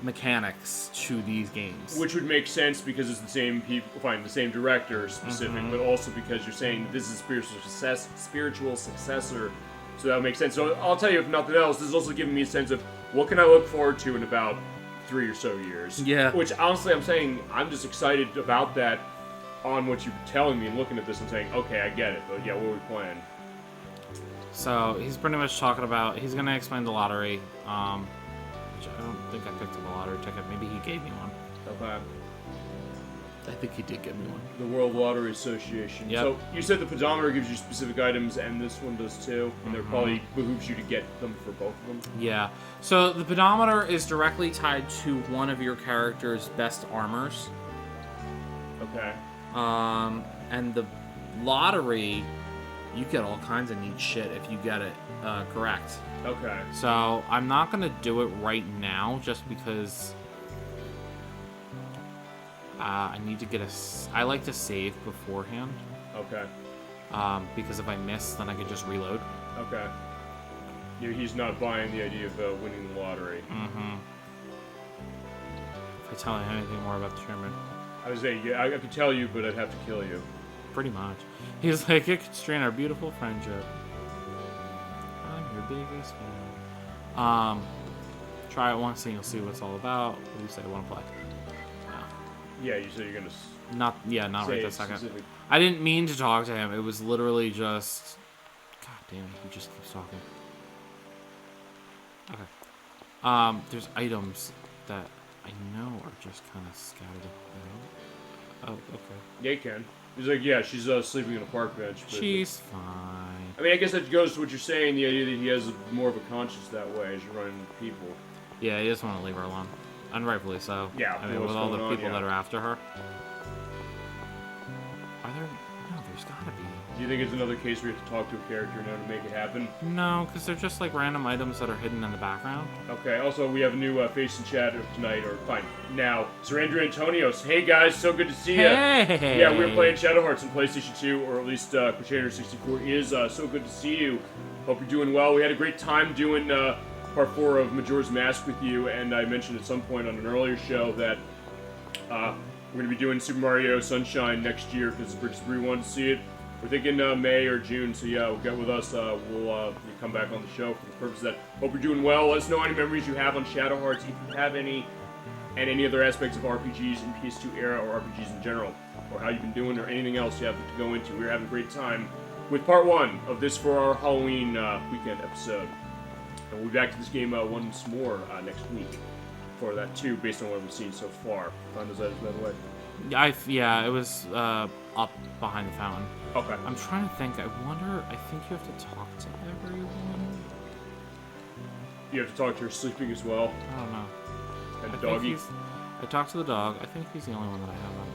mechanics to these games. Which would make sense because it's the same people, the same director specific, but also because you're saying this is a spiritual successor So that makes sense. So I'll tell you, if nothing else, this is also giving me a sense of what can I look forward to in about 3 or so years. Yeah. Which, honestly, I'm saying I'm just excited about that on what you're telling me and looking at this and saying, okay, I get it. But yeah, what are we playing? So he's pretty much talking about, he's going to explain the lottery, which I don't think I picked up a lottery ticket. Maybe he gave me one. Okay. I think he did give me one. The World Lottery Association. Yep. So you said the pedometer gives you specific items, and this one does too, and there probably behooves you to get them for both of them. Yeah. So the pedometer is directly tied to one of your character's best armors. Okay. And the lottery, you get all kinds of neat shit if you get it correct. Okay. So I'm not gonna do it right now, just because I need to get I like to save beforehand. Okay. Because if I miss, then I can just reload. Okay. Yeah, he's not buying the idea of winning the lottery. Mm-hmm. If I tell him anything more about the Sherman. I was saying, yeah, I could tell you, but I'd have to kill you. Pretty much. He's like, it could strain our beautiful friendship. I'm your biggest fan. Try it once and you'll see what it's all about. What do you say? Want to play? Yeah, you said you're gonna. Not right say this second. specific. I didn't mean to talk to him. It was literally just. God damn it! He just keeps talking. Okay. There's items that I know are just kind of scattered about. Oh, okay. Yeah, you can. He's like, yeah, she's sleeping on a park bench. But, She's fine. I mean, I guess that goes to what you're saying, the idea that he has more of a conscience that way as you're running into people. Yeah, he just want to leave her alone. Unrightfully so. Yeah, I mean, what's with all the going on, people yeah. that are after her. Are there? No, there's gotta be. Do you think it's another case where you have to talk to a character in order to make it happen? No, because they're just like random items that are hidden in the background. Okay, also, we have a new face in chat tonight, or fine, now. Sir Andrew Antonios. Hey, guys, so good to see you. Hey! Yeah, we were playing Shadow Hearts on PlayStation 2, or at least Crusader 64 is so good to see you. Hope you're doing well. We had a great time doing part 4 of Majora's Mask with you, and I mentioned at some point on an earlier show that we're going to be doing Super Mario Sunshine next year, because British Brew wanted to see it. We're thinking May or June, so yeah, get with us. We'll come back on the show for the purpose of that. Hope you're doing well. Let us know any memories you have on Shadow Hearts, if you have any, and any other aspects of RPGs in PS2 era or RPGs in general, or how you've been doing, or anything else you have to go into. We're having a great time with part 1 of this for our Halloween weekend episode. And we'll be back to this game once more next week for that too, based on what we've seen so far. Found those items, by the way. Yeah, it was up behind the fountain. Okay. I'm trying to think. I wonder. I think you have to talk to everyone. You have to talk to her sleeping as well. I don't know. And I think doggy. I talked to the dog. I think he's the only one that I have on.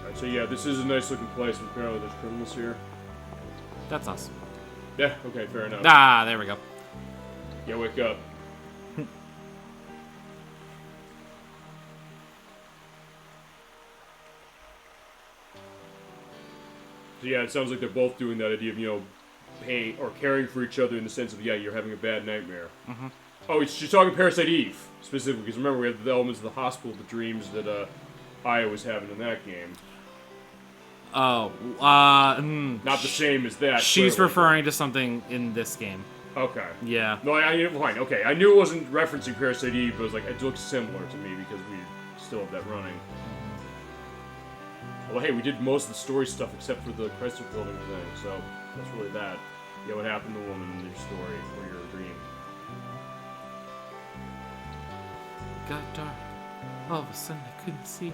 Alright, so yeah, this is a nice looking place, but apparently there's criminals here. That's us. Yeah, okay, fair enough. Ah, there we go. Yeah, wake up. So yeah, it sounds like they're both doing that idea of, paying or caring for each other in the sense of, yeah, you're having a bad nightmare. Mm-hmm. Oh, she's talking Parasite Eve, specifically, because remember, we have the elements of the hospital, the dreams that Aya was having in that game. Oh, Not the same as that. She's clearly. referring to something in this game. Okay. Yeah. No, fine, okay. I knew it wasn't referencing Parasite Eve, but it was like, it looks similar to me because we still have that running. Well, hey, we did most of the story stuff except for the Chrysler Building thing, so that's really that. Yeah, what happened to the woman in your story or your dream. Got dark. All of a sudden, I couldn't see.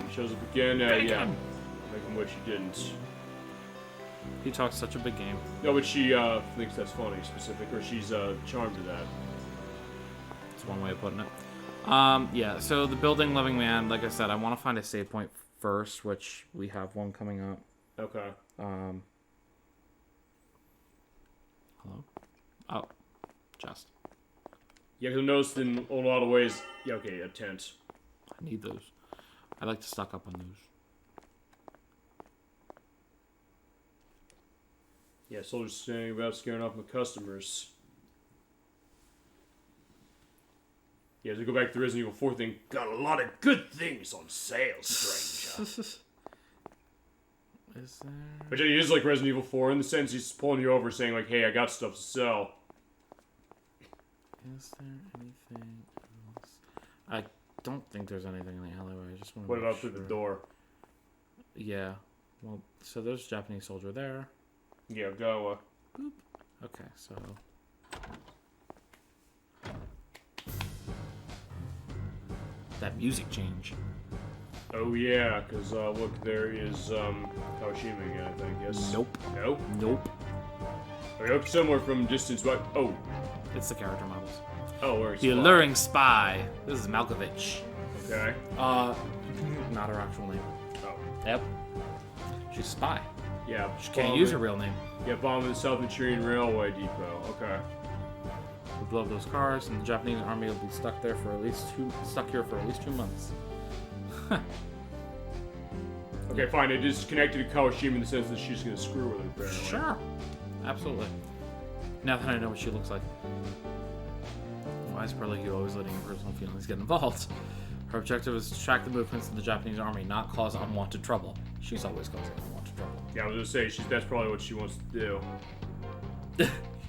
Shows up again, yeah. Bacon. Making what she didn't. He talks such a big game. No, but she thinks that's funny, specific, or she's charmed to that. That's one way of putting it. Yeah, so the building living man, like I said, I want to find a save point first, which we have one coming up. Okay. Hello? Oh, just. Yeah, because I noticed in a lot of ways, yeah, okay, a tent. I need those. I like to stock up on those. Yeah, soldiers saying about scaring off my customers. Yeah, to go back to the Resident Evil 4 thing, got a lot of good things on sale, stranger. Is there... Which it is like Resident Evil 4 in the sense he's pulling you over saying like, hey, I got stuff to sell. Is there anything else? I don't think there's anything in the alleyway. I just want to Put it up through the door. Yeah. Well, so there's a Japanese soldier there. Yeah, go. Boop. Okay, so... That music change. Oh yeah, because look, there is Kawashima again, I think. Yes. Nope. No. Nope. They look similar from distance, but It's the character models. where's The alluring spy. This is Malkovich. Okay. Not her actual name. Oh. Yep. She's a spy. Yeah. She can't use her real name. Yeah, bomb in the South Manchurian Railway Depot. Okay. We'll blow up those cars, and the Japanese army will be stuck here for at least 2 months. Okay, fine. It is connected to Kawashima in the sense that she's gonna screw with it, apparently. Sure. Absolutely. Now that I know what she looks like. Why is Perlehue always letting her personal feelings get involved? Her objective is to track the movements of the Japanese army, not cause unwanted trouble. She's always causing unwanted trouble. Yeah, I was gonna say that's probably what she wants to do.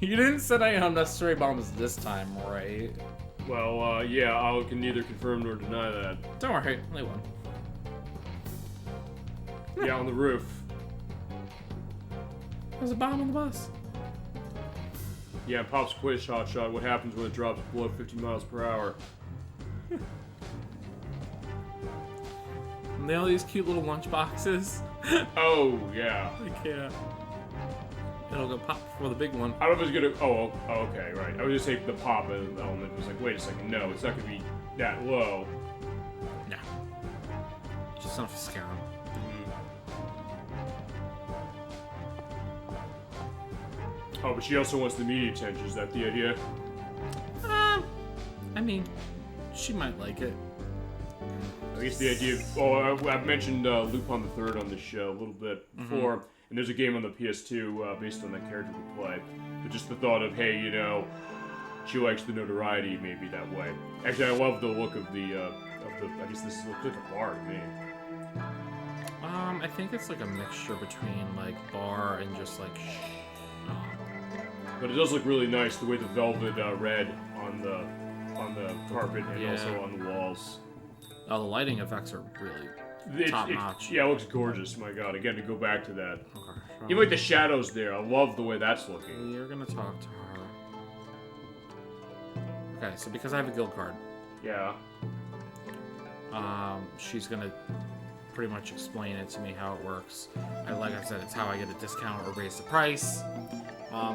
You didn't set any unnecessary bombs this time, right? Well, yeah, I can neither confirm nor deny that. Don't worry, only one. Yeah, on the roof. There's a bomb on the bus. Yeah, Pop's quiz hotshot. What happens when it drops below 50 miles per hour? And they all these cute little lunch boxes. Oh, yeah. I can't. It'll go pop before the big one. I don't know if it's gonna. Oh, okay, right. I was just saying the pop element was like, wait a second, no, it's not gonna be that low. No. Just enough to scare him. Oh, but she also wants the media attention. Is that the idea? I mean, she might like it. I guess the idea. I've mentioned Lupin the Third on this show a little bit before, and there's a game on the PS2 based on that character we play. But just the thought of, hey, she likes the notoriety, maybe that way. Actually, I love the look of the. I guess this looks like a bar to me. I think it's like a mixture between like bar and just like. But it does look really nice, the way the velvet red on the carpet and also on the walls. Oh, the lighting effects are really top notch. Yeah, it looks gorgeous. My God, again to go back to that. Okay. Even like the shadows there, I love the way that's looking. You're gonna talk to her. Okay, so because I have a guild card, Yeah. she's gonna pretty much explain it to me how it works. Like I said, it's how I get a discount or raise the price.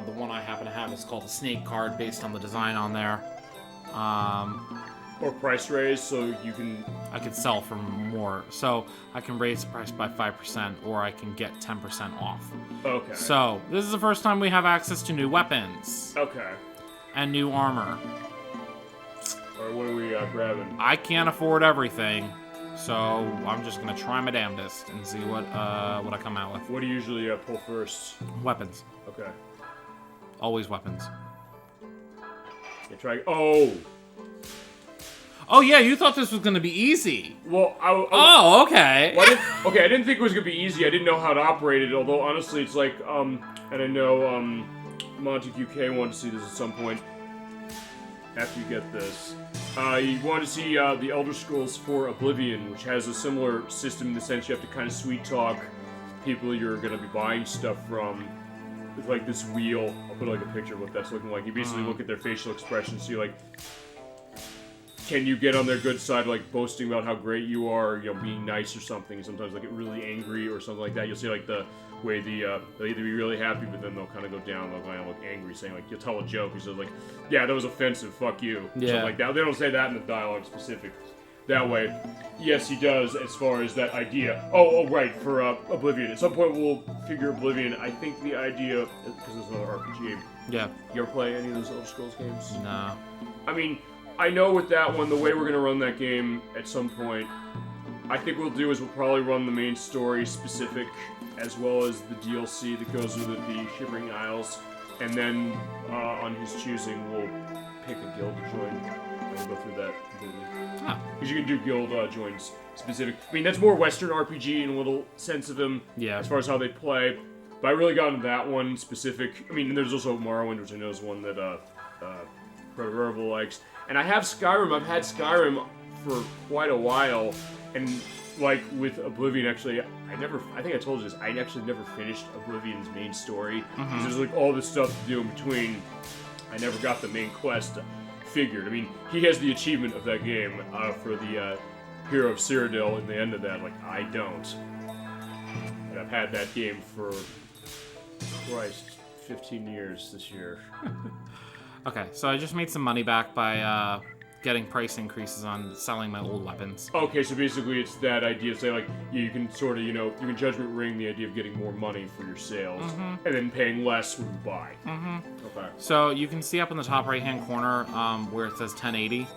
The one I happen to have is called the Snake card, based on the design on there. Or price raise, so you can. I could sell for more, so I can raise the price by 5%, or I can get 10% off. Okay. So this is the first time we have access to new weapons Okay. and new armor. Alright, what are we grabbing? I can't afford everything, so I'm just gonna try my damnedest and see what I come out with. What do you usually pull first? Weapons, Okay. always weapons. Yeah, try. Oh. Oh yeah, you thought this was gonna be easy. Well, Oh, okay. I didn't think it was gonna be easy. I didn't know how to operate it. Although honestly, it's like and I know Monty QK wanted to see this at some point. After you get this, you want to see the Elder Scrolls 4 Oblivion, which has a similar system in the sense you have to kind of sweet talk people you're gonna be buying stuff from. With like this wheel, I'll put like a picture of what that's looking like. You basically look at their facial expressions, see like. Can you get on their good side, like boasting about how great you are, being nice or something? Sometimes like get really angry or something like that. You'll see like the way they'll either be really happy, but then they'll kind of go down. They'll kind of look angry, saying like you'll tell a joke. He says like, "Yeah, that was offensive. Fuck you." Yeah. Something like that. They don't say that in the dialogue specific. That way, yes, he does. As far as that idea. Oh, right for Oblivion. At some point we'll figure Oblivion. I think the idea because it's another RPG. Yeah. You ever play any of those Elder Scrolls games? Nah. I mean. I know with that one, the way we're going to run that game at some point, I think what we'll do is we'll probably run the main story specific, as well as the DLC that goes with it, the Shivering Isles, and then on his choosing, we'll pick a guild to join. We'll go through that completely. Oh. Because you can do guild joins specific. I mean, that's more Western RPG in a little sense of them. Yeah. As far as how they play. But I really got into that one specific. I mean, and there's also Morrowind, which I know is one that Predator likes. And I have Skyrim. I've had Skyrim for quite a while. And like with Oblivion, actually, I think I told you this, I actually never finished Oblivion's main story. Because there's like all this stuff to do in between. I never got the main quest figured. I mean, he has the achievement of that game for the Hero of Cyrodiil in the end of that. Like, I don't. And I've had that game for, Christ, 15 years this year. Okay, so I just made some money back by getting price increases on selling my old weapons. Okay, so basically it's that idea of, say, like, you can sort of, you can judgment ring the idea of getting more money for your sales, and then paying less when you buy. Okay. So you can see up in the top right-hand corner where it says 1080.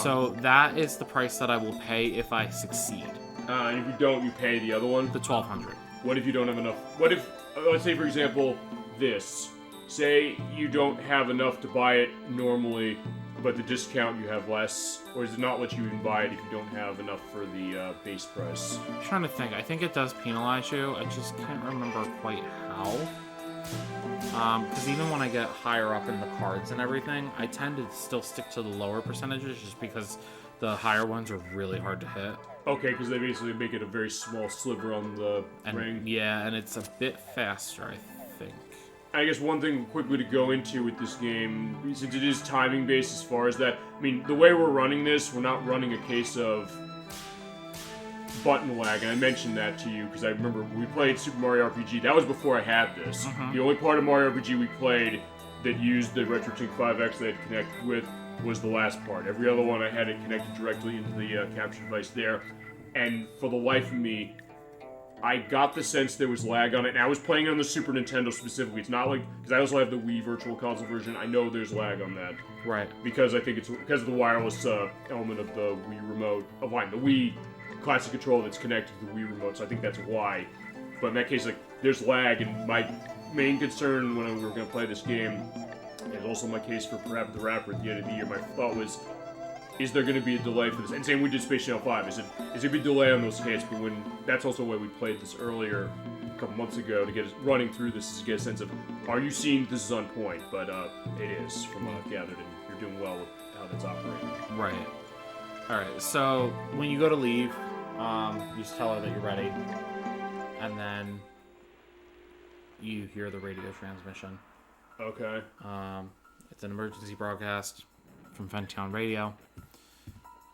So that is the price that I will pay if I succeed. And if you don't, you pay the other one? The 1200. What if you don't have enough? What if, let's say, for example, this. Say you don't have enough to buy it normally, but the discount you have less, or does it not let you even buy it if you don't have enough for the base price? I'm trying to think. I think it does penalize you. I just can't remember quite how. Because even when I get higher up in the cards and everything, I tend to still stick to the lower percentages just because the higher ones are really hard to hit. Okay, because they basically make it a very small sliver on the ring. Yeah, and it's a bit faster, I think. I guess one thing quickly to go into with this game, since it is timing based as far as that, I mean, the way we're running this, we're not running a case of button lag, and I mentioned that to you because I remember we played Super Mario RPG. That was before I had this. The only part of Mario RPG we played that used the RetroTink 5X that I had connected with was the last part. Every other one I had it connected directly into the capture device there, and for the life of me, I got the sense there was lag on it, and I was playing it on the Super Nintendo specifically. It's not like, because I also have the Wii Virtual Console version, I know there's lag on that. Right. Because I think it's because of the wireless element of the Wii Remote, the Wii Classic Controller that's connected to the Wii Remote, so I think that's why. But in that case, like, there's lag, and my main concern when we were going to play this game, and also my case for perhaps the Rapper at the end of the year, my thought was, is there going to be a delay for this? And same we did Space Channel 5. Is there going to be a delay on those hits? But when that's also why we played this earlier, a couple months ago, to get us running through this, is to get a sense of, are you seeing this is on point? But it is, from what I've gathered, and you're doing well with how that's operating. Right. All right. So when you go to leave, you just tell her that you're ready, and then you hear the radio transmission. Okay. It's an emergency broadcast from Fengtian Radio.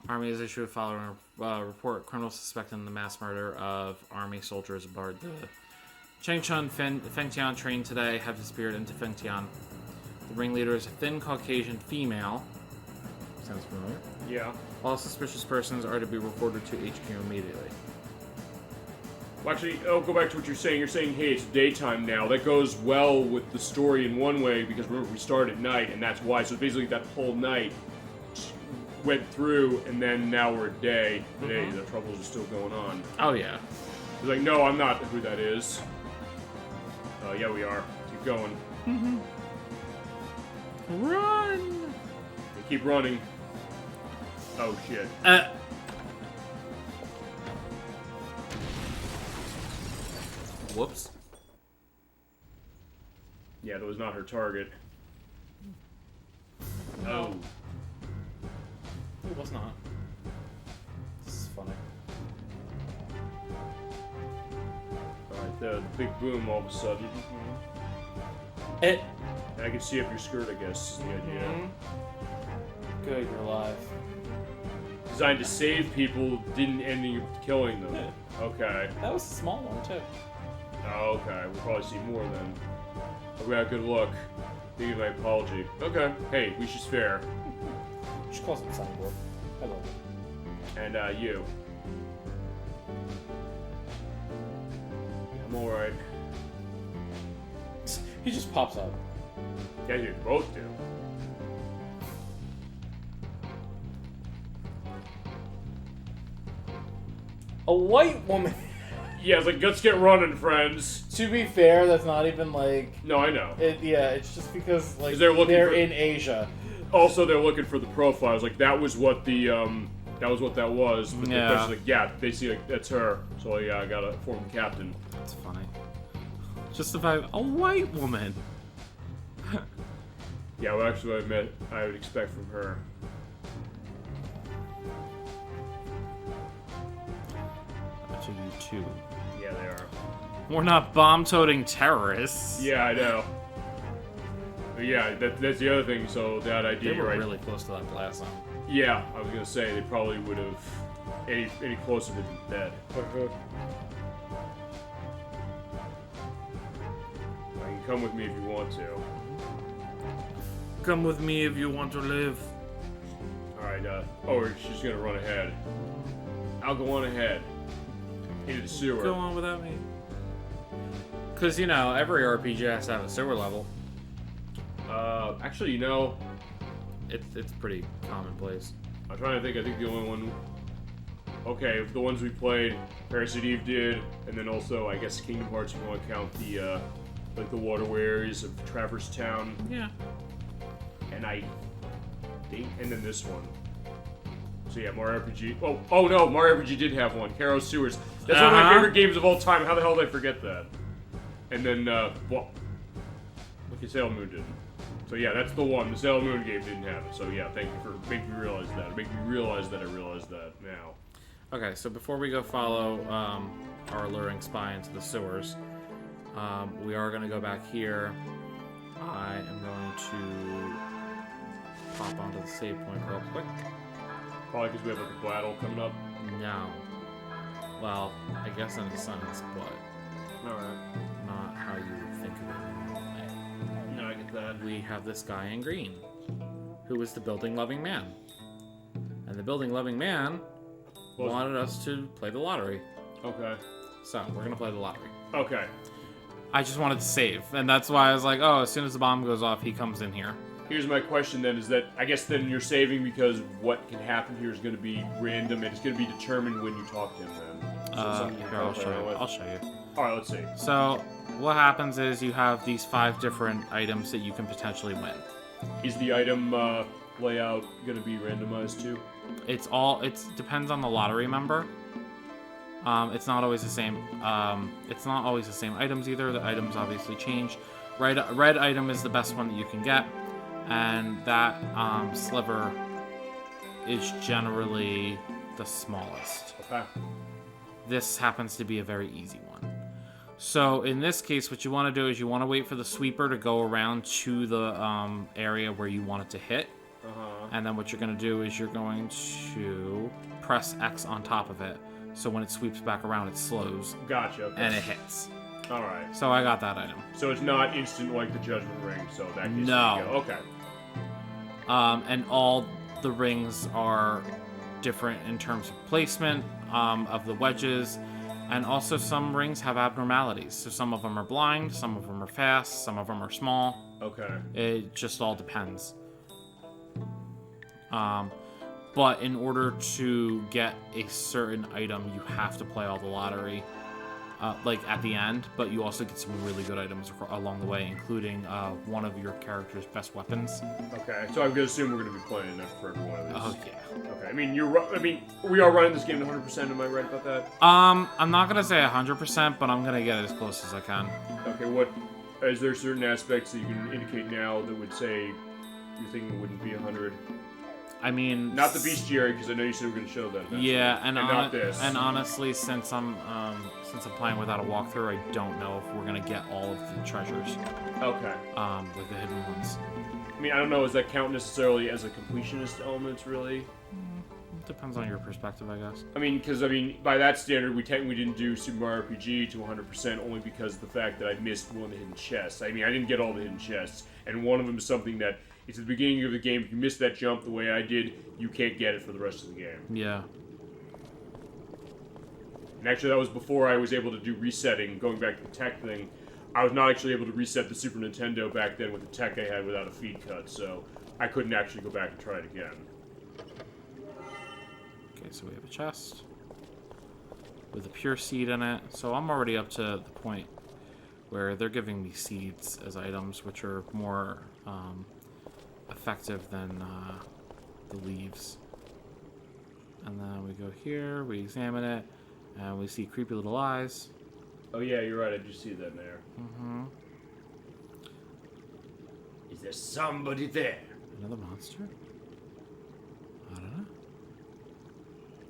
Army has issued a following report. Criminals suspected in the mass murder of Army soldiers aboard the Changchun Fengtian train today have disappeared into Fengtian. The ringleader is a thin Caucasian female. Sounds familiar. Yeah. All suspicious persons are to be reported to HQ immediately. Well, actually, I'll go back to what you're saying. You're saying, hey, it's daytime now. That goes well with the story in one way, because remember, we started at night, and that's why. So basically, that whole night went through, and then now we're at day. Today, the troubles are still going on. Oh, yeah. He's like, no, I'm not who that is. Yeah, we are. Keep going. Run! They keep running. Oh, shit. Whoops. Yeah, that was not her target. Oh. It was not. This is funny. Alright, the big boom all of a sudden. It. I can see up your skirt, I guess, is the idea. Good, you're alive. Designed to save people, didn't end up killing them. Yeah. Okay. That was a small one, too. Oh, okay. We'll probably see more then. Okay, good luck. Thank you for my apology. Okay. Hey, we should fair. You should call some soundboard. Hello. And, you. I'm alright. He just pops up. Yeah, you both do. A white woman. Yeah, it's like, let's get running, friends. To be fair, that's not even like... No, I know. it's just because, like, 'Cause they're looking they're for- in Asia. Also, they're looking for the profiles. Like that was what the that was. But Yeah. the question's like, yeah, they see like that's her. So yeah, I gotta inform the captain. That's funny. Just about a white woman. Yeah, well, actually, I would expect from her. To you too. Yeah, they are. We're not bomb-toting terrorists. Yeah, I know. But yeah, that's the other thing. So that idea, They were right? really close to that blast zone. Yeah, I was gonna say they probably would have any closer they'd be dead. You can come with me if you want to. Come with me if you want to live. All right. Oh, she's gonna run ahead. I'll go on ahead into the sewer. Go on without me. Because, you know, every RPG has to have a sewer level. Actually, you know, It's pretty commonplace. I'm trying to think. I think the only one. Okay, the ones we played, Parasite Eve did, and then also I guess Kingdom Hearts. If you want to count the like the waterway areas of Traverse Town, Yeah. and I think, and then this one. So yeah, Mario RPG. Oh no, Mario RPG did have one. Caro Sewers. That's one of my favorite games of all time. How the hell did I forget that? And then well, look, Sailor Moon didn't. So yeah, that's the one. The Sailor Moon game didn't have it. So yeah, thank you for making me realize that. It made me realize that I realized that now. Okay, so before we go follow our alluring spy into the sewers, we are going to go back here. I am going to pop onto the save point real quick. Probably because we have like a battle coming up. No. Well, I guess in a sense, but Alright. not how you would think of it normally. No, I get that. We have this guy in green, who is the building-loving man. And the building-loving man wanted us to play the lottery. Okay. So, we're going to play the lottery. Okay. I just wanted to save, and that's why I was like, oh, as soon as the bomb goes off, he comes in here. Here's my question then, is that, I guess then you're saving because what can happen here is going to be random, and it's going to be determined when you talk to him then. So something you Here, I'll can show play you. with. I'll show you. Alright, let's see. So, what happens is you have these 5 different items that you can potentially win. Is the item layout going to be randomized too? It depends on the lottery member. It's not always the same. It's not always the same items either. The items obviously change. Red item is the best one that you can get, and that sliver is generally the smallest. Okay. This happens to be a very easy one. So in this case, what you want to do is you want to wait for the sweeper to go around to the area where you want it to hit. And then what you're going to do is you're going to press X on top of it. So when it sweeps back around, it slows. Gotcha. Okay. And it hits. Alright. So I got that item. So it's not instant like the Judgment Ring, so that gets No. Okay. And all the rings are different in terms of placement of the wedges. And also some rings have abnormalities. So some of them are blind, some of them are fast, some of them are small. Okay. It just all depends. But in order to get a certain item, you have to play all the lottery, like at the end. But you also get some really good items along the way, including one of your character's best weapons. Okay. So I'm gonna assume we're gonna be playing that for every one of these. Oh yeah. Okay. I mean, we are running this game to 100%. Am I right about that? I'm not gonna say 100%, but I'm gonna get it as close as I can. Okay. What is there certain aspects that you can indicate now that would say you're thinking it wouldn't be 100? I mean, Not the bestiary, because I know you said we were going to show that. yeah, and not this. And honestly, since I'm playing without a walkthrough, I don't know if we're gonna get all of the treasures. Okay. Like the hidden ones. I mean, I don't know. Does that count necessarily as a completionist element, really? Depends on your perspective, I guess. I mean, because by that standard, we technically didn't do Super Mario RPG to 100% only because of the fact that I missed one of the hidden chests. I mean, I didn't get all the hidden chests, and one of them is something that it's at the beginning of the game. If you miss that jump the way I did, you can't get it for the rest of the game. Yeah. And actually, that was before I was able to do resetting. Going back to the tech thing, I was not actually able to reset the Super Nintendo back then with the tech I had without a feed cut, so I couldn't actually go back and try it again. Okay, so we have a chest with a pure seed in it. So I'm already up to the point where they're giving me seeds as items, which are more effective than the leaves. And then we go here, we examine it, and we see creepy little eyes. Oh yeah, you're right. I do see that there. Mm-hmm. Is there somebody there? Another monster? I don't know.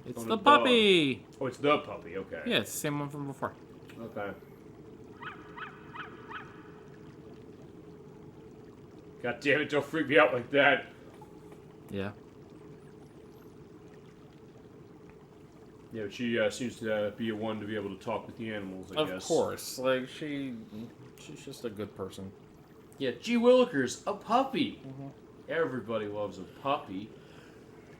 It's Oh, the the puppy! Oh, it's the puppy. Okay. Yeah, it's the same one from before. Okay. God damn it! Don't freak me out like that. Yeah. Yeah, but she seems to be a one to be able to talk with the animals, I guess. Of course. Like, she's just a good person. Yeah, gee willikers, a puppy. Everybody loves a puppy.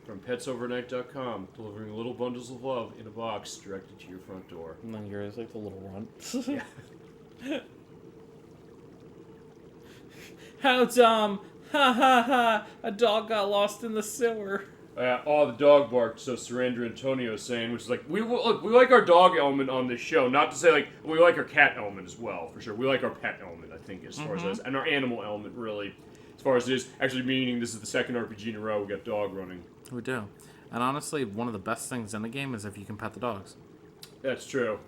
From petsovernight.com, delivering little bundles of love in a box directed to your front door. And then yours like the little runt. Yeah. How dumb! Ha ha ha! A dog got lost in the sewer. Oh, the dog barked, so Surrender Antonio is saying, which is like, we like our dog element on this show. Not to say, like, we like our cat element as well, for sure. We like our pet element, I think, as far as that is. And our animal element, really, as far as it is. Actually meaning this is the second RPG in a row we got dog running. We do. And honestly, one of the best things in the game is if you can pet the dogs. That's true.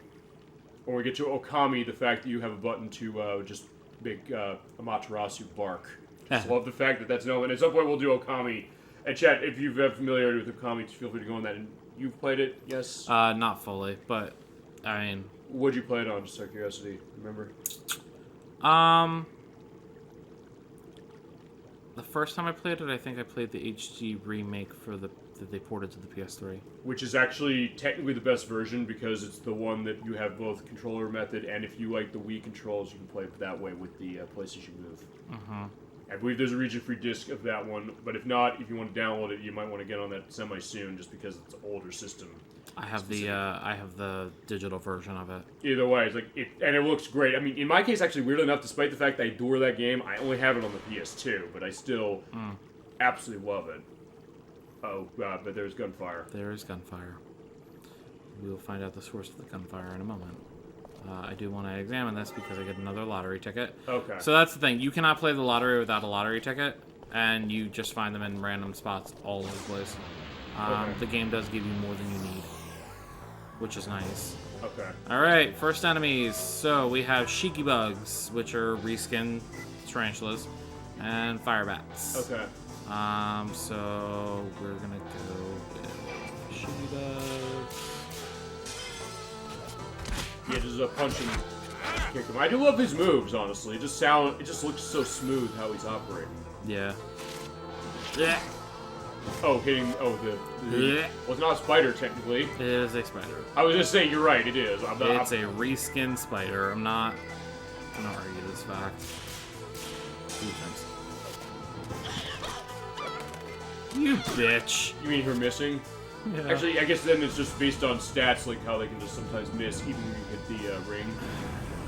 Or we get to Okami, the fact that you have a button to just make Amaterasu bark. Just love the fact that that's known. And at some point we'll do Okami. And chat, if you've had familiarity with Okami, feel free to go on that. And you've played it, yes? Not fully, but, I mean... What'd you play it on, just out of curiosity? Remember? The first time I played it, I think I played the HD remake for that they ported to the PS3. Which is actually technically the best version because it's the one that you have both controller method, and if you like the Wii controls, you can play it that way with the PlayStation Move. Mm-hmm. I believe there's a region-free disc of that one, but if not, if you want to download it, you might want to get on that semi-soon, just because it's an older system. I have the digital version of it. Either way, it's like and it looks great. I mean, in my case, actually, weirdly enough, despite the fact that I adore that game, I only have it on the PS2, but I still absolutely love it. Oh, God, but there's gunfire. There is gunfire. We will find out the source of the gunfire in a moment. I do want to examine this because I get another lottery ticket. Okay. So that's the thing. You cannot play the lottery without a lottery ticket, and you just find them in random spots all over the place. The game does give you more than you need, which is nice. Okay. Alright, first enemies. So we have Shiki Bugs, which are reskin tarantulas, and fire bats. Okay. So we're gonna go with Shiki Bugs. Yeah, just a punch and kick him. I do love his moves, honestly. It just looks so smooth how he's operating. Yeah. Yeah. Oh, hitting. Oh, well, it's not a spider technically. It is a spider. I was just saying, you're right. It is. It's a reskin spider. I'm not gonna argue this fact. Defense. You bitch. You mean her missing? Yeah. Actually, I guess then it's just based on stats, like how they can just sometimes miss even when you hit the ring.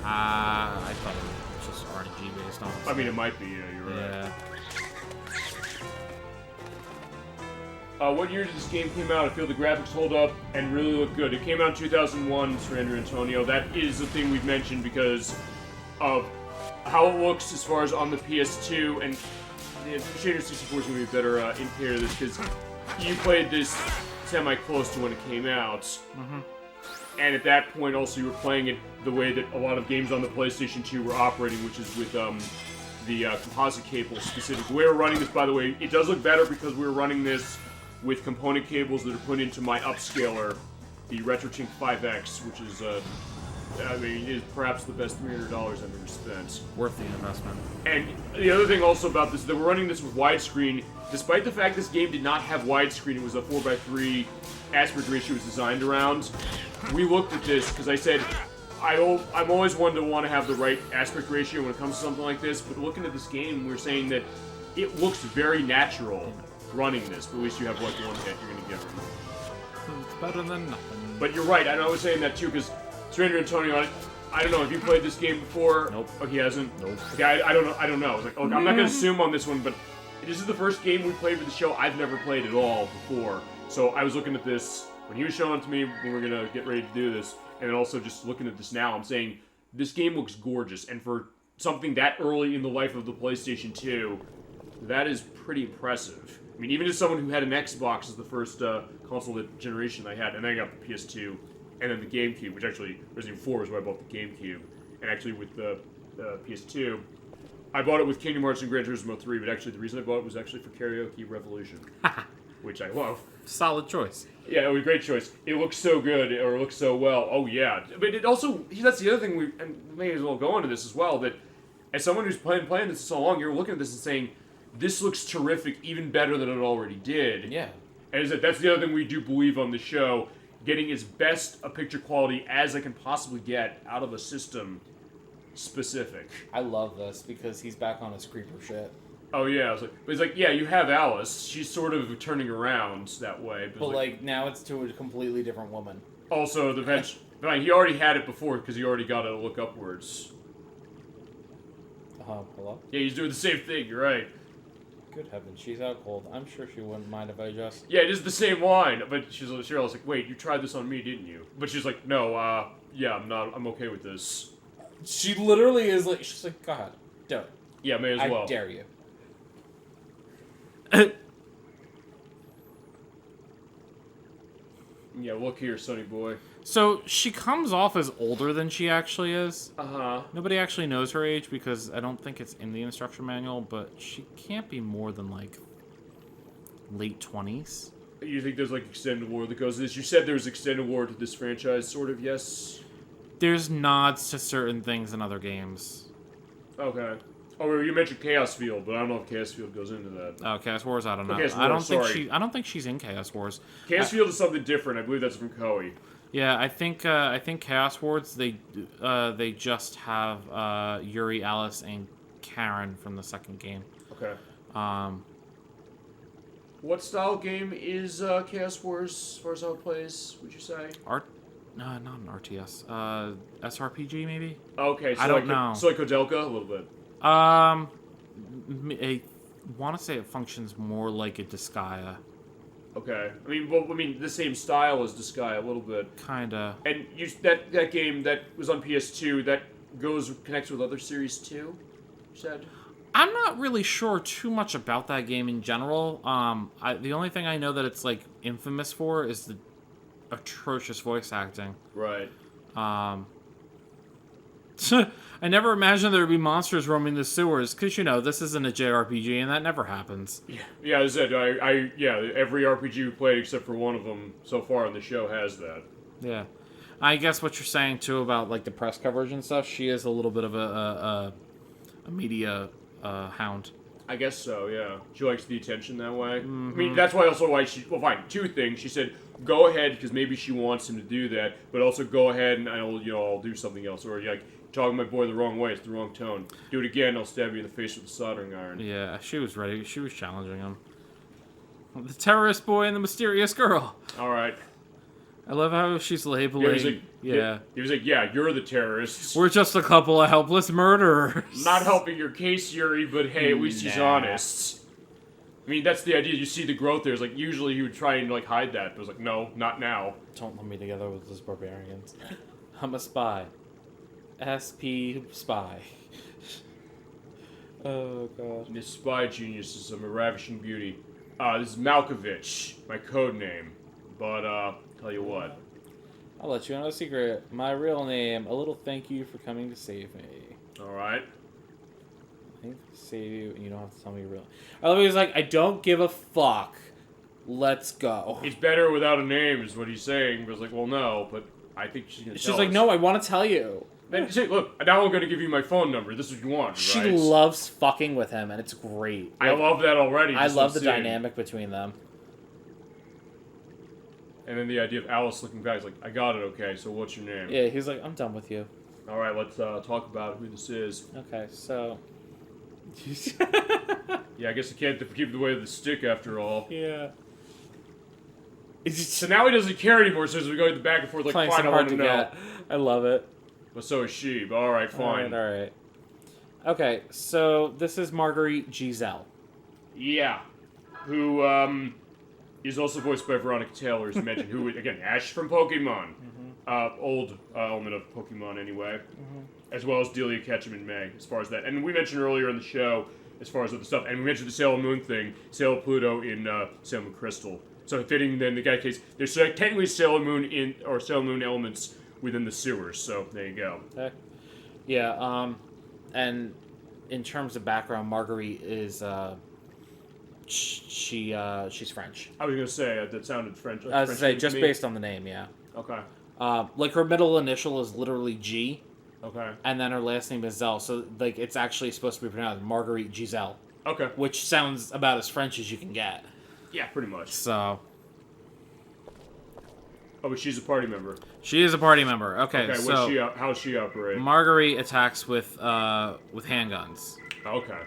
I thought it was just RNG based on. I mean, it might be. Yeah, you're right. Yeah. What year did this game came out? I feel the graphics hold up and really look good. It came out in 2001, Surrender Antonio. That is the thing we've mentioned because of how it looks as far as on the PS2, and the Shader 64 is going to be a better indicator of this because you played this semi-close to when it came out. Mm-hmm. And at that point also you were playing it the way that a lot of games on the PlayStation 2 were operating, which is with the composite cable specific. The way we're running this, by the way, it does look better because we're running this with component cables that are put into my upscaler, the RetroTink 5X, which is, is perhaps the best $300 I've ever spent. Worth the investment. And the other thing also about this, that we're running this with widescreen, despite the fact this game did not have widescreen, it was a 4:3 aspect ratio it was designed around. We looked at this because I said, I'm always one to want to have the right aspect ratio when it comes to something like this, but looking at this game, we're saying that it looks very natural running this, but at least you have, like, one hit you're going to get rid of. It's better than nothing. But you're right, and I was saying that too, because Surrender Antonio, I don't know, have you played this game before? Nope. Oh, he hasn't? Nope. Okay, I don't know. I was like, okay, I'm not going to assume on this one, but this is the first game we played for the show I've never played at all before. So I was looking at this when he was showing it to me when we were going to get ready to do this, and then also just looking at this now, I'm saying, this game looks gorgeous, and for something that early in the life of the PlayStation 2, that is pretty impressive. I mean, even as someone who had an Xbox as the first console generation I had, and then I got the PS2, and then the GameCube, which actually, Resident Evil 4 is where I bought the GameCube, and actually with the PS2, I bought it with Kingdom Hearts and Gran Turismo 3, but actually the reason I bought it was actually for Karaoke Revolution, which I love. Solid choice. Yeah, it was a great choice. It looks so good, or it looks so well. Oh, yeah. But it also, that's the other thing, we may as well go into this as well, that as someone who's playing this so long, you're looking at this and saying, this looks terrific, even better than it already did. Yeah. And that's the other thing we do believe on the show, getting as best a picture quality as I can possibly get out of a system specific. I love this because he's back on his creeper shit. Oh yeah, but it's like, yeah, you have Alice. She's sort of turning around that way. But like now it's to a completely different woman. Also, the bench. He already had it before because he already got it to look upwards. Hello? Yeah, he's doing the same thing. You're right. Good heavens, she's out cold. I'm sure she wouldn't mind if I just... Yeah, it is the same line, but Cheryl's like, wait, you tried this on me, didn't you? But she's like, no, yeah, I'm okay with this. She literally is like, she's like, go ahead, do it. Yeah, may as well. I dare you. Yeah, look here, sonny boy. So, she comes off as older than she actually is. Uh-huh. Nobody actually knows her age because I don't think it's in the instruction manual, but she can't be more than, like, late 20s. You think there's, like, extended lore that goes to this? You said there's extended lore to this franchise, sort of, yes? There's nods to certain things in other games. Okay. Oh, you mentioned Chaos Field, but I don't know if Chaos Field goes into that. Oh, Chaos Wars, I don't know. Chaos Wars, I don't think she's in Chaos Wars. Chaos Field is something different. I believe that's from Koei. Yeah, I think Chaos Wars they just have Yuri, Alice, and Karen from the second game. Okay. What style game is Chaos Wars as far as how it plays, would you say? No, not an RTS. SRPG maybe? Okay, so I don't know. So like Kodelka, a little bit. I want to say it functions more like a Disgaea. Okay. I mean, the same style as Disgaea, a little bit. Kinda. And that game that was on PS2, that connects with other series too, you said? I'm not really sure too much about that game in general. The only thing I know that it's like infamous for is the atrocious voice acting. Right. I never imagined there would be monsters roaming the sewers, because, this isn't a JRPG, and that never happens. Yeah, as I said, every RPG we played except for one of them so far on the show has that. Yeah. I guess what you're saying, too, about, like, the press coverage and stuff, she is a little bit of a media hound. I guess so, yeah. She likes the attention that way. Mm-hmm. I mean, that's why fine, two things. She said, go ahead, because maybe she wants him to do that, but also go ahead and I'll do something else. Or, like, talking my boy the wrong way, it's the wrong tone. Do it again, I'll stab you in the face with a soldering iron. Yeah, she was ready. She was challenging him. The terrorist boy and the mysterious girl. All right. I love how she's labeling. He was like, yeah, you're the terrorists. We're just a couple of helpless murderers. Not helping your case, Yuri, but hey, at least he's honest. I mean, that's the idea. You see the growth there. It's like, usually he would try and, like, hide that. But it was like, no, not now. Don't lump me together with those barbarians. I'm a spy. SP spy. Oh, God. This spy genius is a ravishing beauty. This is Malkovich, my code name. But, tell you what. I'll let you in on a secret. My real name. A little thank you for coming to save me. Alright. I think save you, and you don't have to tell me your real name. I love it. He's like, I don't give a fuck. Let's go. It's better without a name, is what he's saying. But it's like, well, no, but I think she's gonna tell us. She's like, no, I want to tell you. And say, look, now I'm gonna give you my phone number. This is what you want, right? She loves fucking with him, and it's great. I love that already. I love the dynamic between them. And then the idea of Alice looking back is like, I got it, okay, so what's your name? Yeah, he's like, I'm done with you. Alright, let's talk about who this is. Okay, so... Yeah, I guess I can't keep the way of the stick after all. Yeah. So now he doesn't care anymore, so as we go back and forth, like, fine, I want to know. I love it. But so is she, but alright, fine. Alright. Okay, so this is Margarete Zelle. Yeah. Who, is also voiced by Veronica Taylor, as mentioned, who, again, Ash from Pokemon. Mm-hmm. Old element of Pokemon, anyway. Mm-hmm. As well as Delia Ketchum and May, as far as that. And we mentioned earlier in the show, as far as other stuff. And we mentioned the Sailor Moon thing, Sailor Pluto in Sailor Moon Crystal. So fitting then the guy case, there's technically Sailor Moon Sailor Moon elements within the sewers. So there you go. Okay. Yeah. And in terms of background, Marguerite is she's French. I was gonna say that sounded French. I was French gonna say to just me. based on the name, yeah. Okay. Like her middle initial is literally G. Okay. And then her last name is Zelle, so like it's actually supposed to be pronounced Marguerite Giselle. Okay. Which sounds about as French as you can get. Yeah, pretty much. So. Oh, but she's a party member. She is a party member. Okay, so how's she operate? Marguerite attacks with handguns. Okay.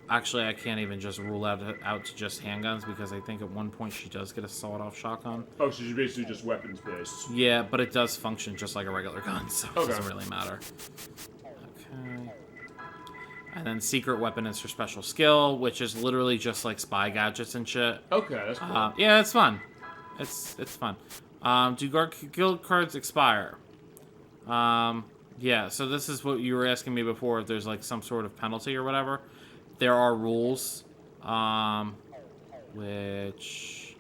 Actually, I can't even just rule out to just handguns because I think at one point she does get a sawed-off shotgun. Oh, so she's basically just weapons-based. Yeah, but it does function just like a regular gun, so it Okay. doesn't really matter. Okay. And then secret weapon is her special skill, which is literally just like spy gadgets and shit. Okay, that's cool. Yeah, it's fun. It's fun. Do guild cards expire? Yeah, so this is what you were asking me before, if there's like some sort of penalty or whatever. There are rules, which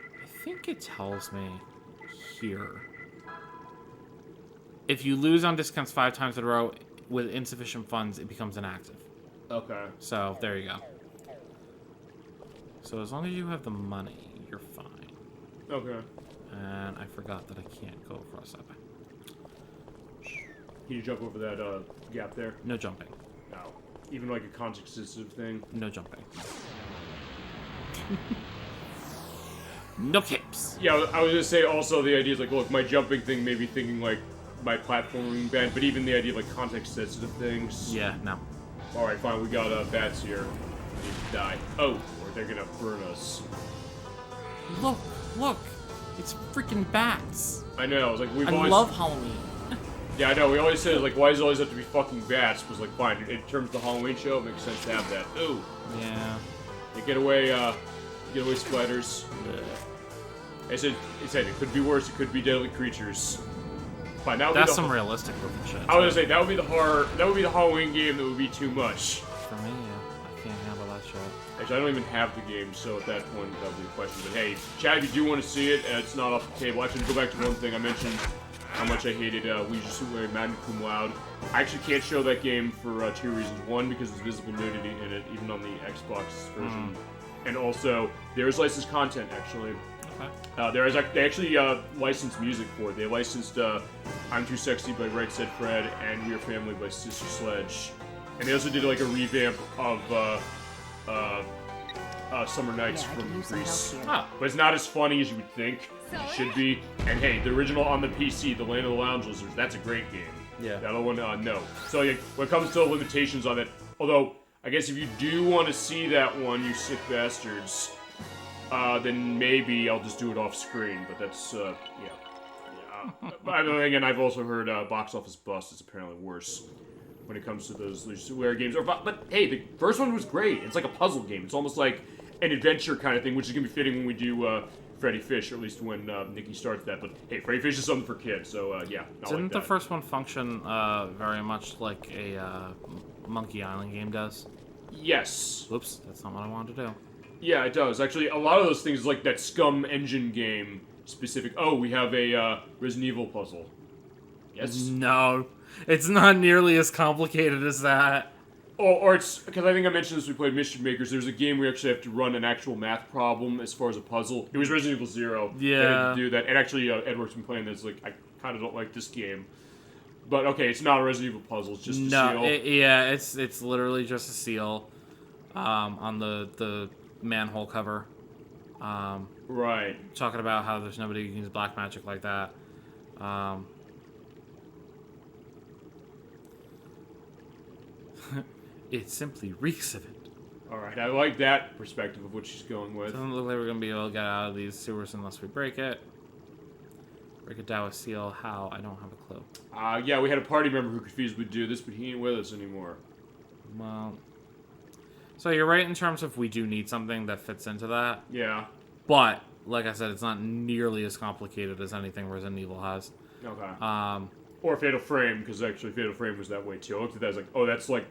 I think it tells me here. If you lose on discounts 5 times in a row with insufficient funds, it becomes inactive. Okay. So, there you go. So as long as you have the money, you're fine. Okay. And I forgot that I can't go across that way. Can you jump over that gap there? No jumping. No. Even like a context-sensitive thing? No jumping. No capes. Yeah, I was gonna say also the idea is like, look, my jumping thing may be thinking like my platforming band, but even the idea of like context-sensitive things. Yeah, no. Alright, fine, we got bats here. We need to die. Oh, or they're gonna burn us. Look. It's freaking bats. I know, it's like we've I always... love Halloween. Yeah, I know, we always said, like, why does it always have to be fucking bats? Because, like, fine, in terms of the Halloween show, it makes sense to have that. Ooh. Yeah. You get away spiders. I said it could be worse, it could be deadly creatures. Fine, that would That's be some realistic looking shit. I was gonna say, that would be the Halloween game that would be too much. For me, yeah. I can't handle that shit. Actually, I don't even have the game, so at that point, that would be a question. But hey, Chad, if you do want to see it, it's not off the table. Actually, to go back to one thing I mentioned, how much I hated Ouija Super Magna Cum Laude. I actually can't show that game for 2 reasons. One, because there's visible nudity in it, even on the Xbox version. And also, there's licensed content, actually. Okay. They actually licensed music for it. They licensed I'm Too Sexy by Right Said Fred and We Are Family by Sister Sledge. And they also did like a revamp of Summer Nights from Greece. But it's not as funny as you would think it should be. And hey, the original on the PC, The Land of the Lounge Lizards, that's a great game. Yeah. The other one, no. So like, when it comes to limitations on it, although I guess if you do want to see that one, you sick bastards, then maybe I'll just do it off screen. But that's yeah. But again, I've also heard Box Office Bust is apparently worse when it comes to those rare games. But hey, the first one was great. It's like a puzzle game. It's almost like an adventure kind of thing, which is gonna be fitting when we do Freddy Fish, or at least when Nikki starts that. But hey, Freddy Fish is something for kids, so yeah. Didn't the first one function very much like a Monkey Island game does? Yes. Whoops, that's not what I wanted to do. Yeah, it does. Actually, a lot of those things, like that Scum Engine game specific. Oh, we have a Resident Evil puzzle. Yes. No, it's not nearly as complicated as that. Or it's because I think I mentioned this when we played Mischief Makers. There's a game where we actually have to run an actual math problem as far as a puzzle. It was Resident Evil 0. Yeah. They had to do that. And actually, Edward's been playing this. Like, I kind of don't like this game. But okay, it's not a Resident Evil puzzle. It's just a seal. It's literally just a seal on the manhole cover. Right. Talking about how there's nobody who can use black magic like that. It simply reeks of it. Alright, I like that perspective of what she's going with. Doesn't look like we're gonna be able to get out of these sewers unless we break it. Break a Dawa seal. How? I don't have a clue. Yeah, we had a party member who could feasibly do this, but he ain't with us anymore. Well, so you're right in terms of we do need something that fits into that. Yeah. But, like I said, it's not nearly as complicated as anything Resident Evil has. Okay. Or Fatal Frame, because actually Fatal Frame was that way too. I looked at that, I was like, oh, that's like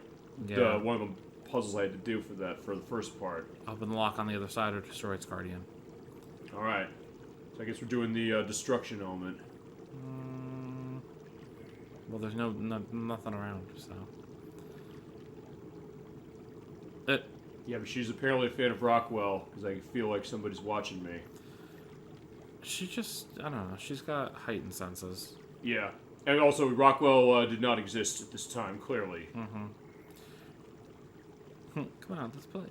one of the puzzles I had to do for the first part. Open the lock on the other side or destroy its guardian. All right. So I guess we're doing the destruction element. Well, there's nothing around, so. Yeah, but she's apparently a fan of Rockwell because I feel like somebody's watching me. She just, I don't know, she's got heightened senses. Yeah. And also, Rockwell did not exist at this time, clearly. Come on, let's play.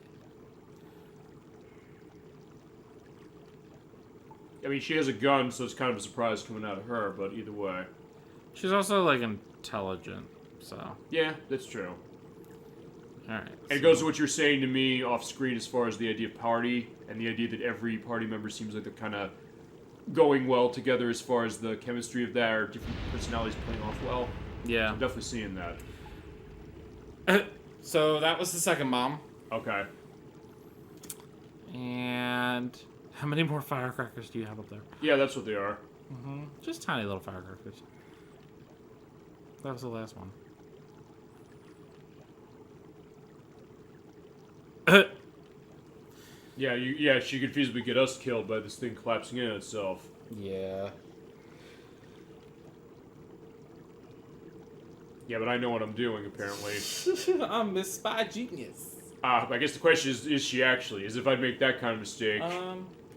I mean, she has a gun, so it's kind of a surprise coming out of her, but either way. She's also, like, intelligent, so. Yeah, that's true. Alright. And it goes to what you're saying to me off screen as far as the idea of party, and the idea that every party member seems like they're kind of going well together as far as the chemistry of that, or different personalities playing off well. Yeah. I'm definitely seeing that. So that was the second bomb. Okay. And how many more firecrackers do you have up there? Yeah, that's what they are. Just tiny little firecrackers. That was the last one. Yeah, she could feasibly get us killed by this thing collapsing in itself. Yeah. Yeah, but I know what I'm doing, apparently. I'm Miss Spy Genius. I guess the question is she actually? Is if I'd make that kind of mistake.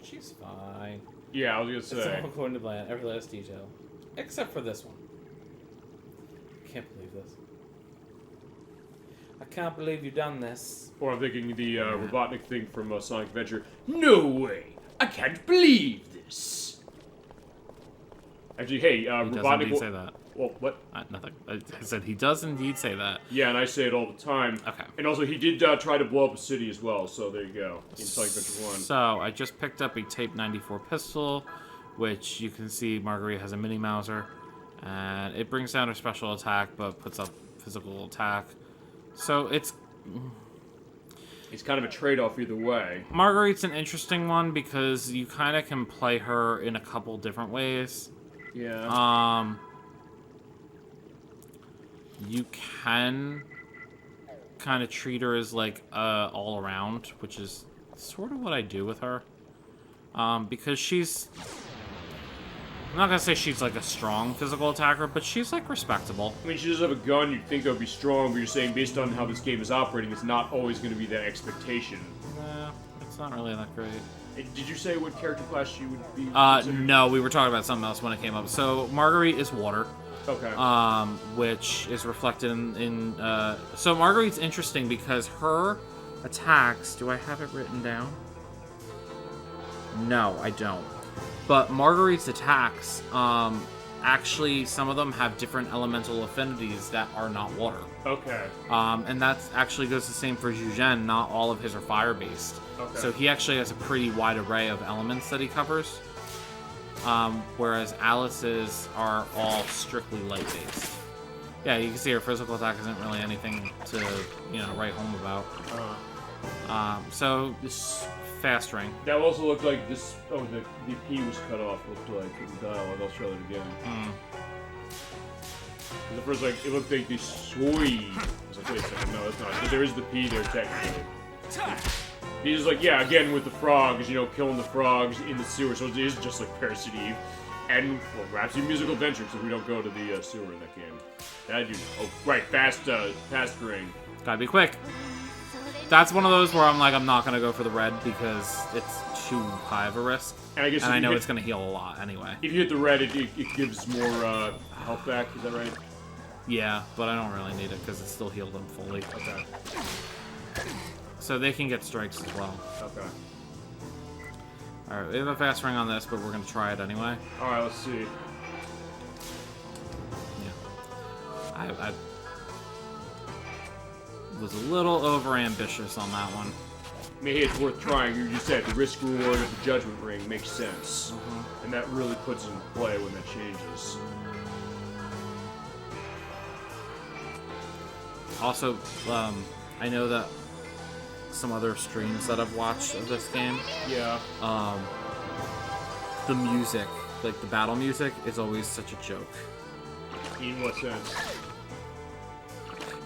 She's fine. Yeah, I was gonna It's say. all according to plan, every last detail. Except for this one. I can't believe this. I can't believe you've done this. Or I'm thinking the Robotnik thing from Sonic Adventure. No way! I can't believe this! Actually, hey, He does Robotnik... indeed say that. Well, what? Nothing. I said he does indeed say that. Yeah, and I say it all the time. Okay. And also, he did try to blow up a city as well, so there you go. In Sonic Adventure 1. So, I just picked up a Tape 94 pistol, which you can see Margarete has a Mini Mauser. And it brings down her special attack, but puts up physical attack. So, it's kind of a trade-off either way. Margarete's an interesting one because you kind of can play her in a couple different ways. Yeah. You can kind of treat her as like all around, which is sort of what I do with her. Because she's, I'm not gonna say she's like a strong physical attacker, but she's like respectable. I mean, she does have a gun, you'd think that would be strong, but you're saying based on how this game is operating, it's not always going to be that expectation. Nah, it's not really that great. Did you say what character class she would be? No, we were talking about something else when it came up. So Margarete is water. Okay. Which is reflected in so Margarete's interesting because her attacks, do I have it written down? No, I don't. But Margarete's attacks, actually, some of them have different elemental affinities that are not water. Okay. And that actually goes the same for Zhugen. Not all of his are fire-based. Okay. So he actually has a pretty wide array of elements that he covers. Whereas Alice's are all strictly light-based. Yeah, you can see her physical attack isn't really anything to, write home about. So this fast ring. That also looked like this. Oh, the P was cut off. Looked like in the dialogue. I'll show it again. The first, it looked like the soy. I was like, wait a second, no, that's not. But there is the P there technically. He's like, yeah, again with the frogs, killing the frogs in the sewer. So it is just like Parasite Eve, and well, Rhapsody Musical Adventure. So we don't go to the sewer in that game. That you know. Oh, right, fast ring. Gotta be quick. That's one of those where I'm like, I'm not gonna go for the red because it's too high of a risk. And I guess I know it's gonna heal a lot anyway. If you hit the red, it gives more health back. Is that right? Yeah, but I don't really need it because it still healed them fully. Okay. So they can get strikes as well. Okay. Alright, we have a fast ring on this, but we're gonna try it anyway. Alright, let's see. Yeah. I was a little over-ambitious on that one. I mean, hey, it's worth trying. You said the risk-reward of the Judgment Ring makes sense. And that really puts it in play when that changes. Also, I know that some other streams that I've watched of this game, Yeah. the music, like the battle music, is always such a joke. In what sense?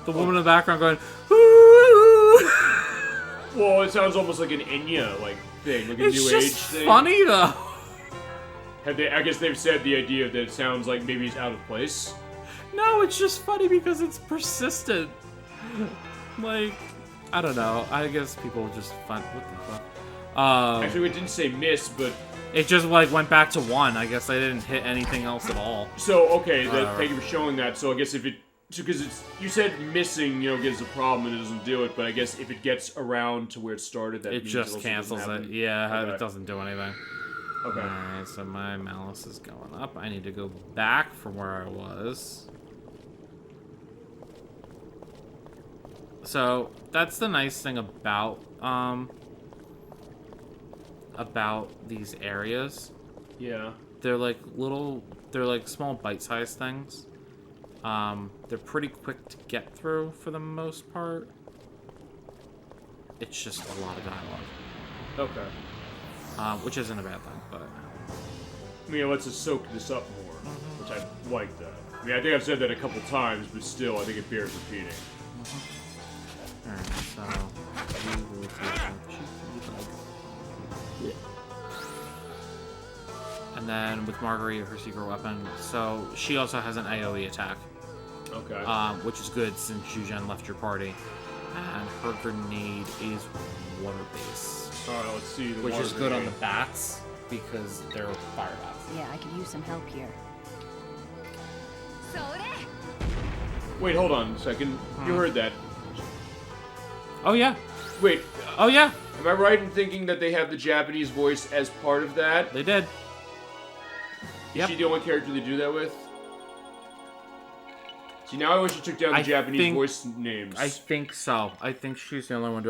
The woman in the background going, "Woo!" Well, it sounds almost like an Enya like thing, like a It's new just age thing. funny though. I guess they've said the idea that it sounds like maybe it's out of place. No, it's just funny because it's persistent. Like, I don't know. I guess people just find what the fuck. Actually, it didn't say miss, but It just like went back to 1. I guess I didn't hit anything else at all. so okay. Thank you for showing that. So I guess if it, because you said missing, gives a problem and it doesn't do it. But I guess if it gets around to where it started, that It means just also cancels doesn't it. happen. Yeah, Okay. it doesn't do anything. Okay. Alright, so my malice is going up. I need to go back from where I was. So, that's the nice thing about these areas. Yeah. They're like small bite-sized things. They're pretty quick to get through for the most part. It's just a lot of dialogue. Okay. Which isn't a bad thing, but... I mean, it lets us soak this up more, which I like that. I mean, I think I've said that a couple times, but still, I think it bears repeating. Alright, so... we will do some cheeky, like... And then with Margarete, her secret weapon, so she also has an AoE attack. Okay. Which is good since Zhujian left your party. And her grenade is water-based. Alright, let's see. The Which water is good on the grenade. bats, because they're fire bats. Yeah, I could use some help here. Wait, hold on a second. You heard that. Oh yeah. Wait, Oh yeah. am I right in thinking that they have the Japanese voice as part of that? They did. Is Yep. she the only character they do that with? See, now I wish you took down the I Japanese think- voice names. I think so. I think she's the only one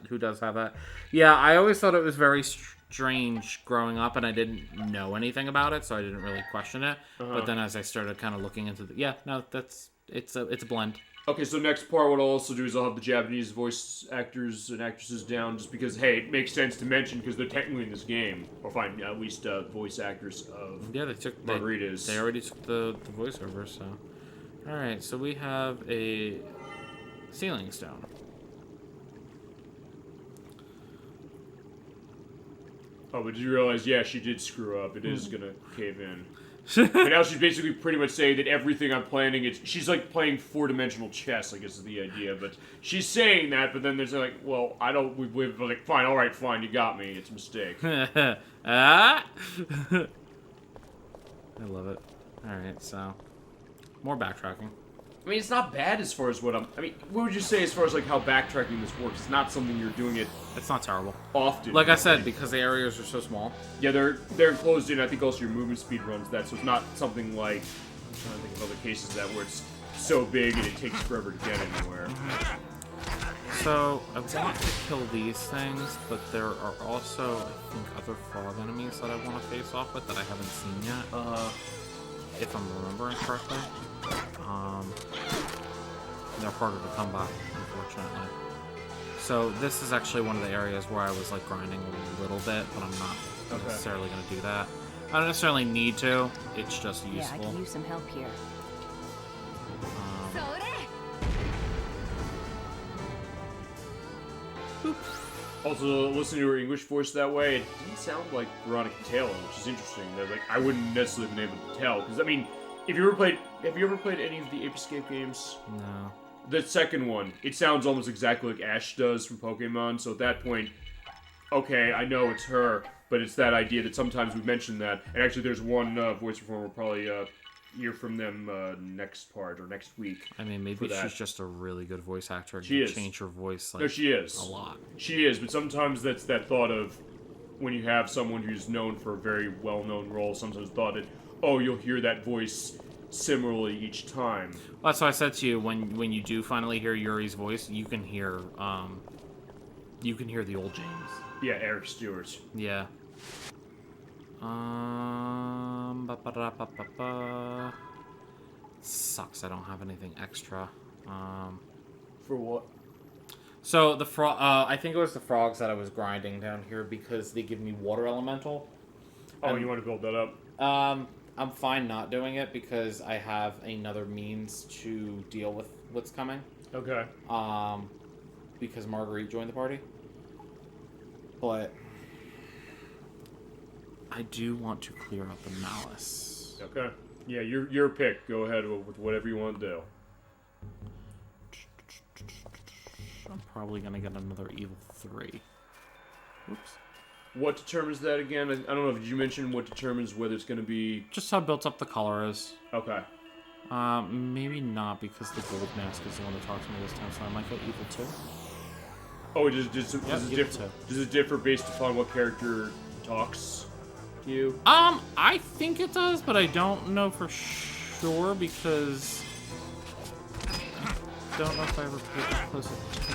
who does have that. Yeah, I always thought it was very strange growing up, and I didn't know anything about it, so I didn't really question it. But then as I started kind of looking into the... Yeah, no, it's a blend. Okay, so next part, what I'll also do is I'll have the Japanese voice actors and actresses down, just because, hey, it makes sense to mention, because they're technically in this game. Or fine, at least voice actors of Yeah, they took... Margarita's. They already took the voiceover, so... Alright, so we have a ceiling stone. Oh, but did you realize, yeah, she did screw up. It is gonna cave in. And now she's basically pretty much saying that everything I'm planning, she's like playing 4-dimensional chess, I guess is the idea. But she's saying that, but then there's like, well, we're like, fine, alright, fine, you got me. It's a mistake. Ah! I love it. Alright, so... More backtracking. I mean, it's not bad as far as what would you say as far as like how backtracking this works? It's not something you're doing it It's not terrible. often. Like I said, because the areas are so small. Yeah, they're enclosed in. I think also your movement speed runs that, so it's not something like I'm trying to think of other cases of that where it's so big and it takes forever to get anywhere. So, I want to kill these things, but there are also, I think, other frog enemies that I want to face off with that I haven't seen yet. If I'm remembering correctly. They're harder to come by, unfortunately. So this is actually one of the areas where I was like grinding a little bit, but I'm not necessarily going to do that. I don't necessarily need to. It's just Yeah, I useful. could use some help here. Also, listening to her English voice that way, it didn't sound like Veronica Taylor, which is interesting. That like I wouldn't necessarily been able to tell because I mean, have you ever played any of the Ape Escape games? No. The second one, it sounds almost exactly like Ash does from Pokemon. So at that point, okay, I know it's her, but it's that idea that sometimes we mention that. And actually, there's one voice performer we'll probably hear from them next part or next week. I mean, maybe for that. she's just a really good voice actor. And She can is. change her voice like, No, she is. a lot. She is, but sometimes that's that thought of when you have someone who's known for a very well-known role, sometimes thought that, oh, you'll hear that voice similarly each time. Well, that's why I said to you, when you do finally hear Yuri's voice, you can hear the old James. Yeah, Eric Stewart. Yeah. Ba-ba-da-ba-ba-ba. Sucks I don't have anything extra. For what? So the frog, I think it was the frogs that I was grinding down here because they give me water elemental. Oh, you want to build that up? I'm fine not doing it because I have another means to deal with what's coming. Okay. Because Margarete joined the party. but I do want to clear out the malice. Okay. Yeah, your pick. Go ahead with whatever you want to do. I'm probably gonna get another evil 3. Oops. What determines that again? I don't know. Did you mention what determines whether it's going to be... Just how built up the color is. Okay. Maybe not, because the gold mask is the one that talks to me this time, so I might get evil 2. Oh, does it differ based upon what character talks to you? I think it does, but I don't know for sure, because I don't know if I ever paid that close attention.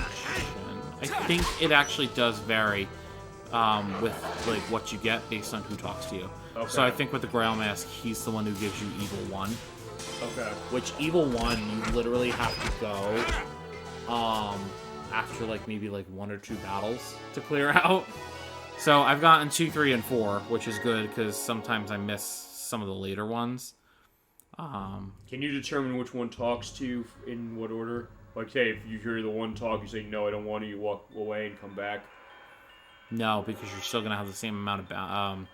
I think it actually does vary with like what you get based on who talks to you. Okay. So I think with the Grail Mask, he's the one who gives you evil 1. Okay. Which evil 1, you literally have to go after like maybe like 1 or 2 battles to clear out. So I've gotten 2, 3, and 4, which is good because sometimes I miss some of the later ones. Can you determine which one talks to you in what order? Like, say, if you hear the one talk, you say, no, I don't want to, you walk away and come back? No, because you're still going to have the same amount of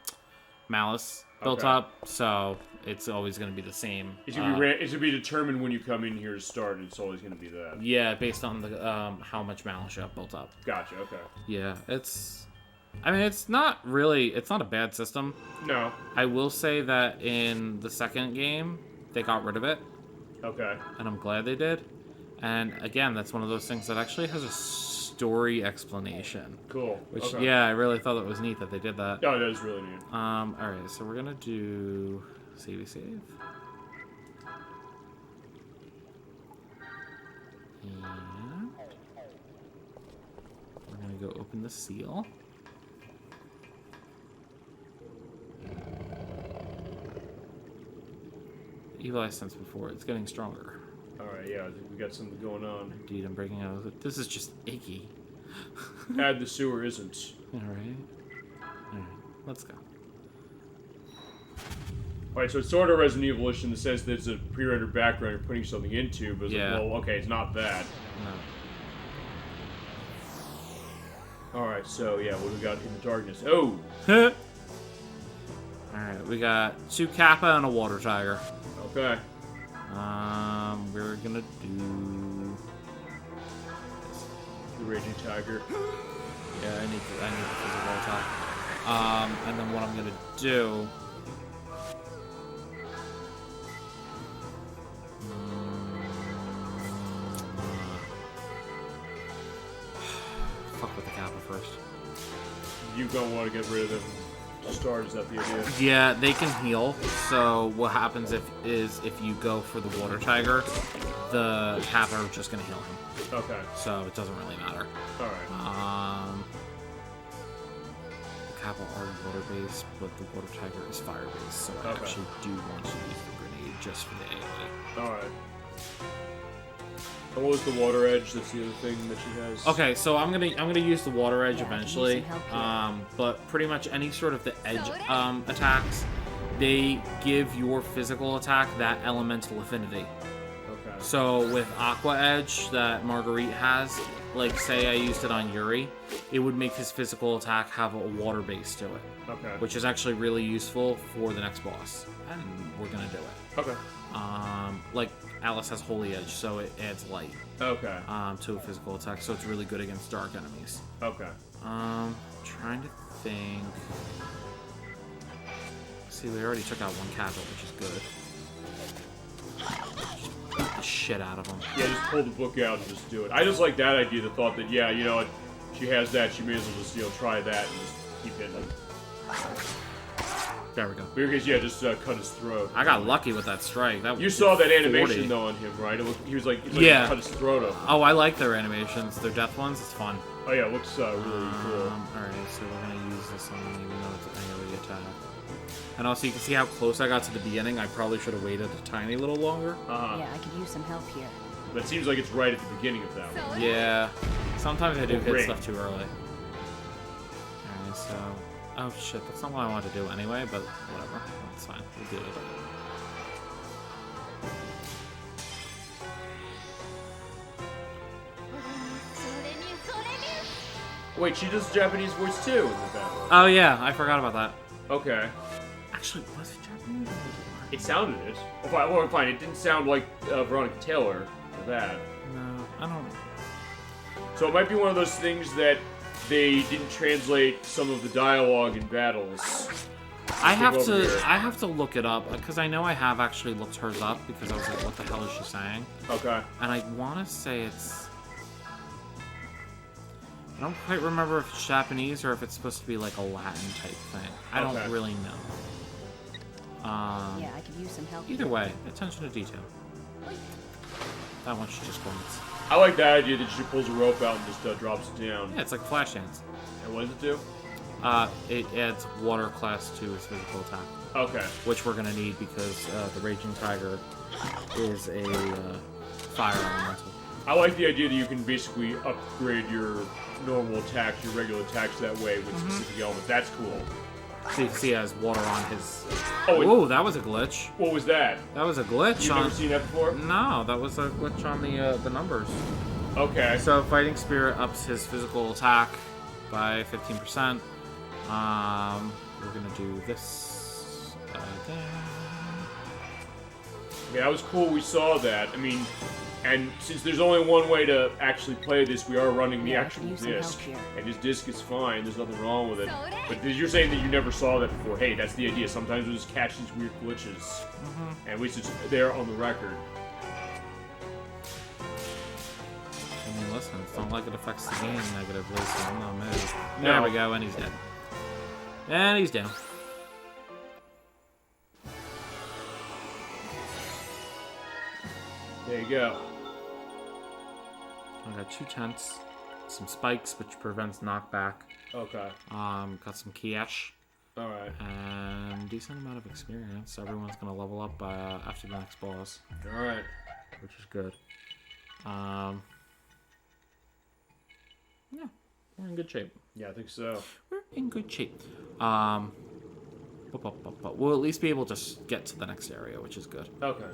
malice built Okay. up, so it's always going to be the same. It's going to be determined when you come in here to start, it's always going to be that. Yeah, based on the how much malice you have built up. Gotcha, okay. Yeah, I mean, it's not a bad system. No. I will say that in the second game, they got rid of it. Okay. And I'm glad they did. And again, that's one of those things that actually has a story explanation. Cool. Which, okay. yeah, I really thought it was neat that they did that. Oh, that is really neat. Alright, so we're gonna do save. And we're gonna go open the seal. Evil I sensed before, it's getting stronger. Alright, yeah, I think we got something going on. Indeed, I'm breaking out of it. This is just icky. Add the sewer isn't. Alright, let's go. Alright, so it's sort of Resident Evil-ish in the sense that it's a pre-rendered background you're putting something into, but it's Yeah. like, well, okay, it's not that. No. Alright, so yeah, what do we got in the darkness? Oh! Alright, we got 2 Kappa and a Water Tiger. Okay. We're gonna do The Raging Tiger. Yeah, I need the physical attack. And then what I'm gonna do. Fuck with the Kappa first. You don't want to get rid of them to start, is that the idea? Yeah, they can heal. So what happens if you go for the Water Tiger, the Kappa are just gonna heal him. Okay. So it doesn't really matter. Alright. The Kappa are water-based, but the Water Tiger is fire-based. So I Okay. actually do want to use the grenade just for the AoE. Alright. And what was the Water Edge? That's the other thing that she has. Okay, so I'm gonna use the Water Edge Yeah, I can eventually. use some help here. But pretty much any sort of the edge attacks, they give your physical attack that elemental affinity. Okay. So with Aqua Edge that Margarete has, like say I used it on Yuri, it would make his physical attack have a water base to it, Okay. which is actually really useful for the next boss, and we're gonna do it. Okay. Like Alice has Holy Edge, so it adds light Okay. to a physical attack, so it's really good against dark enemies. Okay. Trying to think. See, we already took out 1 Kappa, which is good. Just beat the shit out of him. Yeah, just pull the book out and just do it. I just like that idea, the thought that, yeah, you know what, she has that, she may as well just, you know, try that and just keep hitting it. There we go. Because, yeah, just cut his throat. I got lucky with that strike. That You was saw that 40. animation, though, on him, right? He was like Yeah. cut his throat off. Oh, I like their animations. Their death ones. It's fun. Oh, yeah, it looks really cool. Alright, so we're gonna use this on even though it's an AoE attack. And also, you can see how close I got to the beginning. I probably should have waited a tiny little longer. Yeah, I could use some help here. But it seems like it's right at the beginning of that one. Yeah. Sometimes I do hit Great. stuff too early. Alright, so... Oh shit, that's not what I wanted to do anyway, but whatever. That's fine. We'll do it. Wait, she does Japanese voice too in the battle. Oh yeah, I forgot about that. Okay. Actually, was it Japanese? It sounded it. Well, fine. It didn't sound like Veronica Taylor for that. No, I don't. So it might be one of those things that they didn't translate some of the dialogue in battles. I have to look it up because I know I have actually looked hers up because I was like, what the hell is she saying? Okay. And I want to say it's. I don't quite remember if it's Japanese or if it's supposed to be like a Latin type thing. I don't really know. Yeah, I could use some help. Either way, attention to detail. That one should just go nuts. I like that idea that she pulls a rope out and just drops it down. Yeah, it's like flash dance. And what does it do? It adds water class to his physical attack. Okay. Which we're gonna need because the Raging Tiger is a fire elemental. I like the idea that you can basically upgrade your normal attacks, your regular attacks that way with specific elements. That's cool. So you can see he has water on his... Oh, whoa, that was a glitch. What was that? That was a glitch. You've never seen that before? No, that was a glitch on the numbers. Okay. So Fighting Spirit ups his physical attack by 15%. We're gonna do this again. Yeah, that was cool. We saw that. I mean, and since there's only one way to actually play this, we are running the actual disc. And his disc is fine. There's nothing wrong with it. But you're saying that you never saw that before. Hey, that's the idea. Sometimes we just catch these weird glitches. And at least it's there on the record. I mean, listen, it's not like it affects the game negatively, so I'm not moved. There we go, and he's dead. And he's down. There you go. I got 2 tents, some spikes, which prevents knockback. Okay. Got some cash. Alright. And decent amount of experience. Everyone's gonna level up after the next boss. Alright. Which is good. Yeah, we're in good shape. Yeah, I think so. We're in good shape. We'll at least be able to get to the next area, which is good. Okay.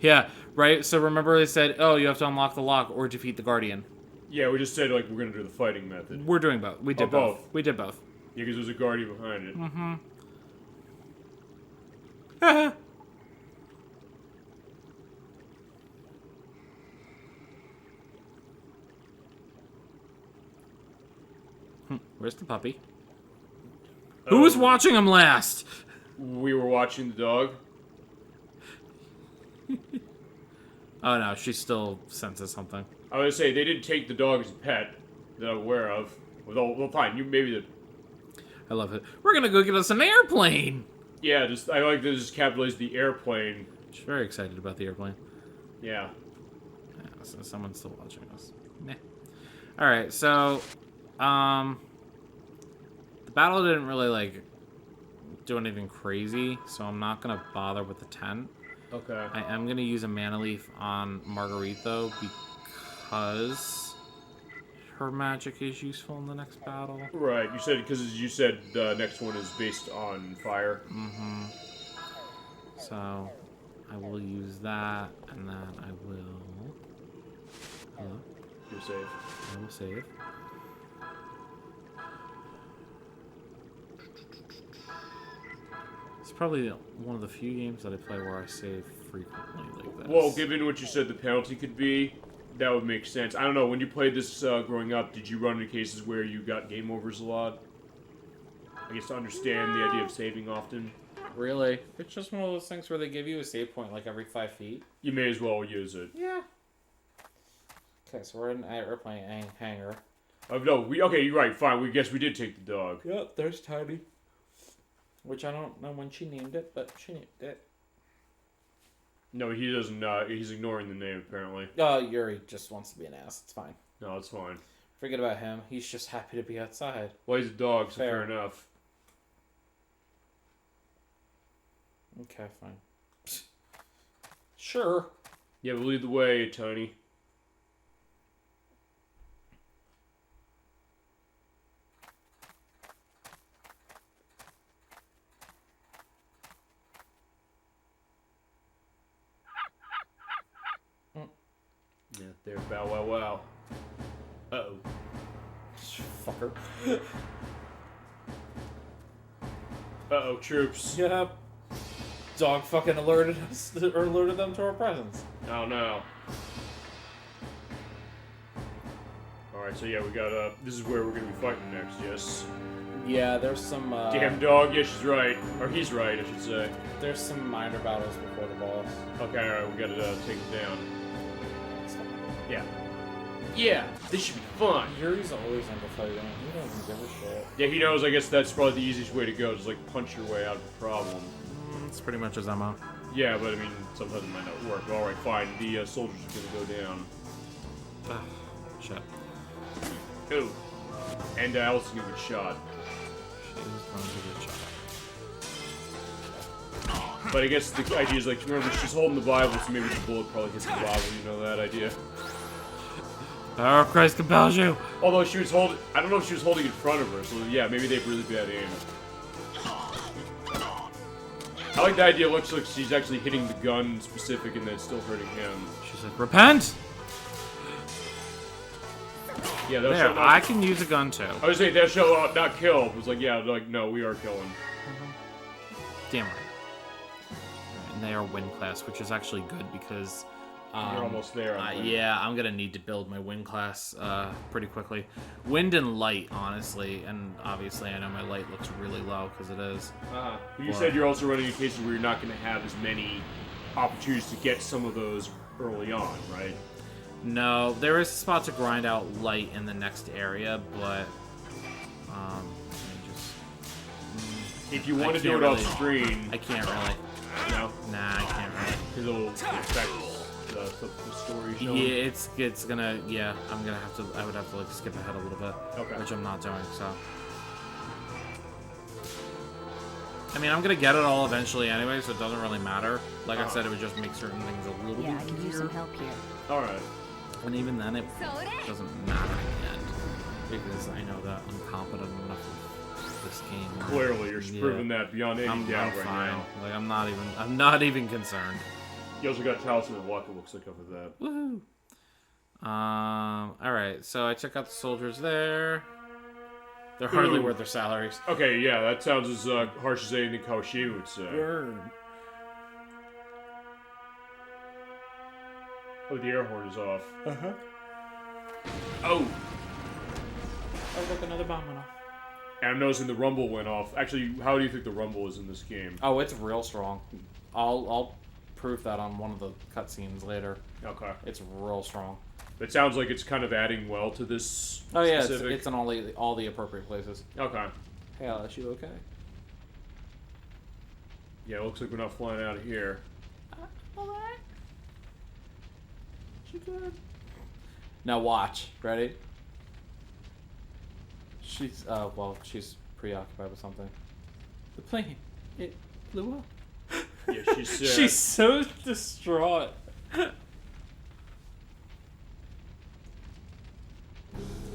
Yeah, right. So remember they said, oh, you have to unlock the lock or defeat the Guardian. Yeah, we just said, like, we're going to do the fighting method. We're doing both. We did both. We did both. Yeah, because there's a Guardian behind it. Where's the puppy? Who was watching him last? We were watching the dog. Oh no, she still senses something. I was going to say, they didn't take the dog as a pet that I'm aware of. Well, fine, I love it. We're gonna go get us an airplane! Yeah, I like to just capitalize the airplane. She's very excited about the airplane. Yeah. So someone's still watching us. Nah. Alright, so... the battle didn't really, like, do anything crazy, so I'm not gonna bother with the tent. Okay. I am gonna use a mana leaf on Margarete, though, because her magic is useful in the next battle. Right, because you said the next one is based on fire. So, I will use that, and then I will... Hello? You're safe. I will save. It's probably one of the few games that I play where I save frequently like this. Well, given what you said the penalty could be, that would make sense. I don't know, when you played this growing up, did you run into cases where you got game overs a lot? I guess to understand the idea of saving often. Not really. It's just one of those things where they give you a save point like every 5 feet. You may as well use it. Yeah. Okay, so we're in an airplane hangar. No, okay, you're right, fine. We guess we did take the dog. Yep, there's Tiny. Which I don't know when she named it, but she named it. No, he doesn't, he's ignoring the name, apparently. Yuri just wants to be an ass. It's fine. No, it's fine. Forget about him. He's just happy to be outside. Well, he's a dog, so fair enough. Okay, fine. Sure. Yeah, but lead the way, Tony. Yeah, there's Bow Wow Wow. Fucker. Uh-oh, troops. Yep. Dog fucking alerted us, or alerted them to our presence. Oh, no. Alright, so yeah, we got, this is where we're gonna be fighting next, yes. Yeah, there's some, Damn dog, yeah, she's right. Or he's right, I should say. there's some minor battles before the boss. Okay, alright, we gotta, take it down. Yeah. Yeah, this should be fun. Yuri's always into fighting. He doesn't give a shit. Yeah, he knows, I guess that's probably the easiest way to go, just like punch your way out of a problem. It's pretty much his MO. Yeah, but I mean, sometimes it might not work. Alright, fine, the soldiers are gonna go down. Shit. Ooh. And Alice can get shot. She is going to get shot. But I guess the idea is, like, remember, she's holding the Bible, so maybe the bullet probably hits the Bible, you know that idea? Power of Christ compels you! Although she was holding, I don't know if she was holding in front of her, so yeah, maybe they have really bad aim. I like the idea, it looks like she's actually hitting the gun specific and then it's still hurting him. She's like, repent! Yeah, thou There, shalt not... I can use a gun too. I was saying, thou shalt not kill. It was like, yeah, like, no, we are killing. Damn right. And they are wind class, which is actually good because... You're almost there. Yeah, I'm gonna need to build my wind class pretty quickly. Wind and light, honestly, and obviously I know my light looks really low because it is. But you said you're also running in cases where you're not going to have as many opportunities to get some of those early on, right? No, there is a spot to grind out light in the next area, but I just If you want to I do can't it off really- screen, I can't really. no, Nah, I can't really. because it'll affect the story showing. Yeah, it's gonna. Yeah, I'm gonna have to. I would have to like skip ahead a little bit, Okay. which I'm not doing. So, I mean, I'm gonna get it all eventually anyway, so it doesn't really matter. Like I said, it would just make certain things a little Yeah, bit I can use easier. some help here. All right. And even then, it doesn't matter in the end because I know that I'm competent enough with this game. Clearly, you're Yeah. proving that beyond any I'm doubt right fine. now. Like I'm not even concerned. You also got Talisman of Luck, it looks like, over that. Woohoo! All right. So I took out the soldiers there. They're hardly Ooh. worth their salaries. Okay, yeah, that sounds as harsh as anything Kaoshi would say. Burn. Oh, the air horn is off. Uh-huh. Oh! Oh, look, another bomb went off. And I'm noticing the rumble went off. Actually, how do you think the rumble is in this game? Oh, it's real strong. I'll prove that on one of the cutscenes later. Okay. It's real strong. It sounds like it's kind of adding well to this Oh yeah, specific... it's in all the appropriate places. Okay. Hey, Alice, you okay? Yeah, it looks like we're not flying out of here. Alright. She good. Now watch. Ready? She's well, she's preoccupied with something. The plane, it flew up. Yeah, she's sad. She's so distraught.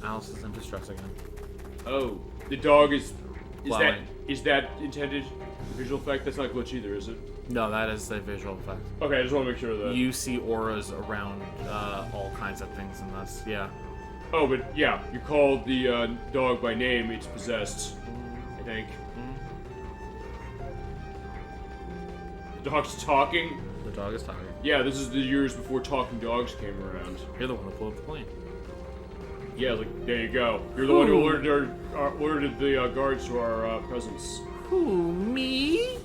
Alice is in distress again. Oh, the dog is Plowing. that intended visual effect? That's not glitch either, is it? No, that is the visual effect. Okay, I just want to make sure of that. You see auras around all kinds of things in this. Yeah. Oh, but yeah, you called the dog by name. It's possessed, I think. The dog's talking. The dog is talking. Yeah, this is the years before talking dogs came around. You're the one who blew up the plane. Yeah, like there you go. You're the one who alerted the guards to our presence. Who, me?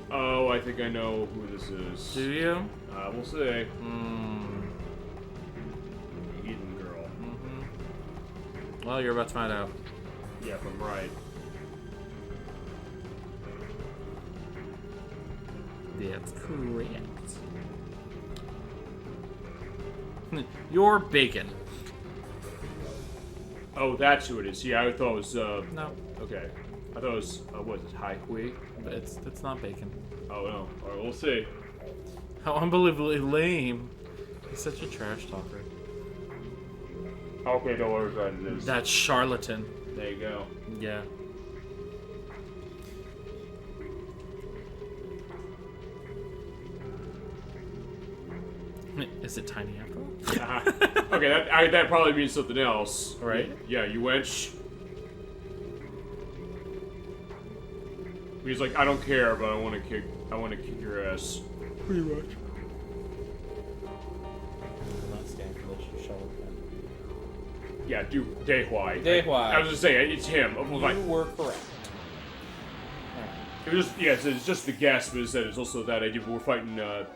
Oh, I think I know who this is. Do you? We'll see. Hmm. Eden girl. Well, you're about to find out. Yeah, if I'm right. That's correct. You're bacon. Oh, that's who it is. Yeah, I thought it was, No, okay. I thought it was, what is it, Hai Hui? but it's not bacon. Oh, no. Alright, we'll see. How unbelievably lame. He's such a trash talker. Okay, don't worry about it. That charlatan. There you go. Yeah. Is it tiny after all? Okay, that probably means something else. Right? Yeah, you wench. He's like, I don't care, but I want to kick your ass. Pretty much. Not stand for this. You show it. Yeah, dude, Daehwai. Daehwai. I was just saying, it's him. You were correct. It was just, yes, it's just the gasp, but it's also that idea. But we're fighting, demon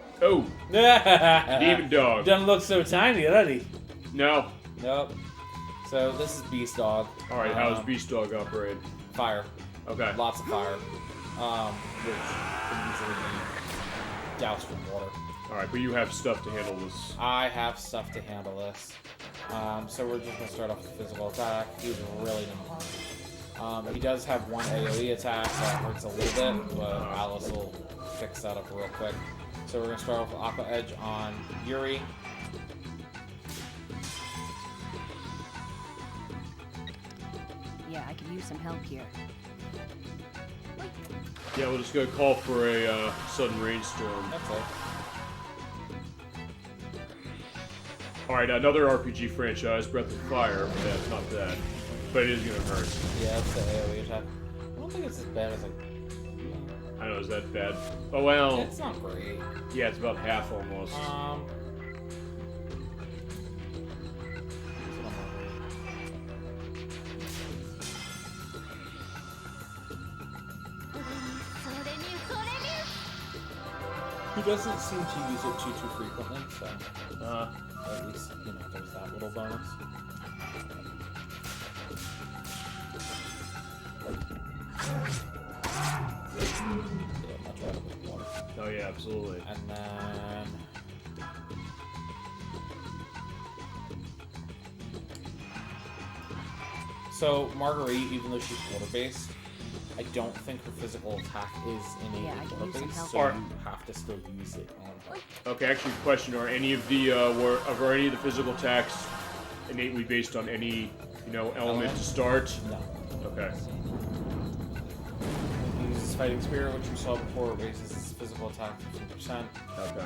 dog. Doesn't look so tiny, does he? No. Nope. So this is Beast Dog. All right, how does Beast Dog operate? Fire. Okay. Lots of fire. Which can easily be doused with water. All right, but you have stuff to handle this. I have stuff to handle this. So we're just gonna start off with physical attack. He's really gonna harm. He does have one AoE attack, so that hurts a little bit, but Alice will fix that up real quick. So we're gonna start off with Aqua Edge on Yuri. Yeah, I could use some help here. Yeah, we'll just go call for a sudden rainstorm. That's it. All right, another RPG franchise, Breath of Fire, but that's not that. But it is gonna hurt. Yeah, it's the AoE attack. I don't think it's as bad as like. I know, is that bad? Oh well. It's not great. Yeah, it's about half almost. He doesn't seem to use it too frequently, so at least there's that little bonus. Yeah, much better with water. Oh yeah, absolutely. And then so Margarete, even though she's water-based, I don't think her physical attack is innately Yeah, I can use some water-based, help. so you have to still use it on her. Okay, actually, question: are any of the are any of the physical attacks innately based on any element to start? No. Okay. He uses Fighting Spirit, which we saw before, raises his physical attack 15%. Okay.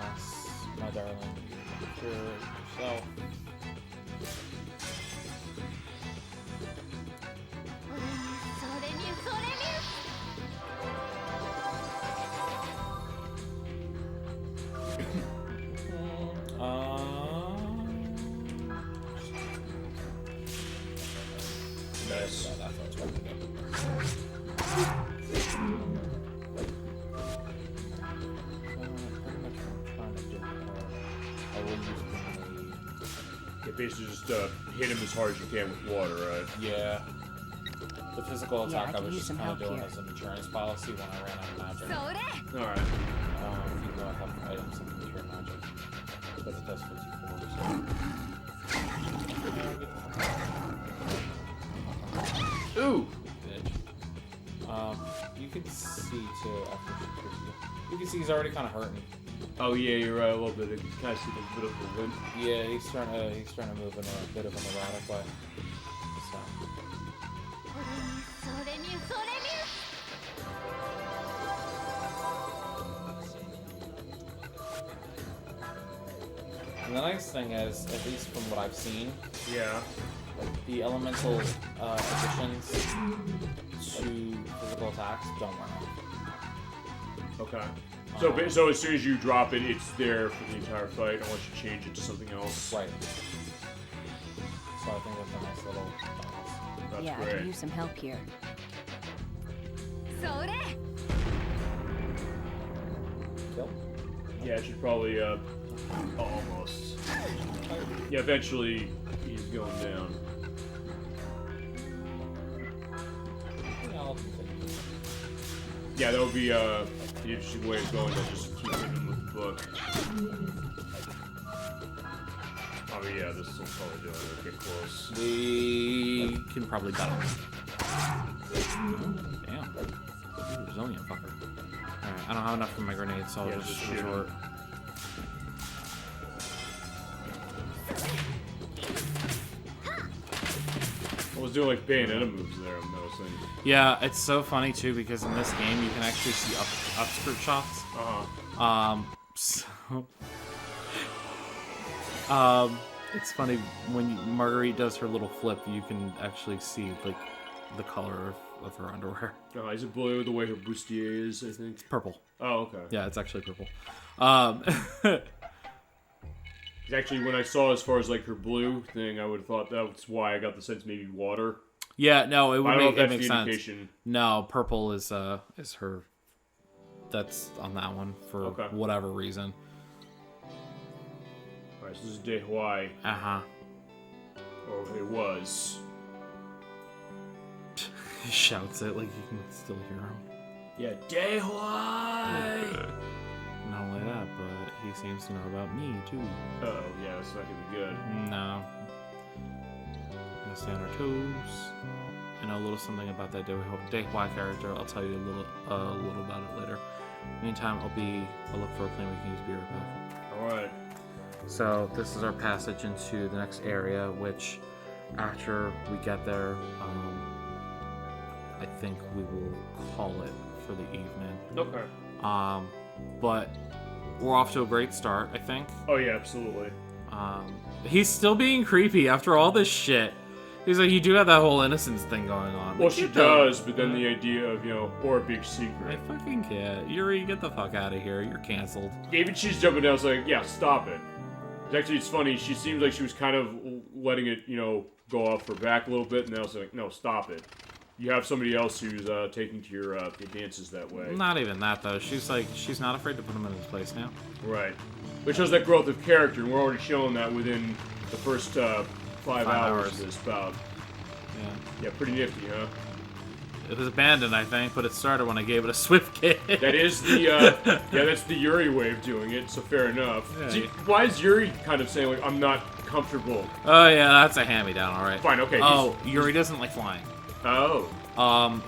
Alice, my darling, cure yourself. Nice. Yeah, that's what's working good. I will use grenade. Yeah, basically just hit him as hard as you can with water, right? Yeah. The physical Yeah, attack I I can was use just some kind of help doing here. as an insurance policy when I ran out of magic. All right. Even though I have items that can cure magic. But it does 54, so... Ooh. Bitch. You can see too after she cures you. You can see he's already kind of hurting. Oh yeah, you're right. A little bit. You can kind of see a bit of the limp. Yeah, he's trying to move in a bit of an erratic way. So. And the nice thing is, at least from what I've seen, Yeah. like the elemental additions to physical attacks don't run out. Okay. So as soon as you drop it, it's there for the entire fight, unless you change it to something else. Right. So I think that's a nice little bonus. That's Yeah, I great. can use some help here. Kill? Yeah, it should probably almost. Yeah, eventually he's going down. Yeah, I'll continue. Yeah, that would be the interesting way of going. To just keep hitting him with the book. Oh yeah, this will probably do it. Get close. We can probably battle. Damn. Ooh, resilient fucker. Alright, I don't have enough for my grenades, so I'll Yeah, just just shoot him. resort. I was doing like Bayonetta moves there. I'm noticing. Yeah, it's so funny too because in this game you can actually see upskirt shots. It's funny when Marguerite does her little flip, you can actually see like the color of her underwear. Oh, is it blue the way her bustier is, I think? Purple. Oh, okay. Yeah, it's actually purple. Actually, when I saw as far as like her blue thing, I would have thought that's why I got the sense maybe water. Yeah, no, it would make the sense. indication. No, purple is her. That's on that one for whatever reason. Alright, so this is De Huai. Uh-huh. Or it was. He shouts it like you can still hear him. Yeah, De Huai! Not only that, but he seems to know about me, too. Uh-oh, yeah, that's not gonna be good. No. Gonna stay on our toes. I know a little something about that De Huai character. I'll tell you a little about it later. Meantime, I'll look for a plane we can use. Be right back. Alright. So this is our passage into the next area, which after we get there, I think we will call it for the evening. Okay. But we're off to a great start, I think. Oh yeah, absolutely. He's still being creepy after all this shit. He's like, you do have that whole innocence thing going on. Well, she does, but then the idea of, or a big secret. I fucking can't. Yuri, get the fuck out of here. You're canceled. Even she's jumping down, it's like, yeah, stop it. Actually, it's funny. She seems like she was kind of letting it, go off her back a little bit, and now it's like, no, stop it. You have somebody else who's taking to your dances that way. Not even that, though. She's not afraid to put him in his place now. Right. Which shows that growth of character, and we're already showing that within the first 5 hours of this bout. Yeah. Yeah, pretty nifty, huh? It was abandoned, I think, but it started when I gave it a swift kick. That is the, that's the Yuri way of doing it, so fair enough. Yeah. See, why is Yuri kind of saying, like, I'm not comfortable? Oh, yeah, that's a hand-me-down, alright. Fine, okay. Oh, Yuri doesn't like flying. Oh.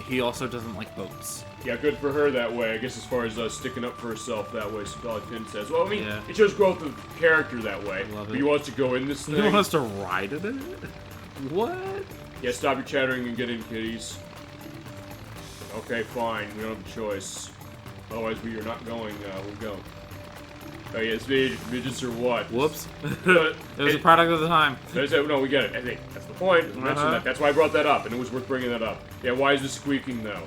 He also doesn't like boats. Yeah, good for her that way, I guess, as far as sticking up for herself that way, so like Finn says. Well, I mean, it shows growth of character that way. Love but it. he wants to go in this thing. He wants to ride in it? What? Yeah, stop your chattering and get in, kiddies. Okay, fine. We don't have a choice. Otherwise, we are not going. We'll go. Oh, yeah, it's midgets or what? Whoops. It was a product of the time. No, we get it. I think that's the point. Mention that. That's why I brought that up, and it was worth bringing that up. Yeah, why is this squeaking, though?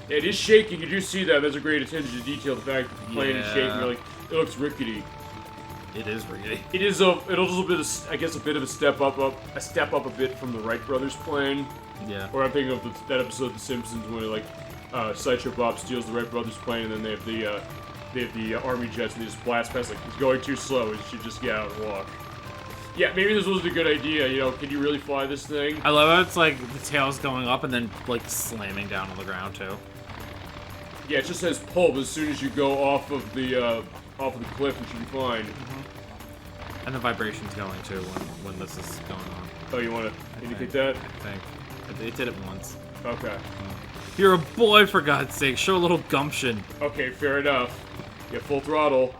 It is shaking. You do see that. That's a great attention to detail. The fact that the plane is shaking. You're like, it looks rickety. It is rickety. It is a little bit of, I guess, a bit of a step up a bit from the Wright brothers plane. Yeah. Or I'm thinking of that episode of The Simpsons when Sideshow Bob steals the Wright brothers plane, and then they have the army jets, and they just blast past like he's going too slow. He should just get out and walk. Yeah, maybe this wasn't a good idea. Can you really fly this thing? I love how it's like the tail's going up and then like slamming down on the ground too. Yeah, it just says pull, but as soon as you go off of the cliff, it should be fine. Mm-hmm. And the vibration's going too when this is going on. Oh, you want to indicate that? I think. It did it once. Okay. You're a boy, for God's sake. Show a little gumption. Okay, fair enough. Yeah, full throttle.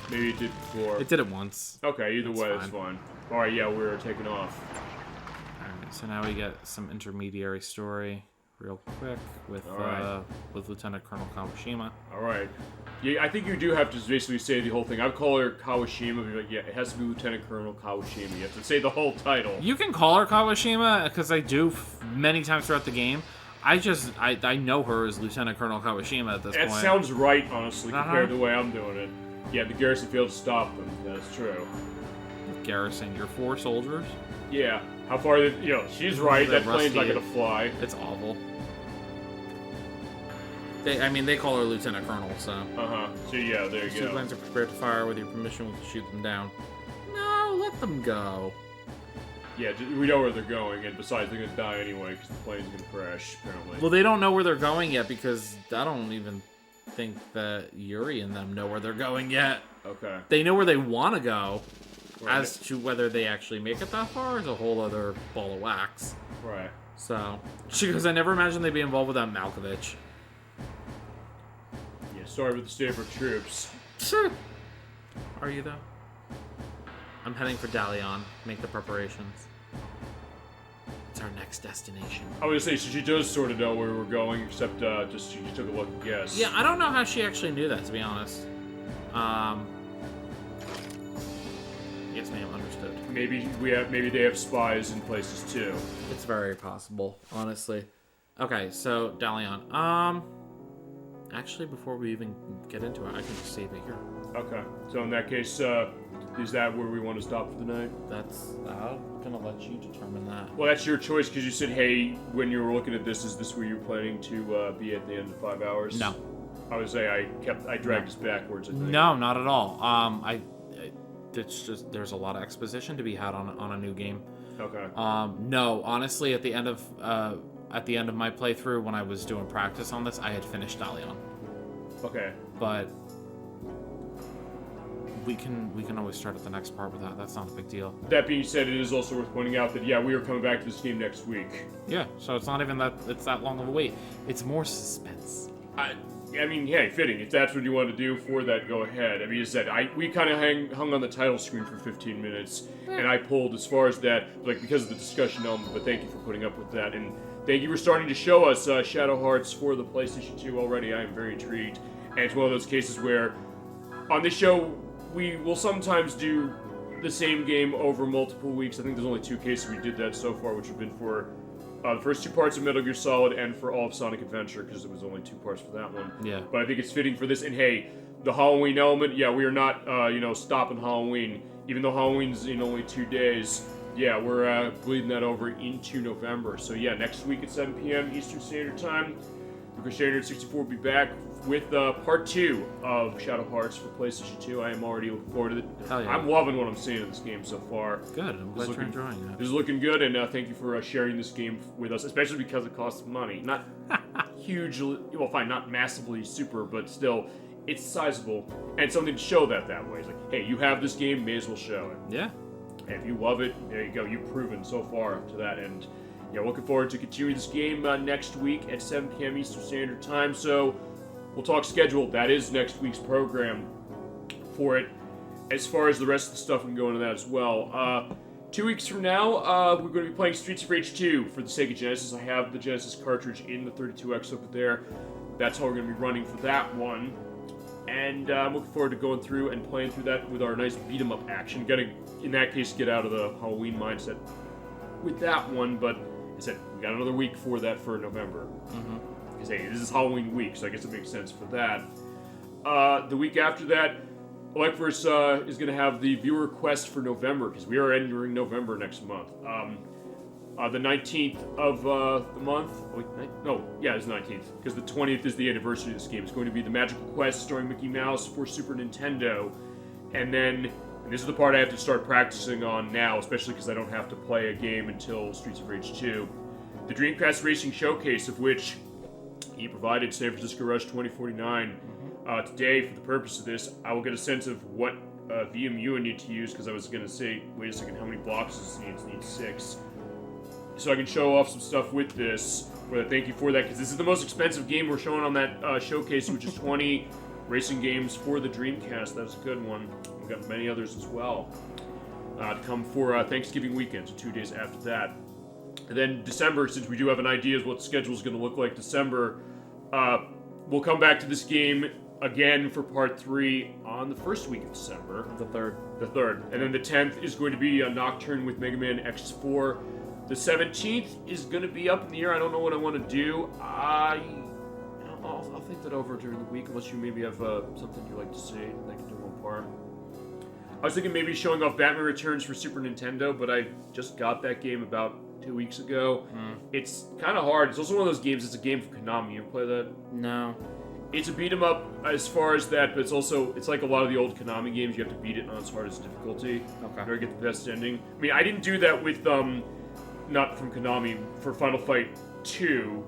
Maybe it did before. It did it once. Okay, either way, that's fine. Alright, yeah, we're taking off. Alright, so now we get some intermediary story real quick with Lieutenant Colonel Kawashima. Alright. Yeah, I think you do have to basically say the whole thing. I'd call her Kawashima, but yeah, it has to be Lieutenant Colonel Kawashima. You have to say the whole title. You can call her Kawashima, because I do many times throughout the game. I know her as Lieutenant Colonel Kawashima at this point. That sounds right, honestly, compared to the way I'm doing it. Yeah, the garrison failed to stop them. That's true. Garrison, your 4 soldiers? Yeah. How far, she's right. That plane's not gonna fly. It's awful. They call her Lieutenant Colonel, so. Uh-huh. So, yeah, there you go. Planes are prepared to fire. With your permission, we'll shoot them down. No, let them go. Yeah, we know where they're going, and besides, they're gonna die anyway, because the plane's gonna crash, apparently. Well, they don't know where they're going yet, because I don't even think that Yuri and them know where they're going yet. Okay. They know where they want to go. Right. As to whether they actually make it that far is a whole other ball of wax. Right. So, because I never imagined they'd be involved with that Malkovich. Yeah, sorry about the state of our troops. Are you, though? I'm heading for Dalian. Make the preparations. It's our next destination. I was gonna say, so she does sort of know where we're going, except just she took a look and guess. Yeah, I don't know how she actually knew that, to be honest. Yes, ma'am. Understood. Maybe they have spies in places too. It's very possible, honestly. Okay, so Dalian. Actually, before we even get into it, I can just save it here. Okay. So in that case, is that where we want to stop for the night? I'm gonna let you determine that. Well, that's your choice because you said, hey, when you were looking at this, is this where you're planning to be at the end of 5 hours? No. I would say I dragged us backwards. I think. No, not at all. It's just there's a lot of exposition to be had on a new game. Okay. No, honestly, at the end of my playthrough, when I was doing practice on this, I had finished Dalian. Okay. But we can always start at the next part with that. That's not a big deal. That being said, it is also worth pointing out that we are coming back to this game next week. Yeah, so it's not even that it's that long of a wait. It's more suspense. I mean, hey, fitting. If that's what you want to do for that, go ahead. I mean, as I said, we kind of hung on the title screen for 15 minutes, and I pulled as far as that, like, because of the discussion element, but thank you for putting up with that, and thank you for starting to show us Shadow Hearts for the PlayStation 2 already. I am very intrigued, and it's one of those cases where, on this show, we will sometimes do the same game over multiple weeks. I think there's only 2 cases we did that so far, which have been for the first 2 parts of Metal Gear Solid and for all of Sonic Adventure, because it was only 2 parts for that one. Yeah. But I think it's fitting for this. And hey, the Halloween element, we are not, stopping Halloween. Even though Halloween's in only 2 days, we're bleeding that over into November. So next week at 7 p.m. Eastern Standard Time, Standard 64 will be back with part 2 of Shadow Hearts for PlayStation 2. I am already looking forward to it. Hell yeah. I'm loving what I'm seeing in this game so far. Good. I'm glad you're enjoying it. This is looking good, and thank you for sharing this game with us, especially because it costs money. Not hugely, well, fine, not massively super, but still, it's sizable, and something to show that way. It's like, hey, you have this game, may as well show it. Yeah. And if you love it, there you go. You've proven so far to that end. Looking forward to continuing this game next week at 7 p.m. Eastern Standard Time. So we'll talk schedule. That is next week's program for it. As far as the rest of the stuff, we can go into that as well. 2 weeks from now, we're going to be playing Streets of Rage 2 for the Sega Genesis. I have the Genesis cartridge in the 32X over there. That's how we're going to be running for that one. And I'm looking forward to going through and playing through that with our nice beat-em-up action. Got to, in that case, get out of the Halloween mindset with that one, but I said, we got another week for that for November. Because, hey, this is Halloween week, so I guess it makes sense for that. The week after that, Electverse is going to have the viewer quest for November, because we are entering November next month. The 19th of the month, it's the 19th, because the 20th is the anniversary of this game. It's going to be the Magical Quest starring Mickey Mouse for Super Nintendo. And then, and this is the part I have to start practicing on now, especially because I don't have to play a game until Streets of Rage 2. The Dreamcast Racing Showcase, of which he provided San Francisco Rush 2049 today for the purpose of this. I will get a sense of what VMU I need to use, because I was going to say, wait a second, how many blocks does this need? It needs 6. So I can show off some stuff with this. But thank you for that, because this is the most expensive game we're showing on that showcase, which is 20 racing games for the Dreamcast. That's a good one. We've got many others as well to come for Thanksgiving weekend, so 2 days after that. And then December, since we do have an idea of what the schedule is going to look like December, we'll come back to this game again for part 3 on the first week of December. The 3rd. The 3rd. And then the 10th is going to be a Nocturne with Mega Man X4. The 17th is going to be up in the air. I don't know what I want to do. I'll think that over during the week, unless you maybe have something you'd like to say that I can do one part. I was thinking maybe showing off Batman Returns for Super Nintendo, but I just got that game about 2 weeks ago. It's kind of hard. It's also one of those games, it's a game from Konami. You ever play that? No. It's a beat 'em up as far as that, but it's like a lot of the old Konami games. You have to beat it on its hardest difficulty in order to get the best ending. I mean, I didn't do that with, not from Konami, for Final Fight 2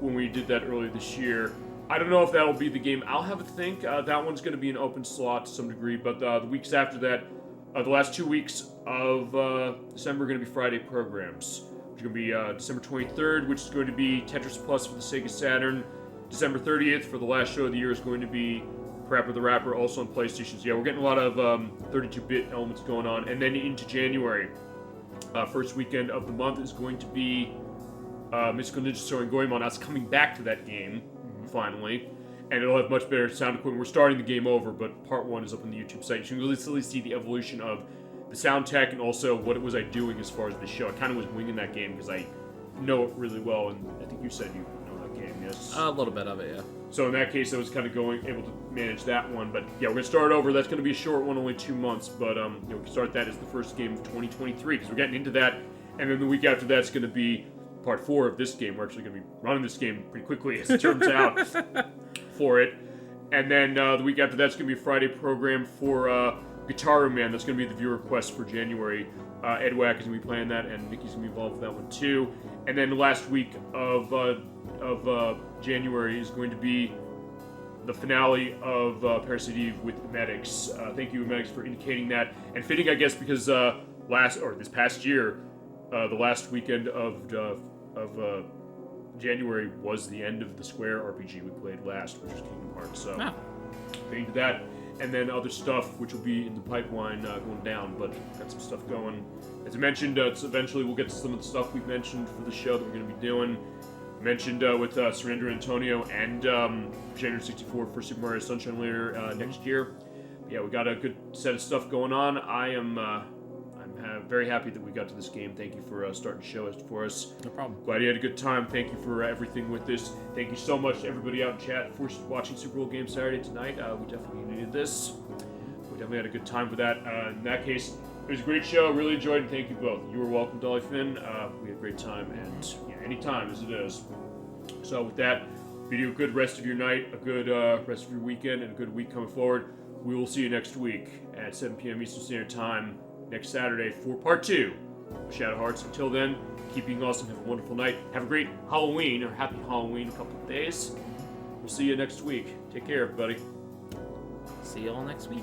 when we did that earlier this year. I don't know if that'll be the game. I'll have a think. That one's going to be an open slot to some degree, but the weeks after that, the last 2 weeks of December are going to be Friday programs. Which are going to be December 23rd, which is going to be Tetris Plus for the Sega Saturn. December 30th for the last show of the year is going to be Parappa the Rapper, also on PlayStation. So we're getting a lot of 32-bit elements going on. And then into January, first weekend of the month is going to be Mystical Ninja Story and Goemon. That's coming back to that game, finally. And it'll have much better sound equipment. We're starting the game over, but part 1 is up on the YouTube site. You can really see the evolution of the sound tech and also what was I doing as far as the show. I kind of was winging that game because I know it really well, and I think you said you know that game, yes? A little bit of it, yeah. So in that case, I was kind of able to manage that one. But yeah, we're gonna start over. That's gonna be a short one, only 2 months. But we can start that as the first game of 2023 because we're getting into that. And then the week after that's gonna be part 4 of this game. We're actually gonna be running this game pretty quickly, as it turns out, for it. And then the week after that's gonna be a Friday program for Guitar Man. That's gonna be the viewer request for January. Ed Wack is gonna be playing that, and Nikki's gonna be involved with that one too. And then the last week of January is going to be the finale of Parasite Eve with Emetics. Thank you, Emetics, for indicating that. And fitting, I guess, because this past year, the last weekend of January was the end of the Square RPG we played last, which was Kingdom Hearts. So, fitting to that. And then other stuff, which will be in the pipeline going down, but got some stuff going. As I mentioned, eventually we'll get to some of the stuff we've mentioned for the show that we're going to be doing. Mentioned with Surrender Antonio and January 64 for Super Mario Sunshine later next year. But yeah, we got a good set of stuff going on. I'm very happy that we got to this game. Thank you for starting the show for us. No problem. Glad you had a good time. Thank you for everything with this. Thank you so much to everybody out in chat for watching Super Old Game Saturday tonight. We definitely needed this. We definitely had a good time with that. In that case, it was a great show. Really enjoyed it. Thank you both. You were welcome, Dolly Finn. We had a great time, and yeah, anytime as it is. So with that, bid you a good rest of your night, a good rest of your weekend, and a good week coming forward. We will see you next week at 7 p.m. Eastern Standard Time next Saturday for part 2 of Shadow Hearts. Until then, keep being awesome. Have a wonderful night. Have a great Halloween, or happy Halloween in a couple of days. We'll see you next week. Take care, everybody. See you all next week.